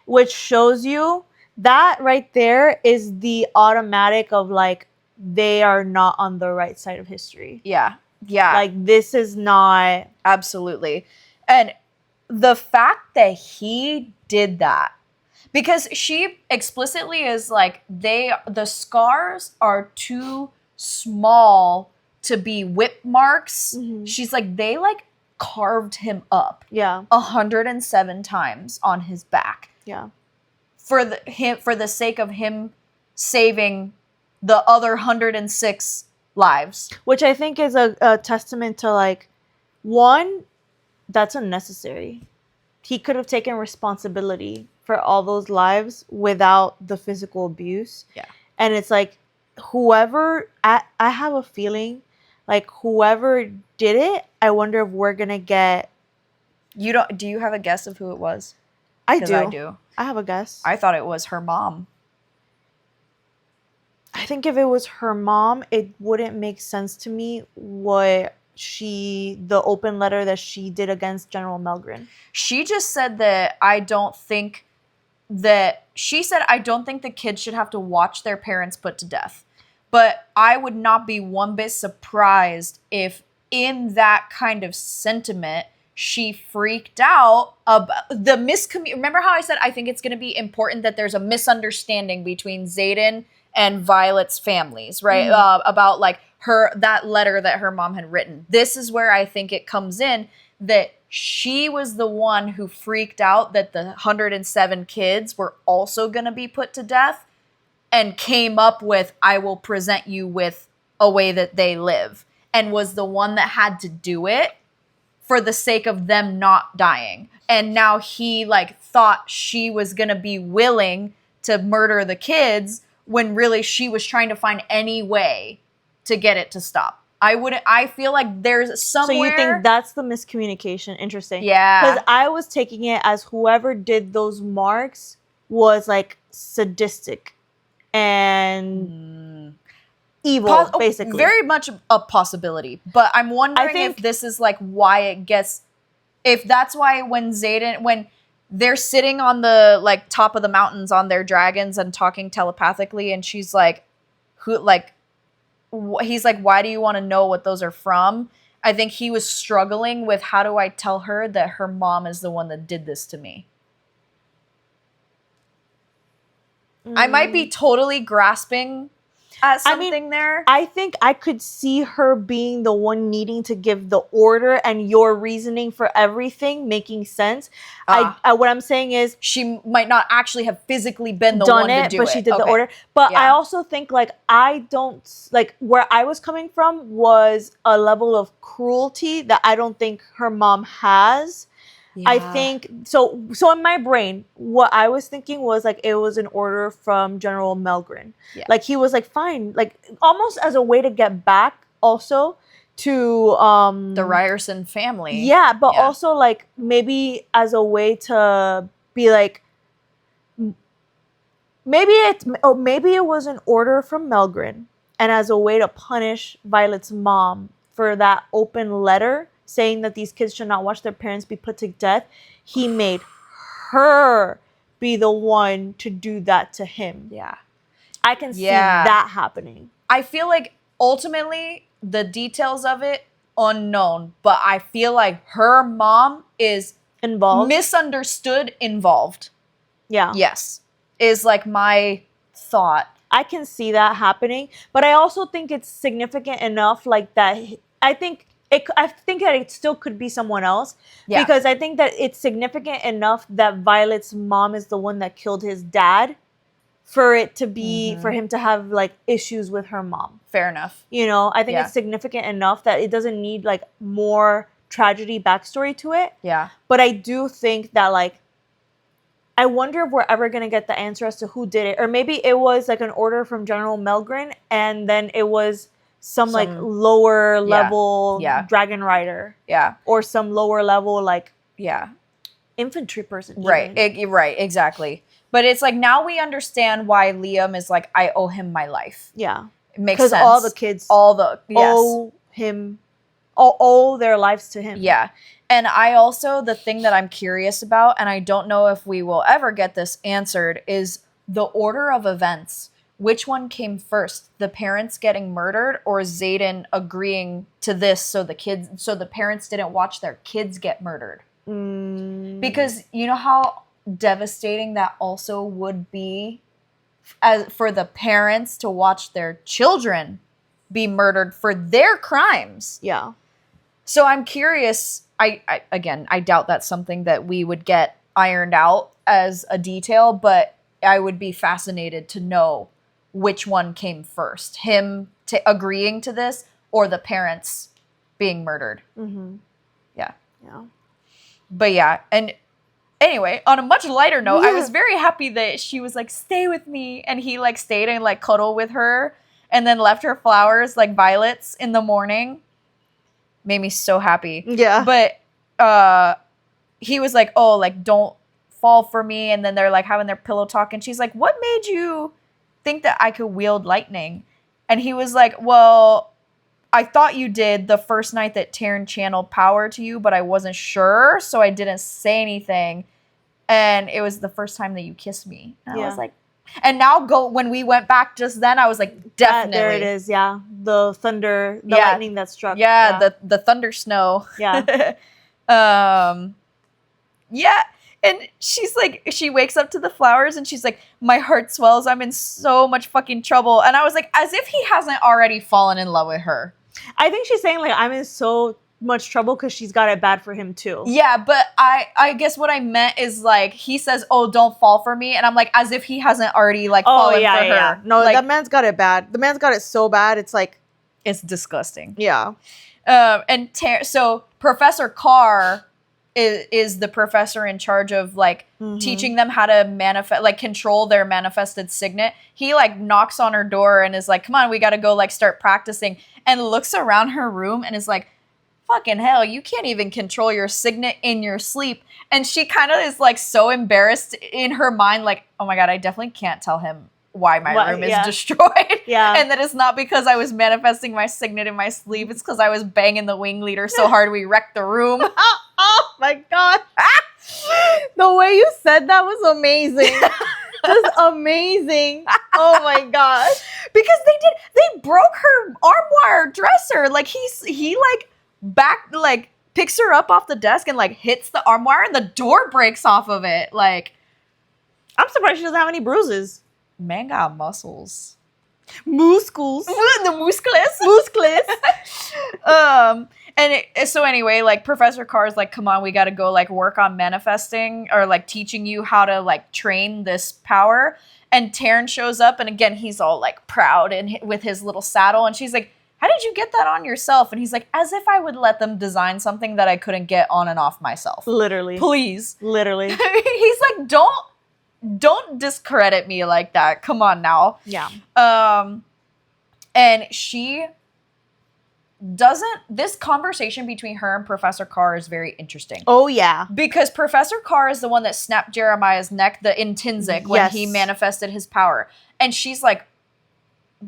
Which shows you that right there is the automatic of, like, they are not on the right side of history. Yeah. Yeah. Like, this is not... Absolutely. And the fact that he did that, because she explicitly is like, the scars are too small to be whip marks. Mm-hmm. She's like, they, like, carved him up 107 times on his back. Yeah. For the sake of him saving the other 106 lives. Which I think is a testament to, like, one, that's unnecessary. He could have taken responsibility for all those lives without the physical abuse. Yeah. And it's like, whoever, I have a feeling, like, whoever did it, I wonder if we're going to get... Do you have a guess of who it was? I do. I do. I have a guess. I thought it was her mom. I think if it was her mom, it wouldn't make sense to me the open letter that she did against General Melgren. She just said that I don't think the kids should have to watch their parents put to death. But I would not be one bit surprised if in that kind of sentiment, she freaked out about the Remember how I said I think it's going to be important that there's a misunderstanding between Xaden and Violet's families, right? Mm-hmm. About, like, that letter that her mom had written. This is where I think it comes in that she was the one who freaked out that the 107 kids were also going to be put to death and came up with, I will present you with a way that they live, and was the one that had to do it for the sake of them not dying. And now he, like, thought she was going to be willing to murder the kids when really she was trying to find any way to get it to stop. I feel like there's somewhere... So you think that's the miscommunication? Interesting. Yeah. Because I was taking it as whoever did those marks was, like, sadistic and evil, basically. Very much a possibility. But I'm wondering if this is, like, why it gets... If that's why when they're sitting on the, like, top of the mountains on their dragons and talking telepathically, and she's like, he's like, why do you want to know what those are from? I think he was struggling with, how do I tell her that her mom is the one that did this to me? I might be totally grasping at something there. I think I could see her being the one needing to give the order, and your reasoning for everything making sense. What I'm saying is, she might not actually have physically been the one to do it, but she did the order. But I also think, like, I don't, like, where I was coming from was a level of cruelty that I don't think her mom has. Yeah. I think so in my brain, what I was thinking was, like, it was an order from General Melgren. Yeah. Like, he was like, fine, like, almost as a way to get back also to the Ryerson family. Yeah, but also, like, maybe as a way to be like, maybe it was an order from Melgren And as a way to punish Violet's mom for that open letter saying that these kids should not watch their parents be put to death, he made her be the one to do that to him. Yeah. I can see that happening. I feel like ultimately the details of it unknown, but I feel like her mom is Involved. Misunderstood involved. Yeah. Yes. Is like my thought. I can see that happening, but I also think it's significant enough like that. I think that it still could be someone else because I think that it's significant enough that Violet's mom is the one that killed his dad for it to be, for him to have like issues with her mom. Fair enough. You know, I think it's significant enough that it doesn't need like more tragedy backstory to it. Yeah. But I do think that like, I wonder if we're ever going to get the answer as to who did it. Or maybe it was like an order from General Melgren and then it was some like lower level dragon rider. Yeah. Or some lower level like infantry person. Right. Right. Exactly. But it's like now we understand why Liam is like, I owe him my life. Yeah. It makes sense. Because all the kids owe him, owe their lives to him. Yeah. And I also, the thing that I'm curious about, and I don't know if we will ever get this answered, is the order of events. Which one came first? The parents getting murdered or Xaden agreeing to this so the parents didn't watch their kids get murdered? Because you know how devastating that also would be for the parents to watch their children be murdered for their crimes. Yeah. So I'm curious. I doubt that's something that we would get ironed out as a detail, but I would be fascinated to know which one came first, him agreeing to this or the parents being murdered. Yeah. Yeah. But yeah, and anyway, on a much lighter note, I was very happy that she was like, stay with me, and he like stayed and like cuddled with her and then left her flowers like violets in the morning. Made me so happy. Yeah. But he was like, oh, like, don't fall for me. And then they're like having their pillow talk. And she's like, what made you think that I could wield lightning? And he was like, well, I thought you did the first night that Tairn channeled power to you, but I wasn't sure. So I didn't say anything. And it was the first time that you kissed me. And I was like, and now when we went back just then, I was like, definitely. There it is, yeah. The thunder, the lightning that struck. Yeah, the thunder snow. Yeah. Yeah. And she's like, she wakes up to the flowers and she's like, my heart swells. I'm in so much fucking trouble. And I was like, as if he hasn't already fallen in love with her. I think she's saying like, I'm in so much trouble because she's got it bad for him too. Yeah, but I guess what I meant is like, he says, oh, don't fall for me. And I'm like, as if he hasn't already like fallen for her. Yeah. No, like, that man's got it bad. The man's got it so bad. It's like, it's disgusting. Yeah. And so Professor Carr is the professor in charge of like teaching them how to manifest, like control their manifested signet. He like knocks on her door and is like, come on, we got to go like start practicing, and looks around her room and is like, fucking hell, you can't even control your signet in your sleep. And she kind of is like so embarrassed in her mind, like, oh my God, I definitely can't tell him why my room is destroyed. Yeah. And that it's not because I was manifesting my signet in my sleep. It's because I was banging the wing leader so hard we wrecked the room. Oh my God. The way you said that was amazing. Just amazing. Oh my God. Because they broke her arm wire dresser. Like he picks her up off the desk and like hits the arm wire and the door breaks off of it. Like, I'm surprised she doesn't have any bruises. Man got muscles. Muscles. The muscles. So anyway, like Professor Carr's like, come on, we got to go like work on manifesting or like teaching you how to like train this power. And Tairn shows up, and again, he's all like proud and with his little saddle. And she's like, how did you get that on yourself? And he's like, as if I would let them design something that I couldn't get on and off myself. Literally. Please. Literally. He's like, don't discredit me like that. Come on now. Yeah. And she doesn't, this conversation between her and Professor Carr is very interesting. Oh, yeah. Because Professor Carr is the one that snapped Jeremiah's neck, the intrinsic, when he manifested his power. And she's like,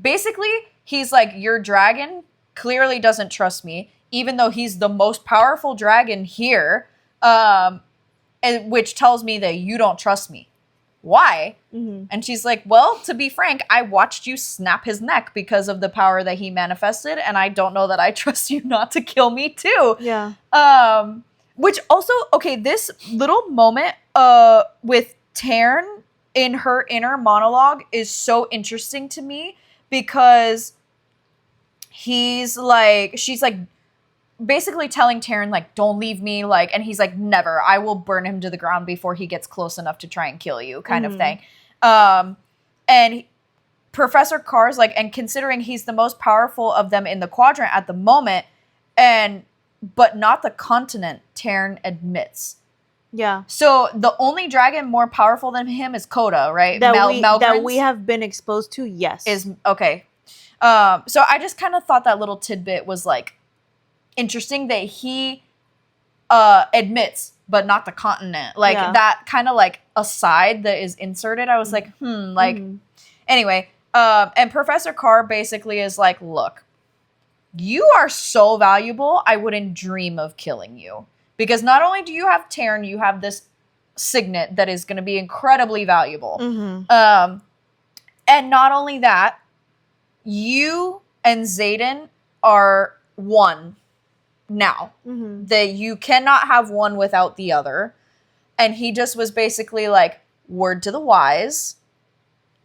basically, he's like, your dragon clearly doesn't trust me, even though he's the most powerful dragon here, which tells me that you don't trust me. Why? Mm-hmm. And she's like, well, to be frank, I watched you snap his neck because of the power that he manifested, and I don't know that I trust you not to kill me too. Yeah. Which also, okay, this little moment with Tairn in her inner monologue is so interesting to me because she's like basically telling Tairn, like, don't leave me, like, and he's like, never, I will burn him to the ground before he gets close enough to try and kill you, kind of thing. And Professor Carr's like, and considering he's the most powerful of them in the quadrant at the moment, but not the continent, Tairn admits. Yeah. So the only dragon more powerful than him is Coda, right? That we have been exposed to, yes. Is okay. So I just kind of thought that little tidbit was like interesting that he admits, but not the continent. Like that kind of like aside that is inserted. I was like, anyway. And Professor Carr basically is like, look, you are so valuable, I wouldn't dream of killing you. Because not only do you have Tairn, you have this signet that is going to be incredibly valuable. And not only that, you and Xaden are one now. That you cannot have one without the other. And he just was basically like, word to the wise,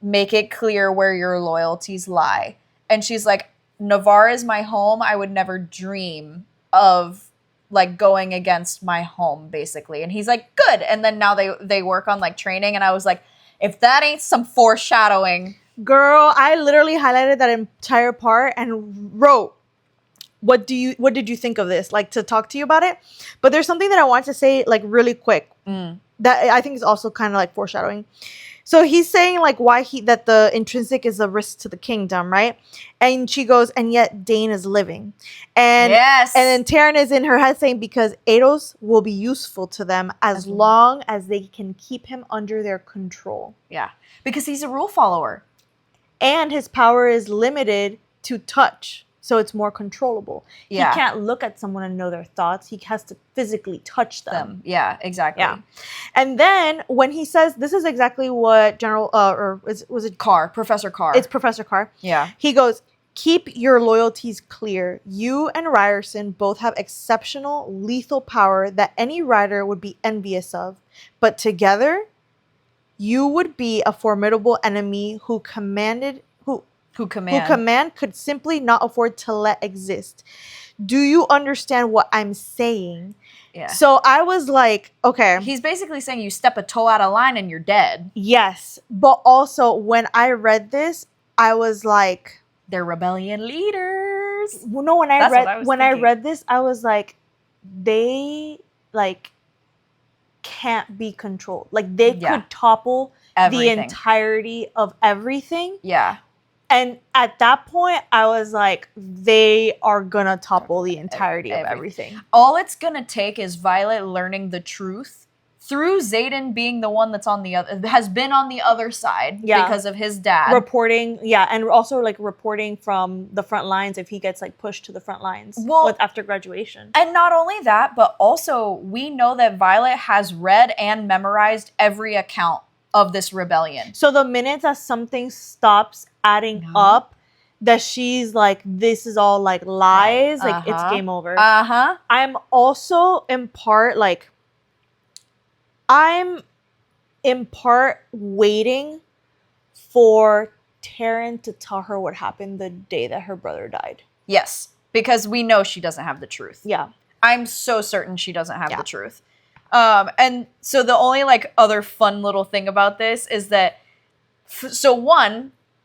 make it clear where your loyalties lie. And she's like, Navarre is my home. I would never dream of like going against my home, basically. And he's like, good. And then now they work on like training. And I was like, if that ain't some foreshadowing. Girl, I literally highlighted that entire part and wrote, what did you think of this? Like, to talk to you about it. But there's something that I want to say like really quick that I think is also kind of like foreshadowing. So he's saying like that the intrinsic is a risk to the kingdom, right? And she goes, and yet Dain is living. And yes. And then Tairn is in her head saying, because Eidos will be useful to them as long as they can keep him under their control. Yeah. Because he's a rule follower. And his power is limited to touch. So it's more controllable. Yeah. He can't look at someone and know their thoughts. He has to physically touch them. Yeah, exactly. Yeah. And then when he says, this is exactly what was it Professor Carr. It's Professor Carr. Yeah. He goes, keep your loyalties clear. You and Ryerson both have exceptional lethal power that any rider would be envious of. But together, you would be a formidable enemy who command could simply not afford to let exist. Do you understand what I'm saying? Yeah. So I was like, okay. He's basically saying you step a toe out of line and you're dead. Yes. But also when I read this, I was like, they're rebellion leaders. Well, no, when I read this, I was like, they like can't be controlled. Like they could topple everything. The entirety of everything. Yeah. And at that point, I was like, they are going to topple the entirety of everything. All it's going to take is Violet learning the truth through Xaden being the one that's has been on the other side because of his dad. Reporting, and also like reporting from the front lines if he gets like pushed to the front lines after graduation. And not only that, but also we know that Violet has read and memorized every account of this rebellion. So the minute that something stops adding up, that she's like, this is all like lies, like it's game over. I'm also in part waiting for Tairn to tell her what happened the day that her brother died. Yes, because we know she doesn't have the truth. Yeah. I'm so certain she doesn't have the truth. And so the only like other fun little thing about this is that,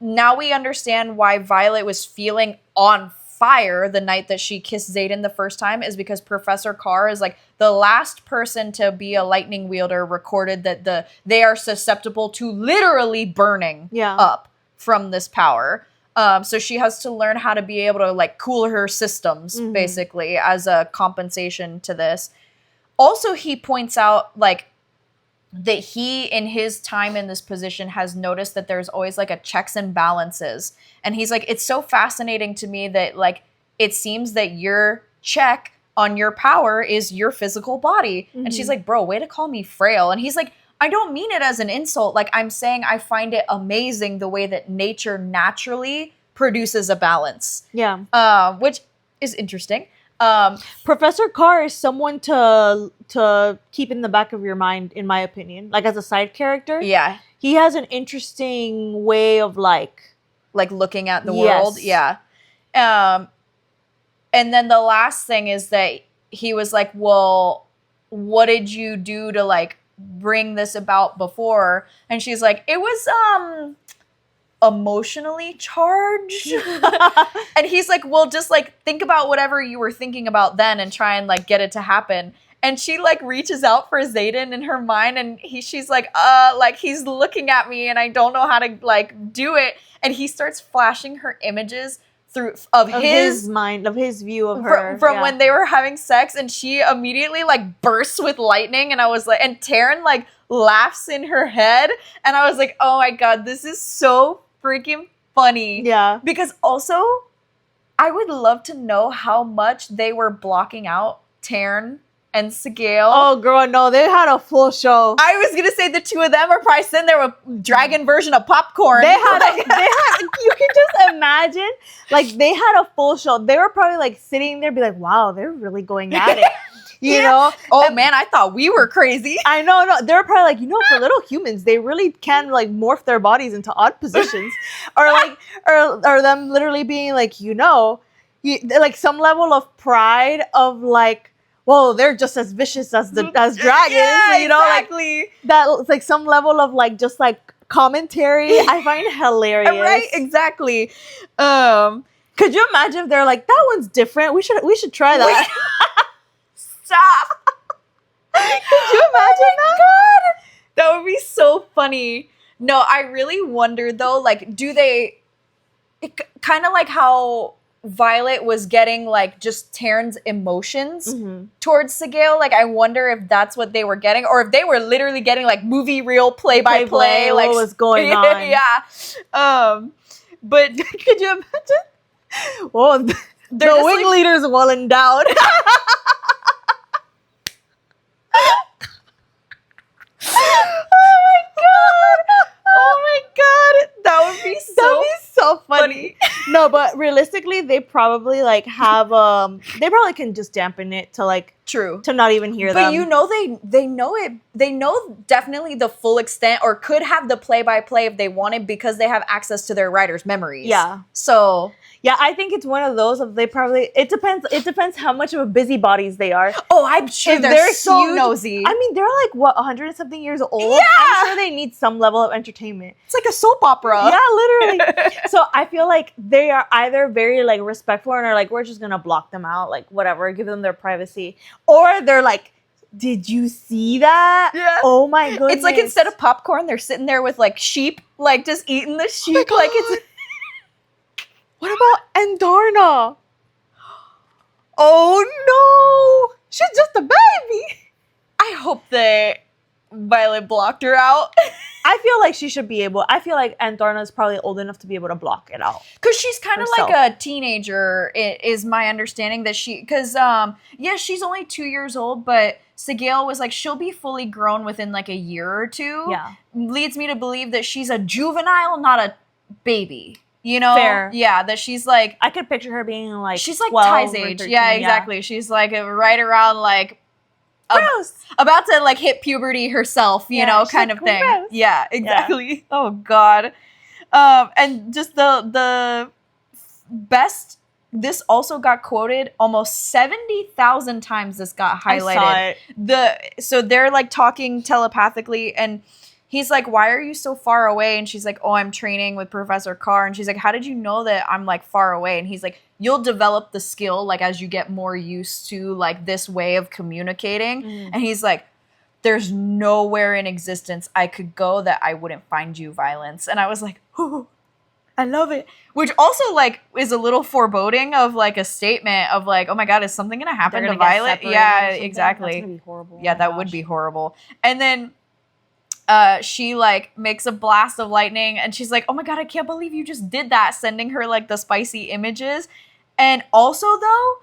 now we understand why Violet was feeling on fire the night that she kissed Xaden the first time is because Professor Carr is like the last person to be a lightning wielder recorded that they are susceptible to literally burning up from this power. So she has to learn how to be able to like cool her systems basically as a compensation to this. Also, he points out like that he, in his time in this position, has noticed that there's always like a checks and balances. And he's like, it's so fascinating to me that like, it seems that your check on your power is your physical body. And she's like, bro, way to call me frail. And he's like, I don't mean it as an insult. Like, I'm saying I find it amazing the way that nature naturally produces a balance. Yeah. Which is interesting. Professor Carr is someone to keep in the back of your mind, in my opinion. Like, as a side character. Yeah. He has an interesting way of like looking at the world. Yeah. And then the last thing is that he was like, well, what did you do to like bring this about before? And she's like, it was emotionally charged. And he's like, well, just like think about whatever you were thinking about then and try and like get it to happen. And she like reaches out for Xaden in her mind, and she's like he's looking at me and I don't know how to like do it. And he starts flashing her images of his mind, of his view of her from when they were having sex, and she immediately like bursts with lightning. And I was like, and Tairn like laughs in her head, and I was like, oh my god, this is so freaking funny. Yeah. Because also, I would love to know how much they were blocking out Tairn and Sgaeyl. Oh, girl, no, they had a full show. I was gonna say the two of them are probably sitting there with dragon version of popcorn. They had, you can just imagine, like, they had a full show. They were probably like sitting there, be like, wow, they're really going at it. You know? Oh, and, man, I thought we were crazy. I know, no. They're probably like, you know, for little humans, they really can like morph their bodies into odd positions. Or like, or them literally being like, you know, like some level of pride of like, whoa, they're just as vicious as dragons. Yeah, you know, exactly. Like that, like some level of like just like commentary. I find hilarious. Right, exactly. Could you imagine if they're like, that one's different? We should try that. Stop. Could you imagine that? God. That would be so funny. No, I really wonder though, like, do they kind of like how Violet was getting like just Tairn's emotions towards Sgaeyl? Like, I wonder if that's what they were getting, or if they were literally getting like movie reel play-by-play, like what was going on. Yeah. But could you imagine? Well, the wing like, leader's well endowed. Oh my god, that would be so funny. No, but realistically, they probably like have they probably can just dampen it to like true to not even hear them. But you know they know it. They know definitely the full extent, or could have the play-by-play if they wanted, because they have access to their writers' memories. Yeah. So yeah, I think it's one of those of they probably it depends how much of a busybodies they are. Oh, I'm sure If they're so huge, nosy. I mean, they're like what 100 and something years old. Yeah. I'm sure they need some level of entertainment. It's like a soap opera. Yeah, literally. So I feel like they are either very like respectful and are like, we're just gonna block them out, like whatever, give them their privacy, or they're like, did you see that? Yeah. Oh my goodness. It's like instead of popcorn, they're sitting there with like sheep, like just eating the sheep. Like it's. What about Andarna? Oh no! She's just a baby. I hope that Violet blocked her out. I feel like she should be able. I feel like Andarna is probably old enough to be able to block it out. Because she's kind of like a teenager, is my understanding that she. Because yeah, she's only 2 years old, but Sgaeyl was like she'll be fully grown within like a year or two. Yeah, leads me to believe that she's a juvenile, not a baby. You know, fair. Yeah, that she's like. I could picture her being like she's like Ty's age. 13, yeah, exactly. Yeah. She's like right around like. About to like hit puberty herself, you know, kind of thing. Gross. Yeah, exactly. Yeah. Oh god. And just the best. This also got quoted almost 70,000 times. This got highlighted. I saw it. So they're like talking telepathically, and he's like, "Why are you so far away?" And she's like, "Oh, I'm training with Professor Carr." And she's like, "How did you know that I'm like far away?" And he's like, "You'll develop the skill like as you get more used to like this way of communicating." And he's like, "There's nowhere in existence I could go that I wouldn't find you, Violence." And I was like, "Ooh, I love it." Which also like is a little foreboding of like a statement of like, "Oh my god, is something gonna happen to Violet?" Yeah, exactly. That's gonna be horrible. Yeah, that would be horrible. And then she like makes a blast of lightning and she's like, oh my god, I can't believe you just did that, sending her like the spicy images. And also though,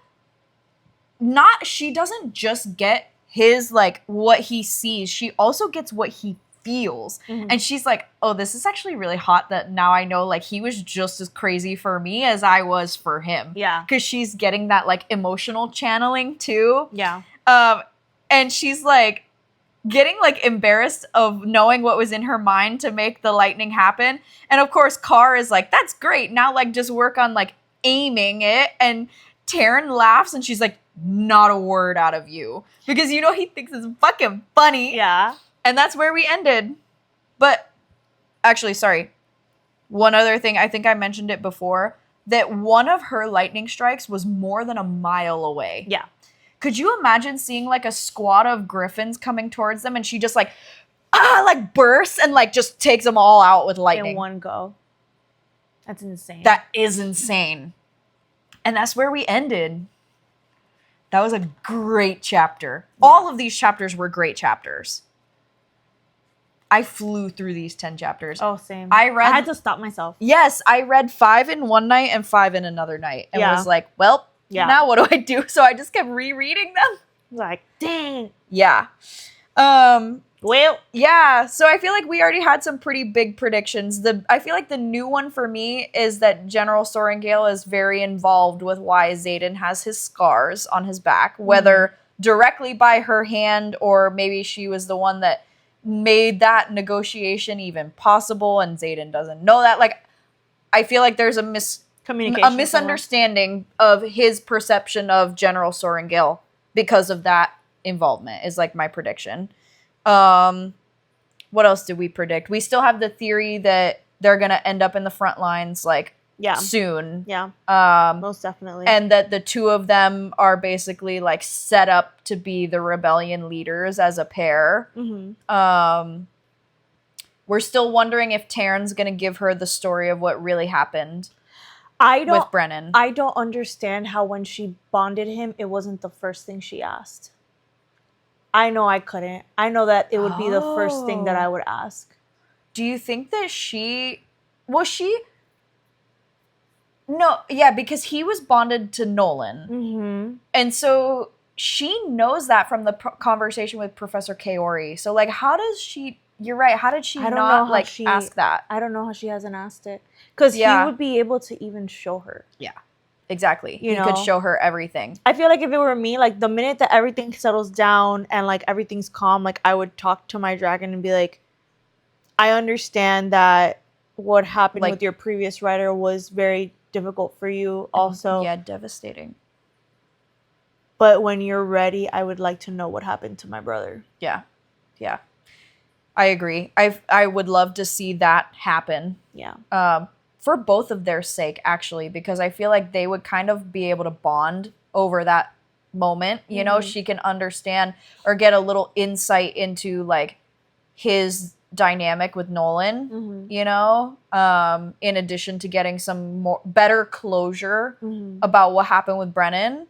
she doesn't just get his like what he sees, she also gets what he feels. And she's like, oh, this is actually really hot that now I know like he was just as crazy for me as I was for him. Yeah. Because she's getting that like emotional channeling too. Yeah. And she's like getting like embarrassed of knowing what was in her mind to make the lightning happen. And of course, Carr is like, that's great. Now like just work on like aiming it. And Tairn laughs and she's like, not a word out of you. Because you know he thinks it's fucking funny. Yeah. And that's where we ended. But actually, sorry. One other thing, I think I mentioned it before, that one of her lightning strikes was more than a mile away. Yeah. Could you imagine seeing like a squad of griffins coming towards them and she just like bursts and like just takes them all out with lightning? In one go. That's insane. That is insane. And that's where we ended. That was a great chapter. Yeah. All of these chapters were great chapters. I flew through these 10 chapters. Oh, same. I had to stop myself. Yes, I read 5 in one night and 5 in another night. And was like, well, now what do I do? So I just kept rereading them. Like, dang. Yeah. Well, yeah. So I feel like we already had some pretty big predictions. I feel like the new one for me is that General Sgaeyl is very involved with why Xaden has his scars on his back, whether directly by her hand or maybe she was the one that made that negotiation even possible and Xaden doesn't know that. Like, I feel like there's a misunderstanding of his perception of General Sgaeyl because of that involvement is like my prediction. What else did we predict? We still have the theory that they're going to end up in the front lines like soon. Yeah. Most definitely. And that the two of them are basically like set up to be the rebellion leaders as a pair. We're still wondering if Tairn's going to give her the story of what really happened with Brennan. I don't understand how when she bonded him, it wasn't the first thing she asked. I know I couldn't. I know that it would be the first thing that I would ask. Do you think that No, yeah, because he was bonded to Nolan. And so she knows that from the conversation with Professor Kaori. So, like, how does she... You're right. How did she not, like, ask that? I don't know how she hasn't asked it. Because he would be able to even show her. Yeah, exactly. He could show her everything. I feel like if it were me, like, the minute that everything settles down and, like, everything's calm, like, I would talk to my dragon and be like, I understand that what happened with your previous writer was very difficult for you also. Yeah, devastating. But when you're ready, I would like to know what happened to my brother. Yeah. Yeah. I agree. I would love to see that happen. Yeah. For both of their sake, actually, because I feel like they would kind of be able to bond over that moment. You know, she can understand or get a little insight into like his dynamic with Nolan, you know, in addition to getting some better closure about what happened with Brennan.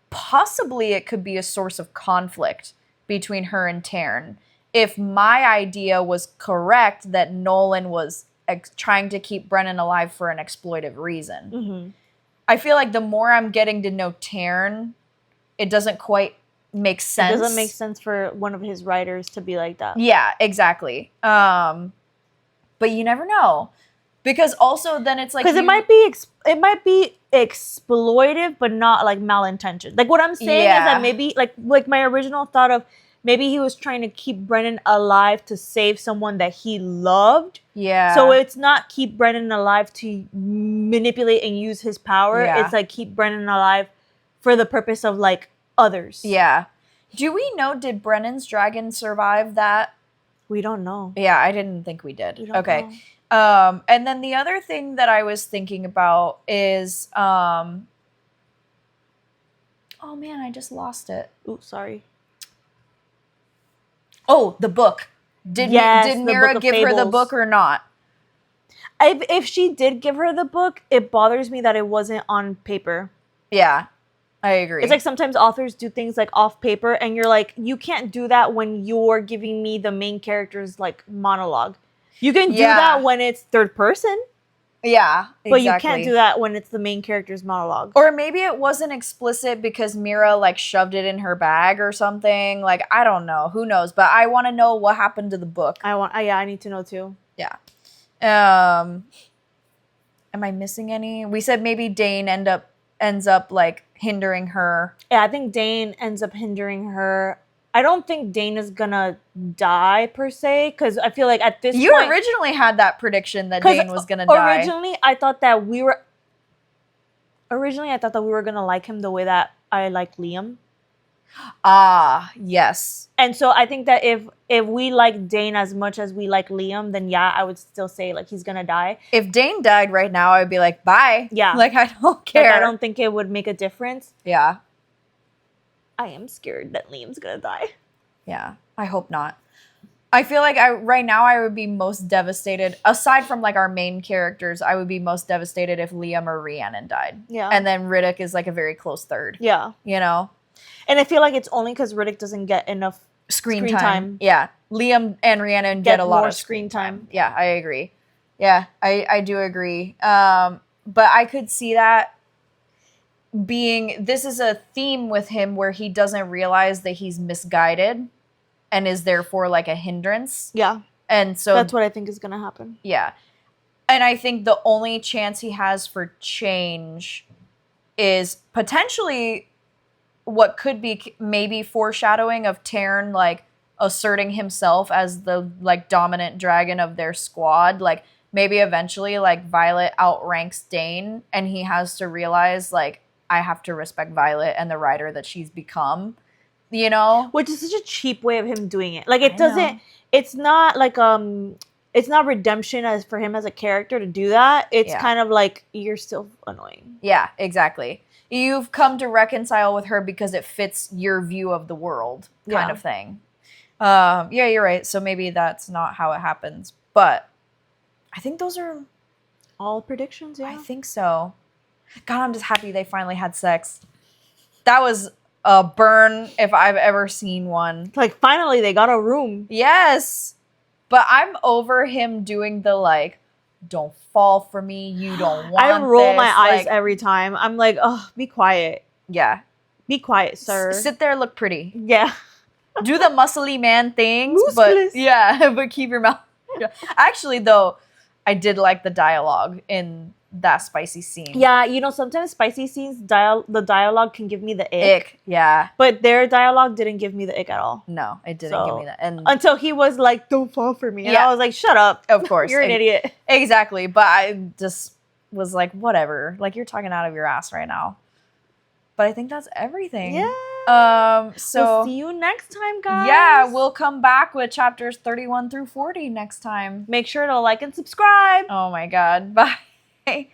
Possibly it could be a source of conflict between her and Tairn. If my idea was correct that Nolan was trying to keep Brennan alive for an exploitive reason. I feel like the more I'm getting to know Tairn, it doesn't quite make sense. It doesn't make sense for one of his writers to be like that. Yeah, exactly. But you never know. Because also then it's like... Because it might be exploitive, but not like malintentioned. Like what I'm saying is that maybe like my original thought of maybe he was trying to keep Brennan alive to save someone that he loved. Yeah. So it's not keep Brennan alive to manipulate and use his power. Yeah. It's like keep Brennan alive for the purpose of like others. Yeah. Do we know, did Brennan's dragon survive that? We don't know. Yeah, I didn't think we did. We don't know. And then the other thing that I was thinking about is, oh man, I just lost it. Ooh, sorry. Oh, the book. Did Mira give her the book or not? If she did give her the book, it bothers me that it wasn't on paper. Yeah. I agree. It's like sometimes authors do things like off paper, and you're like, you can't do that when you're giving me the main character's like monologue. You can do that when it's third person. Yeah, exactly. But you can't do that when it's the main character's monologue. Or maybe it wasn't explicit because Mira like shoved it in her bag or something. Like, I don't know. Who knows? But I want to know what happened to the book. I need to know too. Yeah. Am I missing any? We said maybe Dain ends up like hindering her. Yeah, I think Dain ends up hindering her. I don't think Dain is gonna die per se, because I feel like at this point... You originally had that prediction that Dain was gonna die. Originally, I thought that we were gonna like him the way that I like Liam. Ah, yes. And so I think that if we like Dain as much as we like Liam, then yeah, I would still say like he's gonna die. If Dain died right now, I'd be like, bye. Yeah. Like, I don't care. Like, I don't think it would make a difference. Yeah. I am scared that Liam's gonna die. Yeah, I hope not. I feel like right now I would be most devastated, aside from like our main characters, I would be most devastated if Liam or Rhiannon died. Yeah. And then Riddick is like a very close third. Yeah. You know? And I feel like it's only because Riddick doesn't get enough Screen time. Yeah. Liam and Rhiannon get a lot more of screen time. Yeah, I agree. Yeah, I do agree. But I could see that this is a theme with him where he doesn't realize that he's misguided and is therefore like a hindrance. Yeah. And so that's what I think is going to happen. Yeah. And I think the only chance he has for change is potentially what could be maybe foreshadowing of Tairn like asserting himself as the like dominant dragon of their squad. Like maybe eventually like Violet outranks Dain and he has to realize like I have to respect Violet and the rider that she's become, you know? Which is such a cheap way of him doing it. Like it's not like it's not redemption as for him as a character to do that. It's kind of like you're still annoying. Yeah, exactly. You've come to reconcile with her because it fits your view of the world kind of thing. Yeah, you're right. So maybe that's not how it happens. But I think those are all predictions, yeah. I think so. God, I'm just happy they finally had sex. That was a burn if I've ever seen one. Like, finally, they got a room. Yes. But I'm over him doing the, like, don't fall for me. You don't want I roll this. my eyes every time. I'm like, oh, be quiet. Yeah. Be quiet, sir. Sit there, look pretty. Yeah. Do the muscly man things, Musculous. but keep your mouth. Actually, though, I did like the dialogue in that spicy scene. Yeah, you know, sometimes spicy scenes, the dialogue can give me the ick. Yeah. But their dialogue didn't give me the ick at all. No, it didn't give me that. And until he was like, don't fall for me. And I was like, shut up. Of course. You're an idiot. Exactly. But I just was like, whatever. Like, you're talking out of your ass right now. But I think that's everything. Yeah. So we'll see you next time, guys. Yeah, we'll come back with chapters 31 through 40 next time. Make sure to like and subscribe. Oh my God. Bye.